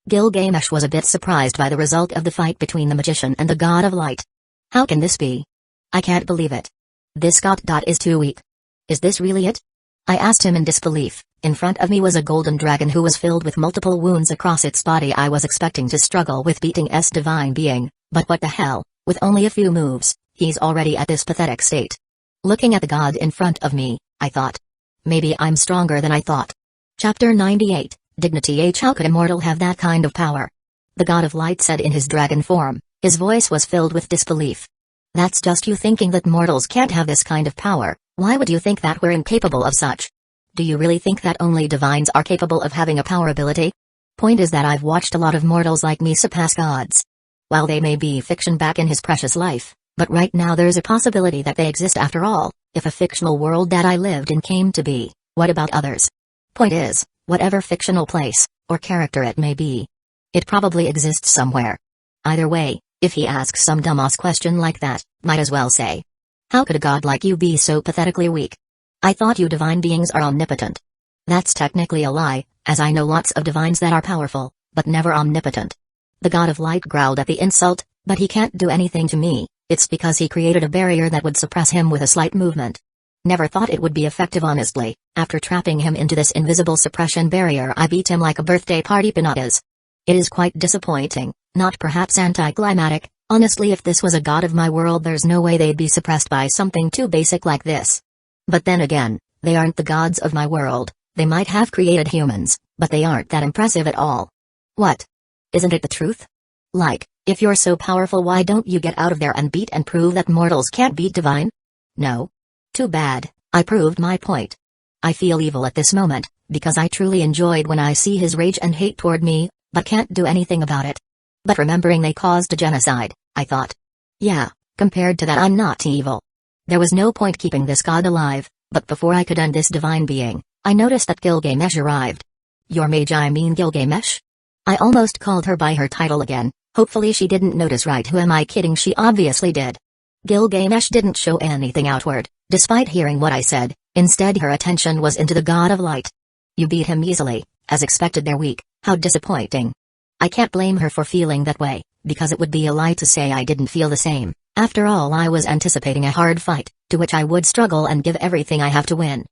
S1: Gilgamesh was a bit surprised by the result of the fight between the magician and the god of light. How can this be? I can't believe it. This god is too weak. Is this really it? I asked him in disbelief. In front of me was a golden dragon who was filled with multiple wounds across its body. I was expecting to struggle with beating S divine being, but what the hell, with only a few moves, he's already at this pathetic state. Looking at the god in front of me, I thought. Maybe I'm stronger than I thought. Chapter 98, Dignity H. How could a mortal have that kind of power? The god of light said in his dragon form. His voice was filled with disbelief. That's just you thinking that mortals can't have this kind of power. Why would you think that we're incapable of such? Do you really think that only divines are capable of having a power ability? Point is that I've watched a lot of mortals like me surpass gods. While they may be fiction back in his precious life, but right now there's a possibility that they exist after all. If a fictional world that I lived in came to be, what about others? Point is, whatever fictional place, or character it may be, it probably exists somewhere. Either way, if he asks some dumbass question like that, might as well say, how could a god like you be so pathetically weak? I thought you divine beings are omnipotent. That's technically a lie, as I know lots of divines that are powerful, but never omnipotent. The god of light growled at the insult, but he can't do anything to me. It's because he created a barrier that would suppress him with a slight movement. Never thought it would be effective honestly. After trapping him into this invisible suppression barrier I beat him like a birthday party pinatas. It is quite disappointing, not perhaps anticlimactic. Honestly, if this was a god of my world there's no way they'd be suppressed by something too basic like this. But then again, they aren't the gods of my world. They might have created humans, but they aren't that impressive at all. What? Isn't it the truth? Like, if you're so powerful why don't you get out of there and beat and prove that mortals can't beat divine? No. Too bad, I proved my point. I feel evil at this moment, because I truly enjoyed when I see his rage and hate toward me, but can't do anything about it. But remembering they caused a genocide, I thought. Yeah, compared to that I'm not evil. There was no point keeping this god alive, but before I could end this divine being, I noticed that Gilgamesh arrived. Your mage, I mean Gilgamesh? I almost called her by her title again. Hopefully she didn't notice, right? Who am I kidding? She obviously did. Gilgamesh didn't show anything outward, despite hearing what I said. Instead her attention was into the god of light. You beat him easily, as expected. They're weak. How disappointing. I can't blame her for feeling that way, because it would be a lie to say I didn't feel the same. After all, I was anticipating a hard fight, to which I would struggle and give everything I have to win.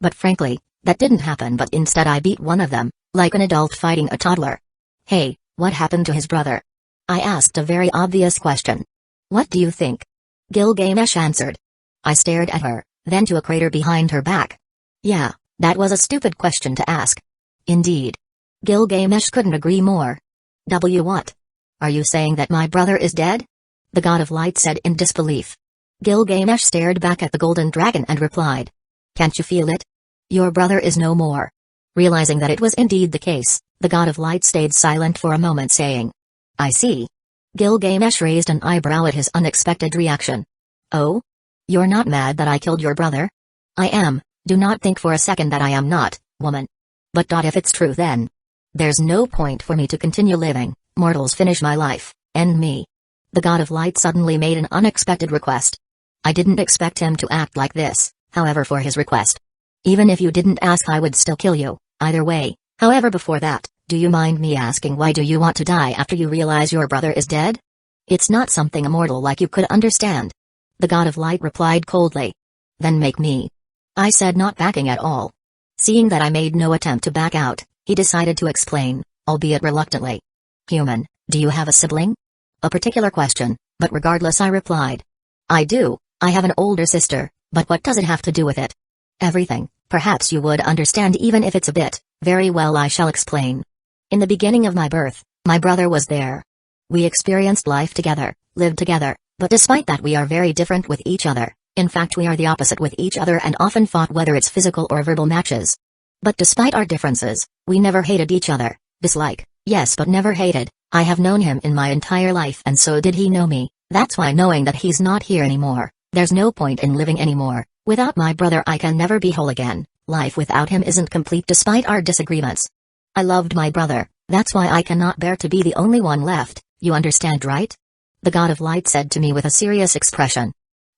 S1: But frankly, that didn't happen, but instead I beat one of them, like an adult fighting a toddler. Hey, what happened to his brother? I asked a very obvious question. What do you think? Gilgamesh answered. I stared at her, then to a crater behind her back. Yeah, that was a stupid question to ask. Indeed. Gilgamesh couldn't agree more. What? Are you saying that my brother is dead? The god of light said in disbelief. Gilgamesh stared back at the golden dragon and replied. Can't you feel it? Your brother is no more. Realizing that it was indeed the case, the god of light stayed silent for a moment, saying, I see. Gilgamesh raised an eyebrow at his unexpected reaction. Oh? You're not mad that I killed your brother? I am. Do not think for a second that I am not, woman. But if it's true, then there's no point for me to continue living. Mortals finish my life, end me. The god of light suddenly made an unexpected request. I didn't expect him to act like this, however, for his request. Even if you didn't ask, I would still kill you, either way. However, before that, do you mind me asking, why do you want to die after you realize your brother is dead? It's not something a mortal like you could understand. The god of light replied coldly. Then make me. I said, not backing at all. Seeing that I made no attempt to back out, he decided to explain, albeit reluctantly. Human, do you have a sibling? A particular question, but regardless I replied. I do, I have an older sister, But what does it have to do with it? Everything. Perhaps you would understand even if it's a bit. Very well, I shall explain. In the beginning of my birth, my brother was there. We experienced life together, lived together, but despite that we are very different with each other. In fact, we are the opposite with each other and often fought, whether it's physical or verbal matches. But despite our differences, we never hated each other. Dislike, yes, but never hated. I have known him in my entire life, and so did he know me. That's why, knowing that he's not here anymore, there's no point in living anymore. Without my brother I can never be whole again. Life without him isn't complete despite our disagreements. I loved my brother, that's why I cannot bear to be the only one left, you understand, right? The God of Light said to me with a serious expression.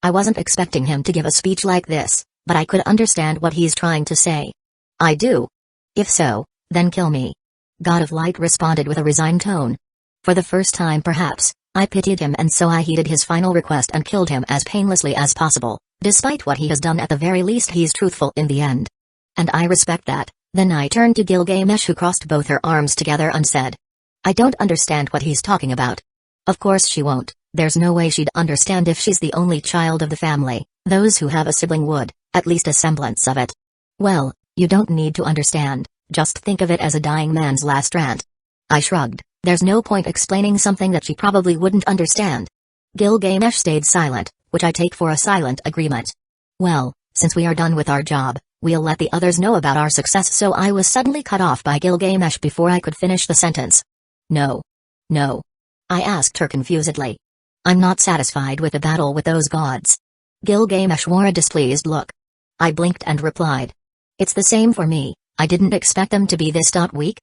S1: I wasn't expecting him to give a speech like this, but I could understand what he's trying to say. I do. If so, then kill me. God of Light responded with a resigned tone. For the first time perhaps, I pitied him, and so I heeded his final request and killed him as painlessly as possible. Despite what he has done, at the very least he's truthful in the end. And I respect that. Then I turned to Gilgamesh, who crossed both her arms together and said, I don't understand what he's talking about. Of course she won't. There's no way she'd understand if she's the only child of the family. Those who have a sibling would, at least a semblance of it. Well, you don't need to understand, just think of it as a dying man's last rant. I shrugged. There's no point explaining something that she probably wouldn't understand. Gilgamesh stayed silent, which I take for a silent agreement. Well, since we are done with our job, we'll let the others know about our success. So I was suddenly cut off by Gilgamesh before I could finish the sentence. No. No. I asked her confusedly. I'm not satisfied with the battle with those gods. Gilgamesh wore a displeased look. I blinked and replied. It's the same for me, I didn't expect them to be this weak.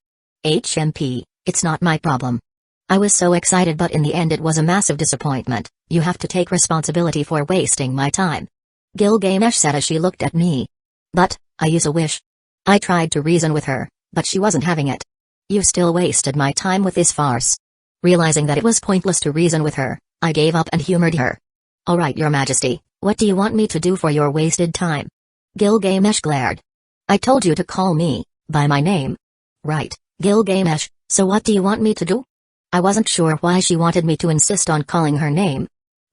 S1: HMP, it's not my problem. I was so excited, but in the end it was a massive disappointment. You have to take responsibility for wasting my time. Gilgamesh said as she looked at me. But, I use a wish. I tried to reason with her, but she wasn't having it. You still wasted my time with this farce. Realizing that it was pointless to reason with her, I gave up and humored her. Alright, Your Majesty, what do you want me to do for your wasted time? Gilgamesh glared. I told you to call me by my name. Right, Gilgamesh, so what do you want me to do? I wasn't sure why she wanted me to insist on calling her name.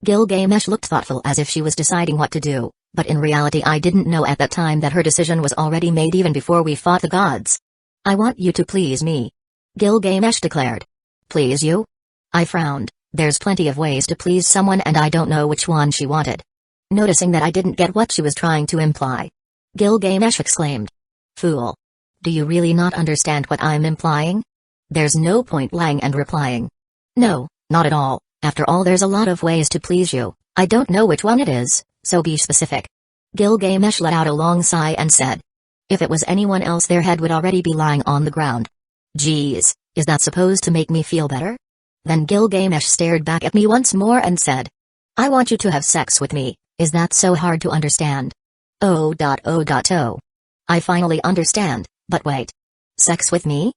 S1: Gilgamesh looked thoughtful, as if she was deciding what to do, but in reality I didn't know at that time that her decision was already made even before we fought the gods. I want you to please me. Gilgamesh declared. Please you? I frowned. There's plenty of ways to please someone, and I don't know which one she wanted. Noticing that I didn't get what she was trying to imply, Gilgamesh exclaimed. Fool. Do you really not understand what I'm implying? There's no point lying and replying. No, not at all. After all, there's a lot of ways to please you. I don't know which one it is, so be specific. Gilgamesh let out a long sigh and said. If it was anyone else, their head would already be lying on the ground. Geez, is that supposed to make me feel better? Then Gilgamesh stared back at me once more and said. I want you to have sex with me. Is that so hard to understand? Oh. I finally understand, but wait. Sex with me?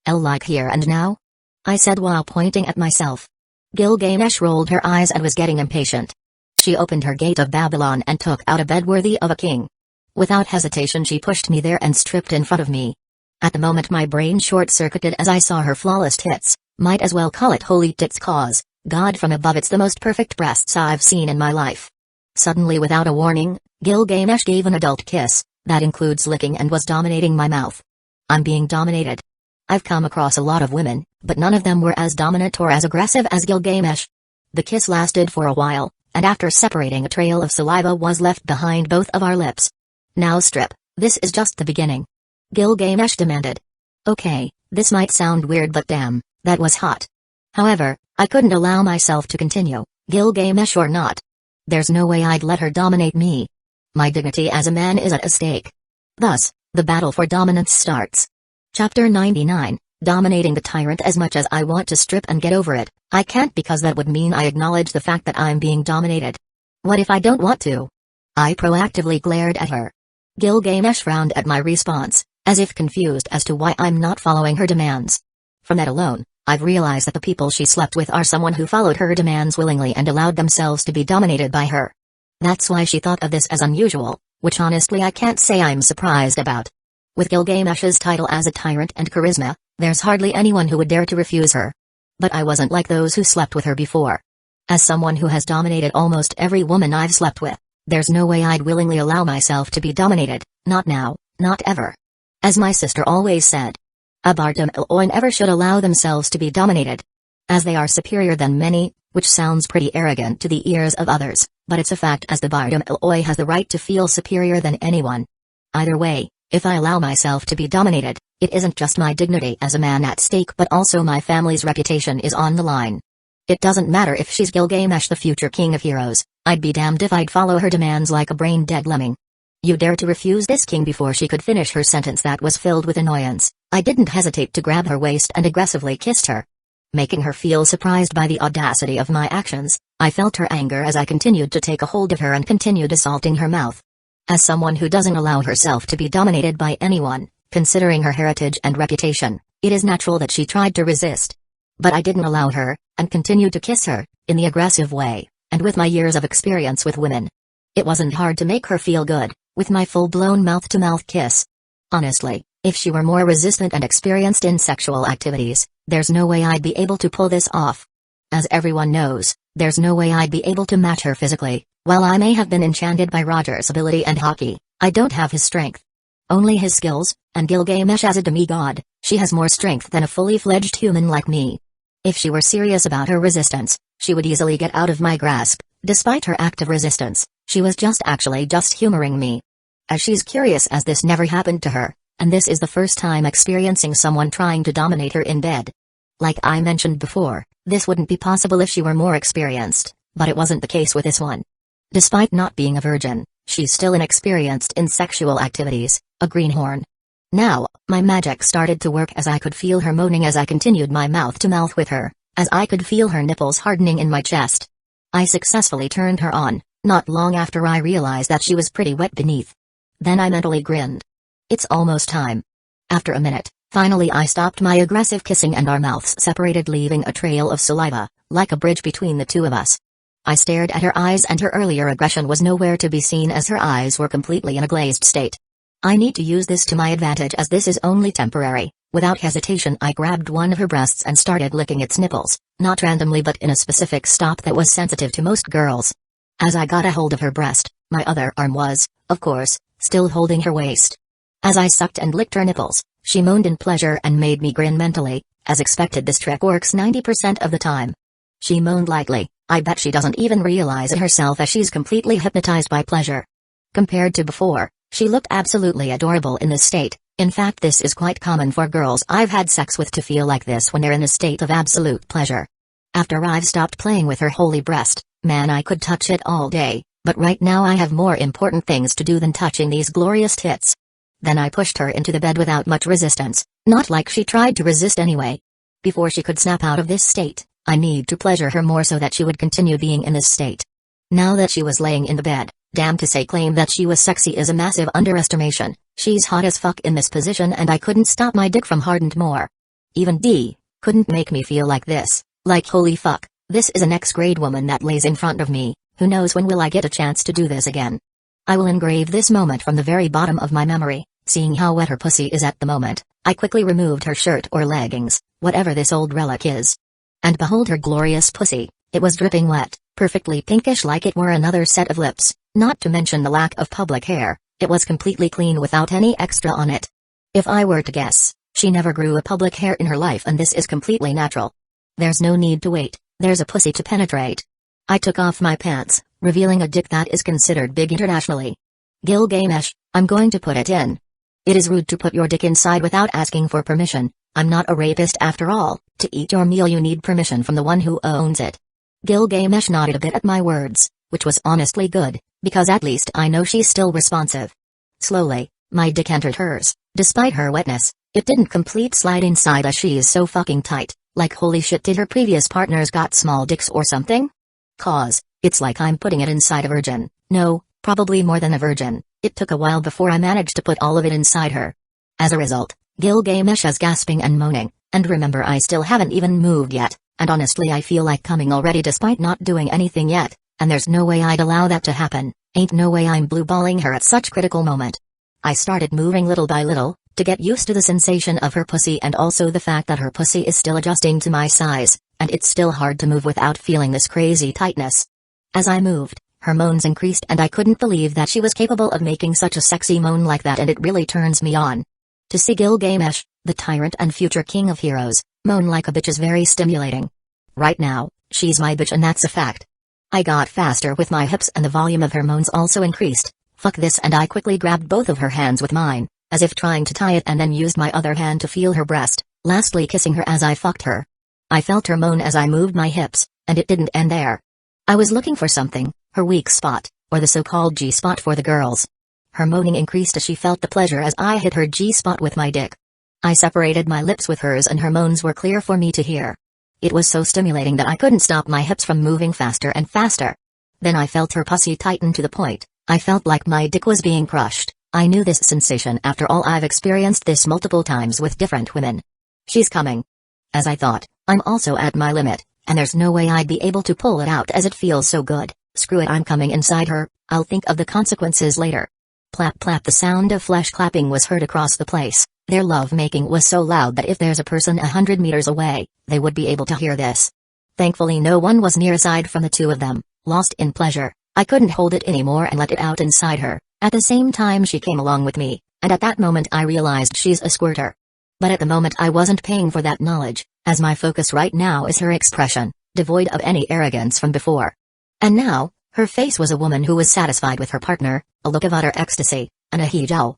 S1: Like here and now? I said while pointing at myself. Gilgamesh rolled her eyes and was getting impatient. She opened her gate of Babylon and took out a bed worthy of a king. Without hesitation she pushed me there and stripped in front of me. At the moment my brain short-circuited as I saw her flawless tits, might as well call it holy tits, cause, God from above, it's the most perfect breasts I've seen in my life. Suddenly, without a warning, Gilgamesh gave an adult kiss, that includes licking, and was dominating my mouth. I'm being dominated. I've come across a lot of women, but none of them were as dominant or as aggressive as Gilgamesh. The kiss lasted for a while, and after separating, a trail of saliva was left behind both of our lips. Now strip, this is just the beginning. Gilgamesh demanded. Okay, this might sound weird, but damn, that was hot. However, I couldn't allow myself to continue, Gilgamesh or not. There's no way I'd let her dominate me. My dignity as a man is at stake. Thus, the battle for dominance starts. Chapter 99, Dominating the Tyrant. As much as I want to strip and get over it, I can't, because that would mean I acknowledge the fact that I'm being dominated. What if I don't want to? I proactively glared at her. Gilgamesh frowned at my response, as if confused as to why I'm not following her demands. From that alone, I've realized that the people she slept with are someone who followed her demands willingly and allowed themselves to be dominated by her. That's why she thought of this as unusual, which honestly I can't say I'm surprised about. With Gilgamesh's title as a tyrant and charisma, there's hardly anyone who would dare to refuse her. But I wasn't like those who slept with her before. As someone who has dominated almost every woman I've slept with, There's no way I'd willingly allow myself to be dominated, not now, not ever. As my sister always said, a Bardam Iloi never should allow themselves to be dominated. As they are superior than many, which sounds pretty arrogant to the ears of others, but it's a fact, as the Bardam Iloi has the right to feel superior than anyone. Either way, if I allow myself to be dominated, it isn't just my dignity as a man at stake, but also my family's reputation is on the line. It doesn't matter if she's Gilgamesh, the future king of heroes. I'd be damned if I'd follow her demands like a brain-dead lemming. You dare to refuse this king? Before she could finish her sentence that was filled with annoyance, I didn't hesitate to grab her waist and aggressively kissed her. Making her feel surprised by the audacity of my actions, I felt her anger as I continued to take a hold of her and continued assaulting her mouth. As someone who doesn't allow herself to be dominated by anyone, considering her heritage and reputation, it is natural that she tried to resist. But I didn't allow her, and continued to kiss her, in the aggressive way, and with my years of experience with women. It wasn't hard to make her feel good, with my full-blown mouth-to-mouth kiss. Honestly, if she were more resistant and experienced in sexual activities, there's no way I'd be able to pull this off. As everyone knows, there's no way I'd be able to match her physically. While I may have been enchanted by Roger's ability and hockey, I don't have his strength. Only his skills, and Gilgamesh as a demigod, she has more strength than a fully fledged human like me. If she were serious about her resistance, she would easily get out of my grasp. Despite her active resistance, she was just humoring me. As she's curious as this never happened to her, and this is the first time experiencing someone trying to dominate her in bed. Like I mentioned before, this wouldn't be possible if she were more experienced, but it wasn't the case with this one. Despite not being a virgin, she's still inexperienced in sexual activities, a greenhorn. Now, my magic started to work as I could feel her moaning as I continued my mouth-to-mouth with her, as I could feel her nipples hardening in my chest. I successfully turned her on, not long after I realized that she was pretty wet beneath. Then I mentally grinned. It's almost time. After a minute, finally I stopped my aggressive kissing and our mouths separated, leaving a trail of saliva, like a bridge between the two of us. I stared at her eyes and her earlier aggression was nowhere to be seen as her eyes were completely in a glazed state. I need to use this to my advantage as this is only temporary. Without hesitation I grabbed one of her breasts and started licking its nipples, not randomly but in a specific stop that was sensitive to most girls. As I got a hold of her breast, my other arm was, of course, still holding her waist. As I sucked and licked her nipples, she moaned in pleasure and made me grin mentally. As expected, this trick works 90% of the time. She moaned lightly. I bet she doesn't even realize it herself as she's completely hypnotized by pleasure. Compared to before, she looked absolutely adorable in this state. In fact, this is quite common for girls I've had sex with to feel like this when they're in a state of absolute pleasure. After I've stopped playing with her holy breast, man, I could touch it all day, but right now I have more important things to do than touching these glorious tits. Then I pushed her into the bed without much resistance, not like she tried to resist anyway. Before she could snap out of this state, I need to pleasure her more so that she would continue being in this state. Now that she was laying in the bed, damn, to say claim that she was sexy is a massive underestimation. She's hot as fuck in this position and I couldn't stop my dick from hardened more. Even D couldn't make me feel like this, like holy fuck, this is an X-grade woman that lays in front of me. Who knows when will I get a chance to do this again. I will engrave this moment from the very bottom of my memory. Seeing how wet her pussy is at the moment, I quickly removed her shirt or leggings, whatever this old relic is. And behold her glorious pussy, it was dripping wet, perfectly pinkish like it were another set of lips, not to mention the lack of public hair, it was completely clean without any extra on it. If I were to guess, she never grew a public hair in her life and this is completely natural. There's no need to wait, there's a pussy to penetrate. I took off my pants, revealing a dick that is considered big internationally. Gilgamesh, I'm going to put it in. It is rude to put your dick inside without asking for permission. I'm not a rapist after all. To eat your meal you need permission from the one who owns it. Gilgamesh nodded a bit at my words, which was honestly good, because at least I know she's still responsive. Slowly, my dick entered hers. Despite her wetness, it didn't complete slide inside as she is so fucking tight. Like holy shit, did her previous partners got small dicks or something? Cause, it's like I'm putting it inside a virgin. No, probably more than a virgin. It took a while before I managed to put all of it inside her. As a result, Gilgamesh is gasping and moaning, and remember I still haven't even moved yet, and honestly I feel like coming already despite not doing anything yet, and there's no way I'd allow that to happen. Ain't no way I'm blue-balling her at such critical moment. I started moving little by little, to get used to the sensation of her pussy and also the fact that her pussy is still adjusting to my size, and it's still hard to move without feeling this crazy tightness. As I moved, Her moans increased and I couldn't believe that she was capable of making such a sexy moan like that, and it really turns me on. To see Gilgamesh, the tyrant and future king of heroes, moan like a bitch is very stimulating. Right now, she's my bitch and that's a fact. I got faster with my hips and the volume of her moans also increased. Fuck this, and I quickly grabbed both of her hands with mine, as if trying to tie it, and then used my other hand to feel her breast, lastly kissing her as I fucked her. I felt her moan as I moved my hips, and it didn't end there. I was looking for something, her weak spot, or the so-called G-spot for the girls. Her moaning increased as she felt the pleasure as I hit her G-spot with my dick. I separated my lips with hers and her moans were clear for me to hear. It was so stimulating that I couldn't stop my hips from moving faster and faster. Then I felt her pussy tighten to the point I felt like my dick was being crushed. I knew this sensation after all. I've experienced this multiple times with different women. She's coming. As I thought, I'm also at my limit, and there's no way I'd be able to pull it out as it feels so good. Screw it, I'm coming inside her, I'll think of the consequences later. Plap plap, the sound of flesh clapping was heard across the place. Their love-making was so loud that if there's a person 100 meters away, they would be able to hear this. Thankfully no one was near. Aside from the two of them, lost in pleasure, I couldn't hold it anymore and let it out inside her. At the same time she came along with me, and at that moment I realized she's a squirter. But at the moment I wasn't paying for that knowledge, as my focus right now is her expression, devoid of any arrogance from before. And now, her face was a woman who was satisfied with her partner, a look of utter ecstasy, and a hijau.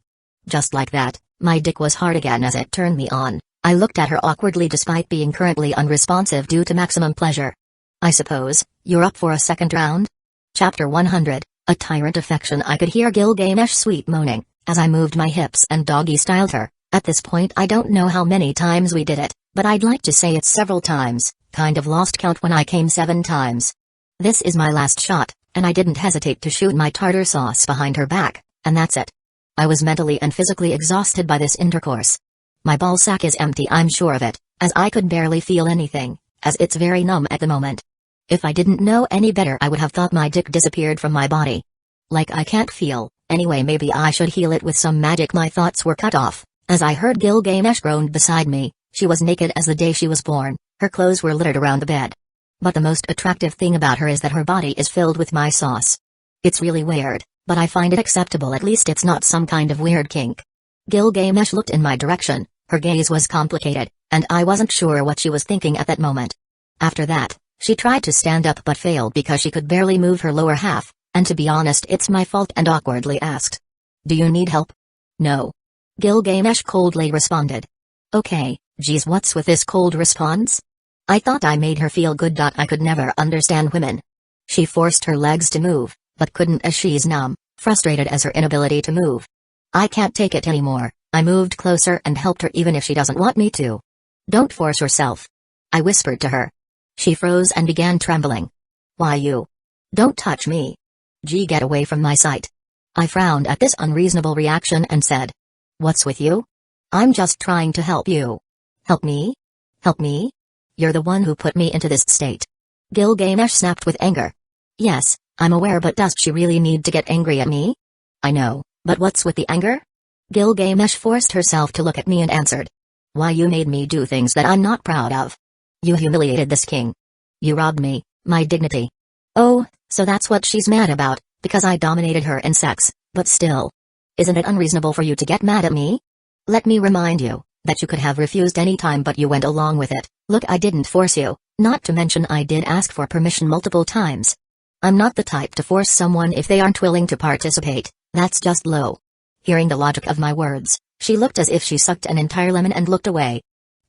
S1: Just like that, my dick was hard again as it turned me on. I looked at her awkwardly despite being currently unresponsive due to maximum pleasure. I suppose, you're up for a second round? Chapter 100, A Tyrant Affection. I could hear Gilgamesh sweet moaning, as I moved my hips and doggy-styled her. At this point I don't know how many times we did it, but I'd like to say it's several times, kind of lost count when I came 7 times. This is my last shot, and I didn't hesitate to shoot my tartar sauce behind her back, and that's it. I was mentally and physically exhausted by this intercourse. My ballsack is empty, I'm sure of it, as I could barely feel anything, as it's very numb at the moment. If I didn't know any better I would have thought my dick disappeared from my body. Like I can't feel, anyway maybe I should heal it with some magic. My thoughts were cut off, as I heard Gilgamesh groaned beside me. She was naked as the day she was born, her clothes were littered around the bed. But the most attractive thing about her is that her body is filled with my sauce. It's really weird, but I find it acceptable. At least it's not some kind of weird kink. Gilgamesh looked in my direction, her gaze was complicated, and I wasn't sure what she was thinking at that moment. After that, she tried to stand up but failed because she could barely move her lower half, and to be honest it's my fault, and awkwardly asked, "Do you need help?" "No." Gilgamesh coldly responded. "Okay, geez, what's with this cold response?" I thought I made her feel good. I could never understand women. She forced her legs to move, but couldn't as she's numb, frustrated as her inability to move. I can't take it anymore. I moved closer and helped her even if she doesn't want me to. "Don't force yourself," I whispered to her. She froze and began trembling. "Why you? Don't touch me. Gee, get away from my sight." I frowned at this unreasonable reaction and said, "What's with you? I'm just trying to help you." "Help me? Help me? You're the one who put me into this state." Gilgamesh snapped with anger. "Yes, I'm aware, but does she really need to get angry at me?" "I know, but what's with the anger?" Gilgamesh forced herself to look at me and answered. "Why, you made me do things that I'm not proud of. You humiliated this king. You robbed me, my dignity." "Oh, so that's what she's mad about, because I dominated her in sex, but still. Isn't it unreasonable for you to get mad at me? Let me remind you that you could have refused any time, but you went along with it. Look, I didn't force you, not to mention I did ask for permission multiple times. I'm not the type to force someone if they aren't willing to participate. That's just low." Hearing the logic of my words, she looked as if she sucked an entire lemon and looked away.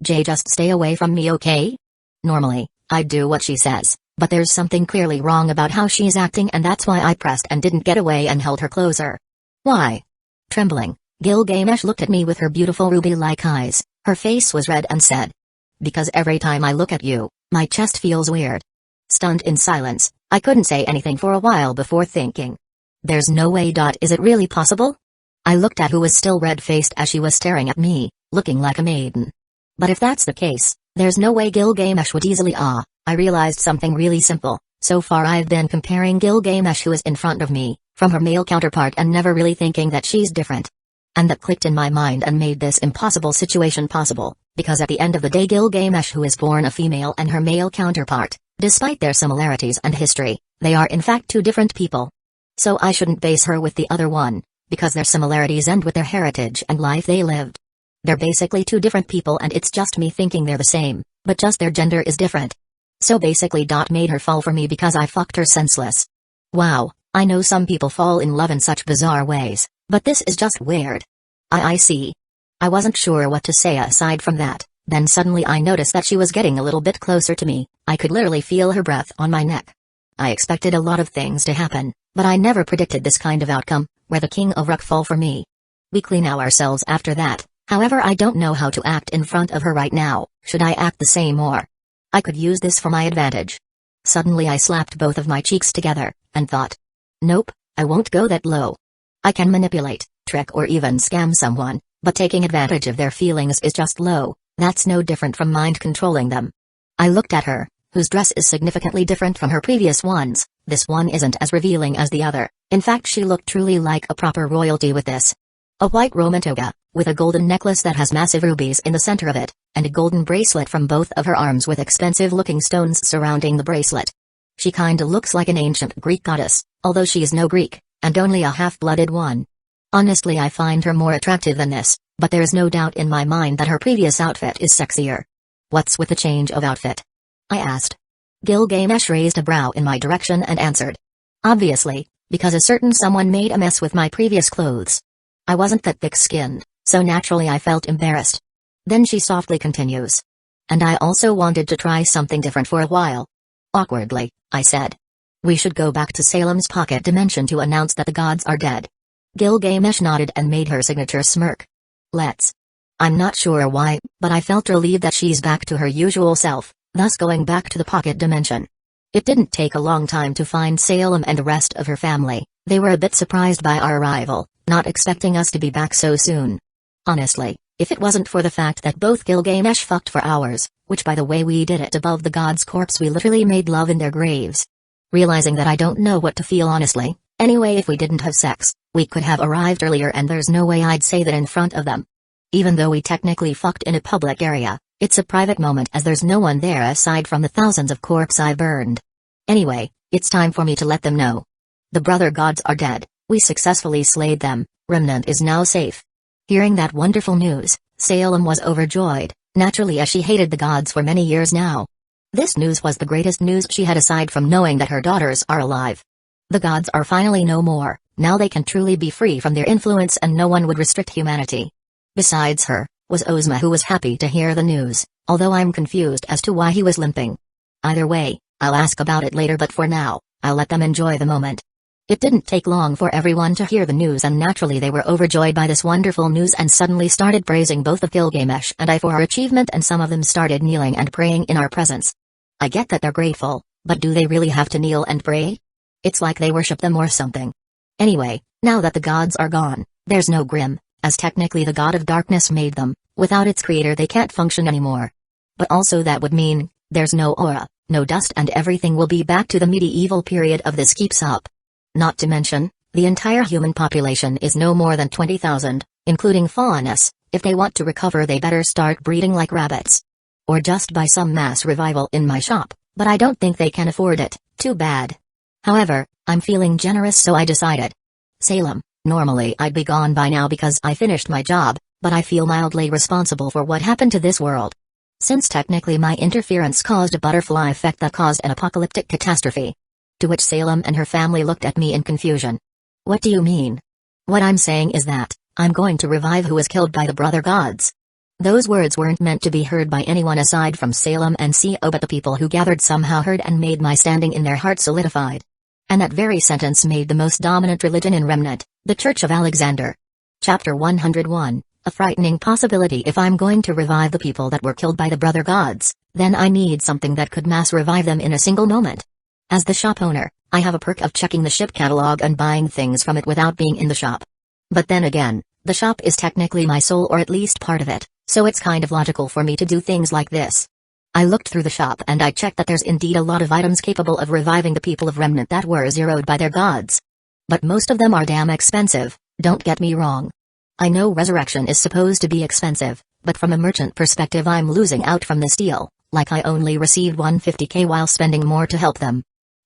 S1: "Jay, just stay away from me, okay?" Normally, I'd do what she says, but there's something clearly wrong about how she's acting, and that's why I pressed and didn't get away and held her closer. "Why?" Trembling, Gilgamesh looked at me with her beautiful ruby-like eyes. Her face was red and said, "Because every time I look at you, my chest feels weird." Stunned in silence, I couldn't say anything for a while before thinking, "There's no way. Is it really possible?" I looked at who was still red-faced as she was staring at me, looking like a maiden. But if that's the case, there's no way Gilgamesh would easily. I realized something really simple. So far I've been comparing Gilgamesh, who is in front of me, from her male counterpart, and never really thinking that she's different. And that clicked in my mind and made this impossible situation possible, because at the end of the day Gilgamesh, who is born a female, and her male counterpart, despite their similarities and history, They are in fact two different people. So I shouldn't base her with the other one, because their similarities end with their heritage and life they lived. They're basically two different people and it's just me thinking they're the same, but just their gender is different. So basically made her fall for me because I fucked her senseless. Wow, I know some people fall in love in such bizarre ways, but this is just weird. I see. I wasn't sure what to say aside from that, then suddenly I noticed that she was getting a little bit closer to me. I could literally feel her breath on my neck. I expected a lot of things to happen, but I never predicted this kind of outcome, where the king of rock fall for me. We clean ourselves after that, however I don't know how to act in front of her right now. Should I act the same or? I could use this for my advantage. Suddenly I slapped both of my cheeks together, and thought. Nope, I won't go that low. I can manipulate, trick or even scam someone, but taking advantage of their feelings is just low. That's no different from mind controlling them. I looked at her, whose dress is significantly different from her previous ones. This one isn't as revealing as the other. In fact, she looked truly like a proper royalty with this. A white Roman toga, with a golden necklace that has massive rubies in the center of it, and a golden bracelet from both of her arms with expensive-looking stones surrounding the bracelet. She kinda looks like an ancient Greek goddess, although she is no Greek, and only a half-blooded one. Honestly, I find her more attractive than this, but there is no doubt in my mind that her previous outfit is sexier. What's with the change of outfit? I asked. Gilgamesh raised a brow in my direction and answered. Obviously, because a certain someone made a mess with my previous clothes. I wasn't that thick-skinned, so naturally I felt embarrassed. Then she softly continues. And I also wanted to try something different for a while. Awkwardly, I said. We should go back to Salem's pocket dimension to announce that the gods are dead. Gilgamesh nodded and made her signature smirk. Let's. I'm not sure why, but I felt relieved that she's back to her usual self, thus going back to the pocket dimension. It didn't take a long time to find Salem and the rest of her family. They were a bit surprised by our arrival, not expecting us to be back so soon. Honestly, if it wasn't for the fact that both Gilgamesh fucked for hours, which by the way we did it above the god's corpse, we literally made love in their graves. Realizing that I don't know what to feel honestly. Anyway, if we didn't have sex, we could have arrived earlier and there's no way I'd say that in front of them. Even though we technically fucked in a public area, it's a private moment as there's no one there aside from the thousands of corpses I burned. Anyway, it's time for me to let them know. The brother gods are dead, we successfully slayed them, Remnant is now safe. Hearing that wonderful news, Salem was overjoyed, naturally as she hated the gods for many years now. This news was the greatest news she had aside from knowing that her daughters are alive. The gods are finally no more, now they can truly be free from their influence and no one would restrict humanity. Besides her, was Ozma, who was happy to hear the news, although I'm confused as to why he was limping. Either way, I'll ask about it later, but for now, I'll let them enjoy the moment. It didn't take long for everyone to hear the news and naturally they were overjoyed by this wonderful news and suddenly started praising both of Gilgamesh and I for our achievement, and some of them started kneeling and praying in our presence. I get that they're grateful, but do they really have to kneel and pray? It's like they worship them or something. Anyway, now that the gods are gone, there's no Grimm, as technically the god of darkness made them. Without its creator they can't function anymore. But also that would mean, there's no aura, no dust, and everything will be back to the medieval period if this keeps up. Not to mention, the entire human population is no more than 20,000, including faunus. If they want to recover they better start breeding like rabbits. Or just buy some mass revival in my shop, but I don't think they can afford it, too bad. However, I'm feeling generous, so I decided. Salem, normally I'd be gone by now because I finished my job, but I feel mildly responsible for what happened to this world. Since technically my interference caused a butterfly effect that caused an apocalyptic catastrophe. To which Salem and her family looked at me in confusion. What do you mean? What I'm saying is that, I'm going to revive who was killed by the brother gods. Those words weren't meant to be heard by anyone aside from Salem and Co, but the people who gathered somehow heard and made my standing in their hearts solidified. And that very sentence made the most dominant religion in Remnant, the Church of Alexander. Chapter 101, a frightening possibility. If I'm going to revive the people that were killed by the brother gods, then I need something that could mass revive them in a single moment. As the shop owner, I have a perk of checking the ship catalog and buying things from it without being in the shop. But then again, the shop is technically my soul, or at least part of it, so it's kind of logical for me to do things like this. I looked through the shop and I checked that there's indeed a lot of items capable of reviving the people of Remnant that were zeroed by their gods. But most of them are damn expensive, don't get me wrong. I know resurrection is supposed to be expensive, but from a merchant perspective I'm losing out from this deal, like I only received 150k while spending more to help them.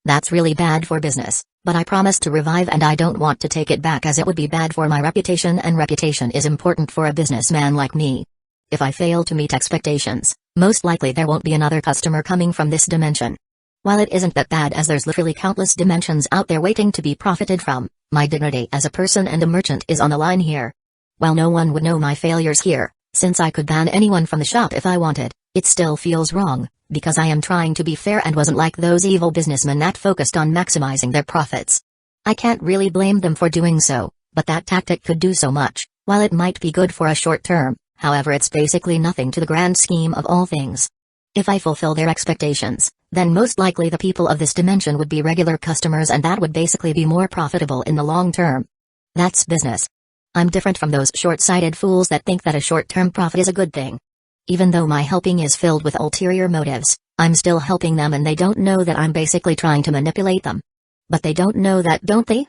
S1: That's really bad for business, but I promised to revive and I don't want to take it back as it would be bad for my reputation, and reputation is important for a businessman like me. If I fail to meet expectations, most likely there won't be another customer coming from this dimension. While it isn't that bad as there's literally countless dimensions out there waiting to be profited from, my dignity as a person and a merchant is on the line here. While no one would know my failures here, since I could ban anyone from the shop if I wanted, it still feels wrong, because I am trying to be fair and wasn't like those evil businessmen that focused on maximizing their profits. I can't really blame them for doing so, but that tactic could do so much. While it might be good for a short term, however it's basically nothing to the grand scheme of all things. If I fulfill their expectations, then most likely the people of this dimension would be regular customers and that would basically be more profitable in the long term. That's business. I'm different from those short-sighted fools that think that a short-term profit is a good thing. Even though my helping is filled with ulterior motives, I'm still helping them and they don't know that I'm basically trying to manipulate them. But they don't know that, don't they?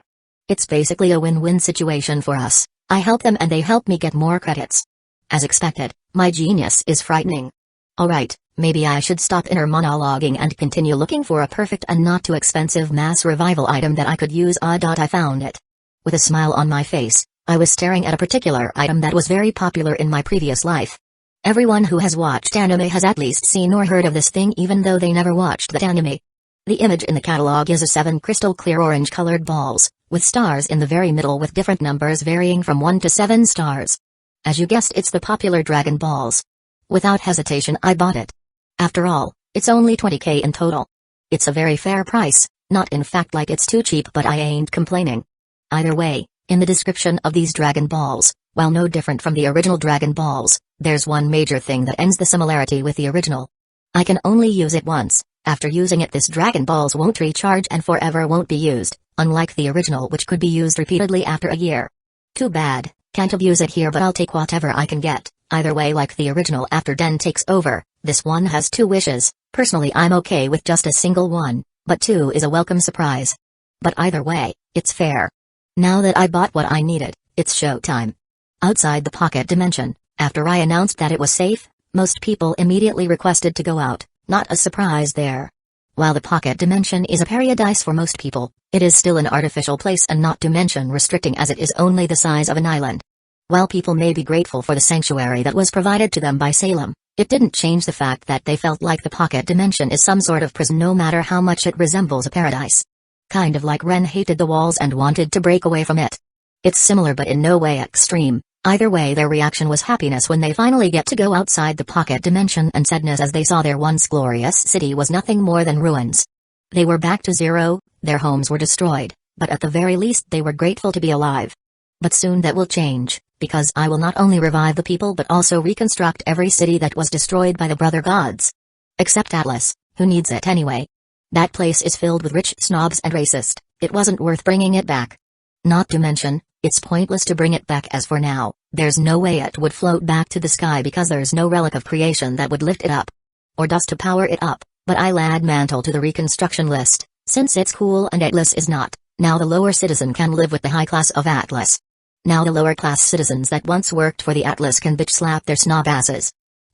S1: It's basically a win-win situation for us. I help them and they help me get more credits. As expected, my genius is frightening. Alright, maybe I should stop inner monologuing and continue looking for a perfect and not too expensive mass revival item that I could use. I found it. With a smile on my face, I was staring at a particular item that was very popular in my previous life. Everyone who has watched anime has at least seen or heard of this thing even though they never watched that anime. The image in the catalog is a 7 crystal clear orange-colored balls, with stars in the very middle with different numbers varying from 1 to 7 stars. As you guessed, it's the popular Dragon Balls. Without hesitation I bought it. After all, it's only 20k in total. It's a very fair price, not in fact like it's too cheap, but I ain't complaining. Either way, in the description of these Dragon Balls, while no different from the original Dragon Balls, there's one major thing that ends the similarity with the original. I can only use it once. After using it, this Dragon Balls won't recharge and forever won't be used, unlike the original which could be used repeatedly after a year. Too bad, can't abuse it here, but I'll take whatever I can get. Either way, like the original, after Den takes over, this one has 2 wishes. Personally I'm okay with just a single one, but 2 is a welcome surprise. But either way, it's fair. Now that I bought what I needed, it's showtime. Outside the pocket dimension, after I announced that it was safe, most people immediately requested to go out, not a surprise there. While the pocket dimension is a paradise for most people, it is still an artificial place and not dimension restricting as it is only the size of an island. While people may be grateful for the sanctuary that was provided to them by Salem, it didn't change the fact that they felt like the pocket dimension is some sort of prison no matter how much it resembles a paradise. Kind of like Ren hated the walls and wanted to break away from it. It's similar but in no way extreme. Either way, their reaction was happiness when they finally get to go outside the pocket dimension, and sadness as they saw their once glorious city was nothing more than ruins. They were back to zero, their homes were destroyed, but at the very least they were grateful to be alive. But soon that will change, because I will not only revive the people but also reconstruct every city that was destroyed by the brother gods. Except Atlas, who needs it anyway. That place is filled with rich snobs and racist, it wasn't worth bringing it back. Not to mention, it's pointless to bring it back as for now, there's no way it would float back to the sky because there's no relic of creation that would lift it up. Or dust to power it up, but I'll add Mantle to the reconstruction list, since it's cool and Atlas is not. Now the lower citizen can live with the high class of Atlas. Now the lower class citizens that once worked for the Atlas can bitch slap their snob asses.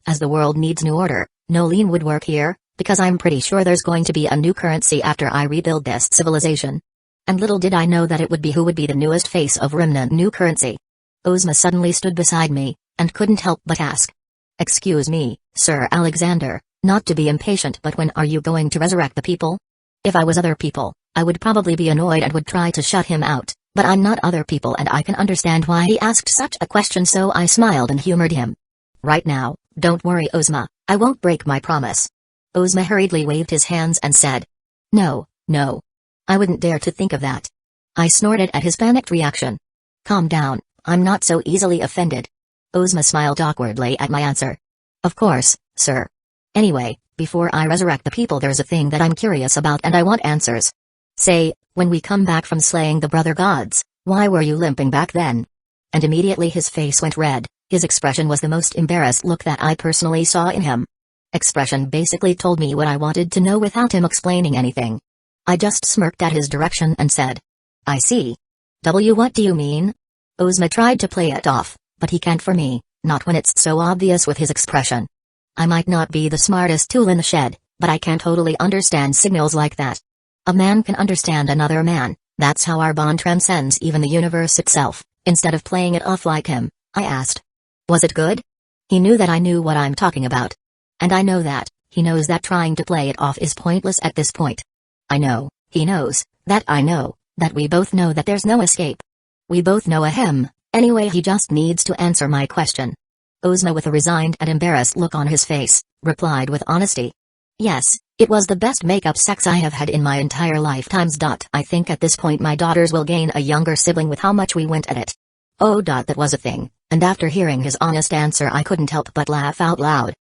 S1: As the world needs new order, no lean would work here, because I'm pretty sure there's going to be a new currency after I rebuild this civilization. And little did I know that it would be who would be the newest face of Remnant new currency. Ozma suddenly stood beside me, and couldn't help but ask. Excuse me, Sir Alexander, not to be impatient, but when are you going to resurrect the people? If I was other people, I would probably be annoyed and would try to shut him out, but I'm not other people and I can understand why he asked such a question, so I smiled and humored him. Right now, don't worry Ozma, I won't break my promise. Ozma hurriedly waved his hands and said. No, no. I wouldn't dare to think of that. I snorted at his panicked reaction. Calm down, I'm not so easily offended. Ozma smiled awkwardly at my answer. Of course, sir. Anyway, before I resurrect the people there's a thing that I'm curious about and I want answers. Say, when we come back from slaying the brother gods, why were you limping back then? And immediately his face went red, his expression was the most embarrassed look that I personally saw in him. Expression basically told me what I wanted to know without him explaining anything. I just smirked at his direction and said. I see. What do you mean? Ozma tried to play it off, but he can't for me, not when it's so obvious with his expression. I might not be the smartest tool in the shed, but I can totally understand signals like that. A man can understand another man, that's how our bond transcends even the universe itself. Instead of playing it off like him, I asked. Was it good? He knew that I knew what I'm talking about. And I know that, he knows that trying to play it off is pointless at this point. I know, he knows, that I know, that we both know that there's no escape. We both know ahem, anyway he just needs to answer my question. Ozma, with a resigned and embarrassed look on his face, replied with honesty. Yes, it was the best make-up sex I have had in my entire lifetimes. I think at this point my daughters will gain a younger sibling with how much we went at it. Oh. That was a thing, and after hearing his honest answer I couldn't help but laugh out loud.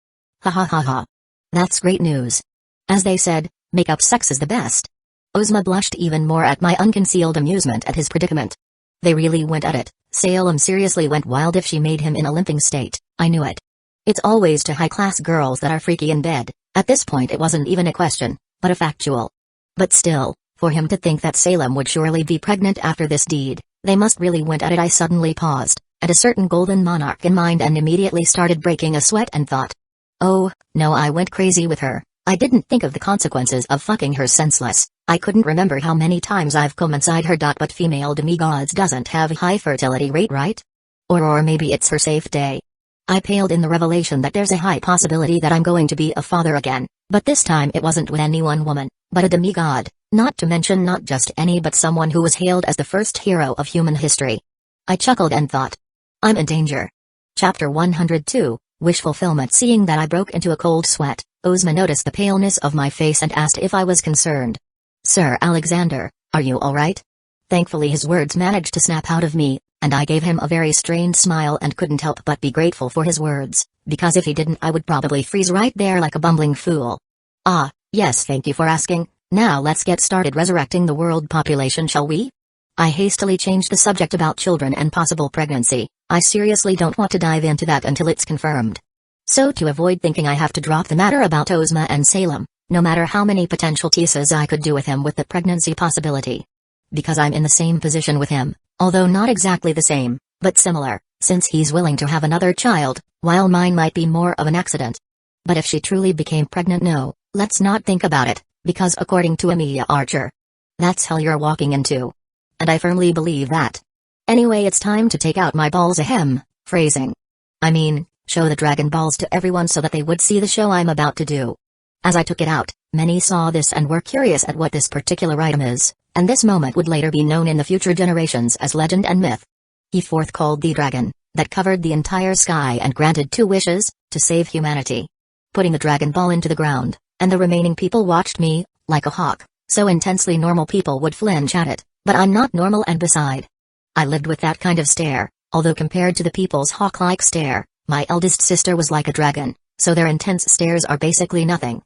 S1: Ha ha ha ha. That's great news. As they said, make-up sex is the best. Ozma blushed even more at my unconcealed amusement at his predicament. They really went at it. Salem seriously went wild if she made him in a limping state, I knew it. It's always to high-class girls that are freaky in bed. At this point it wasn't even a question, but a factual. But still, for him to think that Salem would surely be pregnant after this deed, they must really went at it. I suddenly paused, and a certain golden monarch in mind, and immediately started breaking a sweat and thought. Oh, no, I went crazy with her. I didn't think of the consequences of fucking her senseless. I couldn't remember how many times I've come inside her. But female demigods doesn't have a high fertility rate, right? Or maybe it's her safe day. I paled in the revelation that there's a high possibility that I'm going to be a father again, but this time it wasn't with any one woman, but a demigod, not to mention not just any but someone who was hailed as the first hero of human history. I chuckled and thought. I'm in danger. Chapter 102, Wish Fulfillment. Seeing that I broke into a cold sweat, Ozma noticed the paleness of my face and asked if I was concerned. Sir Alexander, are you alright? Thankfully his words managed to snap out of me, and I gave him a very strained smile and couldn't help but be grateful for his words, because if he didn't I would probably freeze right there like a bumbling fool. Ah, yes, thank you for asking. Now let's get started resurrecting the world population, shall we? I hastily changed the subject about children and possible pregnancy. I seriously don't want to dive into that until it's confirmed. So to avoid thinking I have to drop the matter about Ozma and Salem, no matter how many potential teases I could do with him with the pregnancy possibility. Because I'm in the same position with him, although not exactly the same, but similar, since he's willing to have another child, while mine might be more of an accident. But if she truly became pregnant, no, let's not think about it, because according to Emilia Archer, that's hell you're walking into. And I firmly believe that. Anyway, it's time to take out my balls, ahem, phrasing. I mean, show the Dragon Balls to everyone so that they would see the show I'm about to do. As I took it out, many saw this and were curious at what this particular item is, and this moment would later be known in the future generations as legend and myth. He forth called the dragon, that covered the entire sky and granted 2 wishes, to save humanity. Putting the Dragon Ball into the ground, and the remaining people watched me, like a hawk, so intensely normal people would flinch at it, but I'm not normal, and beside. I lived with that kind of stare, although compared to the people's hawk-like stare, my eldest sister was like a dragon, so their intense stares are basically nothing.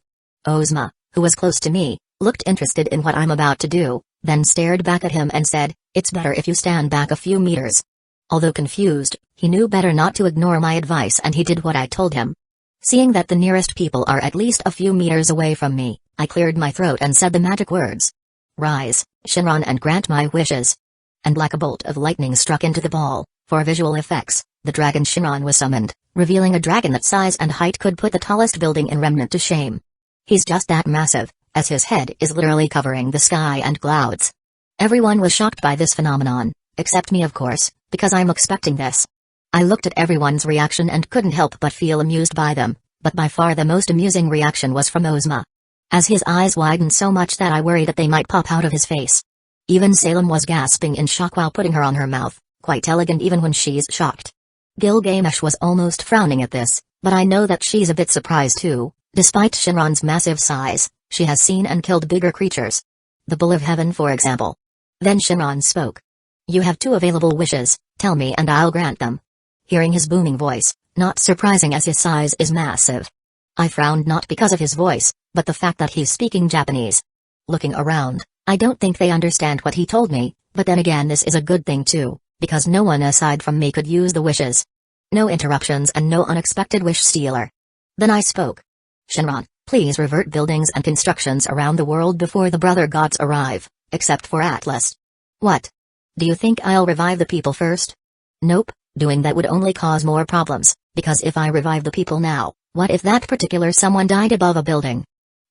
S1: Ozma, who was close to me, looked interested in what I'm about to do, then stared back at him and said, "It's better if you stand back a few meters." Although confused, he knew better not to ignore my advice and he did what I told him. Seeing that the nearest people are at least a few meters away from me, I cleared my throat and said the magic words. "Rise, Shinran, and grant my wishes." And like a bolt of lightning struck into the ball, for visual effects, the dragon Shinran was summoned, revealing a dragon that size and height could put the tallest building in Remnant to shame. He's just that massive, as his head is literally covering the sky and clouds. Everyone was shocked by this phenomenon, except me of course, because I'm expecting this. I looked at everyone's reaction and couldn't help but feel amused by them, but by far the most amusing reaction was from Ozma. As his eyes widened so much that I worried that they might pop out of his face. Even Salem was gasping in shock while putting her on her mouth, quite elegant even when she's shocked. Gilgamesh was almost frowning at this, but I know that she's a bit surprised too. Despite Shinran's massive size, she has seen and killed bigger creatures. The Bull of Heaven, for example. Then Shinran spoke. "You have 2 available wishes, tell me and I'll grant them." Hearing his booming voice, not surprising as his size is massive. I frowned not because of his voice, but the fact that he's speaking Japanese. Looking around, I don't think they understand what he told me, but then again this is a good thing too, because no one aside from me could use the wishes. No interruptions and no unexpected wish stealer. Then I spoke. "Shinran, please revert buildings and constructions around the world before the brother gods arrive, except for Atlas." "What? Do you think I'll revive the people first?" "Nope, doing that would only cause more problems, because if I revive the people now, what if that particular someone died above a building?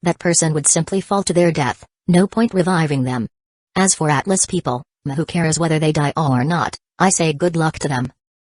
S1: That person would simply fall to their death, No point reviving them. As for Atlas people, who cares whether they die or not, I say good luck to them.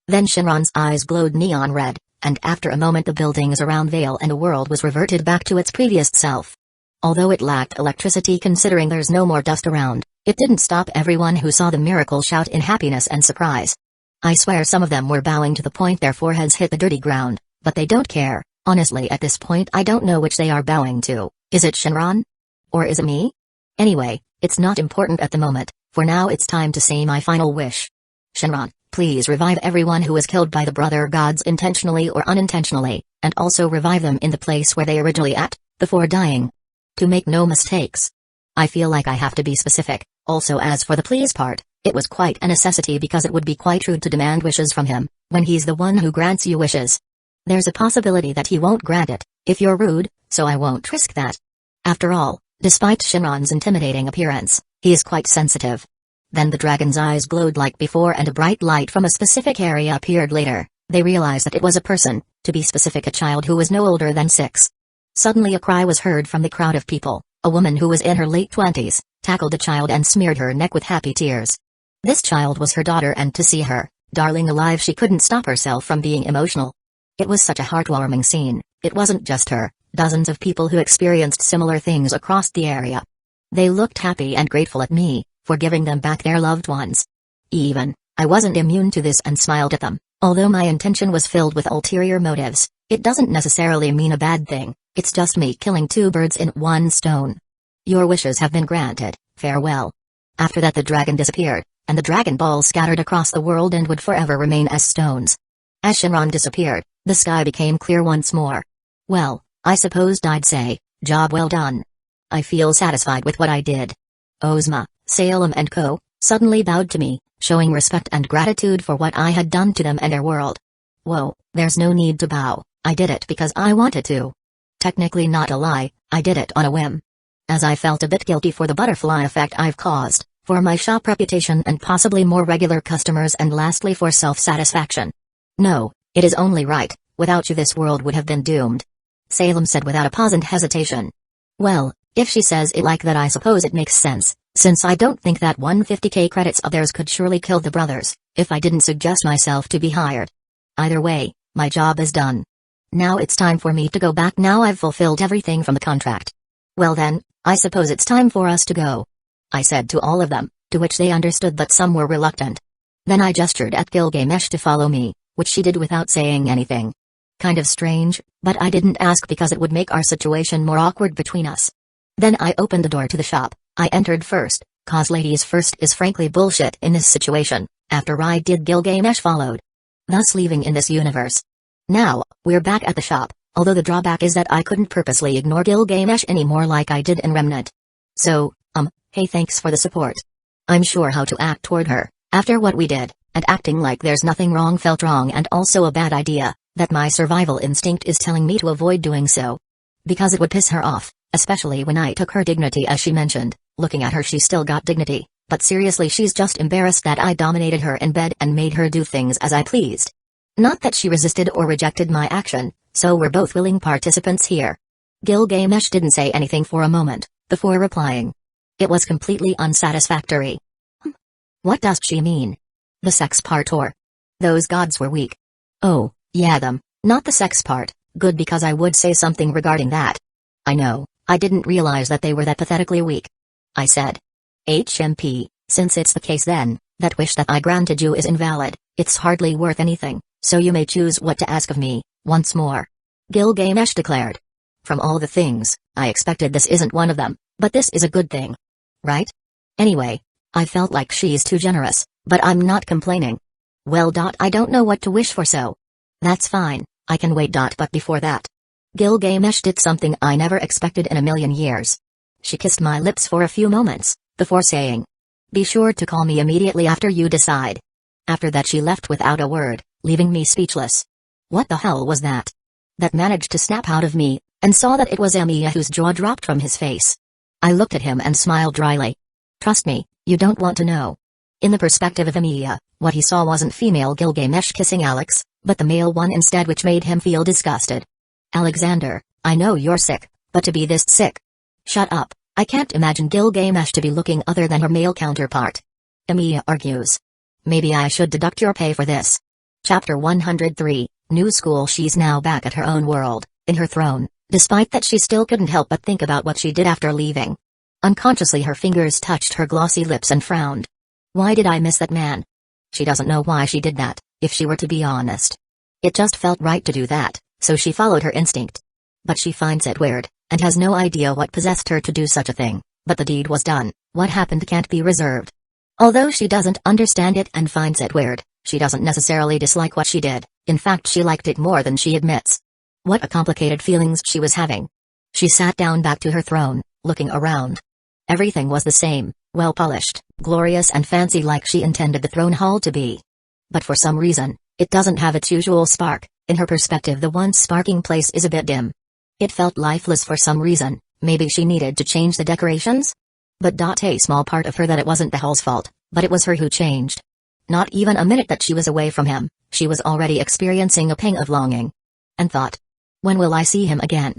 S1: Then Shinran's eyes glowed neon red, and after a moment the buildings around Vale and the world was reverted back to its previous self. Although it lacked electricity considering there's no more dust around, it didn't stop everyone who saw the miracle shout in happiness and surprise. I swear some of them were bowing to the point their foreheads hit the dirty ground, but they don't care. Honestly, at this point I don't know which they are bowing to. Is it Shinran? Or is it me? Anyway, it's not important at the moment. For now it's time to say my final wish. Shinran, please revive everyone who was killed by the brother gods intentionally or unintentionally, and also revive them in the place where they originally at, before dying. To make no mistakes. I feel like I have to be specific. Also, as for the please part, it was quite a necessity because it would be quite rude to demand wishes from him, when he's the one who grants you wishes. There's a possibility that he won't grant it, if you're rude, so I won't risk that. After all, despite Shinran's intimidating appearance, he is quite sensitive. Then the dragon's eyes glowed like before and a bright light from a specific area appeared later. They realized that it was a person, to be specific a child who was no older than 6. Suddenly a cry was heard from the crowd of people. A woman who was in her late 20s, tackled the child and smeared her neck with happy tears. This child was her daughter, and to see her, darling alive, she couldn't stop herself from being emotional. It was such a heartwarming scene. It wasn't just her, dozens of people who experienced similar things across the area. They looked happy and grateful at me, for giving them back their loved ones. Even, I wasn't immune to this and smiled at them. Although my intention was filled with ulterior motives, it doesn't necessarily mean a bad thing. It's just me killing 2 birds in 1 stone. Your wishes have been granted, farewell. After that the dragon disappeared, and the dragon balls scattered across the world and would forever remain as stones. As Shinran disappeared, the sky became clear once more. Well, I supposed I'd say, job well done. I feel satisfied with what I did. Ozma, Salem and Co. suddenly bowed to me, showing respect and gratitude for what I had done to them and their world. Whoa, there's no need to bow, I did it because I wanted to. Technically not a lie, I did it on a whim. As I felt a bit guilty for the butterfly effect I've caused, for my shop reputation and possibly more regular customers, and lastly for self-satisfaction. No, it is only right, without you this world would have been doomed. Salem said without a pause and hesitation. Well, if she says it like that I suppose it makes sense, since I don't think that 150k credits of theirs could surely kill the brothers, if I didn't suggest myself to be hired. Either way, my job is done. Now it's time for me to go back. Now I've fulfilled everything from the contract. Well then, I suppose it's time for us to go. I said to all of them, to which they understood but some were reluctant. Then I gestured at Gilgamesh to follow me, which she did without saying anything. Kind of strange, but I didn't ask because it would make our situation more awkward between us. Then I opened the door to the shop. I entered first, cause ladies first is frankly bullshit in this situation. After I did, Gilgamesh followed. Thus leaving in this universe. Now, we're back at the shop, although the drawback is that I couldn't purposely ignore Gilgamesh anymore like I did in Remnant. So, hey, thanks for the support. I'm sure how to act toward her, after what we did, and acting like there's nothing wrong felt wrong and also a bad idea, that my survival instinct is telling me to avoid doing so. Because it would piss her off, especially when I took her dignity as she mentioned. Looking at her, she still got dignity, but seriously she's just embarrassed that I dominated her in bed and made her do things as I pleased. Not that she resisted or rejected my action, so we're both willing participants here. Gilgamesh didn't say anything for a moment, before replying. It was completely unsatisfactory. What does she mean? The sex part or? Those gods were weak. Oh, yeah them, not the sex part, good because I would say something regarding that. I know, I didn't realize that they were that pathetically weak. I said. HMP, since it's the case then, that wish that I granted you is invalid, it's hardly worth anything. So you may choose what to ask of me, once more. Gilgamesh declared. From all the things, I expected this isn't one of them, but this is a good thing. Right? Anyway, I felt like she's too generous, but I'm not complaining. Well, I don't know what to wish for, so. That's fine, I can wait. But before that. Gilgamesh did something I never expected in a million years. She kissed my lips for a few moments, before saying. Be sure to call me immediately after you decide. After that she left without a word, leaving me speechless. What the hell was that? That managed to snap out of me, and saw that it was Emiya, whose jaw dropped from his face. I looked at him and smiled dryly. Trust me, you don't want to know. In the perspective of Emiya, what he saw wasn't female Gilgamesh kissing Alex, but the male one instead, which made him feel disgusted. Alexander, I know you're sick, but to be this sick. Shut up, I can't imagine Gilgamesh to be looking other than her male counterpart. Emiya argues. Maybe I should deduct your pay for this. Chapter 103, New School. She's now back at her own world, in her throne, despite that she still couldn't help but think about what she did after leaving. Unconsciously her fingers touched her glossy lips and frowned. Why did I miss that man? She doesn't know why she did that, if she were to be honest. It just felt right to do that, so she followed her instinct. But she finds it weird, and has no idea what possessed her to do such a thing, but the deed was done. What happened can't be reserved. Although she doesn't understand it and finds it weird, she doesn't necessarily dislike what she did. In fact, she liked it more than she admits. What a complicated feelings she was having. She sat down back to her throne, looking around. Everything was the same, well polished, glorious and fancy like she intended the throne hall to be. But for some reason, it doesn't have its usual spark. In her perspective, the once sparking place is a bit dim. It felt lifeless for some reason. Maybe she needed to change the decorations? But a small part of her that it wasn't the hall's fault, but it was her who changed. Not even a minute that she was away from him, she was already experiencing a pang of longing. And thought, when will I see him again?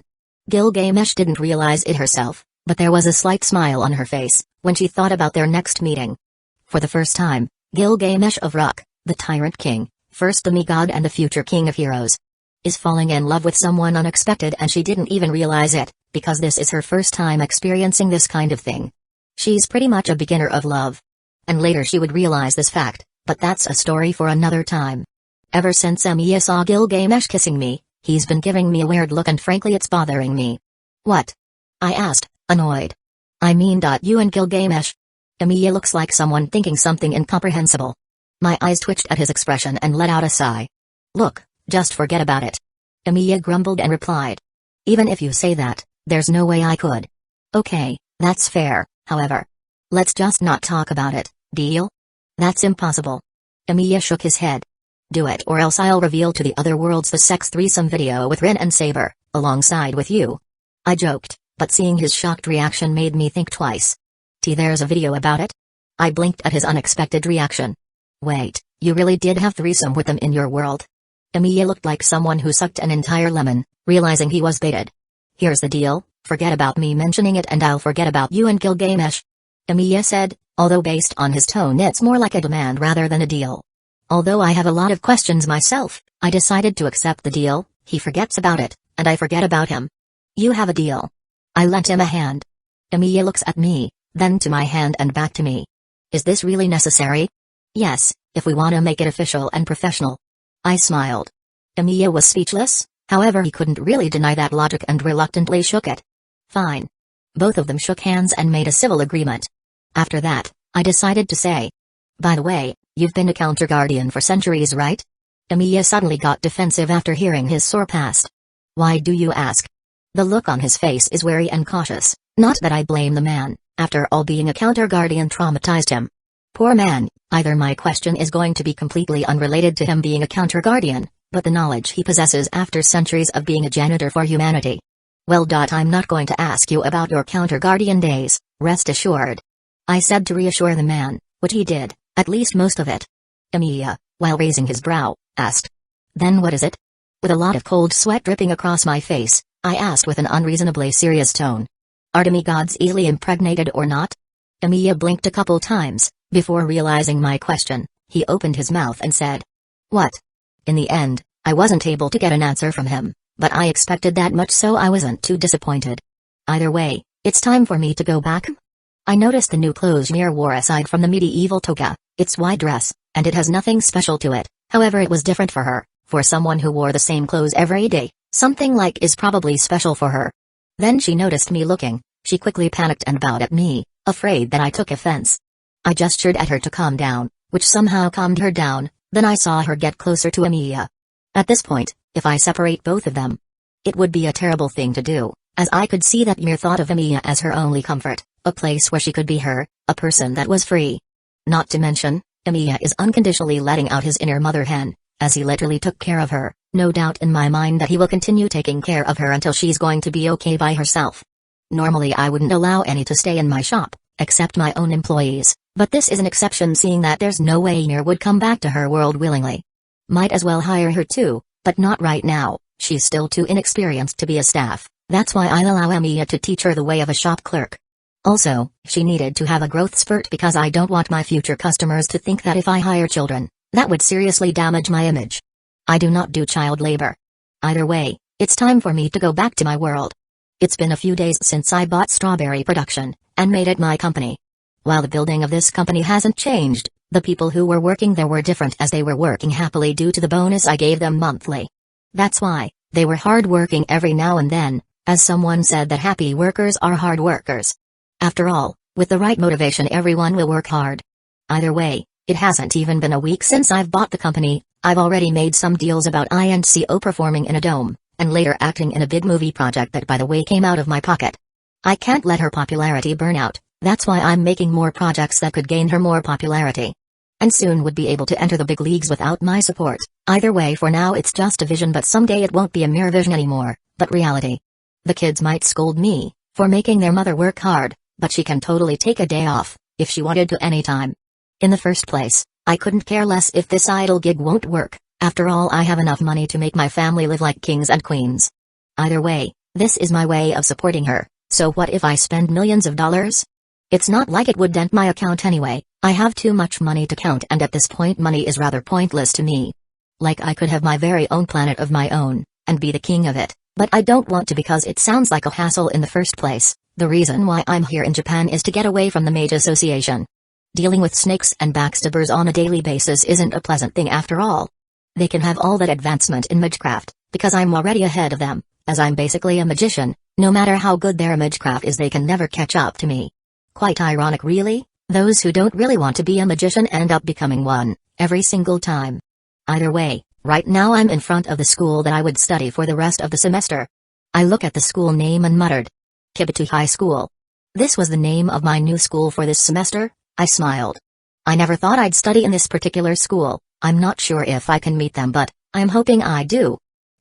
S1: Gilgamesh didn't realize it herself, but there was a slight smile on her face when she thought about their next meeting. For the first time, Gilgamesh of Ruk, the Tyrant King, first demigod and the future king of heroes, is falling in love with someone unexpected, and she didn't even realize it, because this is her first time experiencing this kind of thing. She's pretty much a beginner of love. And later she would realize this fact, but that's a story for another time. Ever since Emiya saw Gilgamesh kissing me, he's been giving me a weird look, and frankly it's bothering me. What? I asked, annoyed. I mean, you and Gilgamesh? Emiya looks like someone thinking something incomprehensible. My eyes twitched at his expression and let out a sigh. Look, just forget about it. Emiya grumbled and replied. Even if you say that, there's no way I could. Okay, that's fair, however. Let's just not talk about it, deal? That's impossible. Emiya shook his head. Do it, or else I'll reveal to the other worlds the sex threesome video with Rin and Saber, alongside with you. I joked, but seeing his shocked reaction made me think twice. There's a video about it? I blinked at his unexpected reaction. Wait, you really did have threesome with them in your world? Emiya looked like someone who sucked an entire lemon, realizing he was baited. Here's the deal, forget about me mentioning it and I'll forget about you and Gilgamesh. Emiya said, although based on his tone it's more like a demand rather than a deal. Although I have a lot of questions myself, I decided to accept the deal. He forgets about it, and I forget about him. You have a deal. I lent him a hand. Emiya looks at me, then to my hand and back to me. Is this really necessary? Yes, if we want to make it official and professional. I smiled. Emiya was speechless, however he couldn't really deny that logic and reluctantly shook it. Fine. Both of them shook hands and made a civil agreement. After that, I decided to say. By the way, you've been a counter guardian for centuries, right? Emiya suddenly got defensive after hearing his sore past. Why do you ask? The look on his face is wary and cautious. Not that I blame the man, after all being a counter guardian traumatized him. Poor man, either my question is going to be completely unrelated to him being a counter guardian, but the knowledge he possesses after centuries of being a janitor for humanity. Well, I'm not going to ask you about your counter guardian days, rest assured. I said to reassure the man, which he did, at least most of it. Emiya, while raising his brow, asked. Then what is it? With a lot of cold sweat dripping across my face, I asked with an unreasonably serious tone. Are demigods easily impregnated or not? Emiya blinked a couple times. Before realizing my question, he opened his mouth and said. What? In the end, I wasn't able to get an answer from him, but I expected that much, so I wasn't too disappointed. Either way, it's time for me to go back. I noticed the new clothes Mir wore aside from the medieval toga. It's white dress, and it has nothing special to it. However, it was different for her. For someone who wore the same clothes every day, something like is probably special for her. Then she noticed me looking. She quickly panicked and bowed at me, afraid that I took offense. I gestured at her to calm down, which somehow calmed her down. Then I saw her get closer to Emiya. At this point, if I separate both of them, it would be a terrible thing to do, as I could see that Mir thought of Emiya as her only comfort, a place where she could be her, a person that was free. Not to mention, Emiya is unconditionally letting out his inner mother hen, as he literally took care of her. No doubt in my mind that he will continue taking care of her until she's going to be okay by herself. Normally I wouldn't allow any to stay in my shop, except my own employees, but this is an exception seeing that there's no way Mir would come back to her world willingly. Might as well hire her too, but not right now. She's still too inexperienced to be a staff. That's why I'll allow Emiya to teach her the way of a shop clerk. Also, she needed to have a growth spurt because I don't want my future customers to think that if I hire children, that would seriously damage my image. I do not do child labor. Either way, it's time for me to go back to my world. It's been a few days since I bought Strawberry Production, and made it my company. While the building of this company hasn't changed, the people who were working there were different as they were working happily due to the bonus I gave them monthly. That's why, they were hard working every now and then, as someone said that happy workers are hard workers. After all, with the right motivation everyone will work hard. Either way, it hasn't even been a week since I've bought the company. I've already made some deals about I&CO performing in a dome, and later acting in a big movie project that by the way came out of my pocket. I can't let her popularity burn out, that's why I'm making more projects that could gain her more popularity. And soon would be able to enter the big leagues without my support. Either way, for now it's just a vision, but someday it won't be a mere vision anymore, but reality. The kids might scold me for making their mother work hard, but she can totally take a day off if she wanted to anytime. In the first place, I couldn't care less if this idol gig won't work. After all, I have enough money to make my family live like kings and queens. Either way, this is my way of supporting her, so what if I spend millions of dollars? It's not like it would dent my account anyway. I have too much money to count, and at this point money is rather pointless to me. Like I could have my very own planet of my own, and be the king of it, but I don't want to because it sounds like a hassle in the first place. The reason why I'm here in Japan is to get away from the Mage Association. Dealing with snakes and backstabbers on a daily basis isn't a pleasant thing after all. They can have all that advancement in magecraft, because I'm already ahead of them, as I'm basically a magician. No matter how good their magecraft is, they can never catch up to me. Quite ironic, really. Those who don't really want to be a magician end up becoming one, every single time. Either way, right now I'm in front of the school that I would study for the rest of the semester. I look at the school name and muttered, Kibito High School. This was the name of my new school for this semester. I smiled. I never thought I'd study in this particular school. I'm not sure if I can meet them, but I'm hoping I do.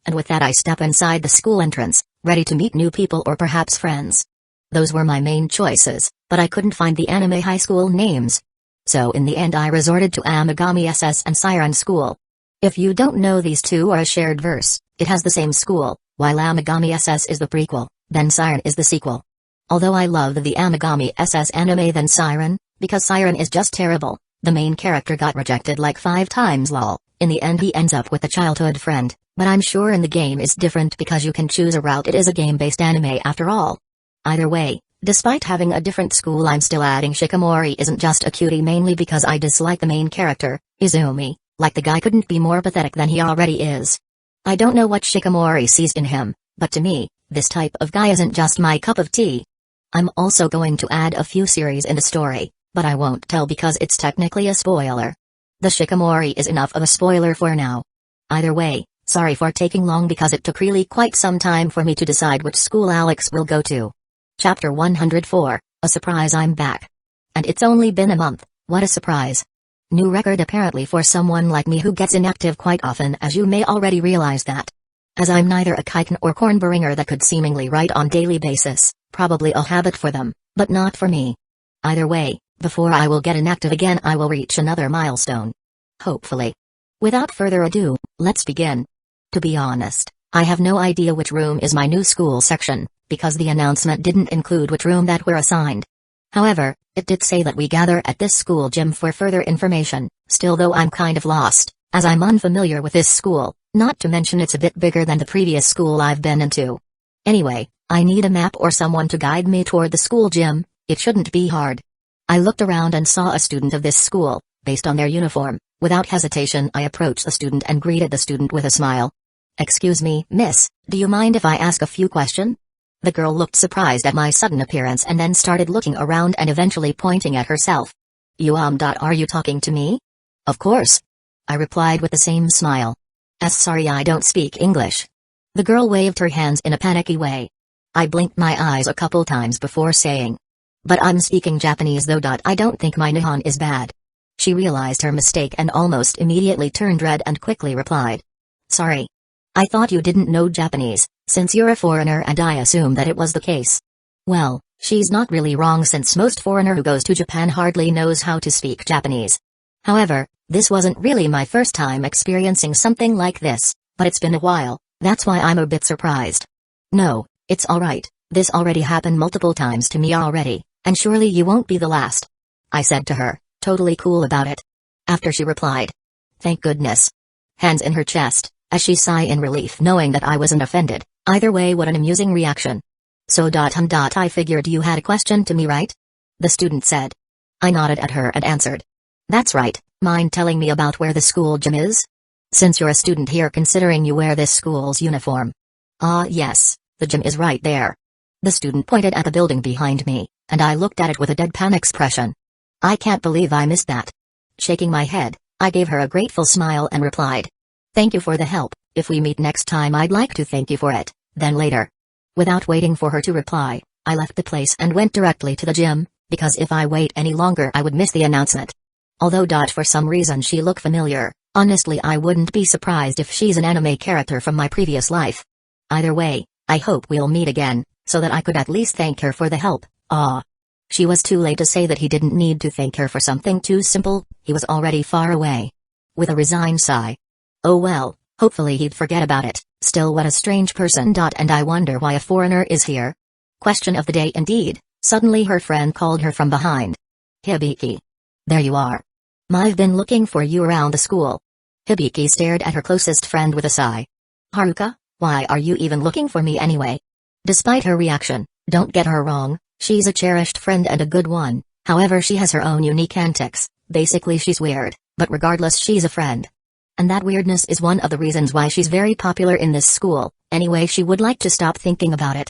S1: And with that I step inside the school entrance, ready to meet new people or perhaps friends. Those were my main choices, but I couldn't find the anime high school names. So in the end I resorted to Amagami SS and Siren School. If you don't know, these two are a shared verse. It has the same school, while Amagami SS is the prequel, then Siren is the sequel. Although I love the Amagami SS anime than Siren, because Siren is just terrible. The main character got rejected like 5 times lol. In the end he ends up with a childhood friend, but I'm sure in the game it's different because you can choose a route. It is a game-based anime after all. Either way, despite having a different school, I'm still adding Shikamori isn't just a cutie mainly because I dislike the main character, Izumi. Like the guy couldn't be more pathetic than he already is. I don't know what Shikamori sees in him, but to me, this type of guy isn't just my cup of tea. I'm also going to add a few series in the story, but I won't tell because it's technically a spoiler. The Shikamori is enough of a spoiler for now. Either way, sorry for taking long because it took really quite some time for me to decide which school Alex will go to. Chapter 104, a surprise. I'm back. And it's only been a month. What a surprise. New record apparently for someone like me who gets inactive quite often, as you may already realize that. As I'm neither a chitin or cornbringer that could seemingly write on daily basis, probably a habit for them, but not for me. Either way, before I will get inactive again I will reach another milestone. Hopefully. Without further ado, let's begin. To be honest, I have no idea which room is my new school section, because the announcement didn't include which room that we're assigned. However, it did say that we gather at this school gym for further information. Still though I'm kind of lost, as I'm unfamiliar with this school, not to mention it's a bit bigger than the previous school I've been into. Anyway, I need a map or someone to guide me toward the school gym. It shouldn't be hard. I looked around and saw a student of this school. Based on their uniform, without hesitation I approached the student and greeted the student with a smile. Excuse me, miss, do you mind if I ask a few questions? The girl looked surprised at my sudden appearance and then started looking around and eventually pointing at herself. Are you talking to me? Of course. I replied with the same smile. Sorry, I don't speak English. The girl waved her hands in a panicky way. I blinked my eyes a couple times before saying, but I'm speaking Japanese though. I don't think my Nihon is bad. She realized her mistake and almost immediately turned red and quickly replied. Sorry. I thought you didn't know Japanese, since you're a foreigner, and I assumed that it was the case. Well, she's not really wrong since most foreigner who goes to Japan hardly knows how to speak Japanese. However, this wasn't really my first time experiencing something like this, but it's been a while, that's why I'm a bit surprised. No, it's alright, this already happened multiple times to me already. And surely you won't be the last. I said to her, totally cool about it. After she replied, thank goodness. Hands in her chest, as she sighed in relief knowing that I wasn't offended. Either way, what an amusing reaction. So I figured you had a question to me, right? The student said. I nodded at her and answered. That's right, mind telling me about where the school gym is? Since you're a student here, considering you wear this school's uniform. Ah yes, the gym is right there. The student pointed at the building behind me, and I looked at it with a deadpan expression. I can't believe I missed that. Shaking my head, I gave her a grateful smile and replied. Thank you for the help. If we meet next time, I'd like to thank you for it, then later. Without waiting for her to reply, I left the place and went directly to the gym, because if I wait any longer I would miss the announcement. Although for some reason she looked familiar, honestly I wouldn't be surprised if she's an anime character from my previous life. Either way, I hope we'll meet again, so that I could at least thank her for the help. She was too late to say that he didn't need to thank her for something too simple, he was already far away. With a resigned sigh. Oh well, hopefully he'd forget about it. Still, what a strange person. And I wonder why a foreigner is here. Question of the day indeed. Suddenly her friend called her from behind. Hibiki. There you are. I've been looking for you around the school. Hibiki stared at her closest friend with a sigh. Haruka, why are you even looking for me anyway? Despite her reaction, don't get her wrong, she's a cherished friend and a good one, however she has her own unique antics, basically she's weird, but regardless she's a friend. And that weirdness is one of the reasons why she's very popular in this school. Anyway, she would like to stop thinking about it.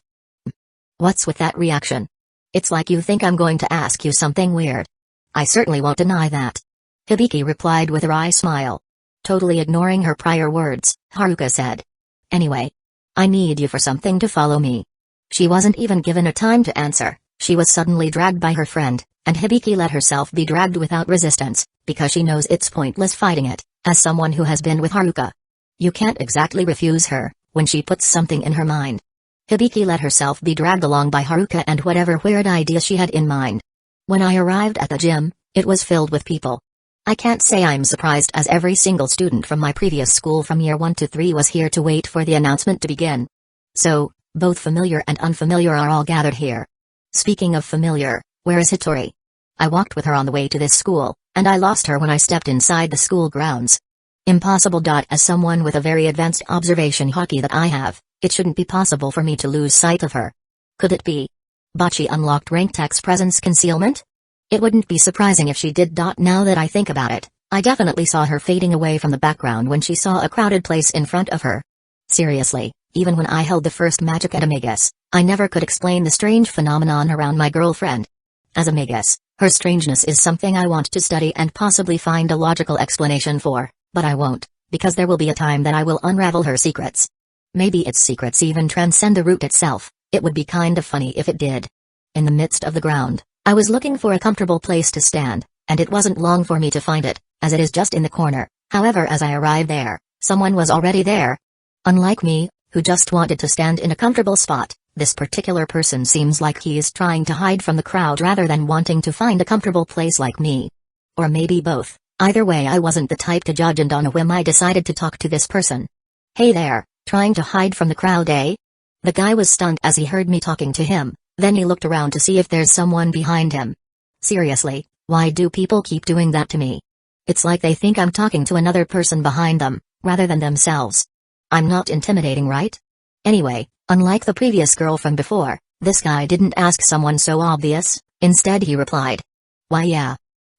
S1: What's with that reaction? It's like you think I'm going to ask you something weird. I certainly won't deny that. Hibiki replied with a wry smile. Totally ignoring her prior words, Haruka said. Anyway, I need you for something to follow me. She wasn't even given a time to answer, she was suddenly dragged by her friend, and Hibiki let herself be dragged without resistance, because she knows it's pointless fighting it, as someone who has been with Haruka. You can't exactly refuse her, when she puts something in her mind. Hibiki let herself be dragged along by Haruka and whatever weird idea she had in mind. When I arrived at the gym, it was filled with people. I can't say I'm surprised, as every single student from my previous school from year 1 to 3 was here to wait for the announcement to begin. So, both familiar and unfamiliar are all gathered here. Speaking of familiar, where is Hitori? I walked with her on the way to this school, and I lost her when I stepped inside the school grounds. Impossible. As someone with a very advanced observation hockey that I have, it shouldn't be possible for me to lose sight of her. Could it be Bocce unlocked Rank Tech's presence concealment? It wouldn't be surprising if she did. Now that I think about it, I definitely saw her fading away from the background when she saw a crowded place in front of her. Seriously, even when I held the first magic at a Magus, I never could explain the strange phenomenon around my girlfriend. As a Magus, her strangeness is something I want to study and possibly find a logical explanation for, but I won't, because there will be a time that I will unravel her secrets. Maybe its secrets even transcend the route itself. It would be kind of funny if it did. In the midst of the ground, I was looking for a comfortable place to stand, and it wasn't long for me to find it, as it is just in the corner. However, as I arrived there, someone was already there. Unlike me, who just wanted to stand in a comfortable spot, this particular person seems like he is trying to hide from the crowd rather than wanting to find a comfortable place like me. Or maybe both. Either way, I wasn't the type to judge, and on a whim I decided to talk to this person. Hey there, trying to hide from the crowd, eh? The guy was stunned as he heard me talking to him, then he looked around to see if there's someone behind him. Seriously, why do people keep doing that to me? It's like they think I'm talking to another person behind them, rather than themselves. I'm not intimidating, right? Anyway, unlike the previous girl from before, this guy didn't ask someone so obvious, instead he replied. Why yeah.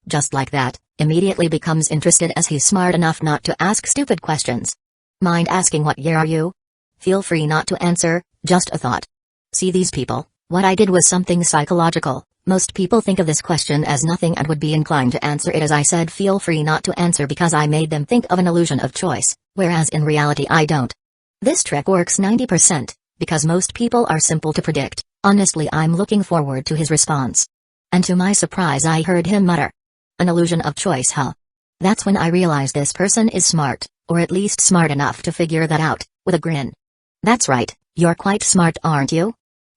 S1: Just like that, immediately becomes interested as he's smart enough not to ask stupid questions. Mind asking what year are you? Feel free not to answer, just a thought. See these people, what I did was something psychological. Most people think of this question as nothing and would be inclined to answer it as I said feel free not to answer because I made them think of an illusion of choice, whereas in reality I don't. This trick works 90%, because most people are simple to predict. Honestly, I'm looking forward to his response. And to my surprise I heard him mutter. An illusion of choice, huh? That's when I realized this person is smart, or at least smart enough to figure that out, with a grin. That's right, you're quite smart, aren't you?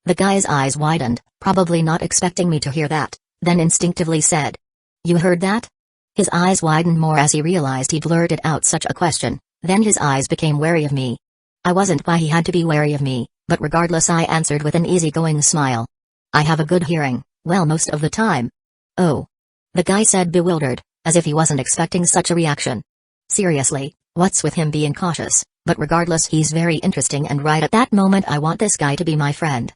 S1: The guy's eyes widened, probably not expecting me to hear that, then instinctively said. You heard that? His eyes widened more as he realized he'd blurted out such a question, then his eyes became wary of me. I wasn't why he had to be wary of me, but regardless I answered with an easygoing smile. I have a good hearing, Well, most of the time. Oh. The guy said, bewildered, as if he wasn't expecting such a reaction. Seriously, what's with him being cautious? But regardless, he's very interesting, and right at that moment I want this guy to be my friend.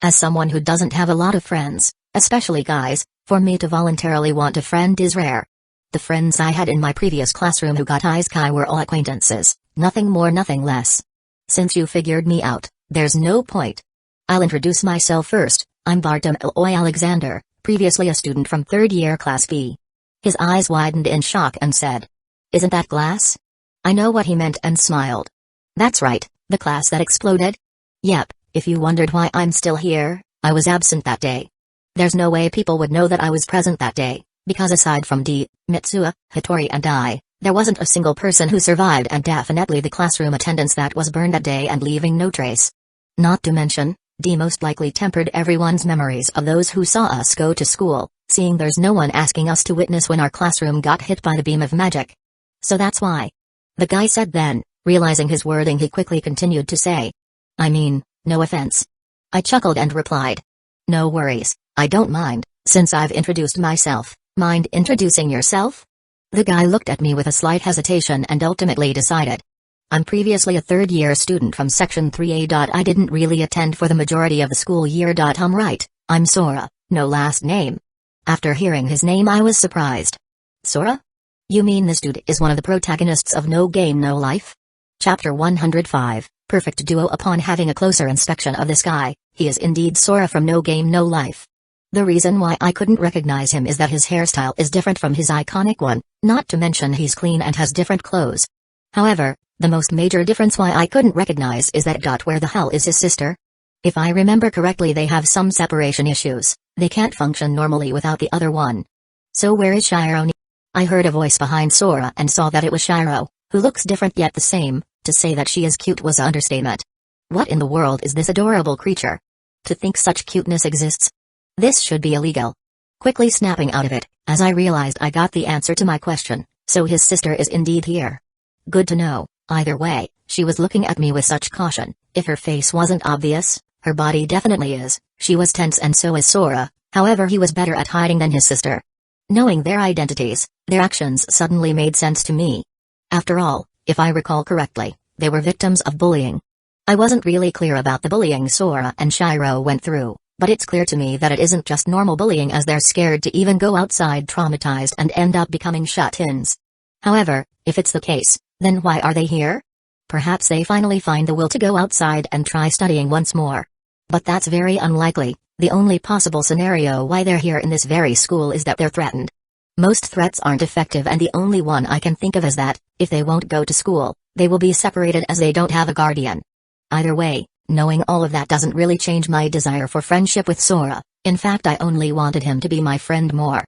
S1: As someone who doesn't have a lot of friends, especially guys, for me to voluntarily want a friend is rare. The friends I had in my previous classroom who got Isekai were all acquaintances, nothing more, nothing less. Since you figured me out, there's no point. I'll introduce myself first. I'm Bartom Eloy Alexander, previously a student from 3rd year Class B. His eyes widened in shock and said, "Isn't that glass?" I know what he meant and smiled. That's right, the class that exploded? Yep, if you wondered why I'm still here, I was absent that day. There's no way people would know that I was present that day, because aside from D, Mitsuha, Hattori and I, there wasn't a single person who survived, and definitely the classroom attendance that was burned that day and leaving no trace. Not to mention, D most likely tempered everyone's memories of those who saw us go to school, seeing there's no one asking us to witness when our classroom got hit by the beam of magic. So that's why. The guy said then, realizing his wording, he quickly continued to say, I mean, no offense. I chuckled and replied, no worries, I don't mind, since I've introduced myself. Mind introducing yourself? The guy looked at me with a slight hesitation and ultimately decided. I'm previously a 3rd year student from Section 3A. I didn't really attend for the majority of the school year. Right, I'm Sora, no last name. After hearing his name I was surprised. Sora? You mean this dude is one of the protagonists of No Game No Life? Chapter 105, Perfect Duo. Upon having a closer inspection of this guy, he is indeed Sora from No Game No Life. The reason why I couldn't recognize him is that his hairstyle is different from his iconic one, not to mention he's clean and has different clothes. However, the most major difference why I couldn't recognize is that where the hell is his sister? If I remember correctly, they have some separation issues, they can't function normally without the other one. So where is Shiro? I heard a voice behind Sora and saw that it was Shiro, who looks different yet the same. To say that she is cute was an understatement. What in the world is this adorable creature? To think such cuteness exists? This should be illegal. Quickly snapping out of it, as I realized I got the answer to my question, so his sister is indeed here. Good to know. Either way, she was looking at me with such caution. If her face wasn't obvious, her body definitely is. She was tense and so is Sora, however he was better at hiding than his sister. Knowing their identities, their actions suddenly made sense to me. After all, if I recall correctly, they were victims of bullying. I wasn't really clear about the bullying Sora and Shiro went through, but it's clear to me that it isn't just normal bullying, as they're scared to even go outside, traumatized, and end up becoming shut-ins. However, if it's the case, then why are they here? Perhaps they finally find the will to go outside and try studying once more. But that's very unlikely. The only possible scenario why they're here in this very school is that they're threatened. Most threats aren't effective, and the only one I can think of is that, if they won't go to school, they will be separated as they don't have a guardian. Either way, knowing all of that doesn't really change my desire for friendship with Sora. In fact, I only wanted him to be my friend more.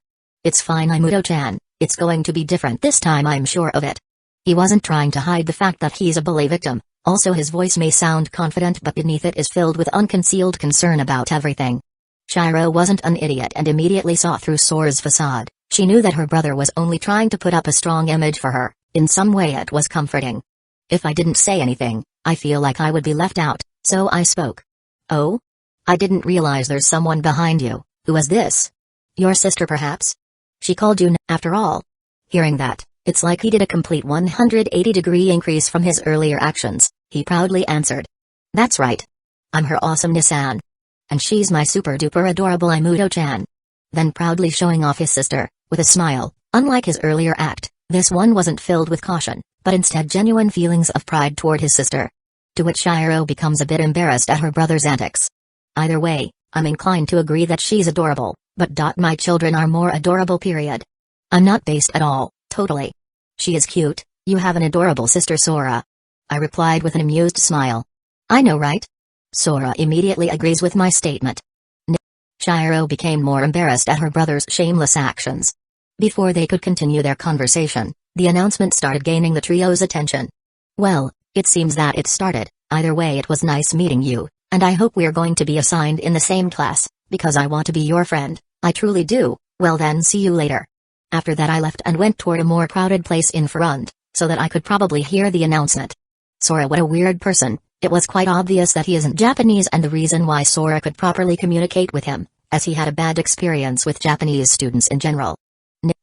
S1: It's fine, Mundo-chan, it's going to be different this time, I'm sure of it. He wasn't trying to hide the fact that he's a bully victim. Also, his voice may sound confident, but beneath it is filled with unconcealed concern about everything. Shiro wasn't an idiot and immediately saw through Sora's facade. She knew that her brother was only trying to put up a strong image for her. In some way it was comforting. If I didn't say anything, I feel like I would be left out, so I spoke. Oh? I didn't realize there's someone behind you. Who is this? Your sister perhaps? She called you after all. Hearing that, it's like he did a complete 180-degree increase from his earlier actions. He proudly answered. That's right. I'm her awesomeness-an. And she's my super-duper adorable Mundo-chan. Then proudly showing off his sister, with a smile. Unlike his earlier act, this one wasn't filled with caution, but instead genuine feelings of pride toward his sister. To which Shiro becomes a bit embarrassed at her brother's antics. Either way, I'm inclined to agree that she's adorable, but my children are more adorable, period. I'm not based at all, totally. She is cute, you have an adorable sister, Sora. I replied with an amused smile. I know, right? Sora immediately agrees with my statement. Shiro became more embarrassed at her brother's shameless actions. Before they could continue their conversation, the announcement started gaining the trio's attention. Well, it seems that it started. Either way, it was nice meeting you, and I hope we're going to be assigned in the same class, because I want to be your friend. I truly do. Well then, see you later. After that I left and went toward a more crowded place in front, so that I could probably hear the announcement. Sora, what a weird person. It was quite obvious that he isn't Japanese, and the reason why Sora could properly communicate with him as he had a bad experience with Japanese students in general.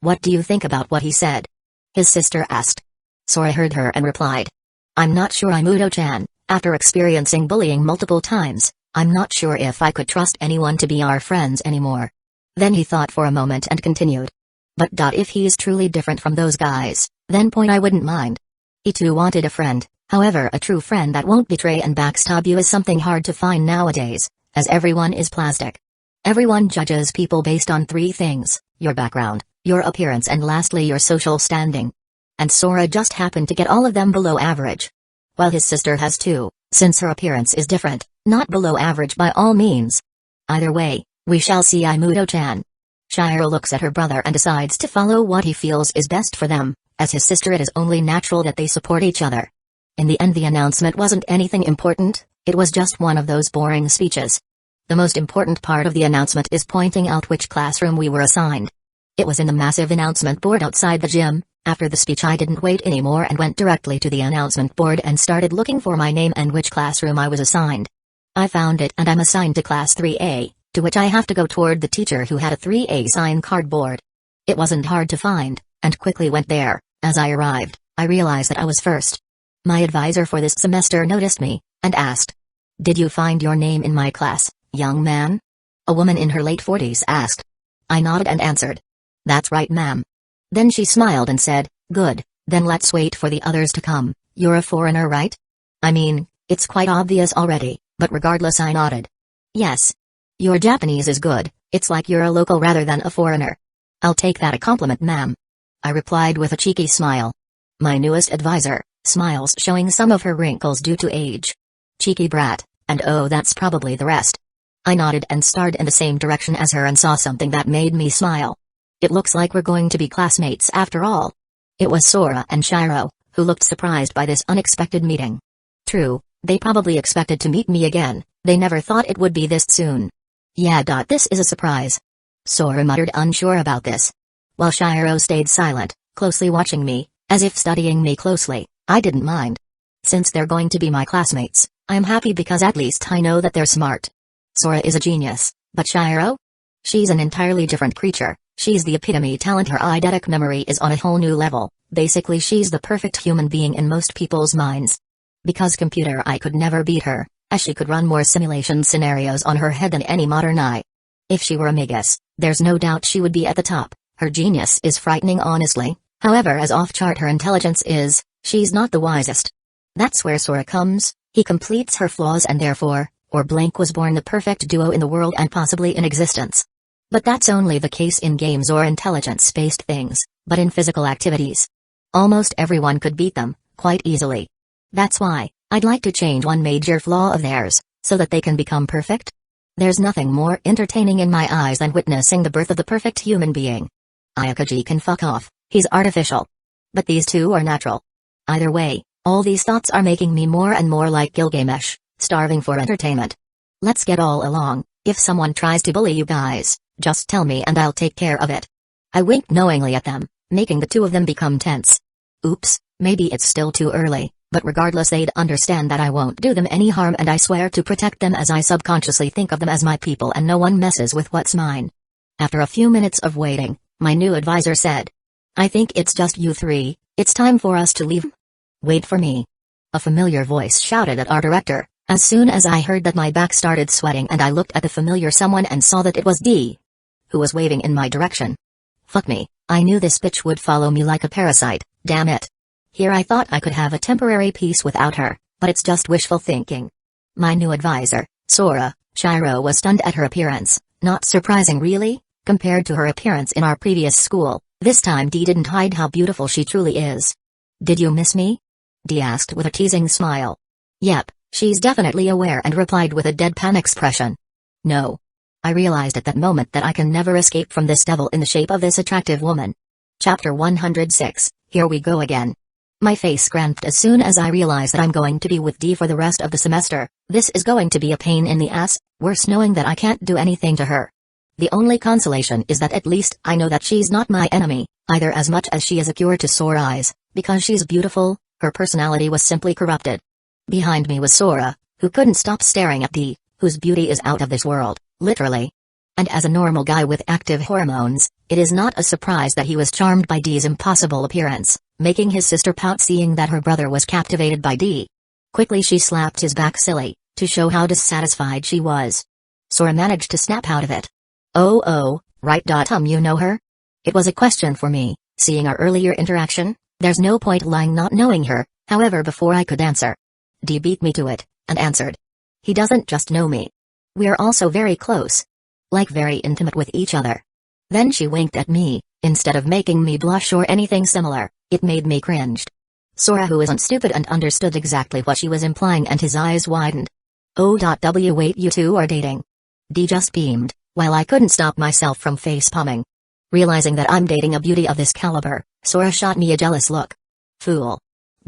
S1: What do you think about what he said? His sister asked. Sora heard her and replied. I'm not sure, Mudo-chan. After experiencing bullying multiple times, I'm not sure if I could trust anyone to be our friends anymore. Then he thought for a moment and continued. But if he's truly different from those guys, then I wouldn't mind. He too wanted a friend, however a true friend that won't betray and backstab you is something hard to find nowadays, as everyone is plastic. Everyone judges people based on 3 things, your background, your appearance and lastly your social standing. And Sora just happened to get all of them below average. While his sister has too, since her appearance is different, not below average by all means. Either way, we shall see. Mudo-chan. Shiro looks at her brother and decides to follow what he feels is best for them. As his sister, it is only natural that they support each other. In the end, the announcement wasn't anything important, it was just one of those boring speeches. The most important part of the announcement is pointing out which classroom we were assigned. It was in the massive announcement board outside the gym. After the speech I didn't wait anymore and went directly to the announcement board and started looking for my name and which classroom I was assigned. I found it and I'm assigned to class 3A, to which I have to go toward the teacher who had a 3A sign cardboard. It wasn't hard to find, and quickly went there. As I arrived, I realized that I was first. My advisor for this semester noticed me, and asked. Did you find your name in my class, young man? A woman in her late 40s asked. I nodded and answered. That's right, ma'am. Then she smiled and said, good, then let's wait for the others to come. You're a foreigner, right? I mean, it's quite obvious already, but regardless I nodded. Yes. Your Japanese is good, it's like you're a local rather than a foreigner. I'll take that a compliment, ma'am. I replied with a cheeky smile. My newest advisor smiles, showing some of her wrinkles due to age. Cheeky brat, and oh, that's probably the rest. I nodded and stared in the same direction as her and saw something that made me smile. It looks like we're going to be classmates after all. It was Sora and Shiro, who looked surprised by this unexpected meeting. True, they probably expected to meet me again, they never thought it would be this soon. Yeah. This is a surprise. Sora muttered, unsure about this. While Shiro stayed silent, closely watching me, as if studying me closely. I didn't mind. Since they're going to be my classmates, I'm happy because at least I know that they're smart. Sora is a genius, but Shiro? She's an entirely different creature, she's the epitome talent, her eidetic memory is on a whole new level, basically she's the perfect human being in most people's minds. Because computer I could never beat her, as she could run more simulation scenarios on her head than any modern eye. If she were a Magus, there's no doubt she would be at the top, her genius is frightening honestly, however as off-chart her intelligence is, she's not the wisest. That's where Sora comes, he completes her flaws and therefore, or blank was born the perfect duo in the world and possibly in existence. But that's only the case in games or intelligence-based things, but in physical activities, almost everyone could beat them, quite easily. That's why, I'd like to change one major flaw of theirs, so that they can become perfect. There's nothing more entertaining in my eyes than witnessing the birth of the perfect human being. Ayakaji can fuck off, he's artificial. But these two are natural. Either way, all these thoughts are making me more and more like Gilgamesh, starving for entertainment. Let's get all along, if someone tries to bully you guys, just tell me and I'll take care of it. I winked knowingly at them, making the two of them become tense. Oops, maybe it's still too early, but regardless they'd understand that I won't do them any harm and I swear to protect them as I subconsciously think of them as my people and no one messes with what's mine. After a few minutes of waiting, my new advisor said, I think it's just you three, it's time for us to leave. Wait for me. A familiar voice shouted at our director. As soon as I heard that my back started sweating and I looked at the familiar someone and saw that it was D, who was waving in my direction. Fuck me, I knew this bitch would follow me like a parasite, damn it. Here I thought I could have a temporary peace without her, but it's just wishful thinking. My new advisor, Sora, Shiro was stunned at her appearance, not surprising really, compared to her appearance in our previous school, this time D didn't hide how beautiful she truly is. Did you miss me? D asked with a teasing smile. Yep. She's definitely aware and replied with a deadpan expression. No. I realized at that moment that I can never escape from this devil in the shape of this attractive woman. Chapter 106, here we go again. My face cramped as soon as I realized that I'm going to be with D for the rest of the semester. This is going to be a pain in the ass, worse knowing that I can't do anything to her. The only consolation is that at least I know that she's not my enemy, either as much as she is a cure to sore eyes, because she's beautiful, her personality was simply corrupted. Behind me was Sora, who couldn't stop staring at D, whose beauty is out of this world, literally. And as a normal guy with active hormones, it is not a surprise that he was charmed by D's impossible appearance, making his sister pout seeing that her brother was captivated by D. Quickly she slapped his back silly, to show how dissatisfied she was. Sora managed to snap out of it. Oh, right. You know her? It was a question for me, seeing our earlier interaction. There's no point lying not knowing her. However, before I could answer, D beat me to it, and answered. He doesn't just know me. We're also very close. Like very intimate with each other. Then she winked at me, instead of making me blush or anything similar, it made me cringed. Sora, who isn't stupid and understood exactly what she was implying, and his eyes widened. Wait, you two are dating? D just beamed, while I couldn't stop myself from face-palming. Realizing that I'm dating a beauty of this caliber, Sora shot me a jealous look. Fool.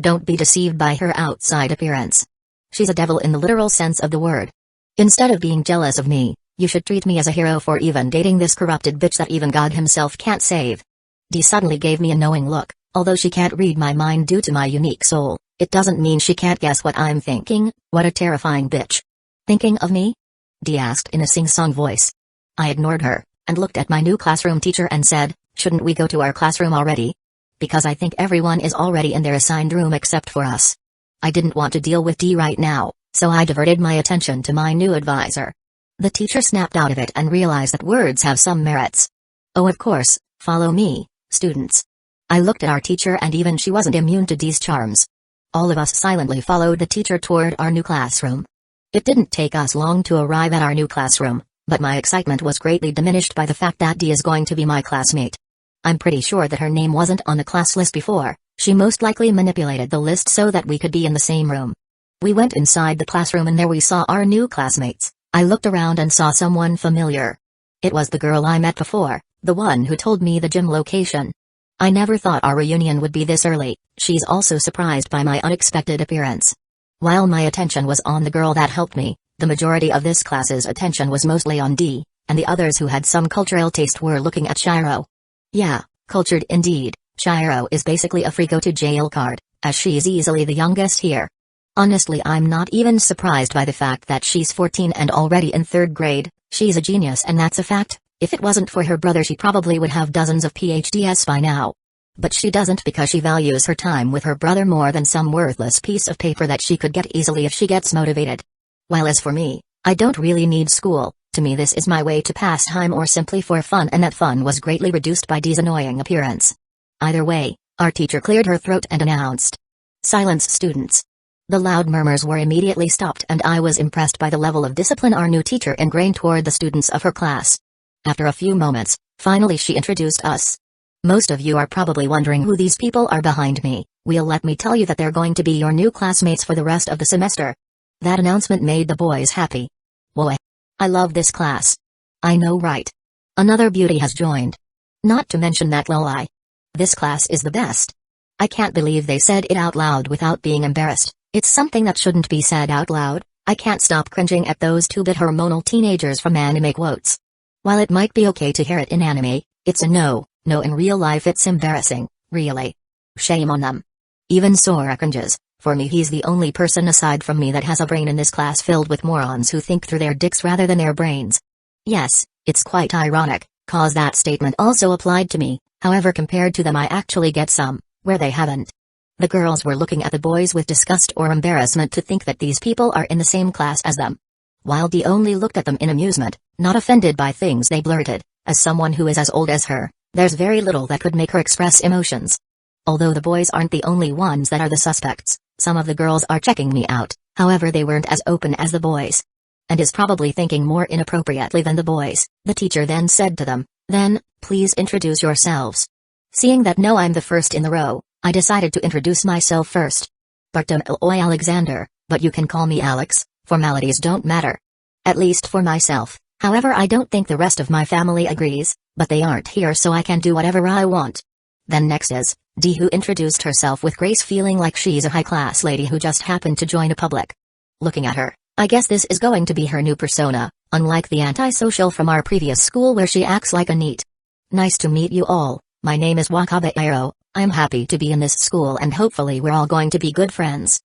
S1: Don't be deceived by her outside appearance. She's a devil in the literal sense of the word. Instead of being jealous of me, you should treat me as a hero for even dating this corrupted bitch that even God himself can't save. D suddenly gave me a knowing look. Although she can't read my mind due to my unique soul, it doesn't mean she can't guess what I'm thinking. What a terrifying bitch. Thinking of me? D asked in a sing-song voice. I ignored her, and looked at my new classroom teacher and said, shouldn't we go to our classroom already? Because I think everyone is already in their assigned room except for us. I didn't want to deal with D right now, so I diverted my attention to my new advisor. The teacher snapped out of it and realized that words have some merits. Oh, of course, follow me, students. I looked at our teacher, and even she wasn't immune to D's charms. All of us silently followed the teacher toward our new classroom. It didn't take us long to arrive at our new classroom, but my excitement was greatly diminished by the fact that D is going to be my classmate. I'm pretty sure that her name wasn't on the class list before. She most likely manipulated the list so that we could be in the same room. We went inside the classroom, and there we saw our new classmates. I looked around and saw someone familiar. It was the girl I met before, the one who told me the gym location. I never thought our reunion would be this early. She's also surprised by my unexpected appearance. While my attention was on the girl that helped me, the majority of this class's attention was mostly on D, and the others who had some cultural taste were looking at Shiro. Yeah, cultured indeed. Shiro is basically a free go-to-jail card, as she's easily the youngest here. Honestly, I'm not even surprised by the fact that she's 14 and already in 3rd grade. She's a genius, and that's a fact. If it wasn't for her brother, she probably would have dozens of PhDs by now. But she doesn't, because she values her time with her brother more than some worthless piece of paper that she could get easily if she gets motivated. While as for me, I don't really need school. To me, this is my way to pass time or simply for fun, and that fun was greatly reduced by D's annoying appearance. Either way, our teacher cleared her throat and announced, "Silence, students." The loud murmurs were immediately stopped, and I was impressed by the level of discipline our new teacher ingrained toward the students of her class. After a few moments, finally she introduced us. Most of you are probably wondering who these people are behind me. Well, let me tell you that they're going to be your new classmates for the rest of the semester. That announcement made the boys happy. Whoa, I love this class. I know, right? Another beauty has joined. Not to mention that Loli. This class is the best. I can't believe they said it out loud without being embarrassed. It's something that shouldn't be said out loud. I can't stop cringing at those 2-bit hormonal teenagers from anime quotes. While it might be okay to hear it in anime, it's a no in real life. It's embarrassing, really. Shame on them. Even Sora cringes. For me, he's the only person aside from me that has a brain in this class filled with morons who think through their dicks rather than their brains. Yes, it's quite ironic, cause that statement also applied to me. However, compared to them, I actually get some, where they haven't. The girls were looking at the boys with disgust or embarrassment to think that these people are in the same class as them. While Dee only looked at them in amusement, not offended by things they blurted. As someone who is as old as her, there's very little that could make her express emotions. Although the boys aren't the only ones that are the suspects, some of the girls are checking me out. However, they weren't as open as the boys. And is probably thinking more inappropriately than the boys. The teacher then said to them, "Then, please introduce yourselves." Seeing that I'm the first in the row, I decided to introduce myself first. Bartolomeo Alexander, but you can call me Alex, formalities don't matter. At least for myself. However, I don't think the rest of my family agrees, but they aren't here, so I can do whatever I want. Then next is Dee, who introduced herself with grace, feeling like she's a high-class lady who just happened to join a public. Looking at her, I guess this is going to be her new persona, unlike the antisocial from our previous school where she acts like a neat. Nice to meet you all, my name is Wakabe Airo, I'm happy to be in this school and hopefully we're all going to be good friends.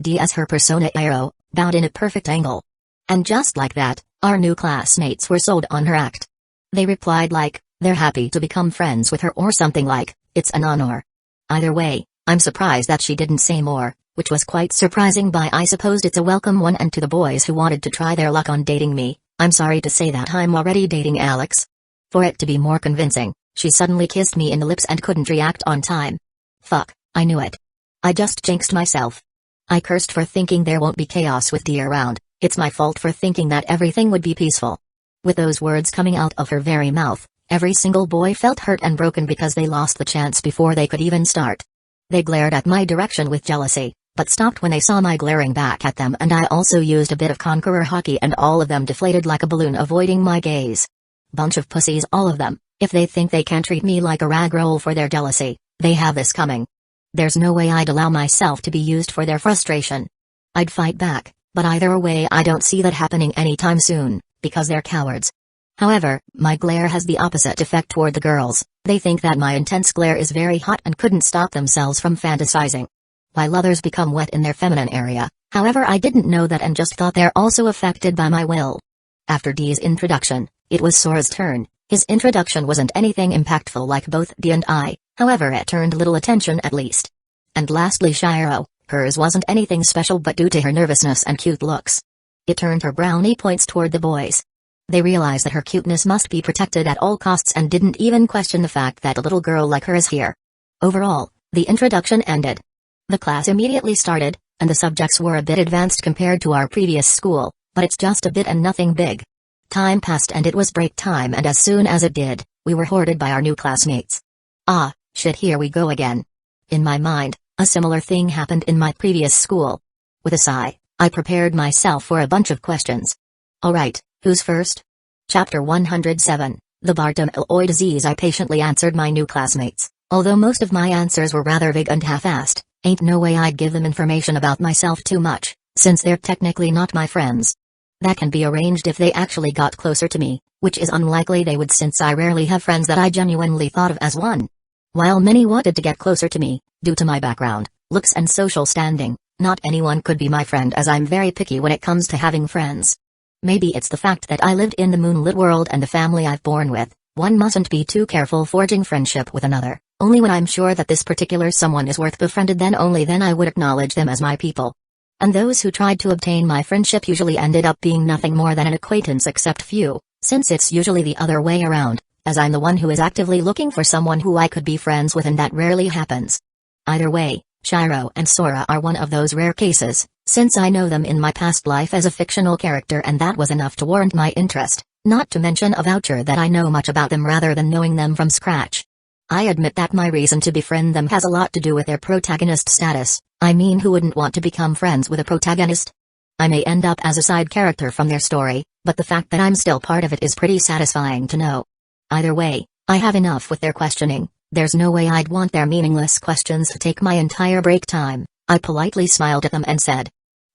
S1: Dee as her persona Airo, bowed in a perfect angle. And just like that, our new classmates were sold on her act. They replied like, they're happy to become friends with her or something like, it's an honor. Either way, I'm surprised that she didn't say more, which was quite surprising but I supposed it's a welcome one. And to the boys who wanted to try their luck on dating me, I'm sorry to say that I'm already dating Alex. For it to be more convincing, she suddenly kissed me in the lips and couldn't react on time. Fuck, I knew it. I just jinxed myself. I cursed for thinking there won't be chaos with D around, it's my fault for thinking that everything would be peaceful. With those words coming out of her very mouth, every single boy felt hurt and broken because they lost the chance before they could even start. They glared at my direction with jealousy, but stopped when they saw my glaring back at them, and I also used a bit of conqueror hockey and all of them deflated like a balloon avoiding my gaze. Bunch of pussies all of them. If they think they can treat me like a rag roll for their jealousy, they have this coming. There's no way I'd allow myself to be used for their frustration. I'd fight back, but either way I don't see that happening anytime soon, because they're cowards. However, my glare has the opposite effect toward the girls. They think that my intense glare is very hot and couldn't stop themselves from fantasizing. While others become wet in their feminine area, however I didn't know that and just thought they're also affected by my will. After D's introduction, it was Sora's turn. His introduction wasn't anything impactful like both D and I, however it turned little attention at least. And lastly Shiro, hers wasn't anything special but due to her nervousness and cute looks. It turned her brownie points toward the boys. They realized that her cuteness must be protected at all costs and didn't even question the fact that a little girl like her is here. Overall, the introduction ended. The class immediately started, and the subjects were a bit advanced compared to our previous school, but it's just a bit and nothing big. Time passed and it was break time, and as soon as it did, we were hoarded by our new classmates. Ah, shit, here we go again. In my mind, a similar thing happened in my previous school. With a sigh, I prepared myself for a bunch of questions. Alright, who's first? Chapter 107, The Bartholomew Disease. I patiently answered my new classmates, although most of my answers were rather vague and half-assed. Ain't no way I'd give them information about myself too much, since they're technically not my friends. That can be arranged if they actually got closer to me, which is unlikely they would since I rarely have friends that I genuinely thought of as one. While many wanted to get closer to me, due to my background, looks and social standing, not anyone could be my friend as I'm very picky when it comes to having friends. Maybe it's the fact that I lived in the moonlit world and the family I've born with. One mustn't be too careful forging friendship with another. Only when I'm sure that this particular someone is worth befriended, then only then I would acknowledge them as my people. And those who tried to obtain my friendship usually ended up being nothing more than an acquaintance, except few, since it's usually the other way around, as I'm the one who is actively looking for someone who I could be friends with, and that rarely happens. Either way, Shiro and Sora are one of those rare cases, since I know them in my past life as a fictional character, and that was enough to warrant my interest, not to mention a voucher that I know much about them rather than knowing them from scratch. I admit that my reason to befriend them has a lot to do with their protagonist status. I mean, who wouldn't want to become friends with a protagonist? I may end up as a side character from their story, but the fact that I'm still part of it is pretty satisfying to know. Either way, I have enough with their questioning. There's no way I'd want their meaningless questions to take my entire break time. I politely smiled at them and said,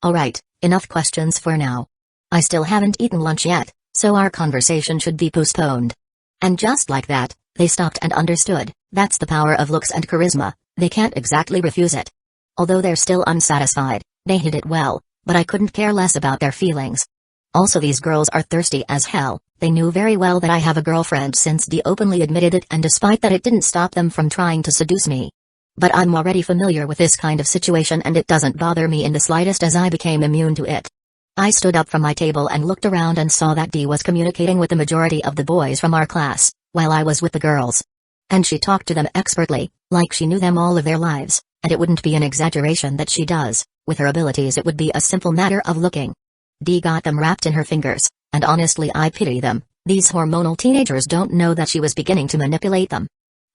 S1: "Alright, enough questions for now. I still haven't eaten lunch yet, so our conversation should be postponed." And just like that, they stopped and understood. That's the power of looks and charisma, they can't exactly refuse it. Although they're still unsatisfied, they hid it well, but I couldn't care less about their feelings. Also, these girls are thirsty as hell. They knew very well that I have a girlfriend since Dee openly admitted it, and despite that it didn't stop them from trying to seduce me. But I'm already familiar with this kind of situation and it doesn't bother me in the slightest as I became immune to it. I stood up from my table and looked around and saw that Dee was communicating with the majority of the boys from our class, while I was with the girls. And she talked to them expertly, like she knew them all of their lives, and it wouldn't be an exaggeration that she does. With her abilities it would be a simple matter of looking. Dee got them wrapped in her fingers, and honestly I pity them. These hormonal teenagers don't know that she was beginning to manipulate them.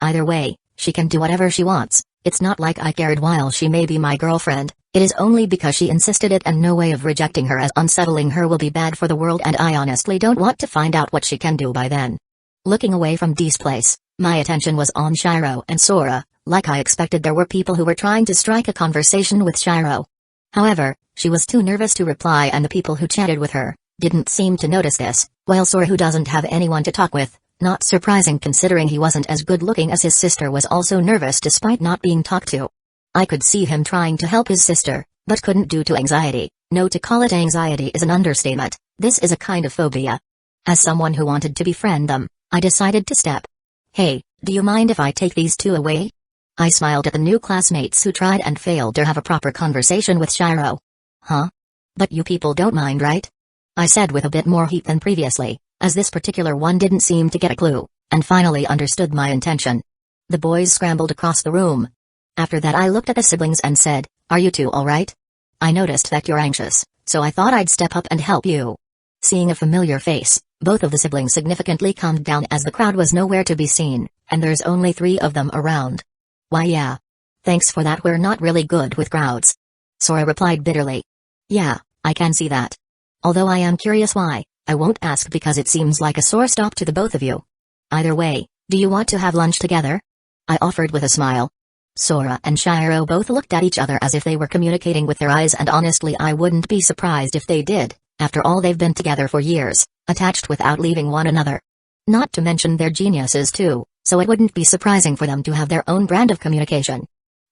S1: Either way, she can do whatever she wants. It's not like I cared. While she may be my girlfriend, it is only because she insisted it, and no way of rejecting her, as unsettling her will be bad for the world, and I honestly don't want to find out what she can do by then. Looking away from Dee's place, my attention was on Shiro and Sora. Like I expected, there were people who were trying to strike a conversation with Shiro. However, she was too nervous to reply, and the people who chatted with her didn't seem to notice this, while Sora, who doesn't have anyone to talk with, not surprising considering he wasn't as good looking as his sister, was also nervous despite not being talked to. I could see him trying to help his sister, but couldn't due to anxiety. No, to call it anxiety is an understatement. This is a kind of phobia. As someone who wanted to befriend them, I decided to step. Hey, do you mind if I take these two away? I smiled at the new classmates who tried and failed to have a proper conversation with Shiro. Huh? But you people don't mind, right? I said with a bit more heat than previously, as this particular one didn't seem to get a clue, and finally understood my intention. The boys scrambled across the room. After that I looked at the siblings and said, "Are you two alright? I noticed that you're anxious, so I thought I'd step up and help you." Seeing a familiar face, both of the siblings significantly calmed down as the crowd was nowhere to be seen, and there's only 3 of them around. "Why yeah. Thanks for that, we're not really good with crowds." Sora replied bitterly. "Yeah, I can see that. Although I am curious why, I won't ask because it seems like a sore stop to the both of you. Either way, do you want to have lunch together?" I offered with a smile. Sora and Shiro both looked at each other as if they were communicating with their eyes, and honestly I wouldn't be surprised if they did. After all, they've been together for years, attached without leaving one another. Not to mention they're geniuses too, so it wouldn't be surprising for them to have their own brand of communication.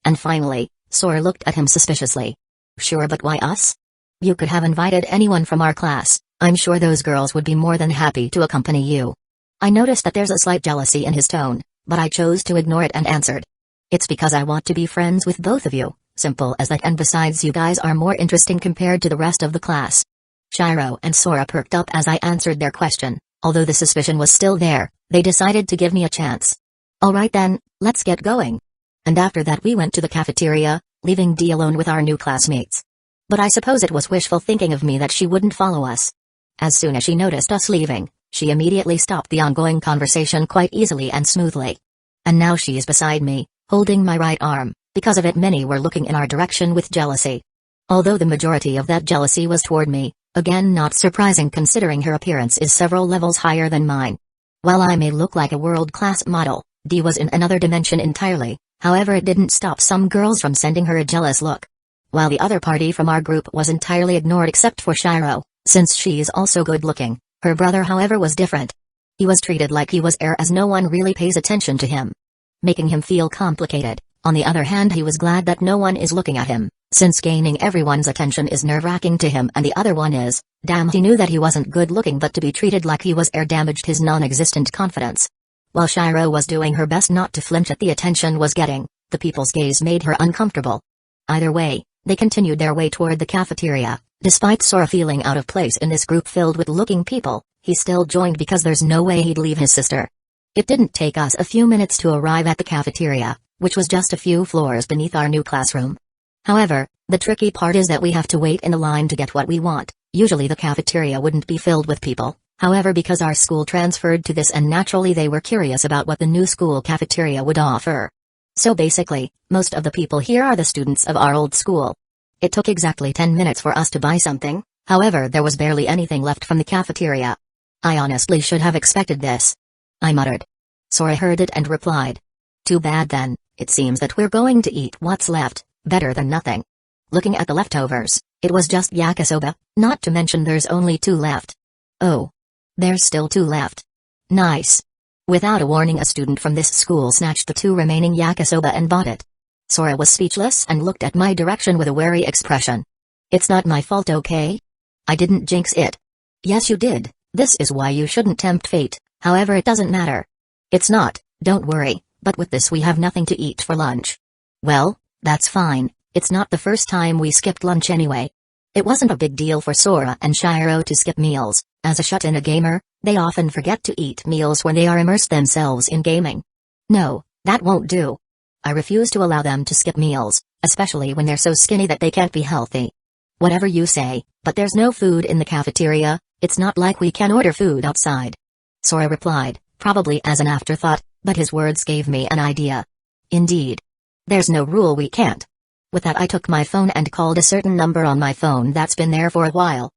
S1: And finally, Sora looked at him suspiciously. "Sure, but why us? You could have invited anyone from our class. I'm sure those girls would be more than happy to accompany you." I noticed that there's a slight jealousy in his tone, but I chose to ignore it and answered. "It's because I want to be friends with both of you, simple as that, and besides you guys are more interesting compared to the rest of the class." Shiro and Sora perked up as I answered their question. Although the suspicion was still there, they decided to give me a chance. "Alright then, let's get going." And after that we went to the cafeteria, leaving Dee alone with our new classmates. But I suppose it was wishful thinking of me that she wouldn't follow us. As soon as she noticed us leaving, she immediately stopped the ongoing conversation quite easily and smoothly. And now she is beside me, holding my right arm. Because of it many were looking in our direction with jealousy. Although the majority of that jealousy was toward me, again not surprising considering her appearance is several levels higher than mine. While I may look like a world-class model, Dee was in another dimension entirely. However, it didn't stop some girls from sending her a jealous look. While the other party from our group was entirely ignored except for Shiro, since she is also good-looking. Her brother however was different. He was treated like he was air, as no one really pays attention to him, making him feel complicated. On the other hand, he was glad that no one is looking at him, since gaining everyone's attention is nerve-wracking to him, and the other one is, damn, he knew that he wasn't good-looking, but to be treated like he was air damaged his non-existent confidence. While Shiro was doing her best not to flinch at the attention was getting, the people's gaze made her uncomfortable. Either way, they continued their way toward the cafeteria. Despite Sora feeling out of place in this group filled with looking people, he still joined because there's no way he'd leave his sister. It didn't take us a few minutes to arrive at the cafeteria, which was just a few floors beneath our new classroom. However, the tricky part is that we have to wait in a line to get what we want. Usually the cafeteria wouldn't be filled with people, however because our school transferred to this and naturally they were curious about what the new school cafeteria would offer. So basically, most of the people here are the students of our old school. It took exactly 10 minutes for us to buy something, however there was barely anything left from the cafeteria. I honestly should have expected this, I muttered. Sora heard it and replied. "Too bad then, it seems that we're going to eat what's left, better than nothing." Looking at the leftovers, it was just yakisoba, not to mention there's only 2 left. Oh. There's still 2 left. Nice. Without a warning, a student from this school snatched the 2 remaining yakisoba and bought it. Sora was speechless and looked at my direction with a wary expression. "It's not my fault, okay? I didn't jinx it." "Yes you did, this is why you shouldn't tempt fate, however it doesn't matter." "It's not, don't worry, but with this we have nothing to eat for lunch." "Well, that's fine, it's not the first time we skipped lunch anyway." It wasn't a big deal for Sora and Shiro to skip meals. As a shut-in gamer, they often forget to eat meals when they are immersed themselves in gaming. No, that won't do. I refuse to allow them to skip meals, especially when they're so skinny that they can't be healthy. "Whatever you say, but there's no food in the cafeteria, it's not like we can order food outside." Sora replied, probably as an afterthought, but his words gave me an idea. "Indeed. There's no rule we can't." With that I took my phone and called a certain number on my phone that's been there for a while.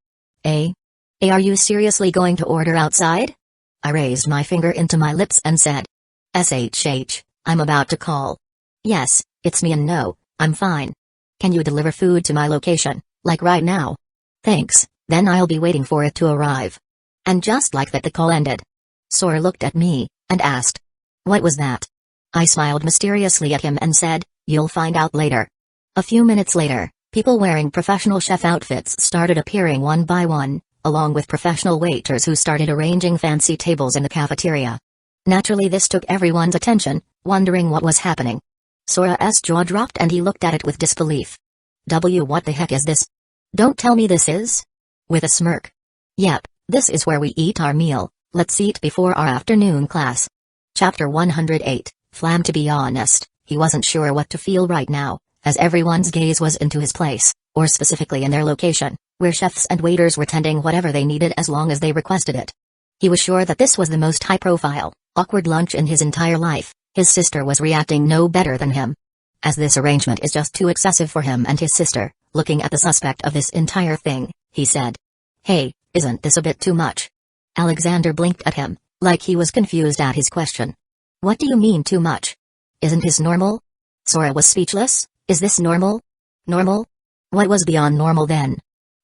S1: Are you seriously going to order outside?" I raised my finger into my lips and said. "SHH, I'm about to call." "Yes, it's me and no, I'm fine. Can you deliver food to my location, like right now?" "Thanks, then I'll be waiting for it to arrive." And just like that the call ended. Sora looked at me, and asked. "What was that?" I smiled mysteriously at him and said, "You'll find out later." A few minutes later, people wearing professional chef outfits started appearing one by one, along with professional waiters who started arranging fancy tables in the cafeteria. Naturally this took everyone's attention, wondering what was happening. Sora's jaw dropped and he looked at it with disbelief. What the heck is this? Don't tell me this is? With a smirk. Yep, this is where we eat our meal, let's eat before our afternoon class. Chapter 108, Flam. To be honest, he wasn't sure what to feel right now, as everyone's gaze was into his place, or specifically in their location, where chefs and waiters were tending whatever they needed as long as they requested it. He was sure that this was the most high-profile, awkward lunch in his entire life. His sister was reacting no better than him. As this arrangement is just too excessive for him and his sister, looking at the suspect of this entire thing, he said, "Hey, isn't this a bit too much?" Alexander blinked at him, like he was confused at his question. "What do you mean too much? Isn't this normal?" Sora was speechless. Is this normal? Normal? What was beyond normal then?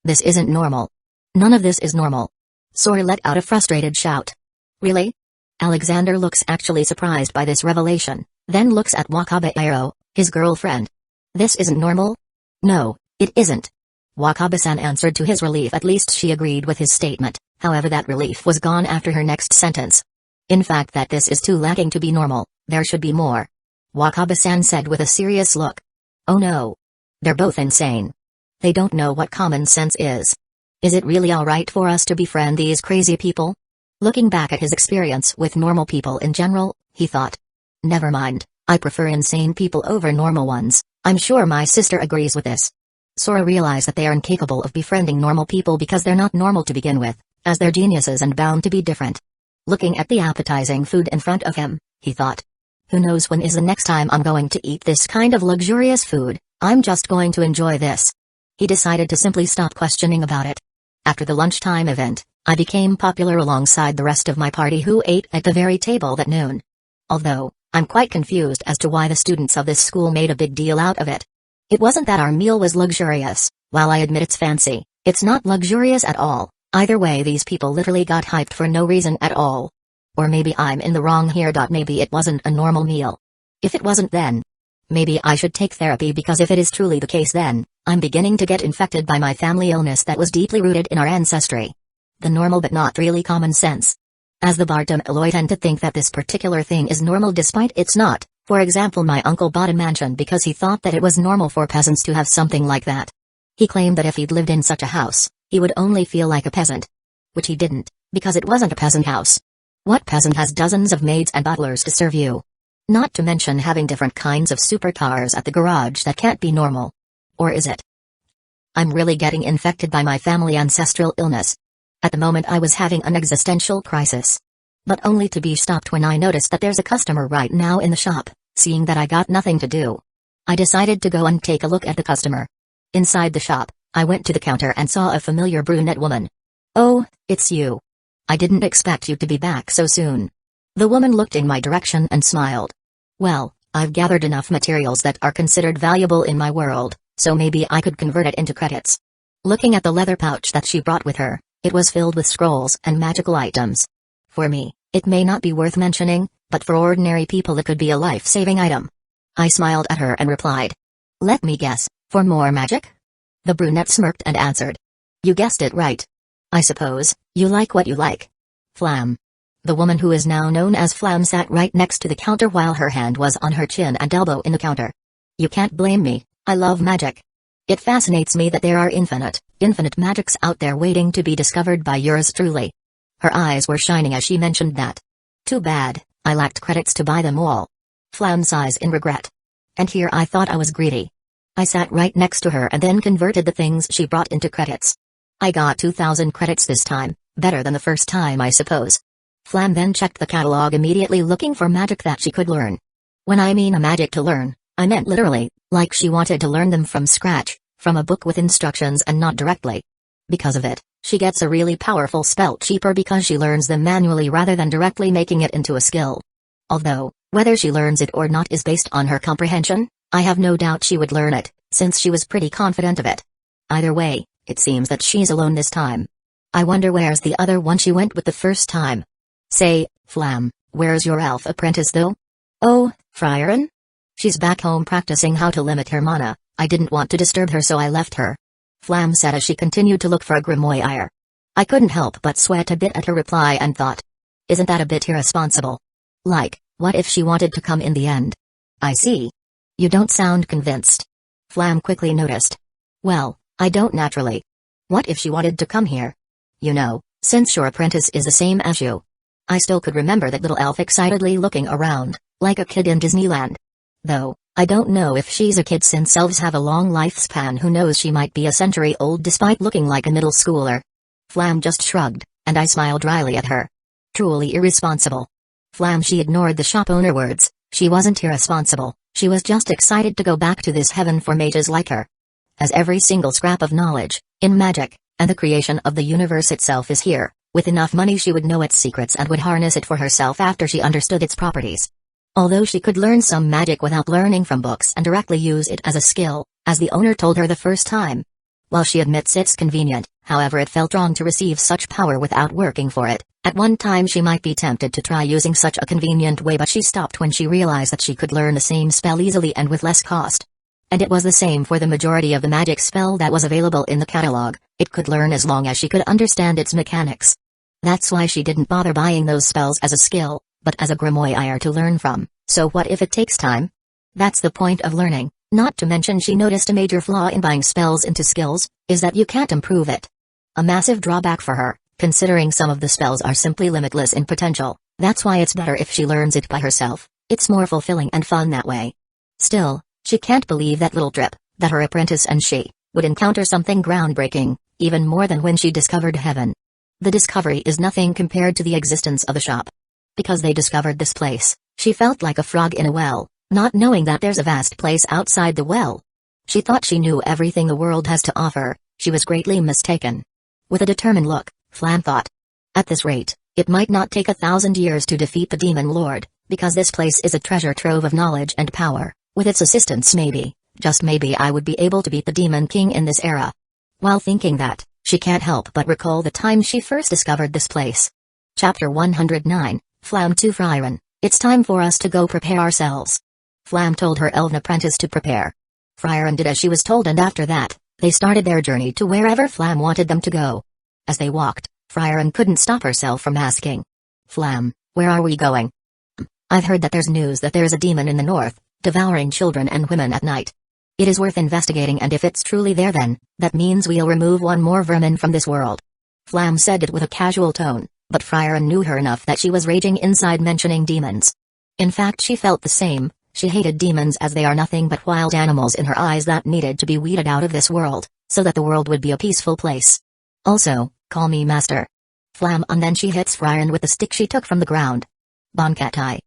S1: This isn't normal. None of this is normal. Sora let out a frustrated shout. Really? Alexander looks actually surprised by this revelation, then looks at Wakabe, his girlfriend. This isn't normal? No, it isn't. Wakabe-san answered to his relief. At least she agreed with his statement, however that relief was gone after her next sentence. In fact, that this is too lacking to be normal, there should be more. Wakabe-san said with a serious look. Oh no. They're both insane. They don't know what common sense is. Is it really alright for us to befriend these crazy people? Looking back at his experience with normal people in general, he thought. Never mind, I prefer insane people over normal ones. I'm sure my sister agrees with this. Sora realized that they are incapable of befriending normal people because they're not normal to begin with, as they're geniuses and bound to be different. Looking at the appetizing food in front of him, he thought. Who knows when is the next time I'm going to eat this kind of luxurious food. I'm just going to enjoy this. He decided to simply stop questioning about it. After the lunchtime event, I became popular alongside the rest of my party who ate at the very table at noon. Although, I'm quite confused as to why the students of this school made a big deal out of it. It wasn't that our meal was luxurious. While I admit it's fancy, it's not luxurious at all. Either way, these people literally got hyped for no reason at all. Or maybe I'm in the wrong here. Maybe it wasn't a normal meal. If it wasn't, then maybe I should take therapy, because if it is truly the case, then I'm beginning to get infected by my family illness that was deeply rooted in our ancestry. The normal but not really common sense. As the Bartom Eloy tend to think that this particular thing is normal despite it's not. For example, my uncle bought a mansion because he thought that it was normal for peasants to have something like that. He claimed that if he'd lived in such a house, he would only feel like a peasant. Which he didn't, because it wasn't a peasant house. What peasant has dozens of maids and butlers to serve you? Not to mention having different kinds of supercars at the garage. That can't be normal. Or is it? I'm really getting infected by my family ancestral illness. At the moment I was having an existential crisis. But only to be stopped when I noticed that there's a customer right now in the shop. Seeing that I got nothing to do, I decided to go and take a look at the customer. Inside the shop, I went to the counter and saw a familiar brunette woman. Oh, it's you. I didn't expect you to be back so soon. The woman looked in my direction and smiled. Well, I've gathered enough materials that are considered valuable in my world, so maybe I could convert it into credits. Looking at the leather pouch that she brought with her, it was filled with scrolls and magical items. For me, it may not be worth mentioning, but for ordinary people it could be a life-saving item. I smiled at her and replied. Let me guess, for more magic? The brunette smirked and answered. You guessed it right. I suppose, you like what you like. Flam. The woman who is now known as Flam sat right next to the counter while her hand was on her chin and elbow in the counter. You can't blame me, I love magic. It fascinates me that there are infinite magics out there waiting to be discovered by yours truly. Her eyes were shining as she mentioned that. Too bad, I lacked credits to buy them all. Flam sighs in regret. And here I thought I was greedy. I sat right next to her and then converted the things she brought into credits. I got 2,000 credits this time, better than the first time I suppose. Flam then checked the catalog immediately looking for magic that she could learn. When I mean a magic to learn, I meant literally, like she wanted to learn them from scratch, from a book with instructions and not directly. Because of it, she gets a really powerful spell cheaper because she learns them manually rather than directly making it into a skill. Although, whether she learns it or not is based on her comprehension, I have no doubt she would learn it, since she was pretty confident of it. Either way, it seems that she's alone this time. I wonder where's the other one she went with the first time. Say, Flam, where's your elf apprentice though? Oh, Friarin? She's back home practicing how to limit her mana. I didn't want to disturb her so I left her. Flam said as she continued to look for a grimoire. I couldn't help but sweat a bit at her reply and thought. Isn't that a bit irresponsible? Like, what if she wanted to come in the end? I see. You don't sound convinced. Flam quickly noticed. Well, I don't naturally. What if she wanted to come here? You know, since your apprentice is the same as you. I still could remember that little elf excitedly looking around, like a kid in Disneyland. Though, I don't know if she's a kid since elves have a long lifespan. Who knows, she might be a century old despite looking like a middle schooler. Flam just shrugged, and I smiled dryly at her. Truly irresponsible. Flam, she ignored the shop owner words. She wasn't irresponsible, she was just excited to go back to this heaven for mages like her. As every single scrap of knowledge, in magic, and the creation of the universe itself is here, with enough money she would know its secrets and would harness it for herself after she understood its properties. Although she could learn some magic without learning from books and directly use it as a skill, as the owner told her the first time. While she admits it's convenient, however, it felt wrong to receive such power without working for it. At one time she might be tempted to try using such a convenient way, but she stopped when she realized that she could learn the same spell easily and with less cost. And it was the same for the majority of the magic spell that was available in the catalog. It could learn as long as she could understand its mechanics. That's why she didn't bother buying those spells as a skill, but as a grimoire to learn from. So what if it takes time? That's the point of learning. Not to mention, she noticed a major flaw in buying spells into skills, is that you can't improve it. A massive drawback for her, considering some of the spells are simply limitless in potential. That's why it's better if she learns it by herself. It's more fulfilling and fun that way. Still, she can't believe that little trip, that her apprentice and she would encounter something groundbreaking, even more than when she discovered heaven. The discovery is nothing compared to the existence of the shop. Because they discovered this place, she felt like a frog in a well, not knowing that there's a vast place outside the well. She thought she knew everything the world has to offer. She was greatly mistaken. With a determined look, Flam thought. At this rate, it might not take 1,000 years to defeat the Demon Lord, because this place is a treasure trove of knowledge and power. With its assistance, maybe, just maybe, I would be able to beat the Demon King in this era. While thinking that, she can't help but recall the time she first discovered this place. Chapter 109, Flam to Frieren. It's time for us to go prepare ourselves. Flam told her elven apprentice to prepare. Frieren did as she was told, and after that, they started their journey to wherever Flam wanted them to go. As they walked, Frieren couldn't stop herself from asking. Flam, where are we going? I've heard that there's news that there's a demon in the north, devouring children and women at night. It is worth investigating, and if it's truly there, then that means we'll remove one more vermin from this world. Flam said it with a casual tone, but Frieren knew her enough that she was raging inside mentioning demons. In fact, she felt the same. She hated demons as they are nothing but wild animals in her eyes that needed to be weeded out of this world, so that the world would be a peaceful place. Also, call me master. Flam, and then she hits Frieren with the stick she took from the ground. Bonkatai.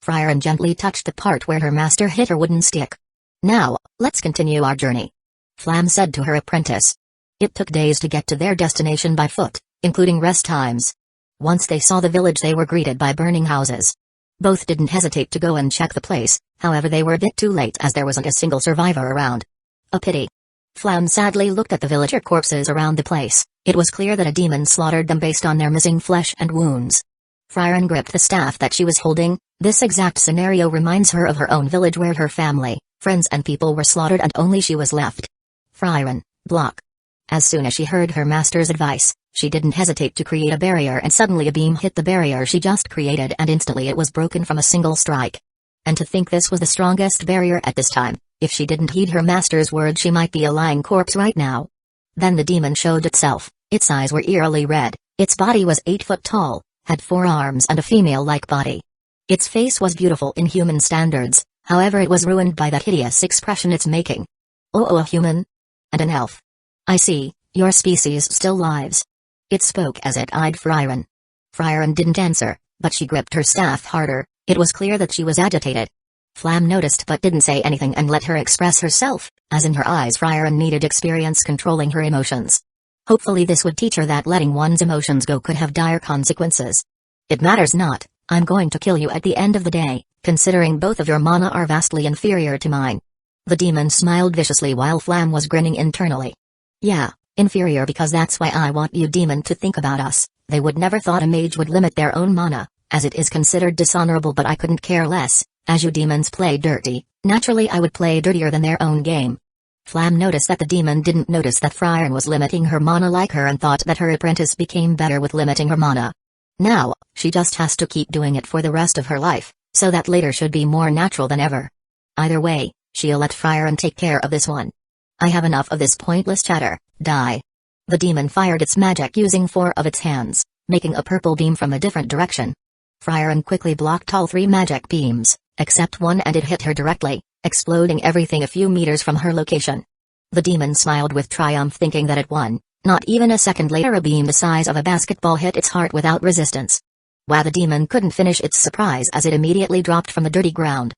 S1: Frieren gently touched the part where her master hit her wooden stick. Now, let's continue our journey. Flam said to her apprentice. It took days to get to their destination by foot, including rest times. Once they saw the village, they were greeted by burning houses. Both didn't hesitate to go and check the place, however they were a bit too late as there wasn't a single survivor around. A pity. Flam sadly looked at the villager corpses around the place. It was clear that a demon slaughtered them based on their missing flesh and wounds. Frieren gripped the staff that she was holding. This exact scenario reminds her of her own village where her family, friends and people were slaughtered and only she was left. Frieren, block. As soon as she heard her master's advice, she didn't hesitate to create a barrier, and suddenly a beam hit the barrier she just created, and instantly it was broken from a single strike. And to think this was the strongest barrier at this time, if she didn't heed her master's word, she might be a lying corpse right now. Then the demon showed itself. Its eyes were eerily red, its body was 8 foot tall, had 4 arms and a female-like body. Its face was beautiful in human standards, however it was ruined by that hideous expression it's making. Oh, a human? And an elf. I see, your species still lives. It spoke as it eyed Frieren. Frieren didn't answer, but she gripped her staff harder. It was clear that she was agitated. Flam noticed but didn't say anything and let her express herself, as in her eyes Frieren needed experience controlling her emotions. Hopefully this would teach her that letting one's emotions go could have dire consequences. It matters not, I'm going to kill you at the end of the day, considering both of your mana are vastly inferior to mine. The demon smiled viciously while Flam was grinning internally. Yeah, inferior, because that's why I want you demon to think about us. They would never thought a mage would limit their own mana, as it is considered dishonorable, but I couldn't care less. As you demons play dirty, naturally I would play dirtier than their own game. Flam noticed that the demon didn't notice that Frieren was limiting her mana like her and thought that her apprentice became better with limiting her mana. Now, she just has to keep doing it for the rest of her life, so that later should be more natural than ever. Either way, she'll let Frieren take care of this one. I have enough of this pointless chatter, die. The demon fired its magic using 4 of its hands, making a purple beam from a different direction. Frieren quickly blocked all 3 magic beams, except one, and it hit her directly, exploding everything a few meters from her location. The demon smiled with triumph, thinking that it won. Not even a second later, a beam the size of a basketball hit its heart without resistance. Wow, the demon couldn't finish its surprise as it immediately dropped from the dirty ground.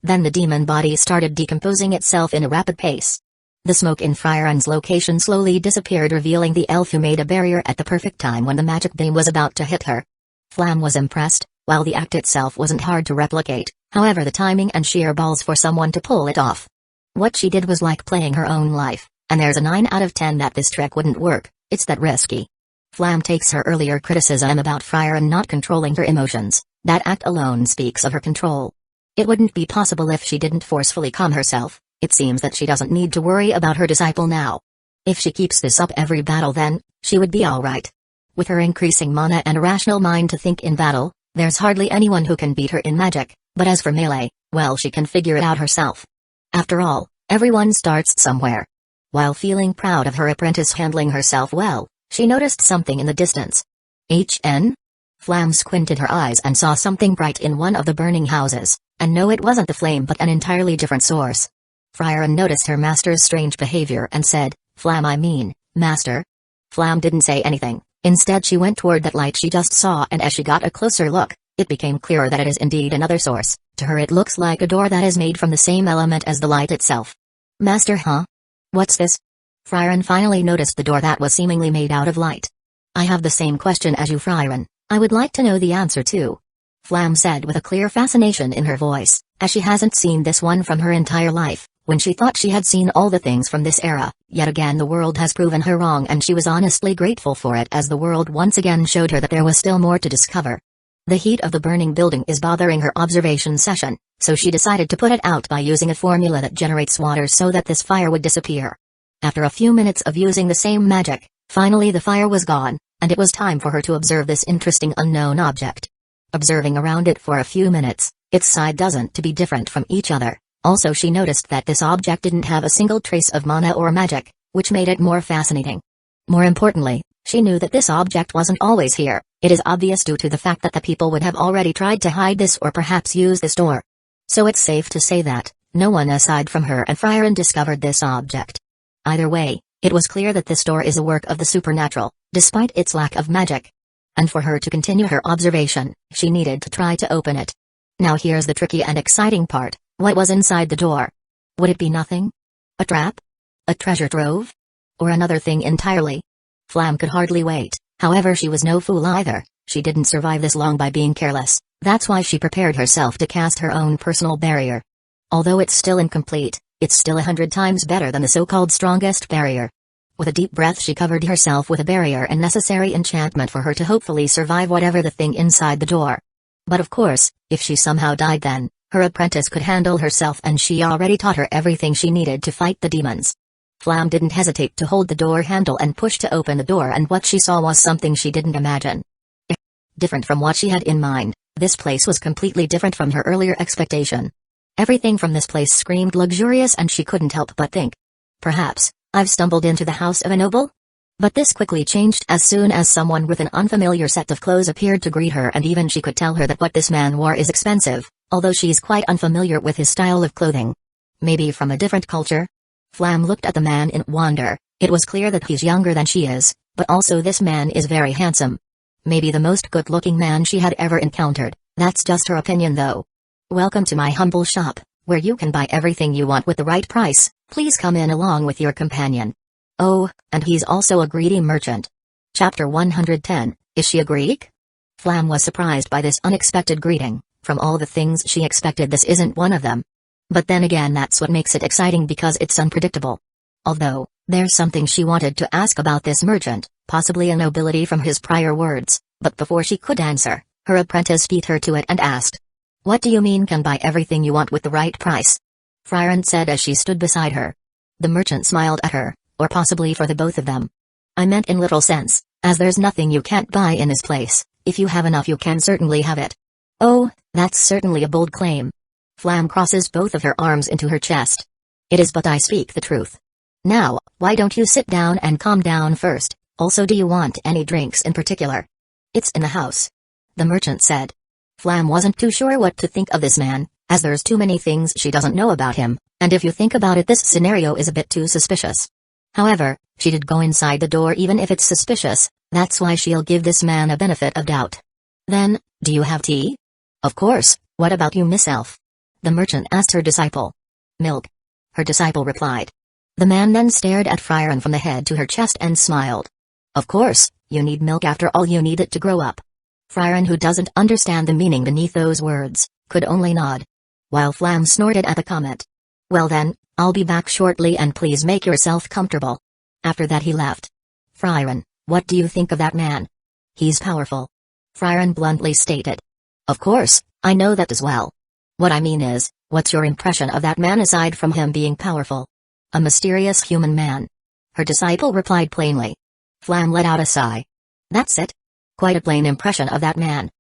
S1: Then the demon body started decomposing itself in a rapid pace. The smoke in Frieren's location slowly disappeared, revealing the elf who made a barrier at the perfect time when the magic beam was about to hit her. Flam was impressed. While the act itself wasn't hard to replicate, however, the timing and sheer balls for someone to pull it off. What she did was like playing her own life, and there's a 9 out of 10 that this trick wouldn't work. It's that risky. Flam takes her earlier criticism about Frieren not controlling her emotions. That act alone speaks of her control. It wouldn't be possible if she didn't forcefully calm herself. It seems that she doesn't need to worry about her disciple now. If she keeps this up every battle, then she would be alright. With her increasing mana and a rational mind to think in battle, there's hardly anyone who can beat her in magic, but as for melee, well, she can figure it out herself. After all, everyone starts somewhere. While feeling proud of her apprentice handling herself well, she noticed something in the distance. HN? Flam squinted her eyes and saw something bright in one of the burning houses, and no, it wasn't the flame but an entirely different source. Frieren noticed her master's strange behavior and said, Flam, I mean, master? Flam didn't say anything. Instead, she went toward that light she just saw, and as she got a closer look, it became clearer that it is indeed another source. To her it looks like a door that is made from the same element as the light itself. Master, huh? What's this? Frieren finally noticed the door that was seemingly made out of light. I have the same question as you, Frieren. I would like to know the answer too. Flam said with a clear fascination in her voice, as she hasn't seen this one from her entire life. When she thought she had seen all the things from this era, yet again the world has proven her wrong, and she was honestly grateful for it, as the world once again showed her that there was still more to discover. The heat of the burning building is bothering her observation session, so she decided to put it out by using a formula that generates water so that this fire would disappear. After a few minutes of using the same magic, finally the fire was gone, and it was time for her to observe this interesting unknown object. Observing around it for a few minutes, its side doesn't to be different from each other. Also, she noticed that this object didn't have a single trace of mana or magic, which made it more fascinating. More importantly, she knew that this object wasn't always here. It is obvious due to the fact that the people would have already tried to hide this or perhaps use this door. So it's safe to say that no one aside from her and Frieren discovered this object. Either way, it was clear that this door is a work of the supernatural, despite its lack of magic. And for her to continue her observation, she needed to try to open it. Now here's the tricky and exciting part. What was inside the door? Would it be nothing? A trap? A treasure trove? Or another thing entirely? Flam could hardly wait. However, she was no fool either. She didn't survive this long by being careless. That's why she prepared herself to cast her own personal barrier. Although it's still incomplete, it's still 100 times better than the so-called strongest barrier. With a deep breath, she covered herself with a barrier and necessary enchantment for her to hopefully survive whatever the thing inside the door. But of course, if she somehow died, then her apprentice could handle herself, and she already taught her everything she needed to fight the demons. Flam didn't hesitate to hold the door handle and push to open the door, and what she saw was something she didn't imagine. Different from what she had in mind, this place was completely different from her earlier expectation. Everything from this place screamed luxurious, and she couldn't help but think, perhaps I've stumbled into the house of a noble? But this quickly changed as soon as someone with an unfamiliar set of clothes appeared to greet her, and even she could tell her that what this man wore is expensive, although she's quite unfamiliar with his style of clothing. Maybe from a different culture? Flam looked at the man in wonder. It was clear that he's younger than she is, but also this man is very handsome. Maybe the most good-looking man she had ever encountered. That's just her opinion though. Welcome to my humble shop, where you can buy everything you want with the right price. Please come in along with your companion. Oh, and he's also a greedy merchant. Chapter 110, Is she a Greek? Flam was surprised by this unexpected greeting. From all the things she expected, this isn't one of them. But then again, that's what makes it exciting, because it's unpredictable. Although, there's something she wanted to ask about this merchant, possibly a nobility from his prior words, but before she could answer, her apprentice beat her to it and asked, "What do you mean can buy everything you want with the right price?" Frieren said as she stood beside her. The merchant smiled at her, or possibly for the both of them. "I meant in literal sense, as there's nothing you can't buy in this place. If you have enough you can certainly have it. Oh, that's certainly a bold claim. Flam crosses both of her arms into her chest. It is, but I speak the truth. Now, why don't you sit down and calm down first? Also, do you want any drinks in particular? It's in the house, the merchant said. Flam wasn't too sure what to think of this man, as there's too many things she doesn't know about him, and if you think about it this scenario is a bit too suspicious. However, she did go inside the door even if it's suspicious, that's why she'll give this man a benefit of doubt. Then, do you have tea? Of course, what about you, Miss Elf? The merchant asked her disciple. Milk. Her disciple replied. The man then stared at Frieren from the head to her chest and smiled. Of course, you need milk, after all you need it to grow up. Frieren, who doesn't understand the meaning beneath those words, could only nod. While Flam snorted at the comment. Well then, I'll be back shortly and please make yourself comfortable. After that he left. Frieren, what do you think of that man? He's powerful. Frieren bluntly stated. Of course, I know that as well. What I mean is, what's your impression of that man aside from him being powerful? A mysterious human man. Her disciple replied plainly. Flam let out a sigh. That's it? Quite a plain impression of that man.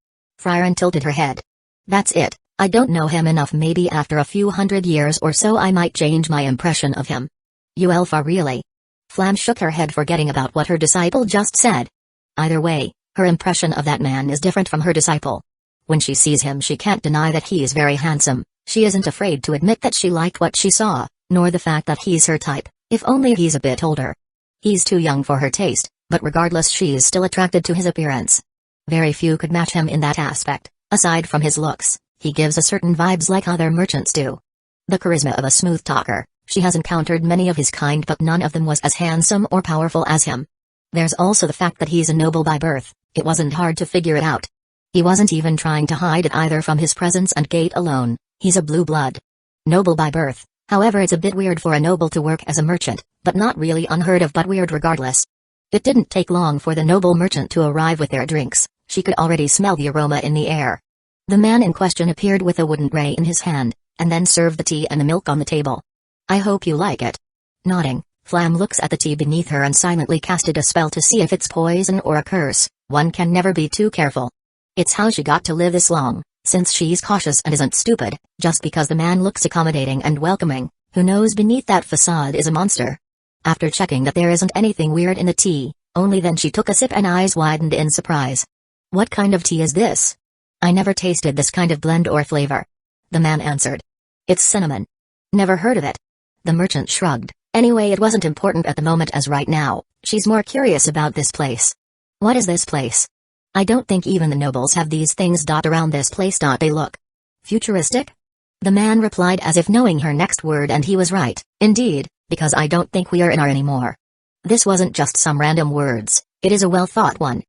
S1: Frieren tilted her head. That's it, I don't know him enough, maybe after a few hundred years or so I might change my impression of him. You elf are really? Flam shook her head, forgetting about what her disciple just said. Either way, her impression of that man is different from her disciple. When she sees him she can't deny that he is very handsome, she isn't afraid to admit that she liked what she saw, nor the fact that he's her type, if only he's a bit older. He's too young for her taste, but regardless she is still attracted to his appearance. Very few could match him in that aspect, aside from his looks, he gives a certain vibes like other merchants do. The charisma of a smooth talker, she has encountered many of his kind but none of them was as handsome or powerful as him. There's also the fact that he's a noble by birth, it wasn't hard to figure it out. He wasn't even trying to hide it either from his presence and gait alone, he's a blue blood. Noble by birth, however it's a bit weird for a noble to work as a merchant, but not really unheard of but weird regardless. It didn't take long for the noble merchant to arrive with their drinks, she could already smell the aroma in the air. The man in question appeared with a wooden tray in his hand, and then served the tea and the milk on the table. I hope you like it. Nodding, Flam looks at the tea beneath her and silently casted a spell to see if it's poison or a curse, one can never be too careful. It's how she got to live this long, since she's cautious and isn't stupid, just because the man looks accommodating and welcoming, who knows beneath that facade is a monster. After checking that there isn't anything weird in the tea, only then she took a sip and eyes widened in surprise. What kind of tea is this? I never tasted this kind of blend or flavor. The man answered. It's cinnamon. Never heard of it. The merchant shrugged. Anyway, it wasn't important at the moment as right now, she's more curious about this place. What is this place? I don't think even the nobles have these things around this place. They look futuristic? The man replied as if knowing her next word, and he was right, indeed, because I don't think we are in our anymore. This wasn't just some random words, it is a well thought one.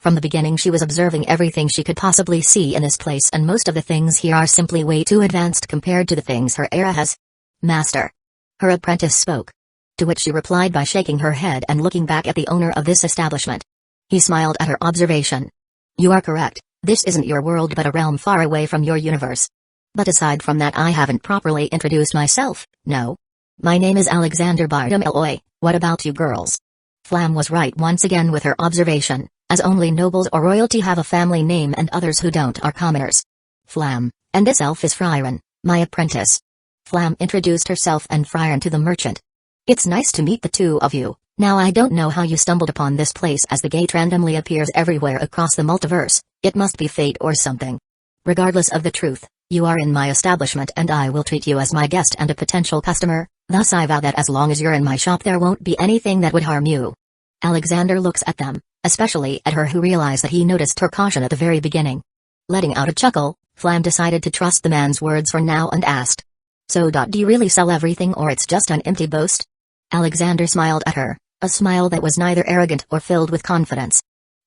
S1: From the beginning she was observing everything she could possibly see in this place, and most of the things here are simply way too advanced compared to the things her era has. Master. Her apprentice spoke. To which she replied by shaking her head and looking back at the owner of this establishment. He smiled at her observation. You are correct, this isn't your world but a realm far away from your universe. But aside from that I haven't properly introduced myself, no? My name is Alexander Bardem Eloy, what about you girls? Flam was right once again with her observation, as only nobles or royalty have a family name and others who don't are commoners. Flam, and this elf is Frieren, my apprentice. Flam introduced herself and Frieren to the merchant. It's nice to meet the two of you. Now I don't know how you stumbled upon this place, as the gate randomly appears everywhere across the multiverse, it must be fate or something. Regardless of the truth, you are in my establishment and I will treat you as my guest and a potential customer, thus I vow that as long as you're in my shop there won't be anything that would harm you. Alexander looks at them, especially at her, who realized that he noticed her caution at the very beginning. Letting out a chuckle, Flam decided to trust the man's words for now and asked. So do you really sell everything or it's just an empty boast? Alexander smiled at her, a smile that was neither arrogant or filled with confidence.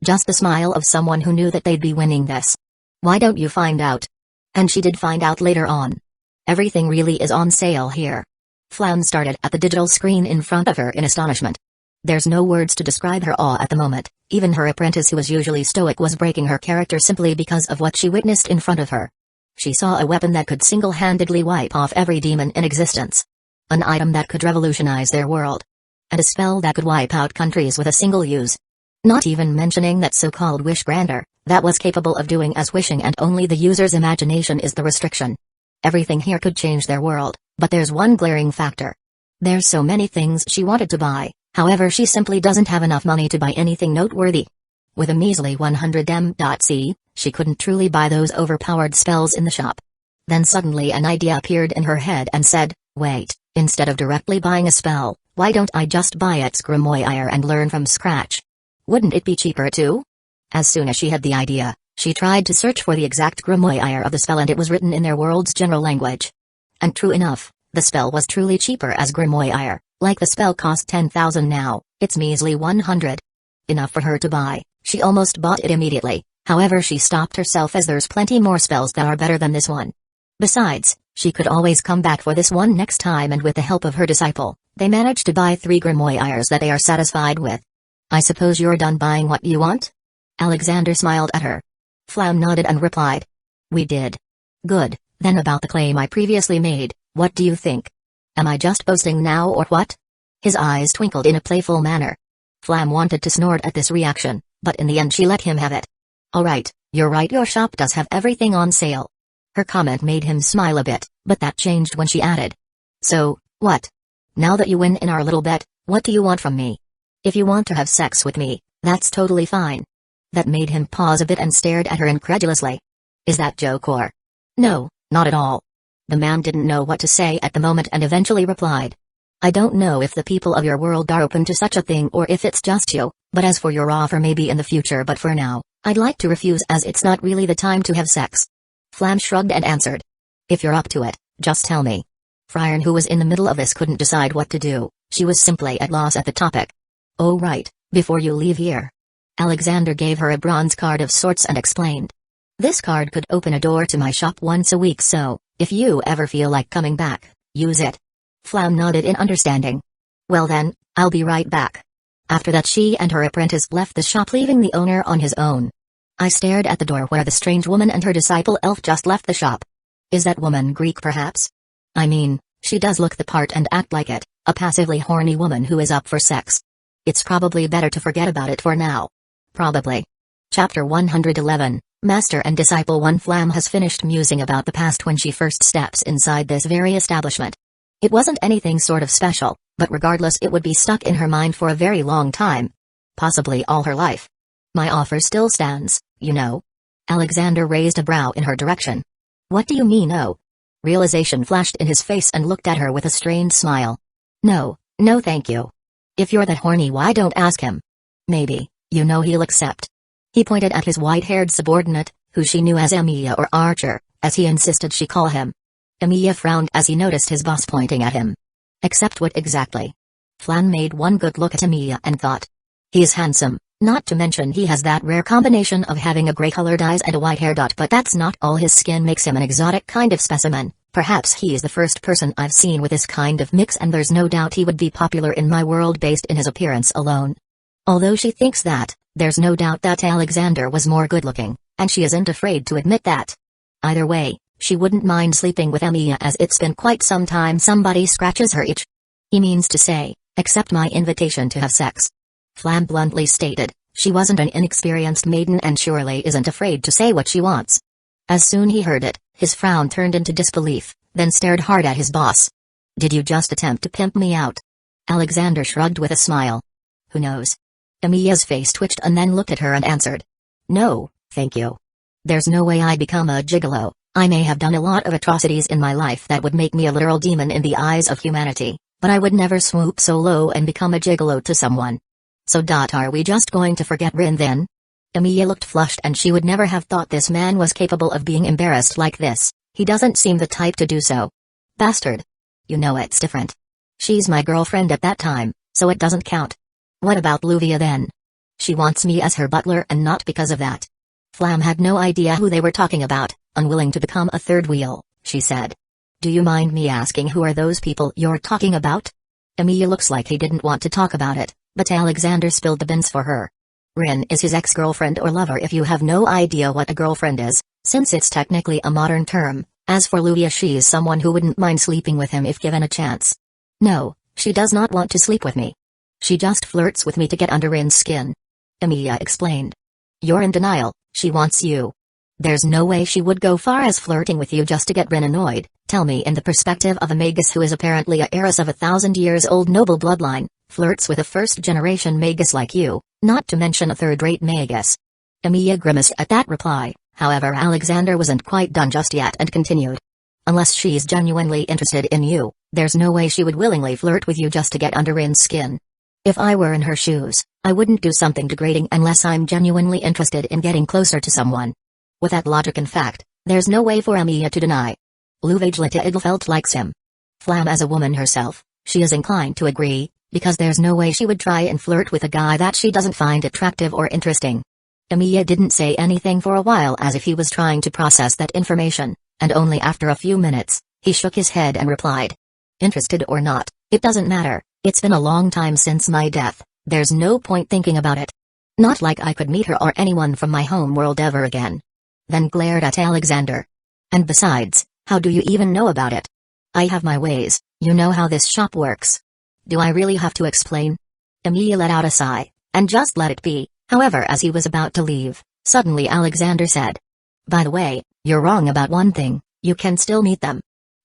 S1: Just the smile of someone who knew that they'd be winning this. Why don't you find out? And she did find out later on. Everything really is on sale here. Flam started at the digital screen in front of her in astonishment. There's no words to describe her awe at the moment, even her apprentice who was usually stoic was breaking her character simply because of what she witnessed in front of her. She saw a weapon that could single-handedly wipe off every demon in existence. An item that could revolutionize their world. And a spell that could wipe out countries with a single use. Not even mentioning that so-called wish granter, that was capable of doing as wishing, and only the user's imagination is the restriction. Everything here could change their world, but there's one glaring factor. There's so many things she wanted to buy, however she simply doesn't have enough money to buy anything noteworthy. With a measly 100 M.C, she couldn't truly buy those overpowered spells in the shop. Then suddenly an idea appeared in her head and said, wait, instead of directly buying a spell, why don't I just buy its grimoire and learn from scratch? Wouldn't it be cheaper too? As soon as she had the idea, she tried to search for the exact grimoire of the spell, and it was written in their world's general language. And true enough, the spell was truly cheaper as grimoire, like the spell cost 10,000 now, it's measly 100. Enough for her to buy. She almost bought it immediately, however she stopped herself as there's plenty more spells that are better than this one. Besides, she could always come back for this one next time, and with the help of her disciple, they managed to buy 3 grimoires that they are satisfied with. I suppose you're done buying what you want? Alexander smiled at her. Flam nodded and replied. We did. Good, then about the claim I previously made, what do you think? Am I just boasting now or what? His eyes twinkled in a playful manner. Flam wanted to snort at this reaction, but in the end she let him have it. Alright, you're right, your shop does have everything on sale. Her comment made him smile a bit, but that changed when she added. So, what? Now that you win in our little bet, what do you want from me? If you want to have sex with me, that's totally fine. That made him pause a bit and stared at her incredulously. Is that joke or? No, not at all. The man didn't know what to say at the moment and eventually replied. I don't know if the people of your world are open to such a thing or if it's just you, but as for your offer, maybe in the future, but for now, I'd like to refuse as it's not really the time to have sex. Flam shrugged and answered. If you're up to it, just tell me. Friern, who was in the middle of this, couldn't decide what to do. She was simply at loss at the topic. Oh right, before you leave here. Alexander gave her a bronze card of sorts and explained. This card could open a door to my shop once a week, so, if you ever feel like coming back, use it. Flam nodded in understanding. Well then, I'll be right back. After that she and her apprentice left the shop, leaving the owner on his own. I stared at the door where the strange woman and her disciple elf just left the shop. Is that woman Greek perhaps? I mean, she does look the part and act like it, a passively horny woman who is up for sex. It's probably better to forget about it for now. Probably. Chapter 111, Master and Disciple 1. Flam has finished musing about the past when she first steps inside this very establishment. It wasn't anything sort of special, but regardless it would be stuck in her mind for a very long time. Possibly all her life. My offer still stands, you know. Alexander raised a brow in her direction. What do you mean, oh? Realization flashed in his face and looked at her with a strained smile. No thank you. If you're that horny, why don't ask him? Maybe, you know, he'll accept. He pointed at his white-haired subordinate, who she knew as Emilia or Archer, as he insisted she call him. Emilia frowned as he noticed his boss pointing at him. Accept what exactly? Flam made one good look at Emilia and thought. He's handsome, not to mention he has that rare combination of having a gray-colored eyes and a white hair dot, but that's not all. His skin makes him an exotic kind of specimen. Perhaps he's the first person I've seen with this kind of mix, and there's no doubt he would be popular in my world based in his appearance alone. Although she thinks that, there's no doubt that Alexander was more good-looking, and she isn't afraid to admit that. Either way, she wouldn't mind sleeping with Emilia, as it's been quite some time somebody scratches her itch. He means to say, accept my invitation to have sex. Flam bluntly stated, she wasn't an inexperienced maiden and surely isn't afraid to say what she wants. As soon he heard it, his frown turned into disbelief, then stared hard at his boss. Did you just attempt to pimp me out? Alexander shrugged with a smile. Who knows? Emilia's face twitched and then looked at her and answered. No, thank you. There's no way I'd become a gigolo. I may have done a lot of atrocities in my life that would make me a literal demon in the eyes of humanity, but I would never swoop so low and become a gigolo to someone. So are we just going to forget Rin then? Emilia looked flushed, and she would never have thought this man was capable of being embarrassed like this. He doesn't seem the type to do so. Bastard. You know it's different. She's my girlfriend at that time, so it doesn't count. What about Luvia then? She wants me as her butler, and not because of that. Flam had no idea who they were talking about. Unwilling to become a third wheel, she said. Do you mind me asking who are those people you're talking about? Emilia looks like he didn't want to talk about it, but Alexander spilled the beans for her. Rin is his ex-girlfriend or lover, if you have no idea what a girlfriend is, since it's technically a modern term. As for Luvia, she's someone who wouldn't mind sleeping with him if given a chance. No, she does not want to sleep with me. She just flirts with me to get under Rin's skin. Emilia explained. You're in denial. She wants you. There's no way she would go far as flirting with you just to get Rin annoyed. Tell me, in the perspective of a magus who is apparently a heiress of 1,000-years-old noble bloodline, flirts with a first-generation magus like you, not to mention a third-rate magus. Emiya grimaced at that reply. However, Alexander wasn't quite done just yet and continued. Unless she's genuinely interested in you, there's no way she would willingly flirt with you just to get under Rin's skin. If I were in her shoes, I wouldn't do something degrading unless I'm genuinely interested in getting closer to someone. With that logic and fact, there's no way for Emiya to deny. Luvajlita Idelfelt likes him. Flam, as a woman herself, she is inclined to agree, because there's no way she would try and flirt with a guy that she doesn't find attractive or interesting. Emiya didn't say anything for a while, as if he was trying to process that information, and only after a few minutes, he shook his head and replied. Interested or not, it doesn't matter. It's been a long time since my death. There's no point thinking about it. Not like I could meet her or anyone from my home world ever again. Then glared at Alexander. And besides, how do you even know about it? I have my ways. You know how this shop works. Do I really have to explain? Emiya let out a sigh, and just let it be. However, as he was about to leave, suddenly Alexander said. By the way, you're wrong about one thing. You can still meet them.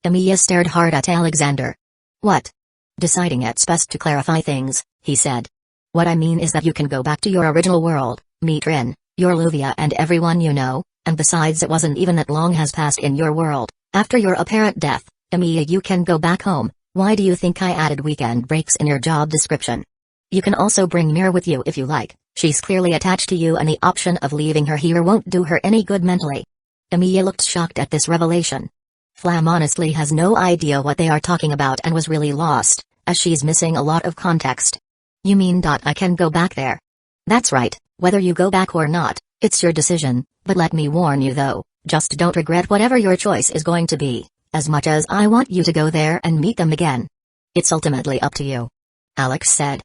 S1: Emiya stared hard at Alexander. What? Deciding it's best to clarify things, he said. What I mean is that you can go back to your original world, meet Rin, your Luvia and everyone you know, and besides, it wasn't even that long has passed in your world. After your apparent death, Emiya, you can go back home. Why do you think I added weekend breaks in your job description? You can also bring Mir with you if you like. She's clearly attached to you and the option of leaving her here won't do her any good mentally. Emiya looked shocked at this revelation. Flam honestly has no idea what they are talking about and was really lost, as she's missing a lot of context. You mean I can go back there? That's right, whether you go back or not, it's your decision, but let me warn you though, just don't regret whatever your choice is going to be, as much as I want you to go there and meet them again. It's ultimately up to you. Alex said.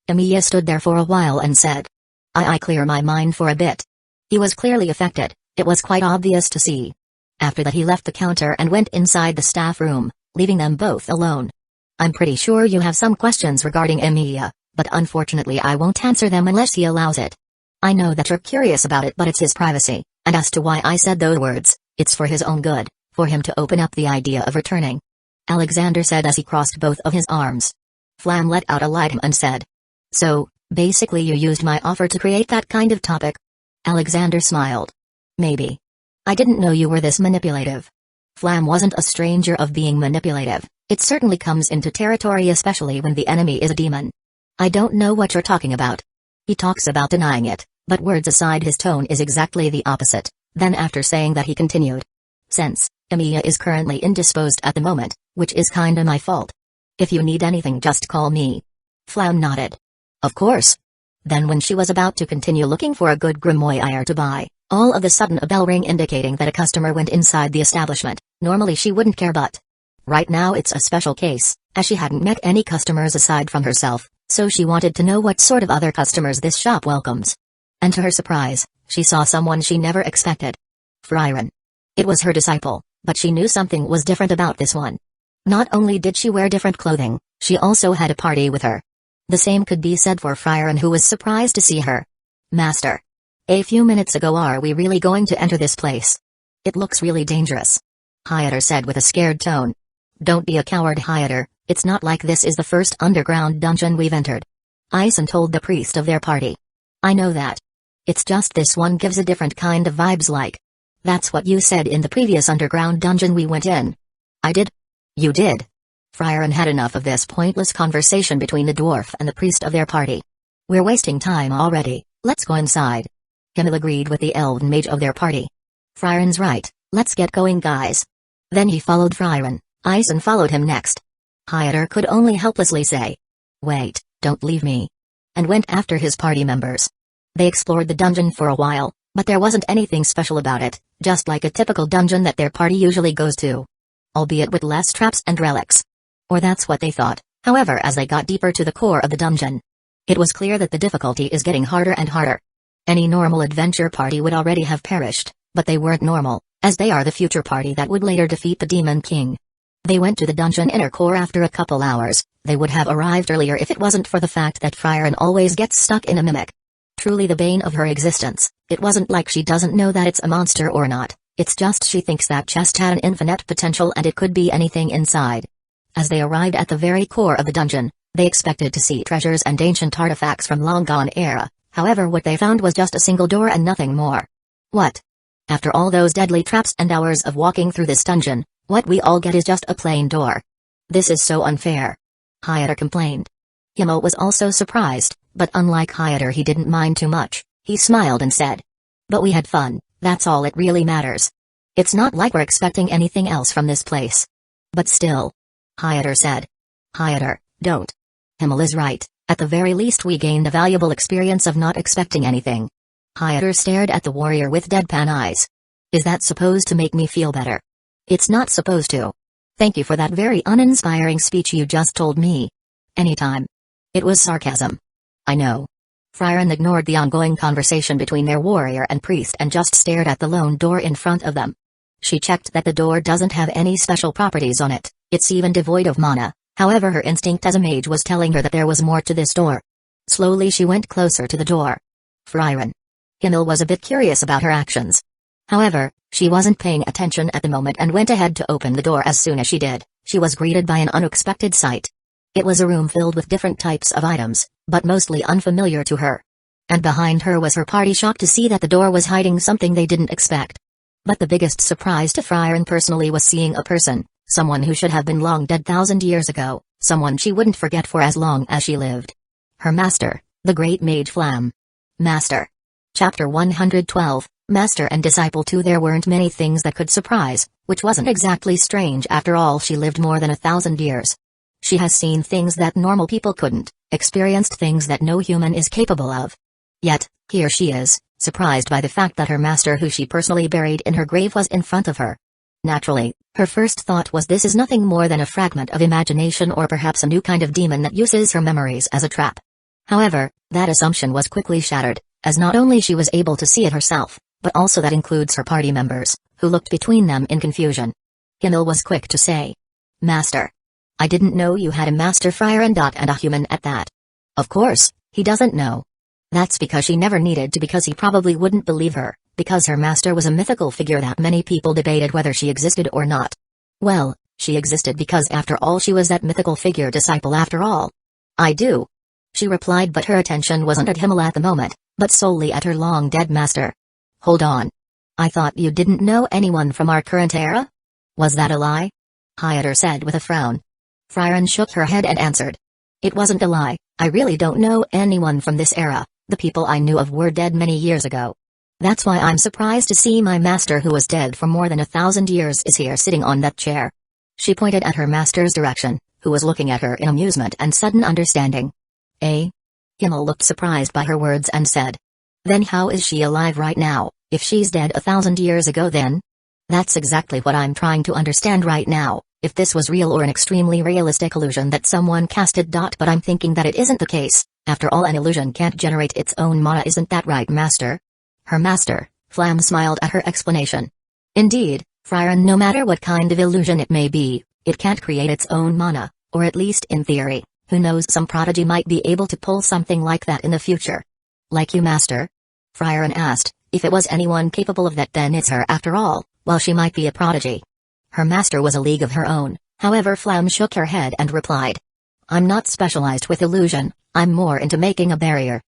S1: Emiya stood there for a while and said. I clear my mind for a bit. He was clearly affected, it was quite obvious to see. After that he left the counter and went inside the staff room, leaving them both alone. I'm pretty sure you have some questions regarding Emiya, but unfortunately I won't answer them unless he allows it. I know that you're curious about it, but it's his privacy, and as to why I said those words, it's for his own good, for him to open up the idea of returning. Alexander said as he crossed both of his arms. Flam let out a light and said. So, basically you used my offer to create that kind of topic? Alexander smiled. Maybe. I didn't know you were this manipulative. Flam wasn't a stranger of being manipulative, it certainly comes into territory especially when the enemy is a demon. I don't know what you're talking about. He talks about denying it, but words aside his tone is exactly the opposite. Then after saying that he continued. Since Emiya is currently indisposed at the moment, which is kinda my fault. If you need anything just call me. Flam nodded. Of course. Then when she was about to continue looking for a good grimoire to buy, all of a sudden a bell rang indicating that a customer went inside the establishment. Normally she wouldn't care, but right now it's a special case, as she hadn't met any customers aside from herself, so she wanted to know what sort of other customers this shop welcomes. And to her surprise, she saw someone she never expected. Frieren. It was her disciple, but she knew something was different about this one. Not only did she wear different clothing, she also had a party with her. The same could be said for Frieren, who was surprised to see her. Master. A few minutes ago, are we really going to enter this place? It looks really dangerous. Hyder said with a scared tone. Don't be a coward, Hyder, it's not like this is the first underground dungeon we've entered. Aizen told the priest of their party. I know that. It's just this one gives a different kind of vibes like. That's what you said in the previous underground dungeon we went in. I did? You did? Frieren had enough of this pointless conversation between the dwarf and the priest of their party. We're wasting time already, let's go inside. Himmel agreed with the elven mage of their party. Frieren's right, let's get going guys. Then he followed Frieren, Aizen followed him next. Hyder could only helplessly say. Wait, don't leave me. And went after his party members. They explored the dungeon for a while, but there wasn't anything special about it, just like a typical dungeon that their party usually goes to. Albeit with less traps and relics. Or that's what they thought. However, as they got deeper to the core of the dungeon, it was clear that the difficulty is getting harder and harder. Any normal adventure party would already have perished, but they weren't normal, as they are the future party that would later defeat the Demon King. They went to the dungeon inner core after a couple hours. They would have arrived earlier if it wasn't for the fact that Frieren always gets stuck in a mimic. Truly the bane of her existence, It wasn't like she doesn't know that it's a monster or not, it's just she thinks that chest had an infinite potential and it could be anything inside. As they arrived at the very core of the dungeon, they expected to see treasures and ancient artifacts from long gone era, however what they found was just a single door and nothing more. What? After all those deadly traps and hours of walking through this dungeon, what we all get is just a plain door. This is so unfair. Hyder complained. Himmel was also surprised, but unlike Hyder he didn't mind too much. He smiled and said, "But we had fun, that's all it really matters. It's not like we're expecting anything else from this place." "But still," Hyder said. "Hyder, don't. Himmel is right, at the very least we gained a valuable experience of not expecting anything." Hyder stared at the warrior with deadpan eyes. "Is that supposed to make me feel better?" "It's not supposed to. Thank you for that very uninspiring speech you just told me." "Anytime." It was sarcasm. "I know." Frieren ignored the ongoing conversation between their warrior and priest and just stared at the lone door in front of them. She checked that the door doesn't have any special properties on it, it's even devoid of mana, however her instinct as a mage was telling her that there was more to this door. Slowly she went closer to the door. Frieren. Himmel was a bit curious about her actions. However, she wasn't paying attention at the moment and went ahead to open the door. As soon as she did, she was greeted by an unexpected sight. It was a room filled with different types of items, but mostly unfamiliar to her. And behind her was her party, shocked to see that the door was hiding something they didn't expect. But the biggest surprise to Frieren personally was seeing a person, someone who should have been long dead 1,000 years ago, someone she wouldn't forget for as long as she lived. Her master, the great Mage Flam. Master. Chapter 112, Master and Disciple 2. There weren't many things that could surprise, which wasn't exactly strange after all, she lived more than 1,000 years. She has seen things that normal people couldn't, experienced things that no human is capable of. Yet, here she is, surprised by the fact that her master, who she personally buried in her grave, was in front of her. Naturally, her first thought was this is nothing more than a fragment of imagination or perhaps a new kind of demon that uses her memories as a trap. However, that assumption was quickly shattered, as not only she was able to see it herself, but also that includes her party members, who looked between them in confusion. Himmel was quick to say, "Master. I didn't know you had a master." Frieren and a human at that. Of course, he doesn't know. That's because she never needed to, because he probably wouldn't believe her, because her master was a mythical figure that many people debated whether she existed or not. Well, she existed because after all she was that mythical figure disciple after all. "I do," she replied, but her attention wasn't at Himmel at the moment, but solely at her long-dead master. "Hold on. I thought you didn't know anyone from our current era? Was that a lie?" Hyder said with a frown. Frieren shook her head and answered. "It wasn't a lie, I really don't know anyone from this era, the people I knew of were dead many years ago. That's why I'm surprised to see my master, who was dead for more than 1,000 years, is here sitting on that chair." She pointed at her master's direction, who was looking at her in amusement and sudden understanding. "Eh?" Himmel looked surprised by her words and said. "Then how is she alive right now, if she's dead 1,000 years ago then?" "That's exactly what I'm trying to understand right now, if this was real or an extremely realistic illusion that someone casted. But I'm thinking that it isn't the case. After all, an illusion can't generate its own mana, isn't that right, master?" Her master, Flam, smiled at her explanation. "Indeed, Frieren, no matter what kind of illusion it may be, it can't create its own mana, or at least in theory. Who knows, some prodigy might be able to pull something like that in the future." "Like you, master?" Frieren asked. "If it was anyone capable of that, then it's her after all, while she might be a prodigy." Her master was a league of her own, however Flam shook her head and replied. "I'm not specialized with illusion, I'm more into making a barrier."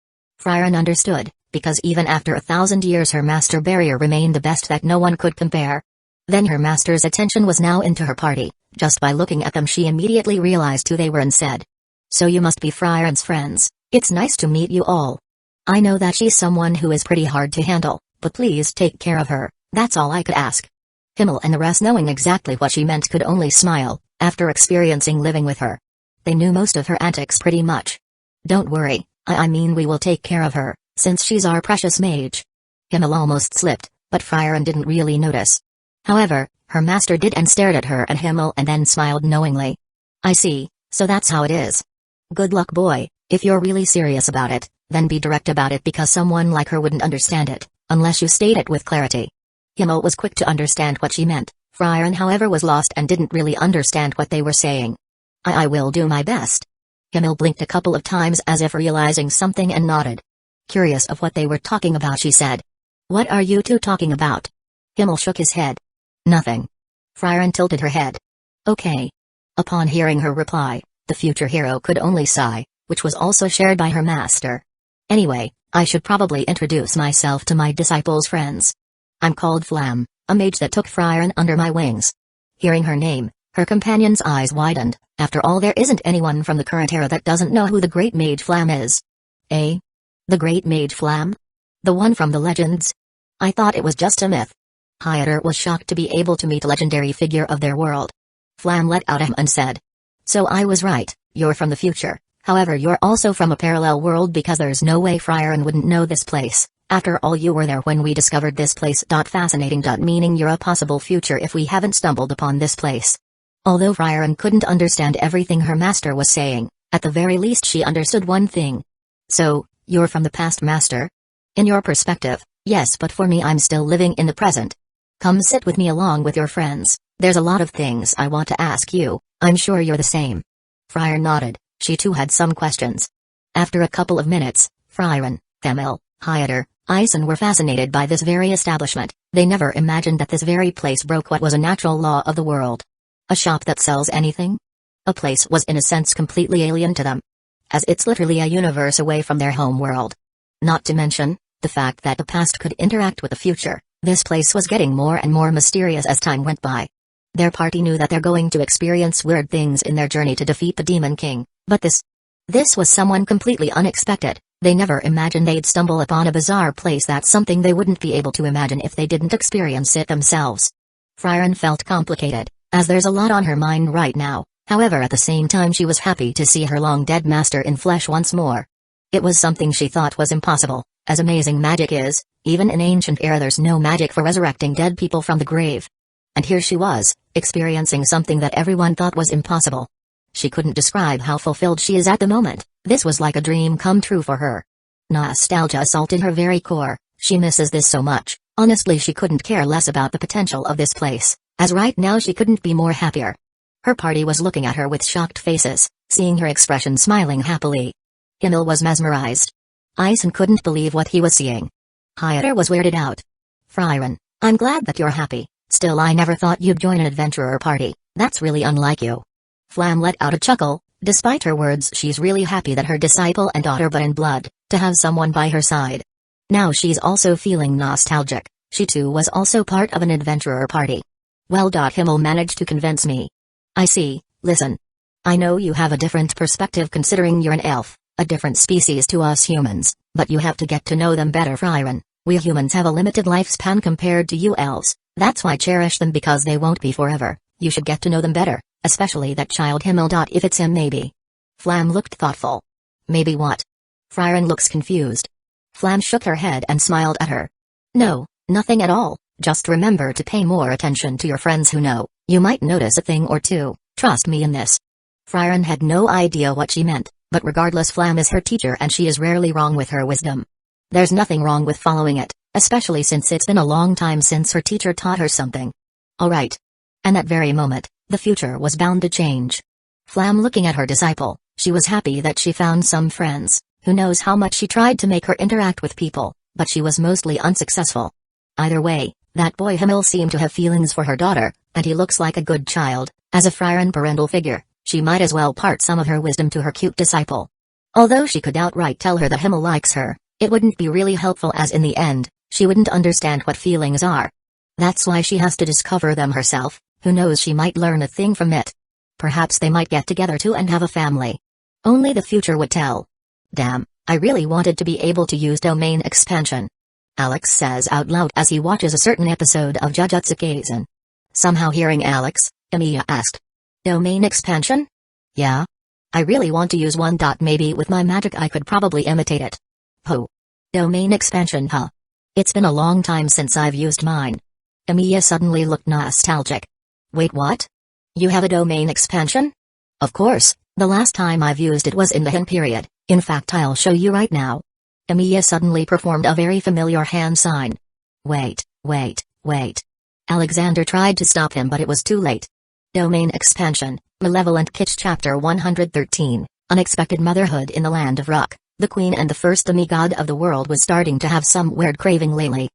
S1: Frieren understood, because even after 1,000 years her master barrier remained the best that no one could compare. Then her master's attention was now into her party. Just by looking at them she immediately realized who they were and said, "So you must be Frieren's friends. It's nice to meet you all. I know that she's someone who is pretty hard to handle, but please take care of her, that's all I could ask." Himmel and the rest, knowing exactly what she meant, could only smile, after experiencing living with her. They knew most of her antics pretty much. "Don't worry, I mean we will take care of her, since she's our precious mage." Himmel almost slipped, but Frieren didn't really notice. However, her master did and stared at her and Himmel and then smiled knowingly. "I see, so that's how it is. Good luck, boy. If you're really serious about it, then be direct about it, because someone like her wouldn't understand it, unless you state it with clarity." Himmel was quick to understand what she meant. Frieren, however, was lost and didn't really understand what they were saying. I will do my best." Himmel blinked a couple of times as if realizing something and nodded. Curious of what they were talking about, she said, What are you two talking about? Himmel shook his head. Nothing. Frieren tilted her head. Okay. Upon hearing her reply, the future hero could only sigh, which was also shared by her master. Anyway, I should probably introduce myself to my disciples' friends. I'm called Flam, a mage that took Frieren under my wings. Hearing her name, her companion's eyes widened. After all, there isn't anyone from the current era that doesn't know who the Great Mage Flam is. Eh? The Great Mage Flam? The one from the legends? I thought it was just a myth. Hyder was shocked to be able to meet a legendary figure of their world. Flam let out and said. So I was right, you're from the future, however you're also from a parallel world because there's no way Frieren wouldn't know this place. After all, you were there when we discovered this place. Fascinating. Meaning you're a possible future if we haven't stumbled upon this place. Although Frieren couldn't understand everything her master was saying, at the very least she understood one thing. So, you're from the past, master? In your perspective, yes, but for me I'm still living in the present. Come sit with me along with your friends, there's a lot of things I want to ask you, I'm sure you're the same. Frieren nodded, she too had some questions. After a couple of minutes, Frieren, Themil, Hyder, Aizen were fascinated by this very establishment. They never imagined that this very place broke what was a natural law of the world. A shop that sells anything? A place was in a sense completely alien to them, as it's literally a universe away from their home world. Not to mention, the fact that the past could interact with the future, this place was getting more and more mysterious as time went by. Their party knew that they're going to experience weird things in their journey to defeat the Demon King, but this was someone completely unexpected. They never imagined they'd stumble upon a bizarre place. That's something they wouldn't be able to imagine if they didn't experience it themselves. Frieren felt complicated, as there's a lot on her mind right now, however at the same time she was happy to see her long-dead master in flesh once more. It was something she thought was impossible, as amazing magic is, even in ancient era there's no magic for resurrecting dead people from the grave. And here she was, experiencing something that everyone thought was impossible. She couldn't describe how fulfilled she is at the moment. This was like a dream come true for her. Nostalgia assaulted her very core. She misses this so much. Honestly, she couldn't care less about the potential of this place, as right now she couldn't be more happier. Her party was looking at her with shocked faces, seeing her expression smiling happily. Himmel was mesmerized. Aizen couldn't believe what he was seeing. Hyder was weirded out. Frieren, I'm glad that you're happy. Still, I never thought you'd join an adventurer party. That's really unlike you. Flam let out a chuckle. Despite her words, she's really happy that her disciple and daughter but in blood, to have someone by her side. Now she's also feeling nostalgic. She too was also part of an adventurer party. Well, Himmel managed to convince me. I see, listen. I know you have a different perspective considering you're an elf, a different species to us humans, but you have to get to know them better, Frieren. We humans have a limited lifespan compared to you elves, that's why cherish them because they won't be forever. You should get to know them better. Especially that child Himmel. If it's him, maybe. Flam looked thoughtful. Maybe what? Frieren looks confused. Flam shook her head and smiled at her. No, nothing at all, just remember to pay more attention to your friends who know, you might notice a thing or two, trust me in this. Frieren had no idea what she meant, but regardless Flam is her teacher and she is rarely wrong with her wisdom. There's nothing wrong with following it, especially since it's been a long time since her teacher taught her something. Alright. And that very moment, the future was bound to change. Flam looking at her disciple, she was happy that she found some friends. Who knows how much she tried to make her interact with people, but she was mostly unsuccessful. Either way, that boy Himmel seemed to have feelings for her daughter, and he looks like a good child. As a Frieren parental figure, she might as well part some of her wisdom to her cute disciple. Although she could outright tell her that Himmel likes her, it wouldn't be really helpful as in the end, she wouldn't understand what feelings are. That's why she has to discover them herself. Who knows, she might learn a thing from it. Perhaps they might get together too and have a family. Only the future would tell. Damn, I really wanted to be able to use domain expansion. Alex says out loud as he watches a certain episode of Jujutsu Kaisen. Somehow hearing Alex, Emiya asked. Domain expansion? Yeah. I really want to use one. Maybe with my magic I could probably imitate it. Oh. Domain expansion, huh? It's been a long time since I've used mine. Emiya suddenly looked nostalgic. Wait, what? You have a domain expansion? Of course, the last time I've used it was in the Hen period. In fact, I'll show you right now. Emiya suddenly performed a very familiar hand sign. Wait. Alexander tried to stop him but it was too late. Domain expansion, Malevolent Kitsch Chapter 113, Unexpected Motherhood in the Land of Rock. The Queen and the first demigod of the world was starting to have some weird craving lately.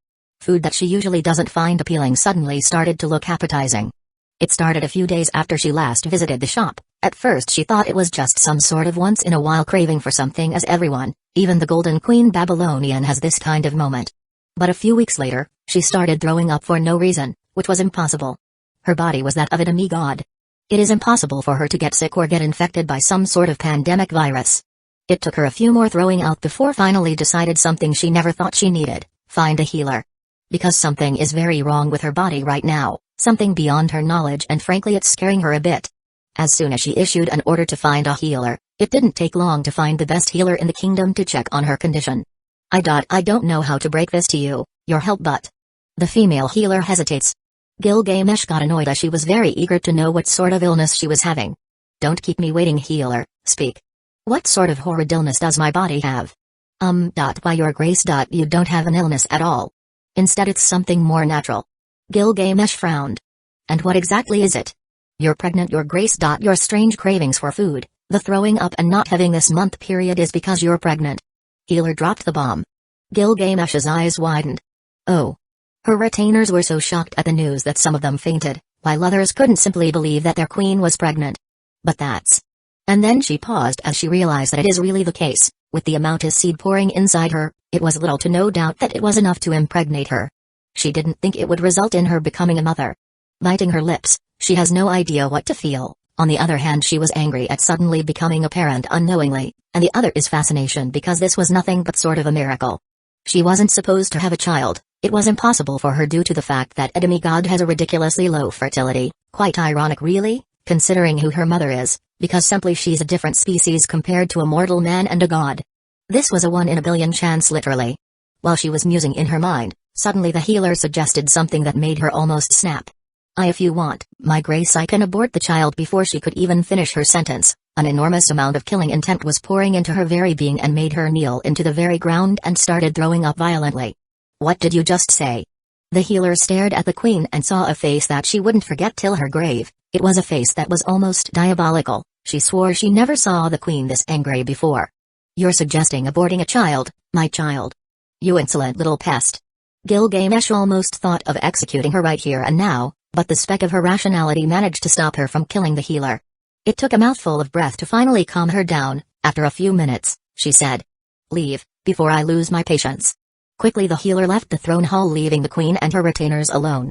S1: Food that she usually doesn't find appealing suddenly started to look appetizing. It started a few days after she last visited the shop. At first she thought it was just some sort of once-in-a-while craving for something, as everyone, even the Golden Queen Babylonian, has this kind of moment. But a few weeks later, she started throwing up for no reason, which was impossible. Her body was that of a demigod. It is impossible for her to get sick or get infected by some sort of pandemic virus. It took her a few more throwing out before finally decided something she never thought she needed: find a healer. Because something is very wrong with her body right now, something beyond her knowledge, and frankly it's scaring her a bit. As soon as she issued an order to find a healer, it didn't take long to find the best healer in the kingdom to check on her condition. I don't know how to break this to you, your help, but... The female healer hesitates. Gilgamesh got annoyed as she was very eager to know what sort of illness she was having. Don't keep me waiting, healer, speak. What sort of horrid illness does my body have? By your grace. You don't have an illness at all. Instead it's something more natural. Gilgamesh frowned. And what exactly is it? You're pregnant, your grace. Your strange cravings for food, the throwing up and not having this month period is because you're pregnant. Healer dropped the bomb. Gilgamesh's eyes widened. Oh. Her retainers were so shocked at the news that some of them fainted, while others couldn't simply believe that their queen was pregnant. But that's... And then she paused as she realized that it is really the case. With the amount of seed pouring inside her, it was little to no doubt that it was enough to impregnate her. She didn't think it would result in her becoming a mother. Biting her lips, she has no idea what to feel. On the other hand, she was angry at suddenly becoming a parent unknowingly, and the other is fascination because this was nothing but sort of a miracle. She wasn't supposed to have a child. It was impossible for her due to the fact that a demigod has a ridiculously low fertility. Quite ironic really, considering who her mother is, because simply she's a different species compared to a mortal man and a god. This was a 1 in a billion chance literally. While she was musing in her mind, suddenly the healer suggested something that made her almost snap. If you want, my grace, I can abort the child. Before she could even finish her sentence, an enormous amount of killing intent was pouring into her very being and made her kneel into the very ground and started throwing up violently. What did you just say? The healer stared at the queen and saw a face that she wouldn't forget till her grave. It was a face that was almost diabolical. She swore she never saw the queen this angry before. You're suggesting aborting a child, my child? You insolent little pest. Gilgamesh almost thought of executing her right here and now, but the speck of her rationality managed to stop her from killing the healer. It took a mouthful of breath to finally calm her down. After a few minutes, she said, "Leave, before I lose my patience." Quickly the healer left the throne hall, leaving the queen and her retainers alone.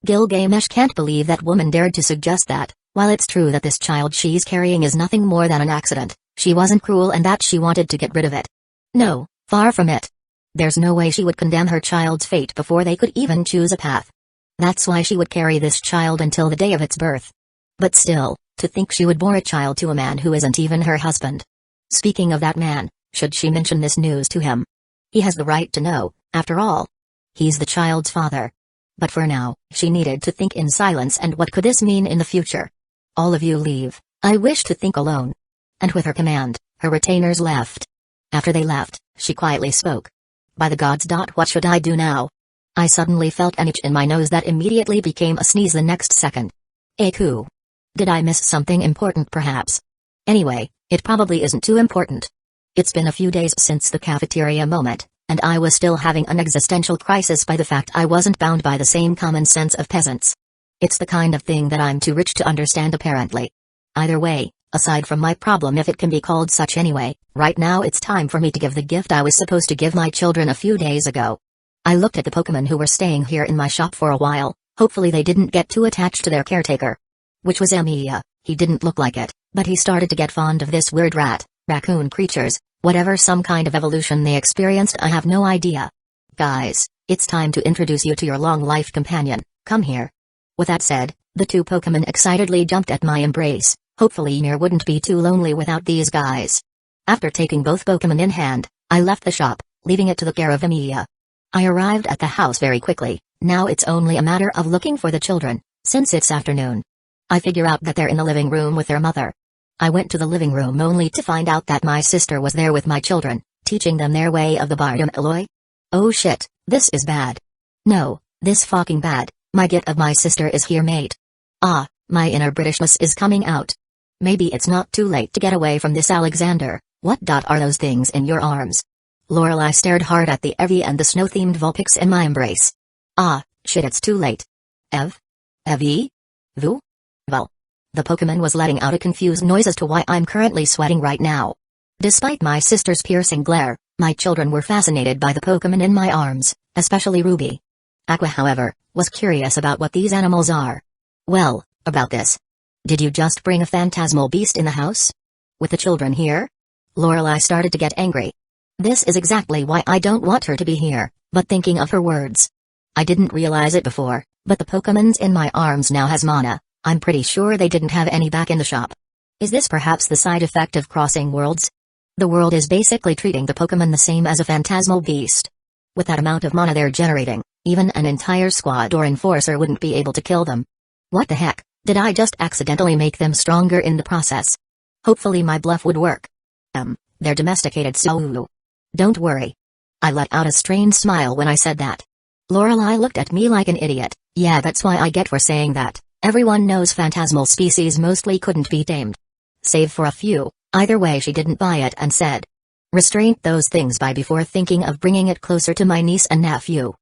S1: Gilgamesh can't believe that woman dared to suggest that. While it's true that this child she's carrying is nothing more than an accident, she wasn't cruel and that she wanted to get rid of it. No, far from it. There's no way she would condemn her child's fate before they could even choose a path. That's why she would carry this child until the day of its birth. But still, to think she would bore a child to a man who isn't even her husband. Speaking of that man, should she mention this news to him? He has the right to know, after all. He's the child's father. But for now, she needed to think in silence. And what could this mean in the future? All of you leave, I wish to think alone. And with her command, her retainers left. After they left, she quietly spoke. By the gods. What should I do now? I suddenly felt an itch in my nose that immediately became a sneeze the next second. Aku. Did I miss something important perhaps? Anyway, it probably isn't too important. It's been a few days since the cafeteria moment, and I was still having an existential crisis by the fact I wasn't bound by the same common sense of peasants. It's the kind of thing that I'm too rich to understand apparently. Either way, aside from my problem, if it can be called such anyway, right now it's time for me to give the gift I was supposed to give my children a few days ago. I looked at the Pokemon who were staying here in my shop for a while. Hopefully they didn't get too attached to their caretaker. Which was Emiya. He didn't look like it, but he started to get fond of this weird raccoon creatures, whatever some kind of evolution they experienced, I have no idea. Guys, it's time to introduce you to your long-life companion. Come here. With that said, the two Pokemon excitedly jumped at my embrace. Hopefully Ymir wouldn't be too lonely without these guys. After taking both Pokemon in hand, I left the shop, leaving it to the care of Emiya. I arrived at the house very quickly. Now it's only a matter of looking for the children, since it's afternoon. I figure out that they're in the living room with their mother. I went to the living room only to find out that my sister was there with my children, teaching them their way of the Bardum Eloy. Oh shit, this is bad. No, this fucking bad. My git of my sister is here, mate. Ah, my inner Britishness is coming out. Maybe it's not too late to get away from this, Alexander. What are those things in your arms? Lorelei stared hard at the Eevee and the snow-themed Vulpix in my embrace. Ah, shit, it's too late. Evi? Vu? Well. The Pokemon was letting out a confused noise as to why I'm currently sweating right now. Despite my sister's piercing glare, my children were fascinated by the Pokemon in my arms, especially Ruby. Aqua, however, was curious about what these animals are. Well, about this. Did you just bring a phantasmal beast in the house? With the children here? Lorelei started to get angry. This is exactly why I don't want her to be here, but thinking of her words. I didn't realize it before, but the Pokemons in my arms now has mana. I'm pretty sure they didn't have any back in the shop. Is this perhaps the side effect of crossing worlds? The world is basically treating the Pokemon the same as a phantasmal beast. With that amount of mana they're generating, even an entire squad or enforcer wouldn't be able to kill them. What the heck, did I just accidentally make them stronger in the process? Hopefully my bluff would work. They're domesticated, so don't worry. I let out a strained smile when I said that. Lorelei looked at me like an idiot. Yeah, that's why I get for saying that. Everyone knows phantasmal species mostly couldn't be tamed. Save for a few. Either way, she didn't buy it and said, "Restrain those things by before thinking of bringing it closer to my niece and nephew."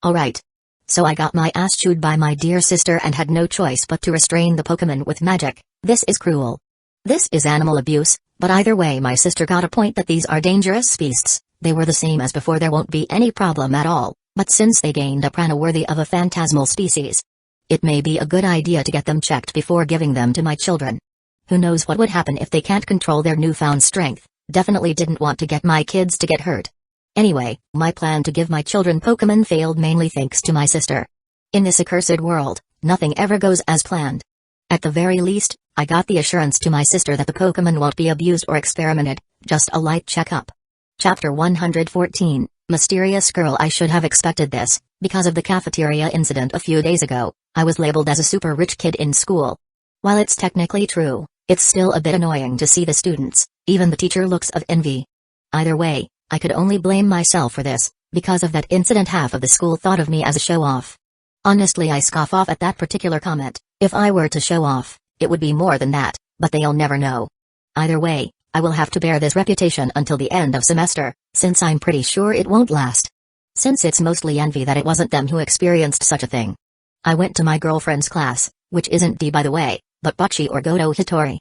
S1: Alright. So I got my ass chewed by my dear sister and had no choice but to restrain the Pokemon with magic. This is cruel. This is animal abuse, but either way my sister got a point that these are dangerous beasts. They were the same as before, there won't be any problem at all, but since they gained a prana worthy of a phantasmal species, it may be a good idea to get them checked before giving them to my children. Who knows what would happen if they can't control their newfound strength. Definitely didn't want to get my kids to get hurt. Anyway, my plan to give my children Pokemon failed mainly thanks to my sister. In this accursed world, nothing ever goes as planned. At the very least, I got the assurance to my sister that the Pokemon won't be abused or experimented, just a light checkup. Chapter 114, Mysterious Girl. I should have expected this, because of the cafeteria incident a few days ago. I was labeled as a super rich kid in school. While it's technically true, it's still a bit annoying to see the students, even the teacher, looks of envy. Either way, I could only blame myself for this. Because of that incident, half of the school thought of me as a show-off. Honestly, I scoff off at that particular comment. If I were to show off, it would be more than that, but they'll never know. Either way, I will have to bear this reputation until the end of semester, since I'm pretty sure it won't last. Since it's mostly envy that it wasn't them who experienced such a thing. I went to my girlfriend's class, which isn't D by the way, but Bocce or Goto Hitori.